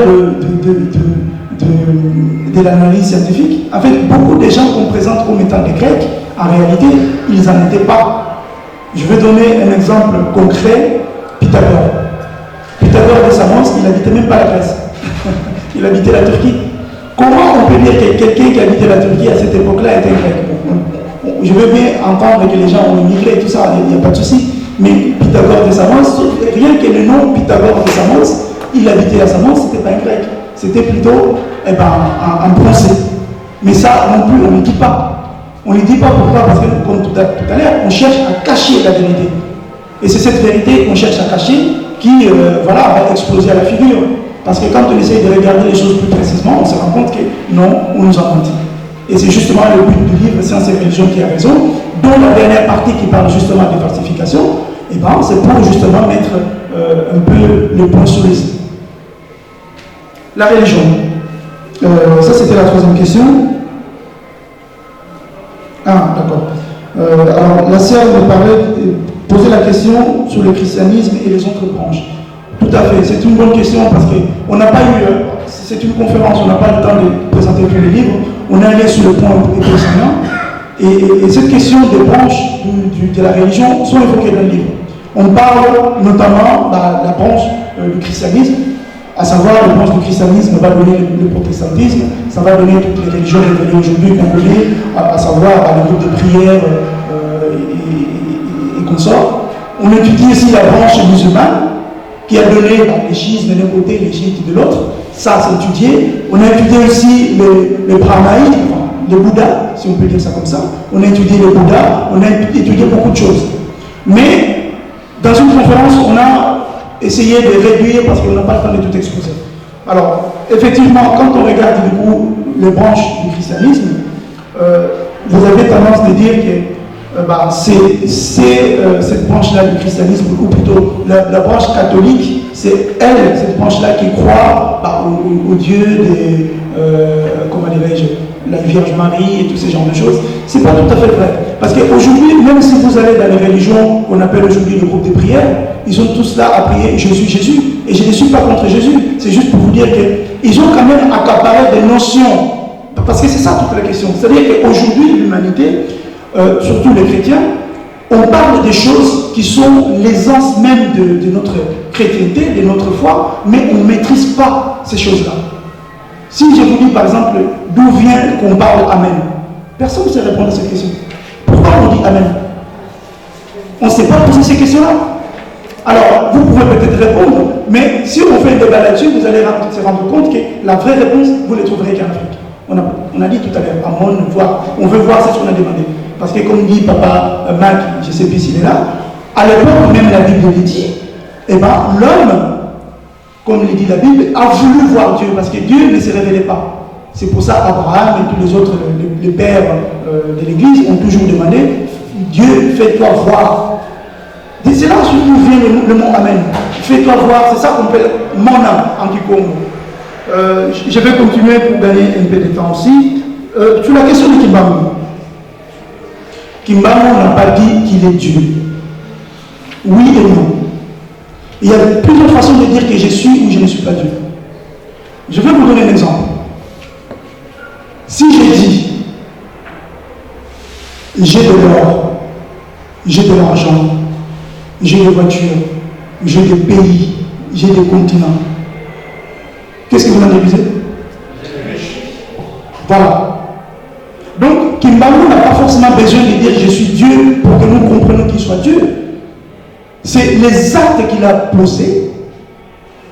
[SPEAKER 3] de l'analyse scientifique, en fait, beaucoup de gens qu'on présente comme étant des Grecs, en réalité, ils n'en étaient pas. Je vais donner un exemple concret, Pythagore. Pythagore de Samos, il n'habitait même pas la Grèce. Il habitait la Turquie. Comment on peut dire que quelqu'un qui habitait la Turquie à cette époque-là était grec? Je veux bien entendre que les gens ont immigré et tout ça, il n'y a pas de souci. Mais Pythagore de Samos, rien que le nom Pythagore de Samos, il habitait à Samos, ce n'était pas un grec. C'était plutôt un français. Mais ça non plus, on ne dit pas. On ne dit pas pourquoi, parce que comme tout à l'heure, on cherche à cacher la vérité. Et c'est cette vérité qu'on cherche à cacher qui va exploser à la figure. Parce que quand on essaye de regarder les choses plus précisément, on se rend compte que non, on nous a menti. Et c'est justement le but du livre Science et Religion qui a raison, dont la dernière partie qui parle justement de falsification, c'est pour justement mettre un peu le point sur les i. La religion. Ça, c'était la troisième question. Ah, d'accord. Alors, la sœur me posait la question sur le christianisme et les autres branches. Tout à fait, c'est une bonne question parce qu'on n'a pas eu, c'est une conférence, on n'a pas le temps de présenter tous les livres, on est allé sur le point enseignant, et cette question des branches de la religion sont évoquées dans le livre. On parle notamment de la branche du christianisme, à savoir la branche du christianisme va donner le protestantisme, ça va donner toutes les religions révélées aujourd'hui qu'on connaît, à savoir les groupes de prière et consorts. On étudie aussi la branche musulmane, qui a donné les schismes d'un côté, les chiites de l'autre. Ça, c'est étudié. On a étudié aussi les brahmaïdes, le Bouddha, si on peut dire ça comme ça. On a étudié le Bouddha, on a étudié beaucoup de choses. Mais, dans une conférence, on a essayé de réduire parce qu'on n'a pas le temps de tout exposer. Alors, effectivement, quand on regarde du coup les branches du christianisme, vous avez tendance à dire que cette branche-là du christianisme, ou plutôt la branche catholique, c'est elle, cette branche-là qui croit au Dieu des, comment dirais-je, la Vierge Marie et tous ces genres de choses. C'est pas tout à fait vrai. Parce qu'aujourd'hui, même si vous allez dans les religions qu'on appelle aujourd'hui le groupe de prière, ils sont tous là à prier « Je suis Jésus ». Et je ne suis pas contre Jésus, c'est juste pour vous dire qu'ils ont quand même accaparé des notions. Parce que c'est ça toute la question. C'est-à-dire qu'aujourd'hui, l'humanité, surtout les chrétiens, on parle des choses qui sont l'essence même de notre chrétienté, de notre foi, mais on ne maîtrise pas ces choses-là. Si je vous dis par exemple d'où vient qu'on parle Amen, personne ne sait répondre à cette question. Pourquoi on dit Amen? On ne sait pas poser ces questions-là. Alors, vous pouvez peut-être répondre, mais si on fait un débat là-dessus, vous allez se rendre compte que la vraie réponse, vous ne les trouverez qu'en Afrique. On a dit tout à l'heure, on veut voir ce qu'on a demandé. Parce que comme dit papa Mac, je ne sais plus s'il est là, à l'époque même la Bible le dit, eh ben, l'homme, comme le dit la Bible, a voulu voir Dieu, parce que Dieu ne se révélait pas. C'est pour ça Abraham et tous les autres, les pères de l'Église ont toujours demandé, Dieu, fais-toi voir. C'est là où vient le mot Amen. Fais-toi voir, c'est ça qu'on appelle mon âme en Kikongo. Je vais continuer pour gagner un peu de temps aussi. Sur la question de Kimbangu. Kimbangu n'a pas dit qu'il est Dieu. Oui et non. Il y a plusieurs façons de dire que je suis ou je ne suis pas Dieu. Je vais vous donner un exemple. Si je dis j'ai de l'or, j'ai de l'argent, j'ai des voitures, j'ai des pays, j'ai des continents, qu'est-ce que vous en déduisez? Voilà. Donc, Kimbangu n'a pas forcément besoin de dire je suis Dieu pour que nous comprenions qu'il soit Dieu. C'est les actes qu'il a posés,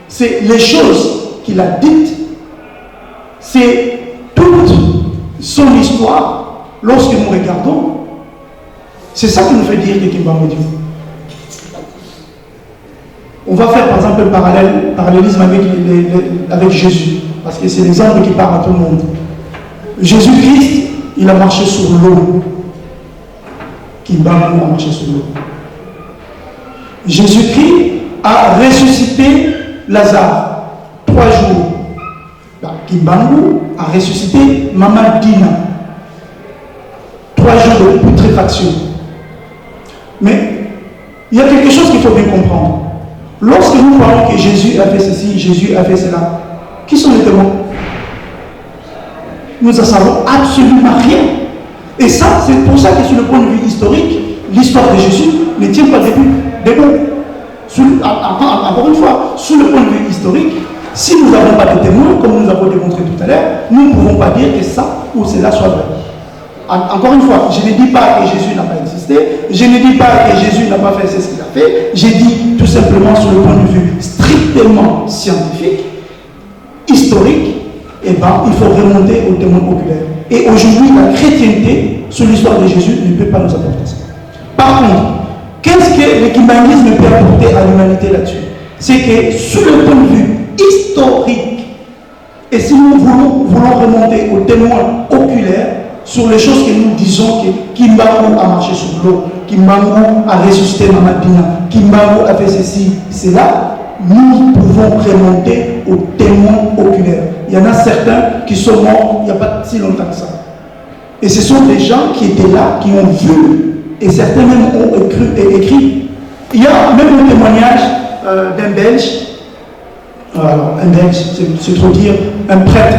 [SPEAKER 3] c'est les choses qu'il a dites, c'est toute son histoire lorsque nous regardons. C'est ça qui nous fait dire que Kimbangu est Dieu. On va faire par exemple le parallélisme avec Jésus, parce que c'est l'exemple qui parle à tout le monde. Jésus-Christ, il a marché sur l'eau. Kimbangu a marché sur l'eau. Jésus-Christ a ressuscité Lazare 3 jours. Kimbangu a ressuscité Maman Dina. 3 jours de putréfaction. Mais il y a quelque chose qu'il faut bien comprendre. Lorsque nous parlons que Jésus a fait ceci, Jésus a fait cela, qui sont les témoins? Nous n'en savons absolument rien. Et ça, c'est pour ça que sur le point de vue historique, l'histoire de Jésus ne tient pas debout. Encore une fois, sur le point de vue historique, si nous n'avons pas de témoins, comme nous avons démontré tout à l'heure, nous ne pouvons pas dire que ça ou cela soit vrai. Encore une fois, je ne dis pas que Jésus n'a pas existé, je ne dis pas que Jésus n'a pas fait ce qu'il a fait, j'ai dit tout simplement sur le point de vue strictement scientifique, historique, eh ben, il faut remonter aux témoins oculaires. Et aujourd'hui, la chrétienté sur l'histoire de Jésus ne peut pas nous apporter ça. Par contre, qu'est-ce que le kimbanguisme peut apporter à l'humanité là-dessus? C'est que sur le point de vue historique, et si nous voulons remonter aux témoins oculaires, sur les choses que nous disons que Kimbangu a marché sur l'eau, Kimbangu a ressuscité Mamadina, Kimbangu a fait ceci, cela, nous pouvons remonter aux témoins oculaires. Il y en a certains qui sont morts il n'y a pas si longtemps que ça. Et ce sont des gens qui étaient là, qui ont vu, et certains même ont écrit. Il y a même un témoignage d'un Belge, alors un Belge, c'est trop dire, un prêtre,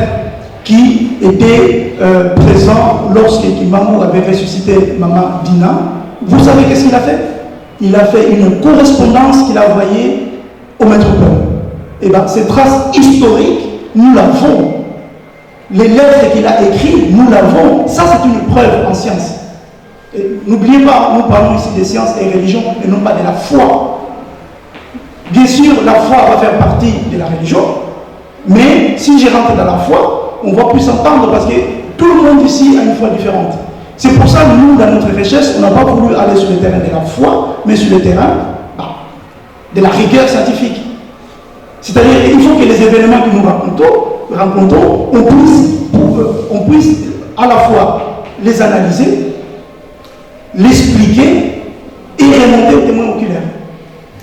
[SPEAKER 3] qui était présent lorsque Kimbangu avait ressuscité Maman Dina. Vous savez qu'est-ce qu'il a fait? Il a fait une correspondance qu'il a envoyée au métropole. Et bien, ces traces historiques, nous l'avons. Les lettres qu'il a écrites, nous l'avons. Ça, c'est une preuve en science. N'oubliez pas, nous parlons ici des sciences et religions et non pas de la foi. Bien sûr, la foi va faire partie de la religion, mais si je rentre dans la foi, on va plus s'entendre parce que tout le monde ici a une foi différente. C'est pour ça que nous, dans notre recherche, on n'a pas voulu aller sur le terrain de la foi, mais sur le terrain de la rigueur scientifique. C'est-à-dire qu'il faut que les événements que nous rencontrons, on puisse à la fois les analyser, l'expliquer et remonter au témoin oculaire.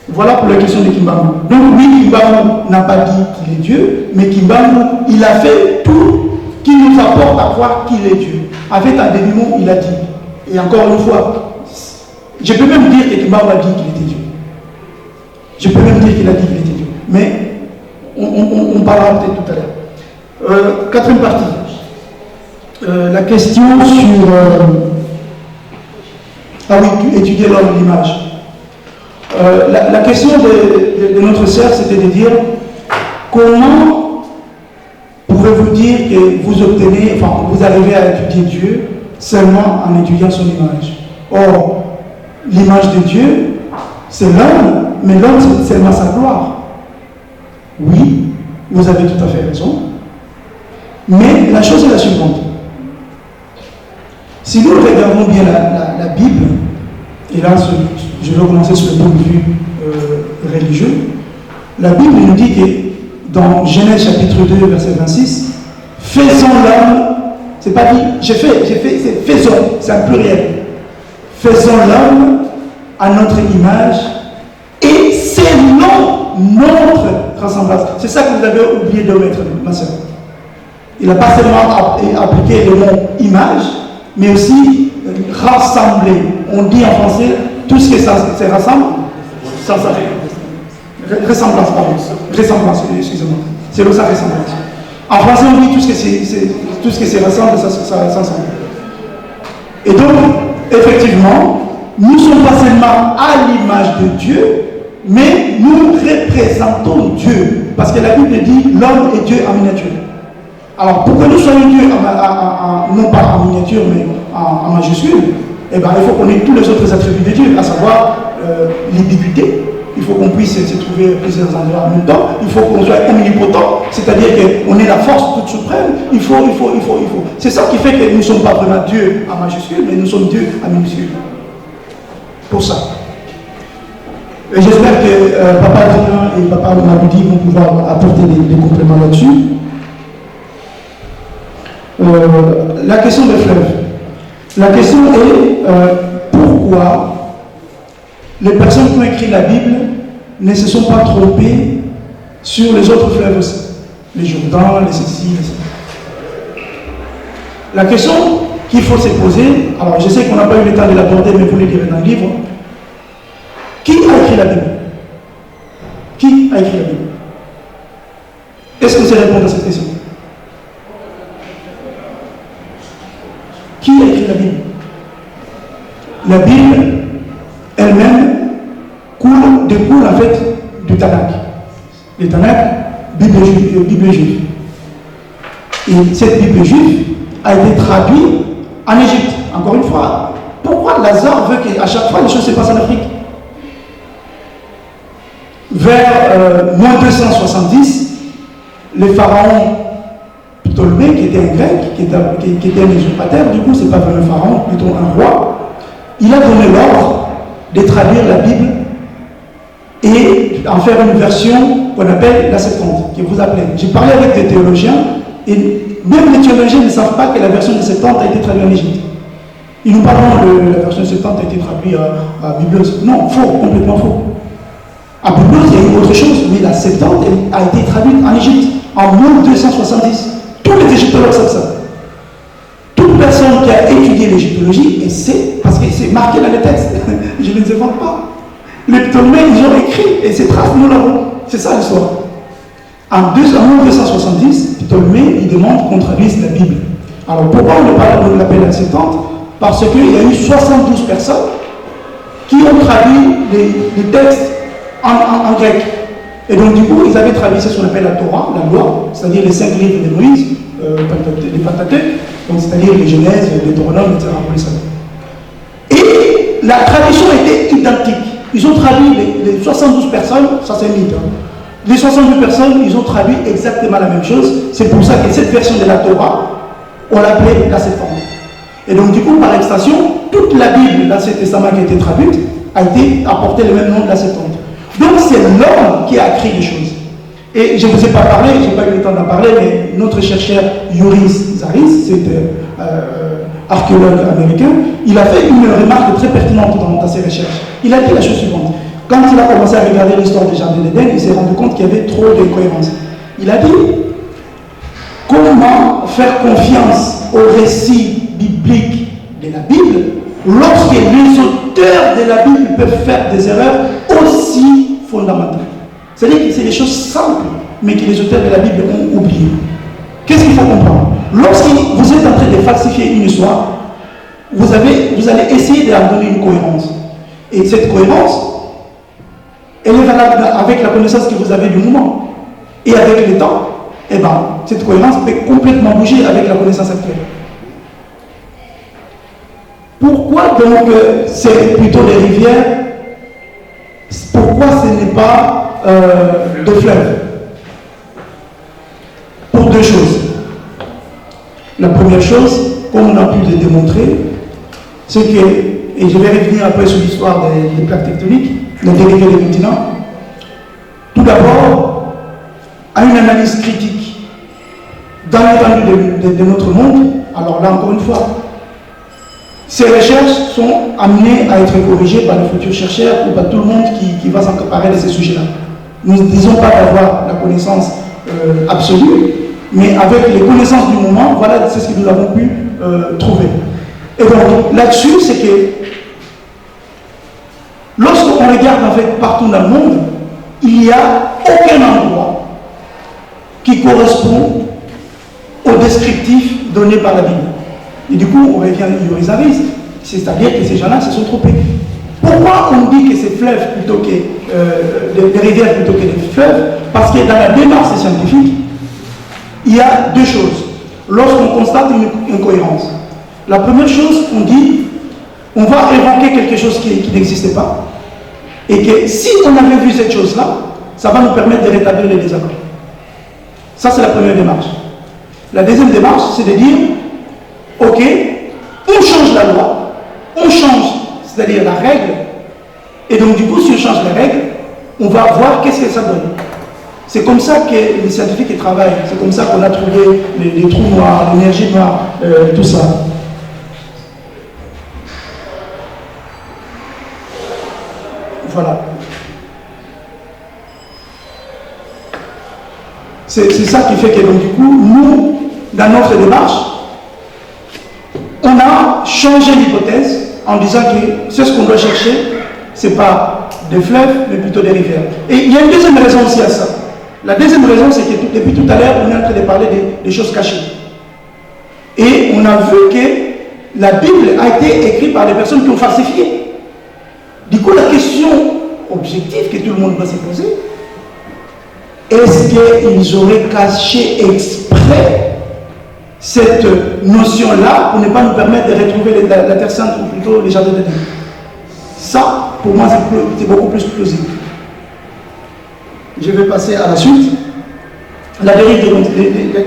[SPEAKER 3] Voilà pour la question de Kimbangu. Donc oui, Kimbangu n'a pas dit qu'il est Dieu, mais Kimbangu, il a fait tout qui nous apporte à croire qu'il est Dieu. Avec un début mot, il a dit. Et encore une fois, je peux même dire que Kimbangu a dit qu'il était Dieu. Je peux même dire qu'il a dit qu'il était Dieu. Mais on parlera peut-être tout à l'heure. Quatrième partie. La question sur... ah oui, étudier l'homme, l'image. La question de notre sœur, c'était de dire comment pouvez-vous dire que vous obtenez, enfin, vous arrivez à étudier Dieu seulement en étudiant son image. Or, l'image de Dieu, c'est l'homme, mais l'homme, c'est seulement sa gloire. Oui, vous avez tout à fait raison. Mais la chose est la suivante. Si nous regardons bien la Bible, et là, je vais commencer sur le point de vue religieux, la Bible nous dit que dans Genèse chapitre 2, verset 26, faisons l'homme, c'est pas dit, j'ai fait, c'est faisons, c'est un pluriel. Faisons l'homme à notre image et selon notre ressemblance. C'est ça que vous avez oublié de mettre, ma soeur. Il n'a pas seulement appliqué le mot image, mais aussi rassembler. On dit en français tout ce que ça se rassemble, ça ressemblance, pardon. Ressemblance, excusez-moi. C'est le ça ressemblance. En français, on dit tout ce que c'est rassemble, ça s'ensemble. Et donc, effectivement, nous ne sommes pas seulement à l'image de Dieu, mais nous représentons Dieu. Parce que la Bible dit l'homme est Dieu en miniature. Alors, pour que nous soyons Dieu, non pas en miniature, mais en majuscule, eh ben, il faut qu'on ait tous les autres attributs de Dieu, à savoir l'ubiquité. Il faut qu'on puisse se trouver à plusieurs endroits en même temps. Il faut qu'on soit omnipotent, c'est-à-dire qu'on ait la force toute suprême. Il faut. C'est ça qui fait que nous ne sommes pas vraiment Dieu en majuscule, mais nous sommes Dieu en minuscule. Pour ça. Et j'espère que Papa Adrien et Papa Maboudi vont pouvoir apporter des compléments là-dessus. La question des fleuves. La question est pourquoi les personnes qui ont écrit la Bible ne se sont pas trompées sur les autres fleuves aussi. Les Jourdain, les Cécile, etc. La question qu'il faut se poser, alors je sais qu'on n'a pas eu le temps de l'aborder, mais vous le direz dans le livre. Qui a écrit la Bible? Qui a écrit la Bible? Est-ce que vous allez répondre à cette question? Qui a écrit la Bible? La Bible elle-même découle en fait du Tanakh. Le Tanakh, Bible juive. Et cette Bible juive a été traduite en Égypte. Encore une fois, pourquoi Lazare veut qu'à chaque fois les choses se passent en Afrique? Vers moins 270, le pharaon Ptolémée, qui était un grec, qui était un usurpateur, du coup, c'est pas vraiment un pharaon, plutôt un roi, il a donné l'ordre de traduire la Bible et en faire une version qu'on appelle la Septante, que vous appelez. J'ai parlé avec des théologiens, et même les théologiens ne savent pas que la version de Septante a été traduite en Égypte. Ils nous parlent de la version de Septante a été traduite à Biblos. Non, faux, complètement faux. À Biblos, il y a eu autre chose, mais la Septante a été traduite en Égypte en 1270. Tous les égyptologues savent ça. Toute personne qui a étudié l'égyptologie, et sait, parce que c'est marqué dans les textes, je ne les invente pas. Les Ptolémées, ils ont écrit, et ces traces, nous l'avons. C'est ça l'histoire. En 1270, Ptolémée, il demande qu'on traduise la Bible. Alors pourquoi on l'appelle la Septante? Parce qu'il y a eu 72 personnes qui ont traduit les textes en grec. Et donc du coup, ils avaient traduit ce qu'on appelle la Torah, la loi, c'est-à-dire les 5 livres de Moïse, les Pentateuch, donc c'est-à-dire les Genèse, les Deutéronome, etc. la tradition était identique. Ils ont traduit les 72 personnes, ça c'est un mythe. Hein. Les 72 personnes, ils ont traduit exactement la même chose. C'est pour ça que cette version de la Torah, on l'appelait la Septante. Et donc du coup, par extension, toute la Bible, l'Ancien Testament qui a été traduite, a porté le même nom de la Septante. Donc c'est l'homme qui a écrit les choses. Et je ne vous ai pas parlé, je n'ai pas eu le temps d'en parler, mais notre chercheur Yuris Zaris, c'est archéologue américain, il a fait une remarque très pertinente dans ses recherches. Il a dit la chose suivante. Quand il a commencé à regarder l'histoire du Jardin d'Éden, il s'est rendu compte qu'il y avait trop d'incohérences. Il a dit, comment faire confiance au récit biblique de la Bible lorsque les auteurs de la Bible peuvent faire des erreurs aussi fondamentales? C'est-à-dire que c'est des choses simples, mais que les auteurs de la Bible ont oubliées. Qu'est-ce qu'il faut comprendre? Lorsque vous êtes en train de falsifier une histoire, vous allez essayer de leur donner une cohérence. Et cette cohérence, elle est valable avec la connaissance que vous avez du moment. Et avec le temps, eh ben, cette cohérence peut complètement bouger avec la connaissance actuelle. Pourquoi donc c'est plutôt des rivières? Pourquoi ce n'est pas de fleuves? Pour deux choses. La première chose, comme on a pu le démontrer, c'est que, et je vais revenir après sur l'histoire des plaques tectoniques, les dérivés des continents, tout d'abord, à une analyse critique dans l'étendue de notre monde. Alors là, encore une fois, ces recherches sont amenées à être corrigées par les futurs chercheurs ou par tout le monde qui va s'emparer de ces sujets-là. Nous ne disons pas d'avoir la connaissance absolue, mais avec les connaissances du moment, voilà, c'est ce que nous avons pu trouver. Et donc, là-dessus, c'est que lorsqu'on regarde en fait partout dans le monde, il n'y a aucun endroit qui correspond au descriptif donné par la Bible. Et du coup, on revient à Yoris, c'est-à-dire que ces gens-là se sont trompés. Pourquoi on dit que c'est fleuves plutôt que des rivières plutôt que des fleuves? Parce que dans la démarche scientifique, il y a deux choses. Lorsqu'on constate une incohérence, la première chose, on dit, on va évoquer quelque chose qui n'existait pas, et que si on avait vu cette chose-là, ça va nous permettre de rétablir les désaccords. Ça, c'est la première démarche. La deuxième démarche, c'est de dire, ok, on change la loi, on change, c'est-à-dire la règle, et donc du coup, si on change la règle, on va voir qu'est-ce que ça donne. C'est comme ça que les scientifiques travaillent, c'est comme ça qu'on a trouvé les trous noirs, l'énergie noire, tout ça. Voilà. C'est ça qui fait que donc du coup, nous, dans notre démarche, on a changé l'hypothèse en disant que c'est ce qu'on doit chercher, ce n'est pas des fleuves, mais plutôt des rivières. Et il y a une deuxième raison aussi à ça. La deuxième raison, c'est que depuis tout à l'heure, on est en train de parler des choses cachées. Et on a vu que la Bible a été écrite par des personnes qui ont falsifié. Du coup, la question objective que tout le monde doit se poser, est-ce qu'ils auraient caché exprès cette notion-là pour ne pas nous permettre de retrouver la Terre Sainte ou plutôt les jardins d'Éden? Ça, pour moi, c'est beaucoup plus plausible. Je vais passer à la suite. Les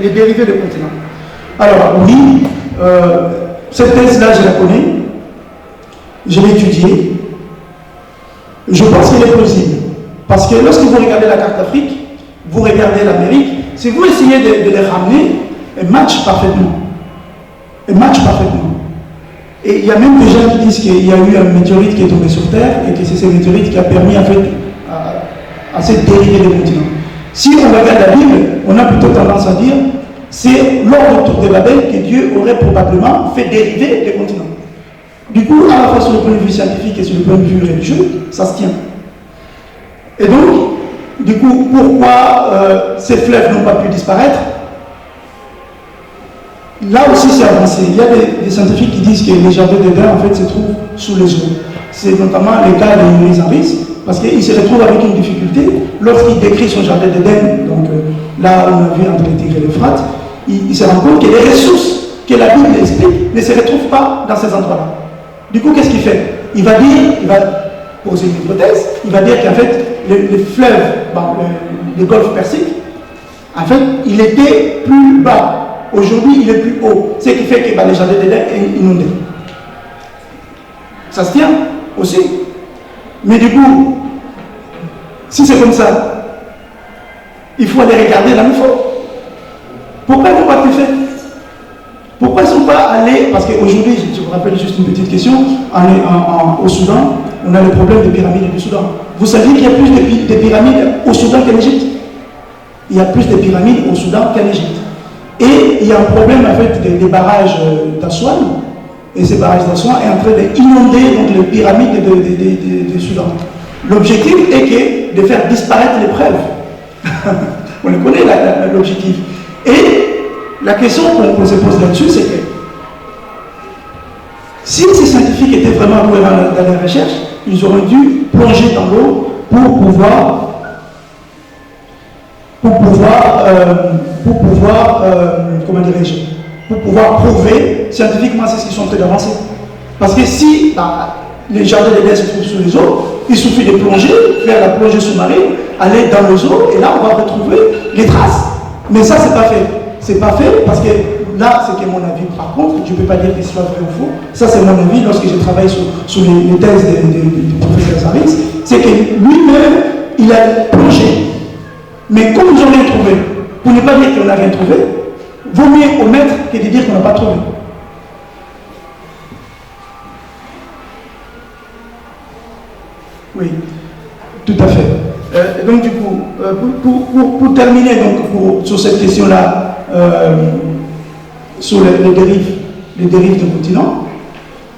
[SPEAKER 3] dérivés des continents. Alors, oui, cette thèse-là, je la connais. Je l'ai étudiée. Je pense qu'elle est plausible. Parce que lorsque vous regardez la carte d'Afrique, vous regardez l'Amérique, si vous essayez de les ramener, elles matchent parfaitement. Elles matchent parfaitement. Et il y a même des gens qui disent qu'il y a eu un météorite qui est tombé sur Terre et que c'est ce météorite qui a permis en fait à cette dérivée des continents. Si on regarde la Bible, on a plutôt tendance à dire c'est lors du tour de Babel que Dieu aurait probablement fait dériver des continents. Du coup, à la fois sur le point de vue scientifique et sur le point de vue religieux, ça se tient. Et donc, du coup, pourquoi ces fleuves n'ont pas pu disparaître? Là aussi, c'est avancé. Il y a des scientifiques qui disent que les jardins d'Éden, en fait, se trouvent sous les eaux. C'est notamment le cas de Yuris Zaris, parce qu'il se retrouve avec une difficulté. Lorsqu'il décrit son jardin d'Éden, donc là, on a vu entre les Tigres et l'Euphrate, il se rend compte que les ressources que la Bible explique ne se retrouvent pas dans ces endroits-là. Du coup, qu'est-ce qu'il fait? Il va poser une hypothèse, il va dire qu'en fait, le fleuve, le golfe Persique, en fait, il était plus bas. Aujourd'hui, il est plus haut. Ce qui fait que les jardins d'Éden sont inondés. Ça se tient aussi. Mais du coup, si c'est comme ça, il faut aller regarder là où il faut. Pourquoi ils n'ont pas fait? Pourquoi ils ne sont pas allés? Parce qu'aujourd'hui, je vous rappelle juste une petite question, au Soudan, on a le problème des pyramides du Soudan. Vous saviez qu'il y a plus de pyramides au Soudan qu'en Égypte? Il y a plus de pyramides au Soudan qu'en Égypte. Et il y a un problème avec des barrages d'Aswan, et ces barrages d'Aswan est en train d'inonder les pyramides du Soudan. L'objectif est de faire disparaître les preuves. On le connaît, l'objectif. Et la question qu'on se pose là-dessus, c'est que si ces scientifiques étaient vraiment cohérents dans les recherches, ils auraient dû plonger dans l'eau pour pouvoir prouver scientifiquement c'est ce qu'ils sont en train d'avancer. Parce que si les jardins d'Éden se trouvent sous les eaux, il suffit de plonger, faire la plongée sous-marine, aller dans les eaux, et là on va retrouver les traces. Mais ça, c'est pas fait. C'est pas fait parce que là, c'est que mon avis. Par contre, je ne peux pas dire que ce soit vrai ou faux. Ça, c'est mon avis lorsque je travaille sur les thèses du professeur Zaris. C'est que lui-même, il a plongé. Mais comme ils n'ont rien trouvé, pour ne pas dire qu'on n'a rien trouvé, vaut mieux omettre que de dire qu'on n'a pas trouvé. Oui, tout à fait. Donc du coup, pour terminer donc, sur cette question-là, sur les dérives de continents,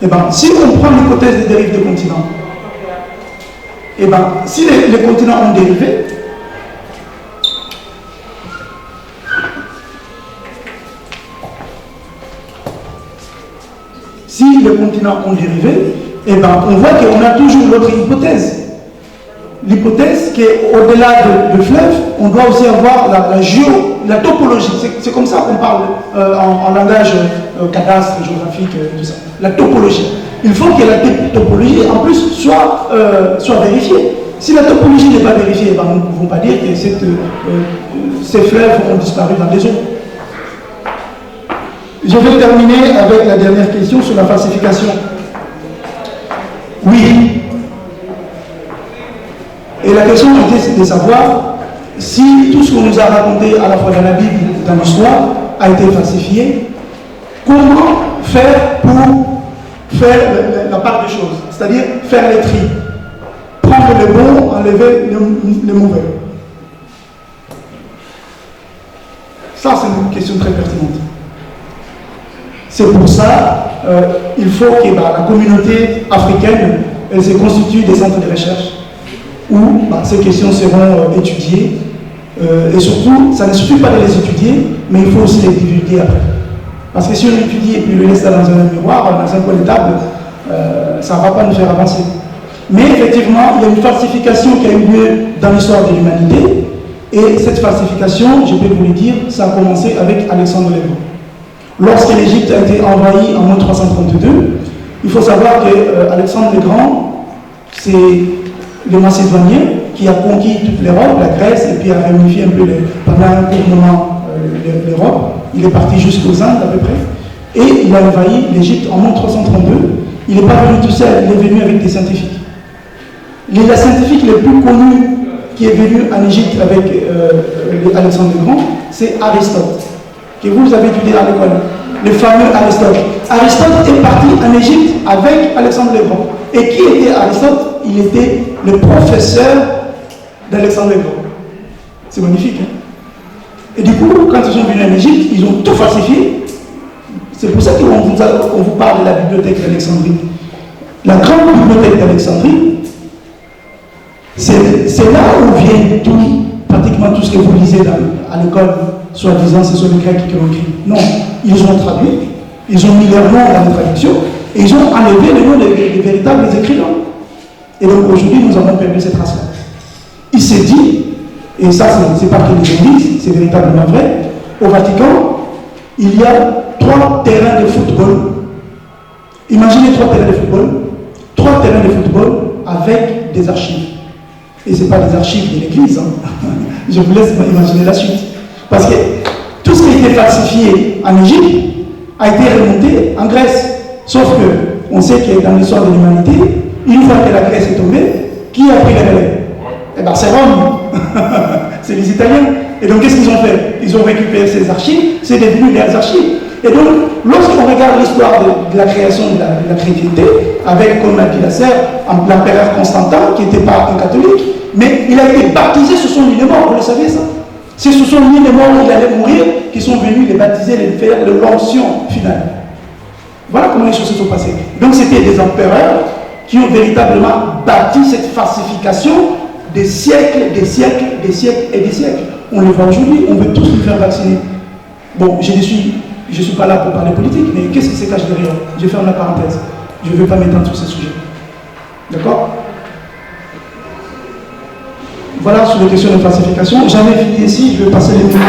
[SPEAKER 3] eh ben, si on prend l'hypothèse des dérives de continents, eh ben, si les continents ont dérivé, eh ben, on voit qu'on a toujours l'autre hypothèse. L'hypothèse qu'au-delà de fleuve, on doit aussi avoir la topologie. C'est comme ça qu'on parle en langage cadastre, géographique, tout ça. La topologie. Il faut que la topologie, en plus, soit vérifiée. Si la topologie n'est pas vérifiée, ben, nous ne pouvons pas dire que ces fleuves ont disparu dans les eaux. Je vais terminer avec la dernière question sur la falsification. Oui. Et la question était de savoir si tout ce qu'on nous a raconté à la fois dans la Bible et dans l'histoire a été falsifié, comment faire pour faire la part des choses, c'est-à-dire faire les tri, prendre le bon, enlever le mauvais. Ça, c'est une question très pertinente. C'est pour ça qu'il faut que la communauté africaine elle se constitue des centres de recherche où ces questions seront étudiées. Et surtout, ça ne suffit pas de les étudier, mais il faut aussi les divulguer après. Parce que si on étudie et puis le laisse dans un miroir, dans un coin de table, ça ne va pas nous faire avancer. Mais effectivement, il y a une falsification qui a eu lieu dans l'histoire de l'humanité. Et cette falsification, je peux vous le dire, ça a commencé avec Alexandre le Grand. Lorsque l'Égypte a été envahie en 332, il faut savoir qu'Alexandre le Grand, c'est le Macédonien qui a conquis toute l'Europe, la Grèce, et puis a réunifié un peu pendant un court moment l'Europe. Il est parti jusqu'aux Indes à peu près. Et il a envahi l'Égypte en 332. Il n'est pas venu tout seul, il est venu avec des scientifiques. La scientifique le plus connu qui est venu en Égypte avec Alexandre le Grand, c'est Aristote, que vous avez étudié à l'école, le fameux Aristote. Aristote est parti en Égypte avec Alexandre le Grand. Et qui était Aristote? Il était le professeur d'Alexandre le Grand. C'est magnifique, hein? Et du coup, quand ils sont venus en Égypte, ils ont tout falsifié. C'est pour ça qu'on vous parle de la bibliothèque d'Alexandrie. La grande bibliothèque d'Alexandrie, c'est là où vient tout, pratiquement tout ce que vous lisez à l'école, soi-disant, ce sont les Grecs qui ont écrit. Non, ils ont traduit, ils ont mis leur nom dans la traduction, et ils ont enlevé les noms des véritables écrivains. Et donc aujourd'hui, nous avons perdu cette trace-là. Il s'est dit, et ça, c'est pas que les gens disent, c'est véritablement vrai, au Vatican, il y a 3 terrains de football Imaginez 3 terrains de football, 3 terrains de football avec des archives. Et ce n'est pas des archives de l'église, hein. Je vous laisse imaginer la suite. Parce que tout ce qui a été falsifié en Égypte a été remonté en Grèce. Sauf que on sait que dans l'histoire de l'humanité, une fois que la Grèce est tombée, qui a pris la relève? Eh bien, c'est Rome. C'est les Italiens. Et donc, qu'est-ce qu'ils ont fait? Ils ont récupéré ces archives, c'est devenu leurs archives. Et donc, lorsqu'on regarde l'histoire de la création de la chrétienté, avec, comme l'a dit la sœur, l'empereur Constantin, qui n'était pas un catholique, mais il a été baptisé sous son lit de mort, vous le savez ça? C'est sous son lit de mort où il allait mourir qu'ils sont venus les baptiser, les faire l'onction finale. Voilà comment les choses se sont passées. Donc, c'était des empereurs qui ont véritablement bâti cette falsification des siècles, des siècles, des siècles et des siècles. On le voit aujourd'hui, on veut tous nous faire vacciner. Bon, je ne suis pas là pour parler politique, mais qu'est-ce qui se cache derrière? Je ferme la parenthèse. Je ne veux pas m'étendre sur ce sujet. D'accord? Voilà sur les questions de falsification. J'en ai fini ici, je vais passer les micros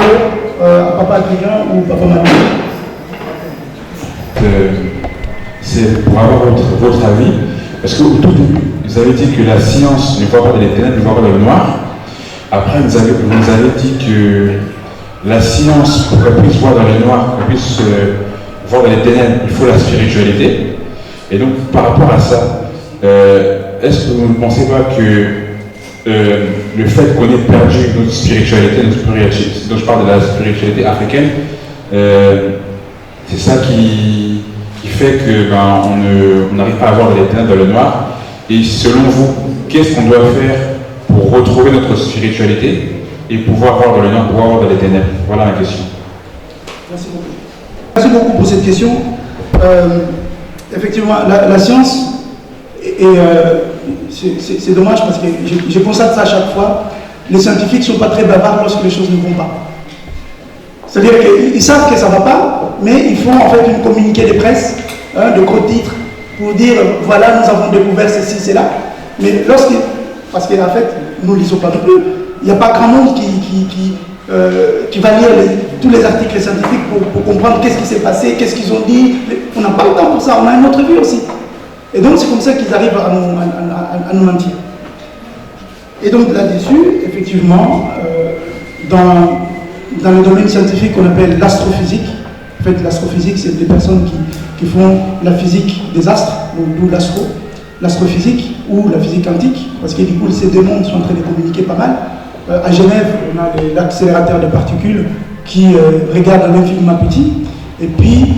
[SPEAKER 3] à Papa Adrien ou Papa Manu.
[SPEAKER 4] C'est pour avoir votre avis, parce qu'au tout début, vous avez dit que la science ne voit pas dans les ténèbres, ne voit pas dans le noir. Après, vous nous avez dit que la science, pour qu'elle puisse voir dans le noir, qu'elle puisse voir dans les ténèbres, il faut la spiritualité. Et donc, par rapport à ça, est-ce que vous ne pensez pas que le fait qu'on ait perdu notre spiritualité, dont je parle de la spiritualité africaine, c'est ça qui fait que on n'arrive pas à voir dans les ténèbres, dans le noir. Et selon vous, qu'est-ce qu'on doit faire pour retrouver notre spiritualité et pouvoir voir dans le noir, pouvoir voir dans les ténèbres? Voilà ma question.
[SPEAKER 3] Merci beaucoup. Merci beaucoup pour cette question. Effectivement, la science, c'est dommage parce que je constate ça à chaque fois, les scientifiques ne sont pas très bavards lorsque les choses ne vont pas. C'est-à-dire qu'ils savent que ça ne va pas, mais ils font en fait une communiqué de presse, de gros titres, pour dire voilà, nous avons découvert ceci, cela. Mais parce qu'en fait, nous ne lisons pas non plus, il n'y a pas grand monde qui va lire tous les articles scientifiques pour comprendre qu'est-ce qui s'est passé, qu'est-ce qu'ils ont dit. On n'a pas le temps pour ça, on a une autre vie aussi. Et donc c'est comme ça qu'ils arrivent à nous mentir. Et donc là-dessus, effectivement, dans le domaine scientifique qu'on appelle l'astrophysique, en fait l'astrophysique c'est des personnes qui font la physique des astres, d'où l'astrophysique ou la physique quantique, parce que du coup ces deux mondes sont en train de communiquer pas mal. À Genève, on a l'accélérateur de particules qui regarde à l'infiniment petit, et puis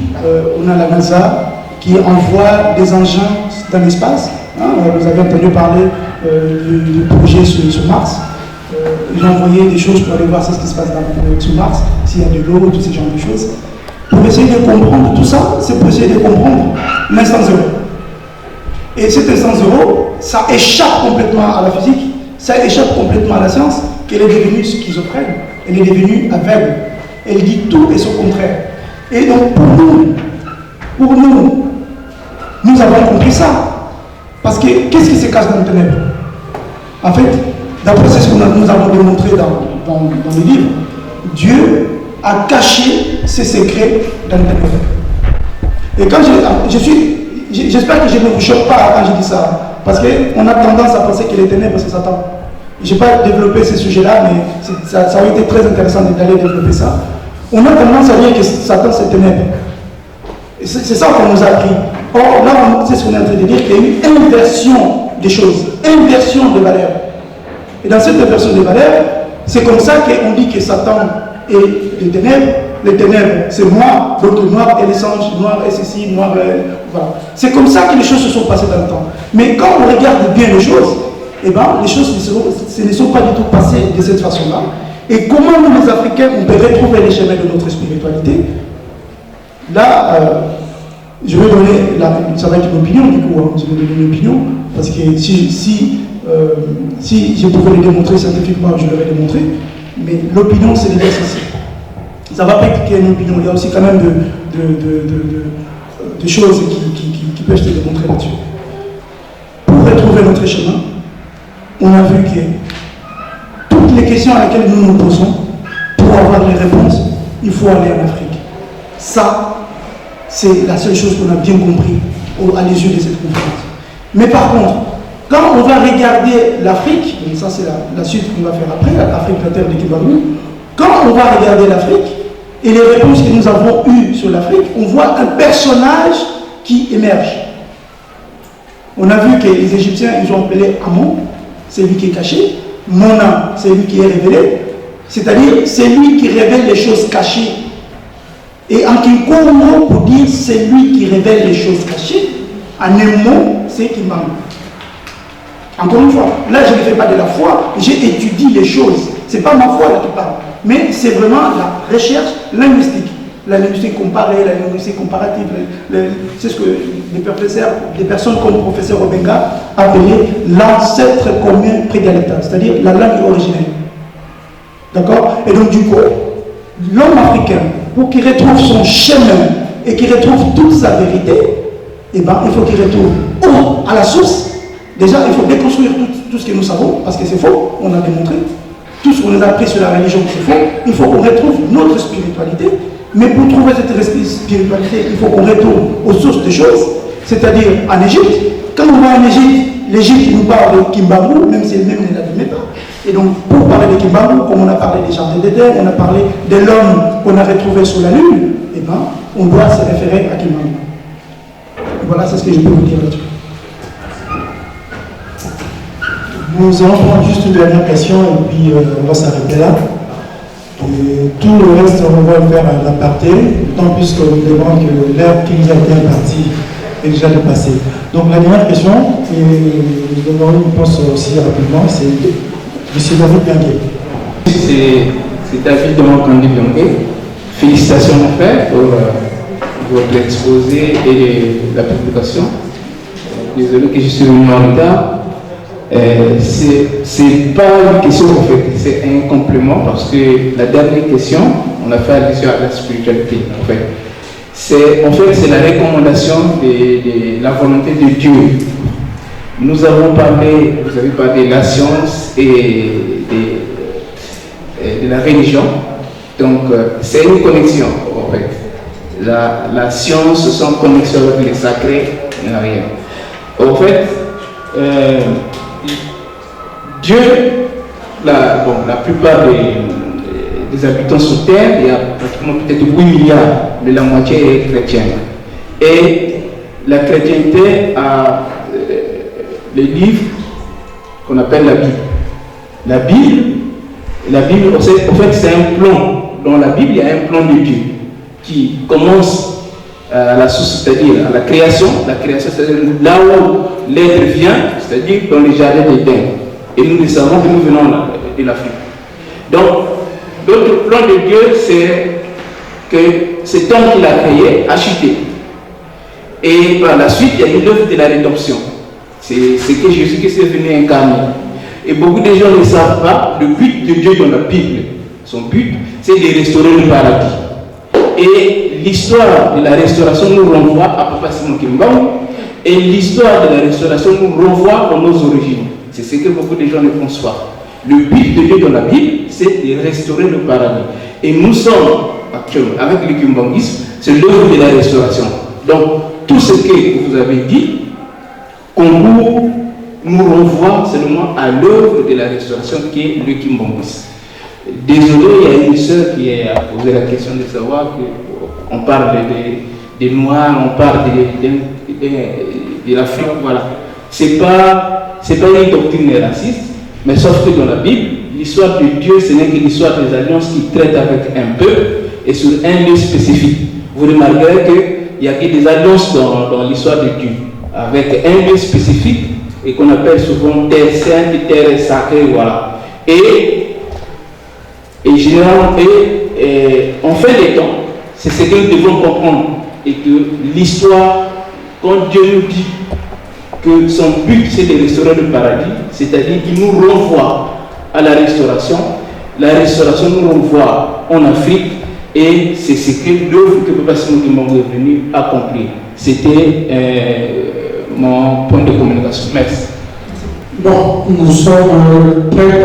[SPEAKER 3] on a la NASA qui envoie des engins dans l'espace. Vous avez entendu parler du projet sur Mars. Ils ont envoyé des choses pour aller voir ce qui se passe sur Mars, s'il y a de l'eau, tous ces genres de choses. Pour essayer de comprendre tout ça, c'est pour essayer de comprendre l'instant zéro. Et cet instant zéro, ça échappe complètement à la physique, ça échappe complètement à la science, qu'elle est devenue schizophrène, elle est devenue aveugle. Elle dit tout et son contraire. Et donc pour nous avons compris ça. Parce que qu'est-ce qui se cache dans le ténèbres? En fait, d'après ce que nous avons démontré dans le livre, Dieu a caché ses secrets dans le ténèbres. Et quand j'espère que je ne vous choque pas quand je dis ça, parce qu'on a tendance à penser que les ténèbres c'est Satan. Je n'ai pas développé ce sujet-là, mais ça aurait été très intéressant d'aller développer ça. On a tendance à dire que Satan c'est ténèbres. C'est ça qu'on nous a appris. Or, là, c'est ce qu'on est en train de dire, qu'il y a une inversion des choses, inversion de valeurs. Et dans cette inversion des valeurs, c'est comme ça qu'on dit que Satan est les ténèbres, c'est noir, donc le noir est l'essence, noir est ceci, noir est... Voilà. C'est comme ça que les choses se sont passées dans le temps. Mais quand on regarde bien les choses, eh ben, les choses ne sont pas du tout passées de cette façon-là. Et comment nous, les Africains, on peut retrouver les chemins de notre spiritualité? Là, je vais donner, ça va être une opinion du coup, je vais donner une opinion, parce que si je pouvais le démontrer scientifiquement, je l'aurais démontré, mais l'opinion c'est l'exercice. Ça ne va pas être qu'il y ait une opinion, il y a aussi quand même de choses qui peuvent se démontrer là-dessus. Pour retrouver notre chemin, on a vu que toutes les questions à laquelle nous nous posons, pour avoir les réponses, il faut aller en Afrique. Ça, c'est la seule chose qu'on a bien compris à les yeux de cette conférence. Mais par contre, quand on va regarder l'Afrique, et ça c'est la suite qu'on va faire après, l'Afrique, la terre de Kibaru, quand on va regarder l'Afrique, et les réponses que nous avons eues sur l'Afrique, on voit un personnage qui émerge. On a vu que les Égyptiens, ils ont appelé Amon, c'est lui qui est caché. Mona, c'est lui qui est révélé. C'est-à-dire, c'est lui qui révèle les choses cachées. Et en Kinkongo, pour dire c'est lui qui révèle les choses cachées, en un mot, c'est Kimbangu. Encore une fois, là je ne fais pas de la foi, j'ai étudié les choses. Ce n'est pas ma foi là qui parle, mais c'est vraiment la recherche linguistique. La linguistique comparée, la linguistique comparative, c'est ce que des personnes comme le professeur Obenga appelaient l'ancêtre commun prédialectal, c'est-à-dire la langue originelle. D'accord? Et donc du coup, l'homme africain, pour qu'il retrouve son chemin et qu'il retrouve toute sa vérité, eh ben, il faut qu'il retrouve à la source. Déjà, il faut déconstruire tout ce que nous savons, parce que c'est faux, on a démontré. Tout ce qu'on a appris sur la religion, c'est faux. Il faut qu'on retrouve notre spiritualité. Mais pour trouver cette spiritualité, il faut qu'on retourne aux sources des choses, c'est-à-dire en Égypte. Quand on va en Égypte, l'Égypte nous parle de Kimbangu, même si elle-même ne l'admet pas. Et donc, pour parler de Kimbangu, comme on a parlé des jardins d'Éden, on a parlé de l'homme qu'on a retrouvé sur la Lune, eh ben, on doit se référer à Kimbangu. Voilà, c'est ce que je peux vous dire là-dessus.
[SPEAKER 1] Nous allons prendre juste une dernière question et puis on va s'arrêter là. Et tout le reste, on va le faire à l'aparté, d'autant plus que nous demandons que l'heure qui nous a été impartie est déjà dépassée. Donc la dernière question, et nous donnons une réponse aussi rapidement, c'est M. David Bianquet.
[SPEAKER 12] C'est David de Moncandi Bianquet. Félicitations mon frère pour votre exposé et la publication. Désolé que je suis venu en retard. C'est pas une question en fait, c'est un complément parce que la dernière question, on a fait allusion à la spiritualité en fait. C'est la recommandation de la volonté de Dieu. Nous avons parlé, vous avez parlé de la science et de la religion. Donc c'est une connexion en fait. La science sans connexion avec le sacré n'a rien. En fait, Dieu, la plupart des habitants sur Terre, il y a pratiquement peut-être 8 milliards, mais la moitié est chrétienne. Et la chrétienté a les livres qu'on appelle la Bible. La Bible, en fait, c'est un plan. Dans la Bible, il y a un plan de Dieu qui commence à la source, c'est-à-dire à la création. La création, c'est-à-dire là où l'être vient, c'est-à-dire dans les jardins d'Éden. Et nous le savons que nous venons de l'Afrique. Donc, l'autre plan de Dieu, c'est que cet homme qu'il a créé a chuté. Et par la suite, il y a eu l'œuvre de la rédemption. C'est que Jésus qui s'est venu incarner. Et beaucoup de gens ne savent pas le but de Dieu dans la Bible. Son but, c'est de restaurer le paradis. Et l'histoire de la restauration nous renvoie à Papa Simon Kimbangu. Et l'histoire de la restauration nous renvoie à nos origines. C'est ce que beaucoup de gens ne pensent pas. Le but de Dieu dans la Bible, c'est de restaurer le paradis. Et nous sommes actuellement, avec le kimbanguisme, c'est l'œuvre de la restauration. Donc, tout ce que vous avez dit, Congo nous renvoie seulement à l'œuvre de la restauration qui est le kimbanguisme. Désolé, il y a une sœur qui a posé la question de savoir qu'on parle des Noirs, on parle de l'Afrique, voilà. C'est pas une doctrine raciste, mais sauf que dans la Bible, l'histoire de Dieu, ce n'est que l'histoire des alliances qui traite avec un peuple et sur un lieu spécifique. Vous remarquerez qu'il y a que des alliances dans l'histoire de Dieu, avec un lieu spécifique et qu'on appelle souvent terre sainte, terre sacrée, voilà. Et généralement, en fin des temps, c'est ce que nous devons comprendre. Et que l'histoire, quand Dieu nous dit que son but c'est de restaurer le paradis, c'est-à-dire qu'il nous renvoie à la restauration nous renvoie en Afrique et c'est ce que l'œuvre que Papa Simon Kimbangu est venu accomplir. C'était mon point de communication. Merci.
[SPEAKER 2] Bon, nous sommes prêts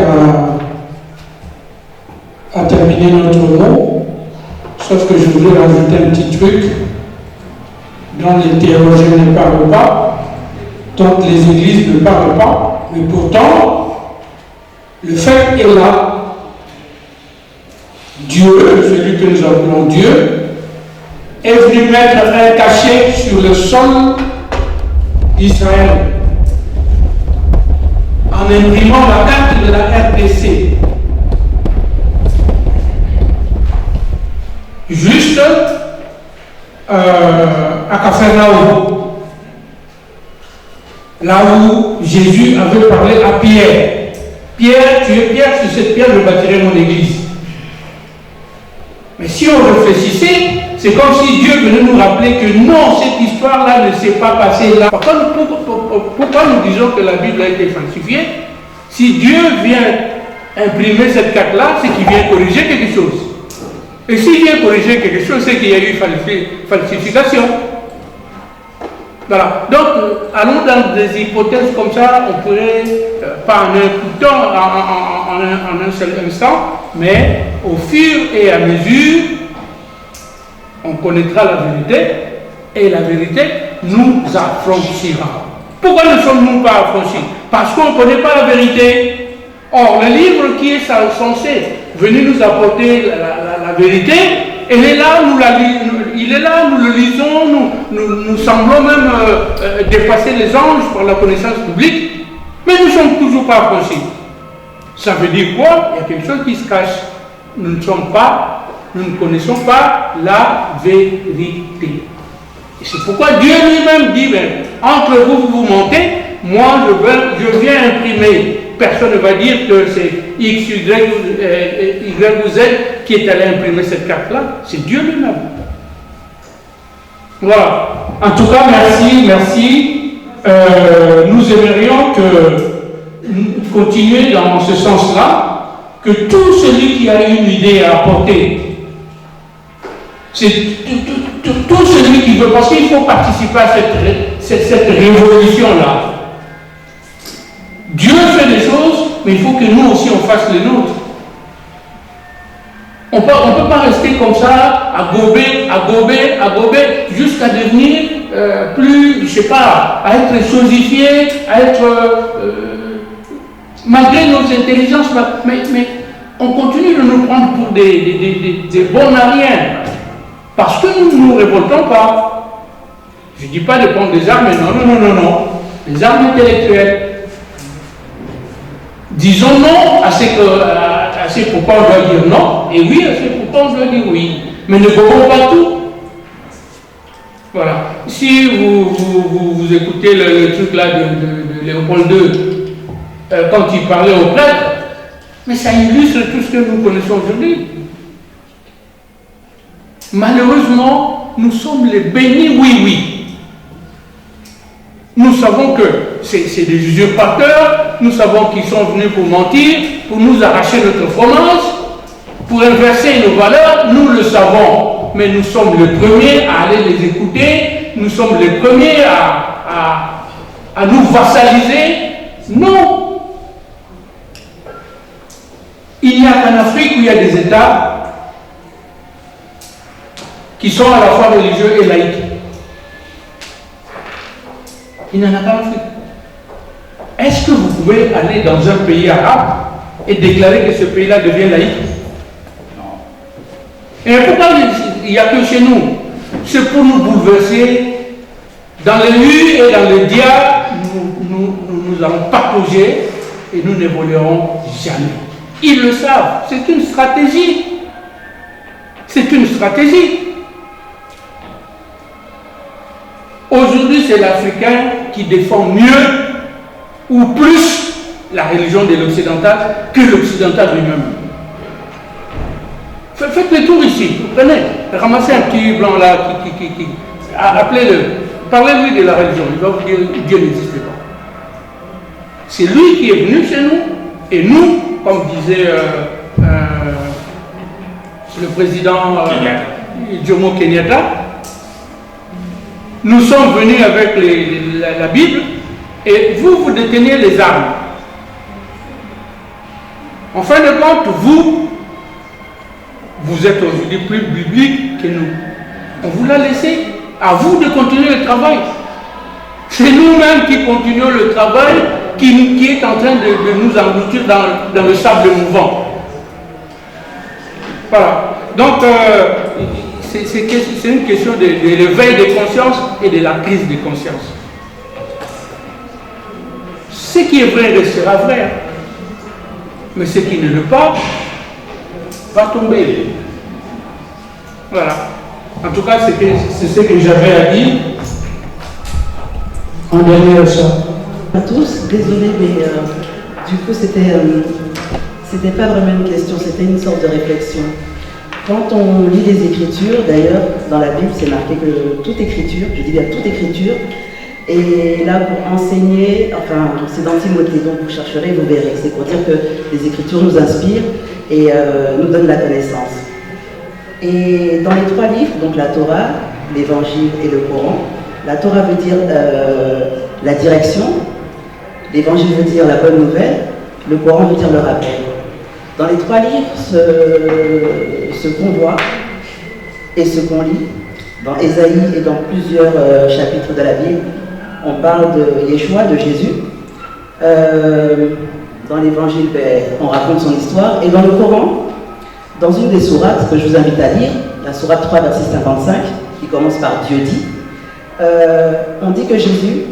[SPEAKER 2] à terminer notre mot, sauf que je voulais rajouter un petit truc. dont les théologiens ne parlent pas, dont les églises ne parlent pas, mais pourtant, le fait est là. Dieu, celui que nous appelons Dieu, est venu mettre un cachet sur le sol d'Israël en imprimant la carte de la RDC. Juste à Capharnaüm, là où Jésus avait parlé à Pierre. Pierre, tu es Pierre, sur cette pierre je bâtirai mon église. Mais si on réfléchissait, c'est comme si Dieu venait nous rappeler que non, cette histoire-là ne s'est pas passée là. Pourquoi nous disons que la Bible a été falsifiée? Si Dieu vient imprimer cette carte-là, c'est qu'il vient corriger quelque chose. Et s'il vient corriger quelque chose, c'est qu'il y a eu falsification. Voilà. Donc, allons dans des hypothèses comme ça, on pourrait, pas en un coup de temps, en un seul instant, mais au fur et à mesure, on connaîtra la vérité, et la vérité nous affranchira. Pourquoi ne sommes-nous pas affranchis? Parce qu'on ne connaît pas la vérité. Or, le livre qui est censé venir nous apporter la vérité, elle est là, il est là, nous le lisons, nous semblons même dépasser les anges par la connaissance publique, mais nous ne sommes toujours pas affranchis. Ça veut dire quoi? Il y a quelque chose qui se cache. Nous ne connaissons pas la vérité. Et c'est pourquoi Dieu lui-même dit, entre vous, vous mentez, moi je viens imprimer. Personne ne va dire que c'est X, Y ou Z qui est allé imprimer cette carte-là. C'est Dieu lui-même. Voilà. En tout cas, merci. Nous aimerions continuer dans ce sens-là, que tout celui qui a une idée à apporter, c'est tout celui qui veut, parce qu'il faut participer à cette révolution-là. Dieu fait des choses, mais il faut que nous aussi on fasse les nôtres. On ne peut pas rester comme ça, à gober, jusqu'à devenir plus, je ne sais pas, à être chosifié, à être, malgré nos intelligences, mais on continue de nous prendre pour des bons à rien, parce que nous ne nous révoltons pas. Je ne dis pas de prendre des armes, non, les armes intellectuelles. Disons non à ce pourquoi on doit dire non, et oui à ce pourquoi on doit dire oui. Mais ne gobons pas tout. Voilà. Si vous écoutez le truc là de Léopold II, quand il parlait aux prêtres, mais ça illustre tout ce que nous connaissons aujourd'hui. Malheureusement, nous sommes les bénis oui. Nous savons que c'est des usurpateurs, nous savons qu'ils sont venus pour mentir, pour nous arracher notre fromage, pour inverser nos valeurs, nous le savons. Mais nous sommes les premiers à aller les écouter, nous sommes les premiers à nous vassaliser. Non! Il n'y a qu'en Afrique où il y a des États qui sont à la fois religieux et laïcs. Il n'y en a pas en Afrique. Est-ce que vous pouvez aller dans un pays arabe et déclarer que ce pays-là devient laïque? Non. Et pourquoi il n'y a que chez nous? C'est pour nous bouleverser. Dans les rues et dans les dias, nous allons patauger et nous n'évoluerons jamais. Ils le savent. C'est une stratégie. C'est une stratégie. Aujourd'hui, c'est l'Africain qui défend mieux ou plus la religion de l'occidental que l'occidental lui-même. Faites le tour ici, vous prenez, ramassez un petit blanc là, appelez-le, parlez-lui de la religion, il va vous dire Dieu n'existe pas. C'est lui qui est venu chez nous, et nous, comme disait le président Jomo Kenyatta, nous sommes venus avec la Bible et vous détenez les armes. En fin de compte, vous êtes aujourd'hui plus biblique que nous. On vous l'a laissé. À vous de continuer le travail. C'est nous-mêmes qui continuons le travail qui est en train de nous engloutir dans le sable mouvant. Voilà. Donc, c'est une question de l'éveil de conscience et de la prise de conscience. Ce qui est vrai restera vrai. Mais ce qui ne l'est pas va tomber. Voilà. En tout cas, c'est ce que j'avais à dire. En dernier ressort.
[SPEAKER 13] À tous, désolé, mais du coup, c'était pas vraiment une question, c'était une sorte de réflexion. Quand on lit les Écritures, d'ailleurs, dans la Bible, c'est marqué que toute écriture, je dis bien toute écriture, est là pour enseigner, enfin, c'est dans Timothée, donc vous chercherez, vous verrez. C'est pour dire que les Écritures nous inspirent et nous donnent la connaissance. Et dans les trois livres, donc la Torah, l'Évangile et le Coran, la Torah veut dire la direction, l'Évangile veut dire la bonne nouvelle, le Coran veut dire le rappel. Dans les trois livres, ce qu'on voit et ce qu'on lit, dans Ésaïe et dans plusieurs chapitres de la Bible, on parle de Yeshua, de Jésus. Dans l'Évangile, on raconte son histoire. Et dans le Coran, dans une des sourates que je vous invite à lire, la sourate 3, verset 55, qui commence par Dieu dit, on dit que Jésus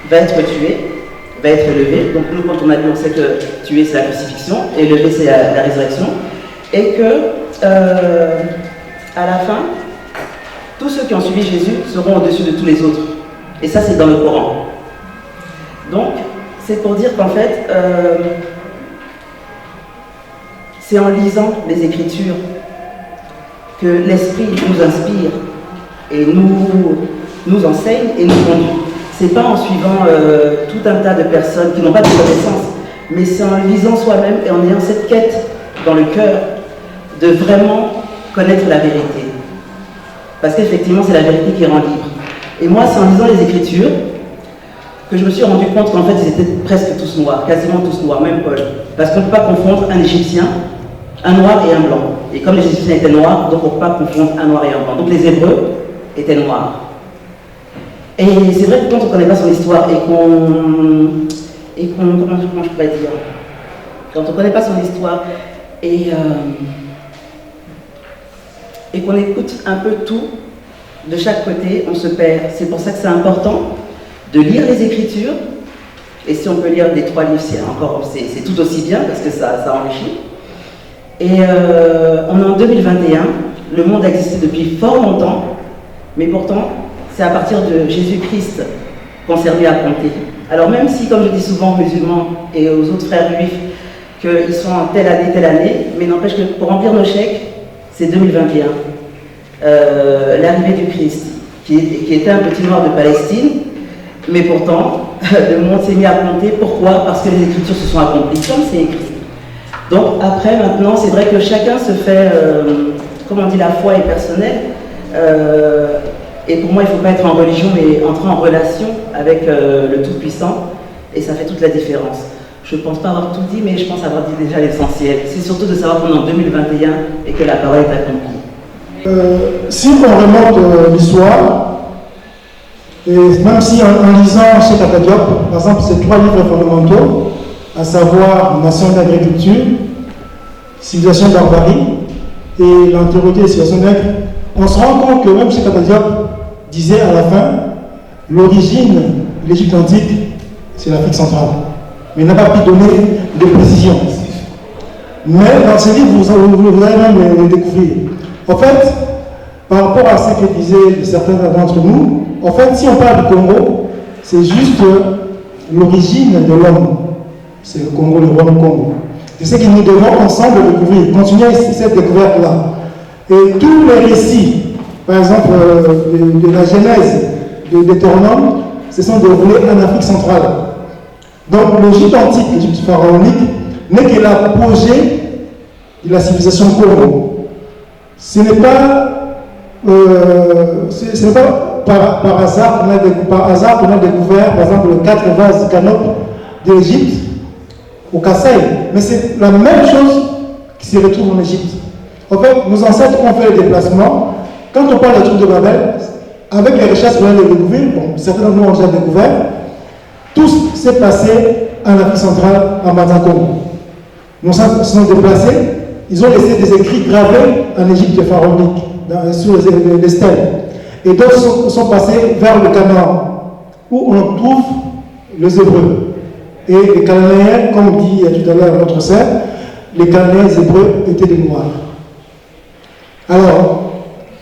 [SPEAKER 13] va être tué, va être levé. Donc nous, quand on a lu, on sait que tuer, c'est la crucifixion, et lever, c'est la résurrection. Et que, à la fin, tous ceux qui ont suivi Jésus seront au-dessus de tous les autres. Et ça, c'est dans le Coran. Donc, c'est pour dire qu'en fait, c'est en lisant les Écritures que l'Esprit nous inspire et nous enseigne et nous conduit. C'est pas en suivant tout un tas de personnes qui n'ont pas de connaissances, mais c'est en lisant soi-même et en ayant cette quête dans le cœur de vraiment connaître la vérité. Parce qu'effectivement, c'est la vérité qui rend libre. Et moi, c'est en lisant les Écritures que je me suis rendu compte qu'en fait, ils étaient presque tous noirs, quasiment tous noirs, même Paul. Parce qu'on ne peut pas confondre un Égyptien, un noir et un blanc. Et comme les Égyptiens étaient noirs, donc on ne peut pas confondre un noir et un blanc. Donc les Hébreux étaient noirs. Et c'est vrai que quand on ne connaît pas son histoire et comment je pourrais dire, quand on ne connaît pas son histoire et qu'on écoute un peu tout de chaque côté, on se perd. C'est pour ça que c'est important de lire les Écritures. Et si on peut lire les trois livres, c'est tout aussi bien parce que ça enrichit. Et on est en 2021, le monde a existé depuis fort longtemps, mais pourtant, c'est à partir de Jésus-Christ qu'on s'est remis à compter. Alors même si, comme je dis souvent aux musulmans et aux autres frères juifs, qu'ils sont en telle année, mais n'empêche que pour remplir nos chèques, c'est 2021. L'arrivée du Christ, qui était un petit noir de Palestine, mais pourtant, le monde s'est mis à compter. Pourquoi? Parce que les Écritures se sont accomplies, comme c'est écrit. Donc après, maintenant, c'est vrai que chacun se fait, comme on dit, la foi est personnelle. Et pour moi, il ne faut pas être en religion, mais entrer en relation avec le Tout-Puissant. Et ça fait toute la différence. Je ne pense pas avoir tout dit, mais je pense avoir dit déjà l'essentiel. C'est surtout de savoir qu'on est en 2021 et que la parole est accomplie.
[SPEAKER 1] Si on remonte l'histoire, et même si en lisant chez Tata Diop, par exemple, ces trois livres fondamentaux, à savoir Nation d'agriculture, Civilisation barbarie et l'antériorité des civilisations nègres, on se rend compte que même chez Tata Diop disait à la fin, l'origine de l'Égypte antique, c'est l'Afrique centrale. Mais il n'a pas pu donner de précision. Mais dans ce livre, vous allez même le découvrir. En fait, par rapport à ce que disaient certains d'entre nous, en fait, si on parle du Congo, c'est juste l'origine de l'homme. C'est le Congo, le royaume Congo. C'est ce que nous devons ensemble découvrir, continuer cette découverte-là. Et tous les récits, par exemple, de la genèse de Deutéronome, se sont déroulés en Afrique centrale. Donc l'Égypte antique, l'Égypte pharaonique, n'est que l'apogée de la civilisation Congo. Ce n'est pas par hasard qu'on a découvert, par exemple, les 4 vases canopes de l'Égypte au Kassai. Mais c'est la même chose qui se retrouve en Égypte. En fait, nos ancêtres ont fait les déplacements. Quand on parle des trucs de Babel, avec les recherches qu'on a découvert, bon, certains d'entre nous ont déjà découvert, tout s'est passé en Afrique centrale, en Banda-Congo. Nos ancêtres se sont déplacés, ils ont laissé des écrits gravés en Égypte pharaonique, sur les stèles. Et d'autres sont passés vers le Canaan, où on trouve les Hébreux. Et les Cananéens, comme dit tout à l'heure notre sœur, les Cananéens Hébreux étaient des Noirs. Alors,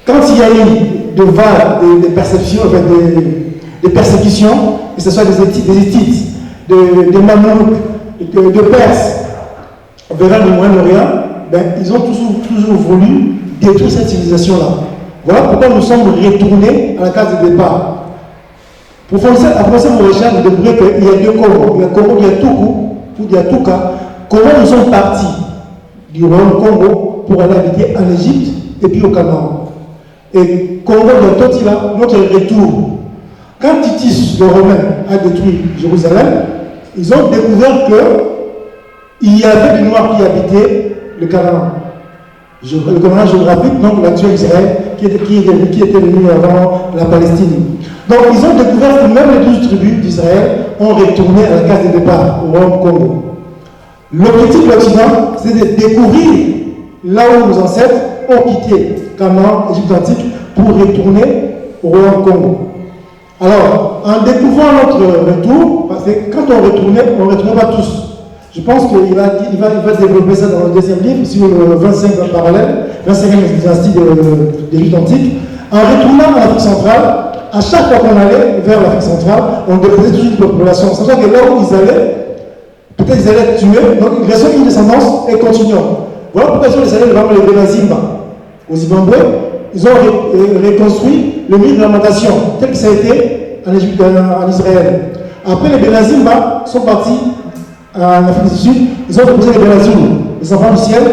[SPEAKER 1] quand il y a eu de vagues, des perceptions, enfin des persécutions, que ce soit des Hittites, des Mamelouks, de Perses, vers le Moyen-Orient, ben, ils ont toujours voulu détruire cette civilisation-là. Voilà pourquoi nous sommes retournés à la case de départ. Pour faire vos recherches, vous découvrez qu'il y a deux Congos. Il y a Congo, il y a Tuku, ou il y a Tuka. Comment nous sommes partis du royaume Congo pour aller habiter en Égypte et puis au Canaan. Et Congo de Totila, notre retour. Quand Titus, le Romain, a détruit Jérusalem, ils ont découvert qu'il y avait des Noirs qui habitaient le Canaan. Le Canaan géographique, donc l'actuel Israël, qui était venu avant la Palestine. Donc ils ont découvert que même les 12 tribus d'Israël ont retourné à la case de départ, au royaume Congo. L'objectif de l'Occident, c'est de découvrir là où nos ancêtres ont quitté Canaan, Égypte antique, pour retourner au royaume Congo. Alors, en découvrant notre retour, parce que quand on ne retournait pas tous. Je pense qu'il va développer ça dans le deuxième livre, sur le 25 parallèle, 25e dynastie de l'Égypte antique. En retournant à l'Afrique centrale, à chaque fois qu'on allait vers l'Afrique centrale, on déposait toute une population. Sachant que là où ils allaient, peut-être ils allaient tuer, donc ils restaient une descendance et continuons. Voilà pourquoi ils ont décidé de vendre les Benazimba au Zimbabwe. Ils ont reconstruit le mur de lamentation, tel que ça a été en Égypte, en Israël. Après, les Benazimba sont partis en Afrique du Sud, ils ont déposé les Benazim, les enfants du ciel.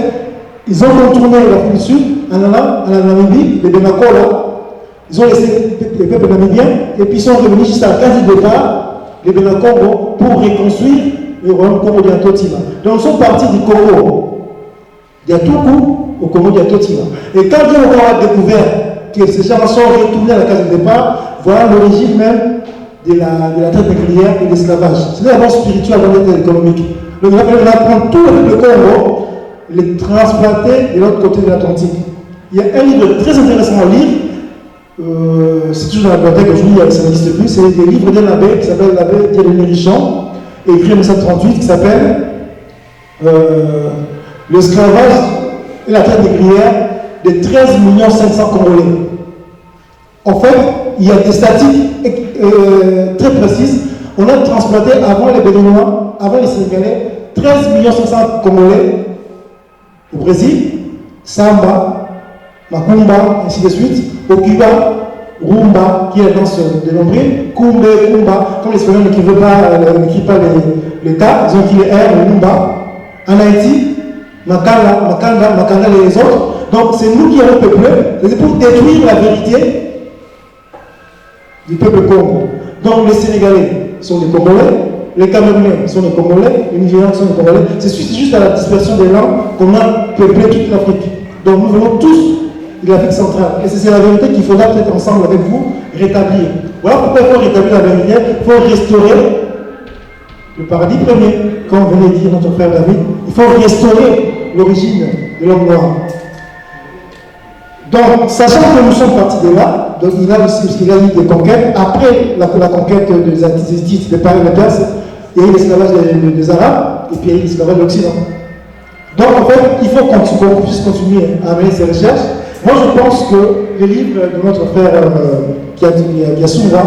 [SPEAKER 1] Ils ont contourné l'Afrique du Sud en allant à la Namibie, les Benakola. Ils ont laissé les peuples namibiens et puis ils sont revenus juste à la case de départ, les Benakongo, pour reconstruire le royaume Congo d'Atotima. Donc ils sont partis du Congo d'Atuku au Congo d'Atotima. Et quand Dieu a découvert que ces gens sont retournés à la case de départ, voilà l'origine même de la traite négrière et de l'esclavage. C'est d'abord spirituel avant d'être économique. Donc il va falloir prendre tout le Congo, les transplanter de l'autre côté de l'Atlantique. Il y a un livre très intéressant à lire. C'est toujours dans la bibliothèque, aujourd'hui ça n'existe plus, c'est des livres d'un abbé qui s'appelle l'abbé Dieudonné Richon, écrit en 1938, qui s'appelle L'esclavage et la traite négrière de 13 500 000 Congolais. En fait, il y a des statistiques très précises. On a transplanté avant les Béninois, avant les Sénégalais, 13 500 000 Congolais au Brésil, Samba, Macumba, ainsi de suite. Au Cuba, Rumba, qui est la danse de nombril, Kumbe, Kumba, comme les Espagnols n'écrivent pas les tas, ils ont écrit les R, le Rumba. En Haïti, Makanda et les autres. Donc c'est nous qui avons peuplé, c'est pour détruire la vérité du peuple Congo. Donc les Sénégalais sont des Congolais, les Camerounais sont des Congolais, les Nigérians sont des Congolais. C'est juste à la dispersion des langues qu'on a peuplé toute l'Afrique. Donc nous venons tous de l'Afrique centrale. Et c'est la vérité qu'il faudra peut-être ensemble avec vous rétablir. Voilà pourquoi il faut rétablir la vérité, il faut restaurer le paradis premier. Comme venait dire notre frère David, il faut restaurer l'origine de l'homme noir. Donc, sachant que nous sommes partis de là, donc il a aussi il a eu des conquêtes. Après la conquête des Hittites, des Perses, il y a eu l'esclavage des Arabes, et puis il y a eu l'esclavage de l'Occident. Donc, en fait, il faut qu'on puisse continuer à amener ces recherches. Moi, je pense que les livres de notre frère Yassoura,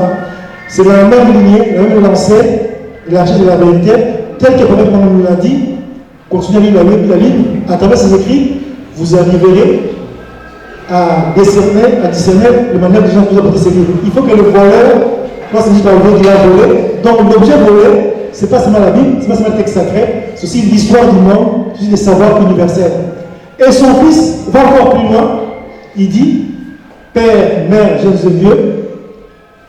[SPEAKER 1] c'est la même lignée, la même lancée, la recherche de la vérité, tel que peut-être on nous l'a dit. Continuez à lire la Bible, à travers ses écrits, vous arriverez à discerner la manière dont vous apportez ces livres. Il faut que le voleur, moi c'est juste par le vol qu'il a volé, donc l'objet volé, ce n'est pas seulement la Bible, ce n'est pas seulement le texte sacré, c'est aussi l'histoire du monde, c'est aussi des savoirs universels. Et son fils va encore plus loin, il dit, Père, Mère, jeunes et vieux,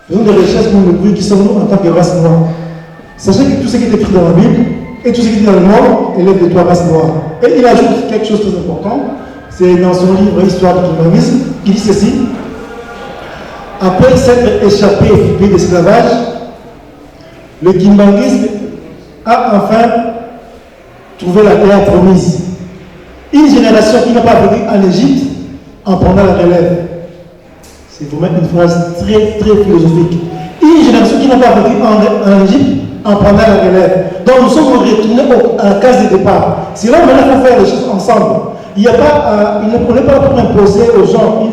[SPEAKER 1] faisons des recherches pour le bruit qui sommes-nous en tant que race noire. Sachez que tout ce qui est écrit dans la Bible et tout ce qui est dit dans le monde élève de toi race noire. Et il ajoute quelque chose de très important, c'est dans son livre Histoire du kimbanguisme, il dit ceci. Après s'être échappé et flippé d'esclavage, le kimbanguisme a enfin trouvé la terre promise. Une génération qui n'a pas vécu en Égypte en prenant la relève. C'est vraiment une phrase très philosophique. Une génération qui n'a pas vécu en Égypte en prenant la relève. Donc nous sommes retournés à la case de départ. C'est là où maintenant il faut faire les choses ensemble. Il n'y a pas, il ne prenait pas pour imposer aux gens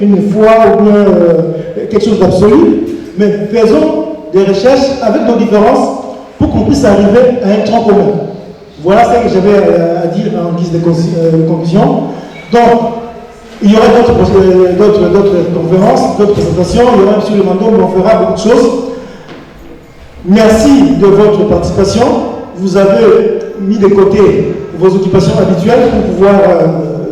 [SPEAKER 1] une foi ou bien quelque chose d'absolu, mais faisons des recherches avec nos différences pour qu'on puisse arriver à un tronc commun. Voilà ce que j'avais à dire en guise de conclusion. Donc, il y aura d'autres conférences, d'autres présentations, il y aura sur le mandat où on fera beaucoup de choses. Merci de votre participation. Vous avez mis de côté vos occupations habituelles pour pouvoir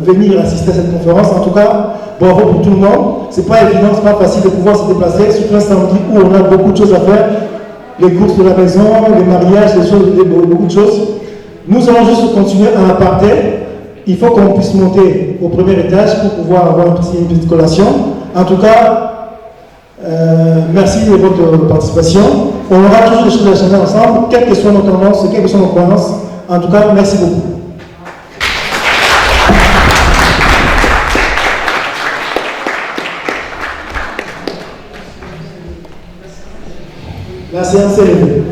[SPEAKER 1] venir assister à cette conférence. En tout cas, bravo pour tout le monde. Ce n'est pas évident, ce n'est pas facile de pouvoir se déplacer, surtout un samedi où on a beaucoup de choses à faire. Les courses de la maison, les mariages, beaucoup de choses. Nous allons juste continuer en aparté. Il faut qu'on puisse monter au premier étage pour pouvoir avoir une petite collation. En tout cas, merci de votre participation. On aura toujours des choses à changer ensemble, quelles que soient nos tendances, quelles que soient nos croyances. En tout cas, merci beaucoup. La séance est levée.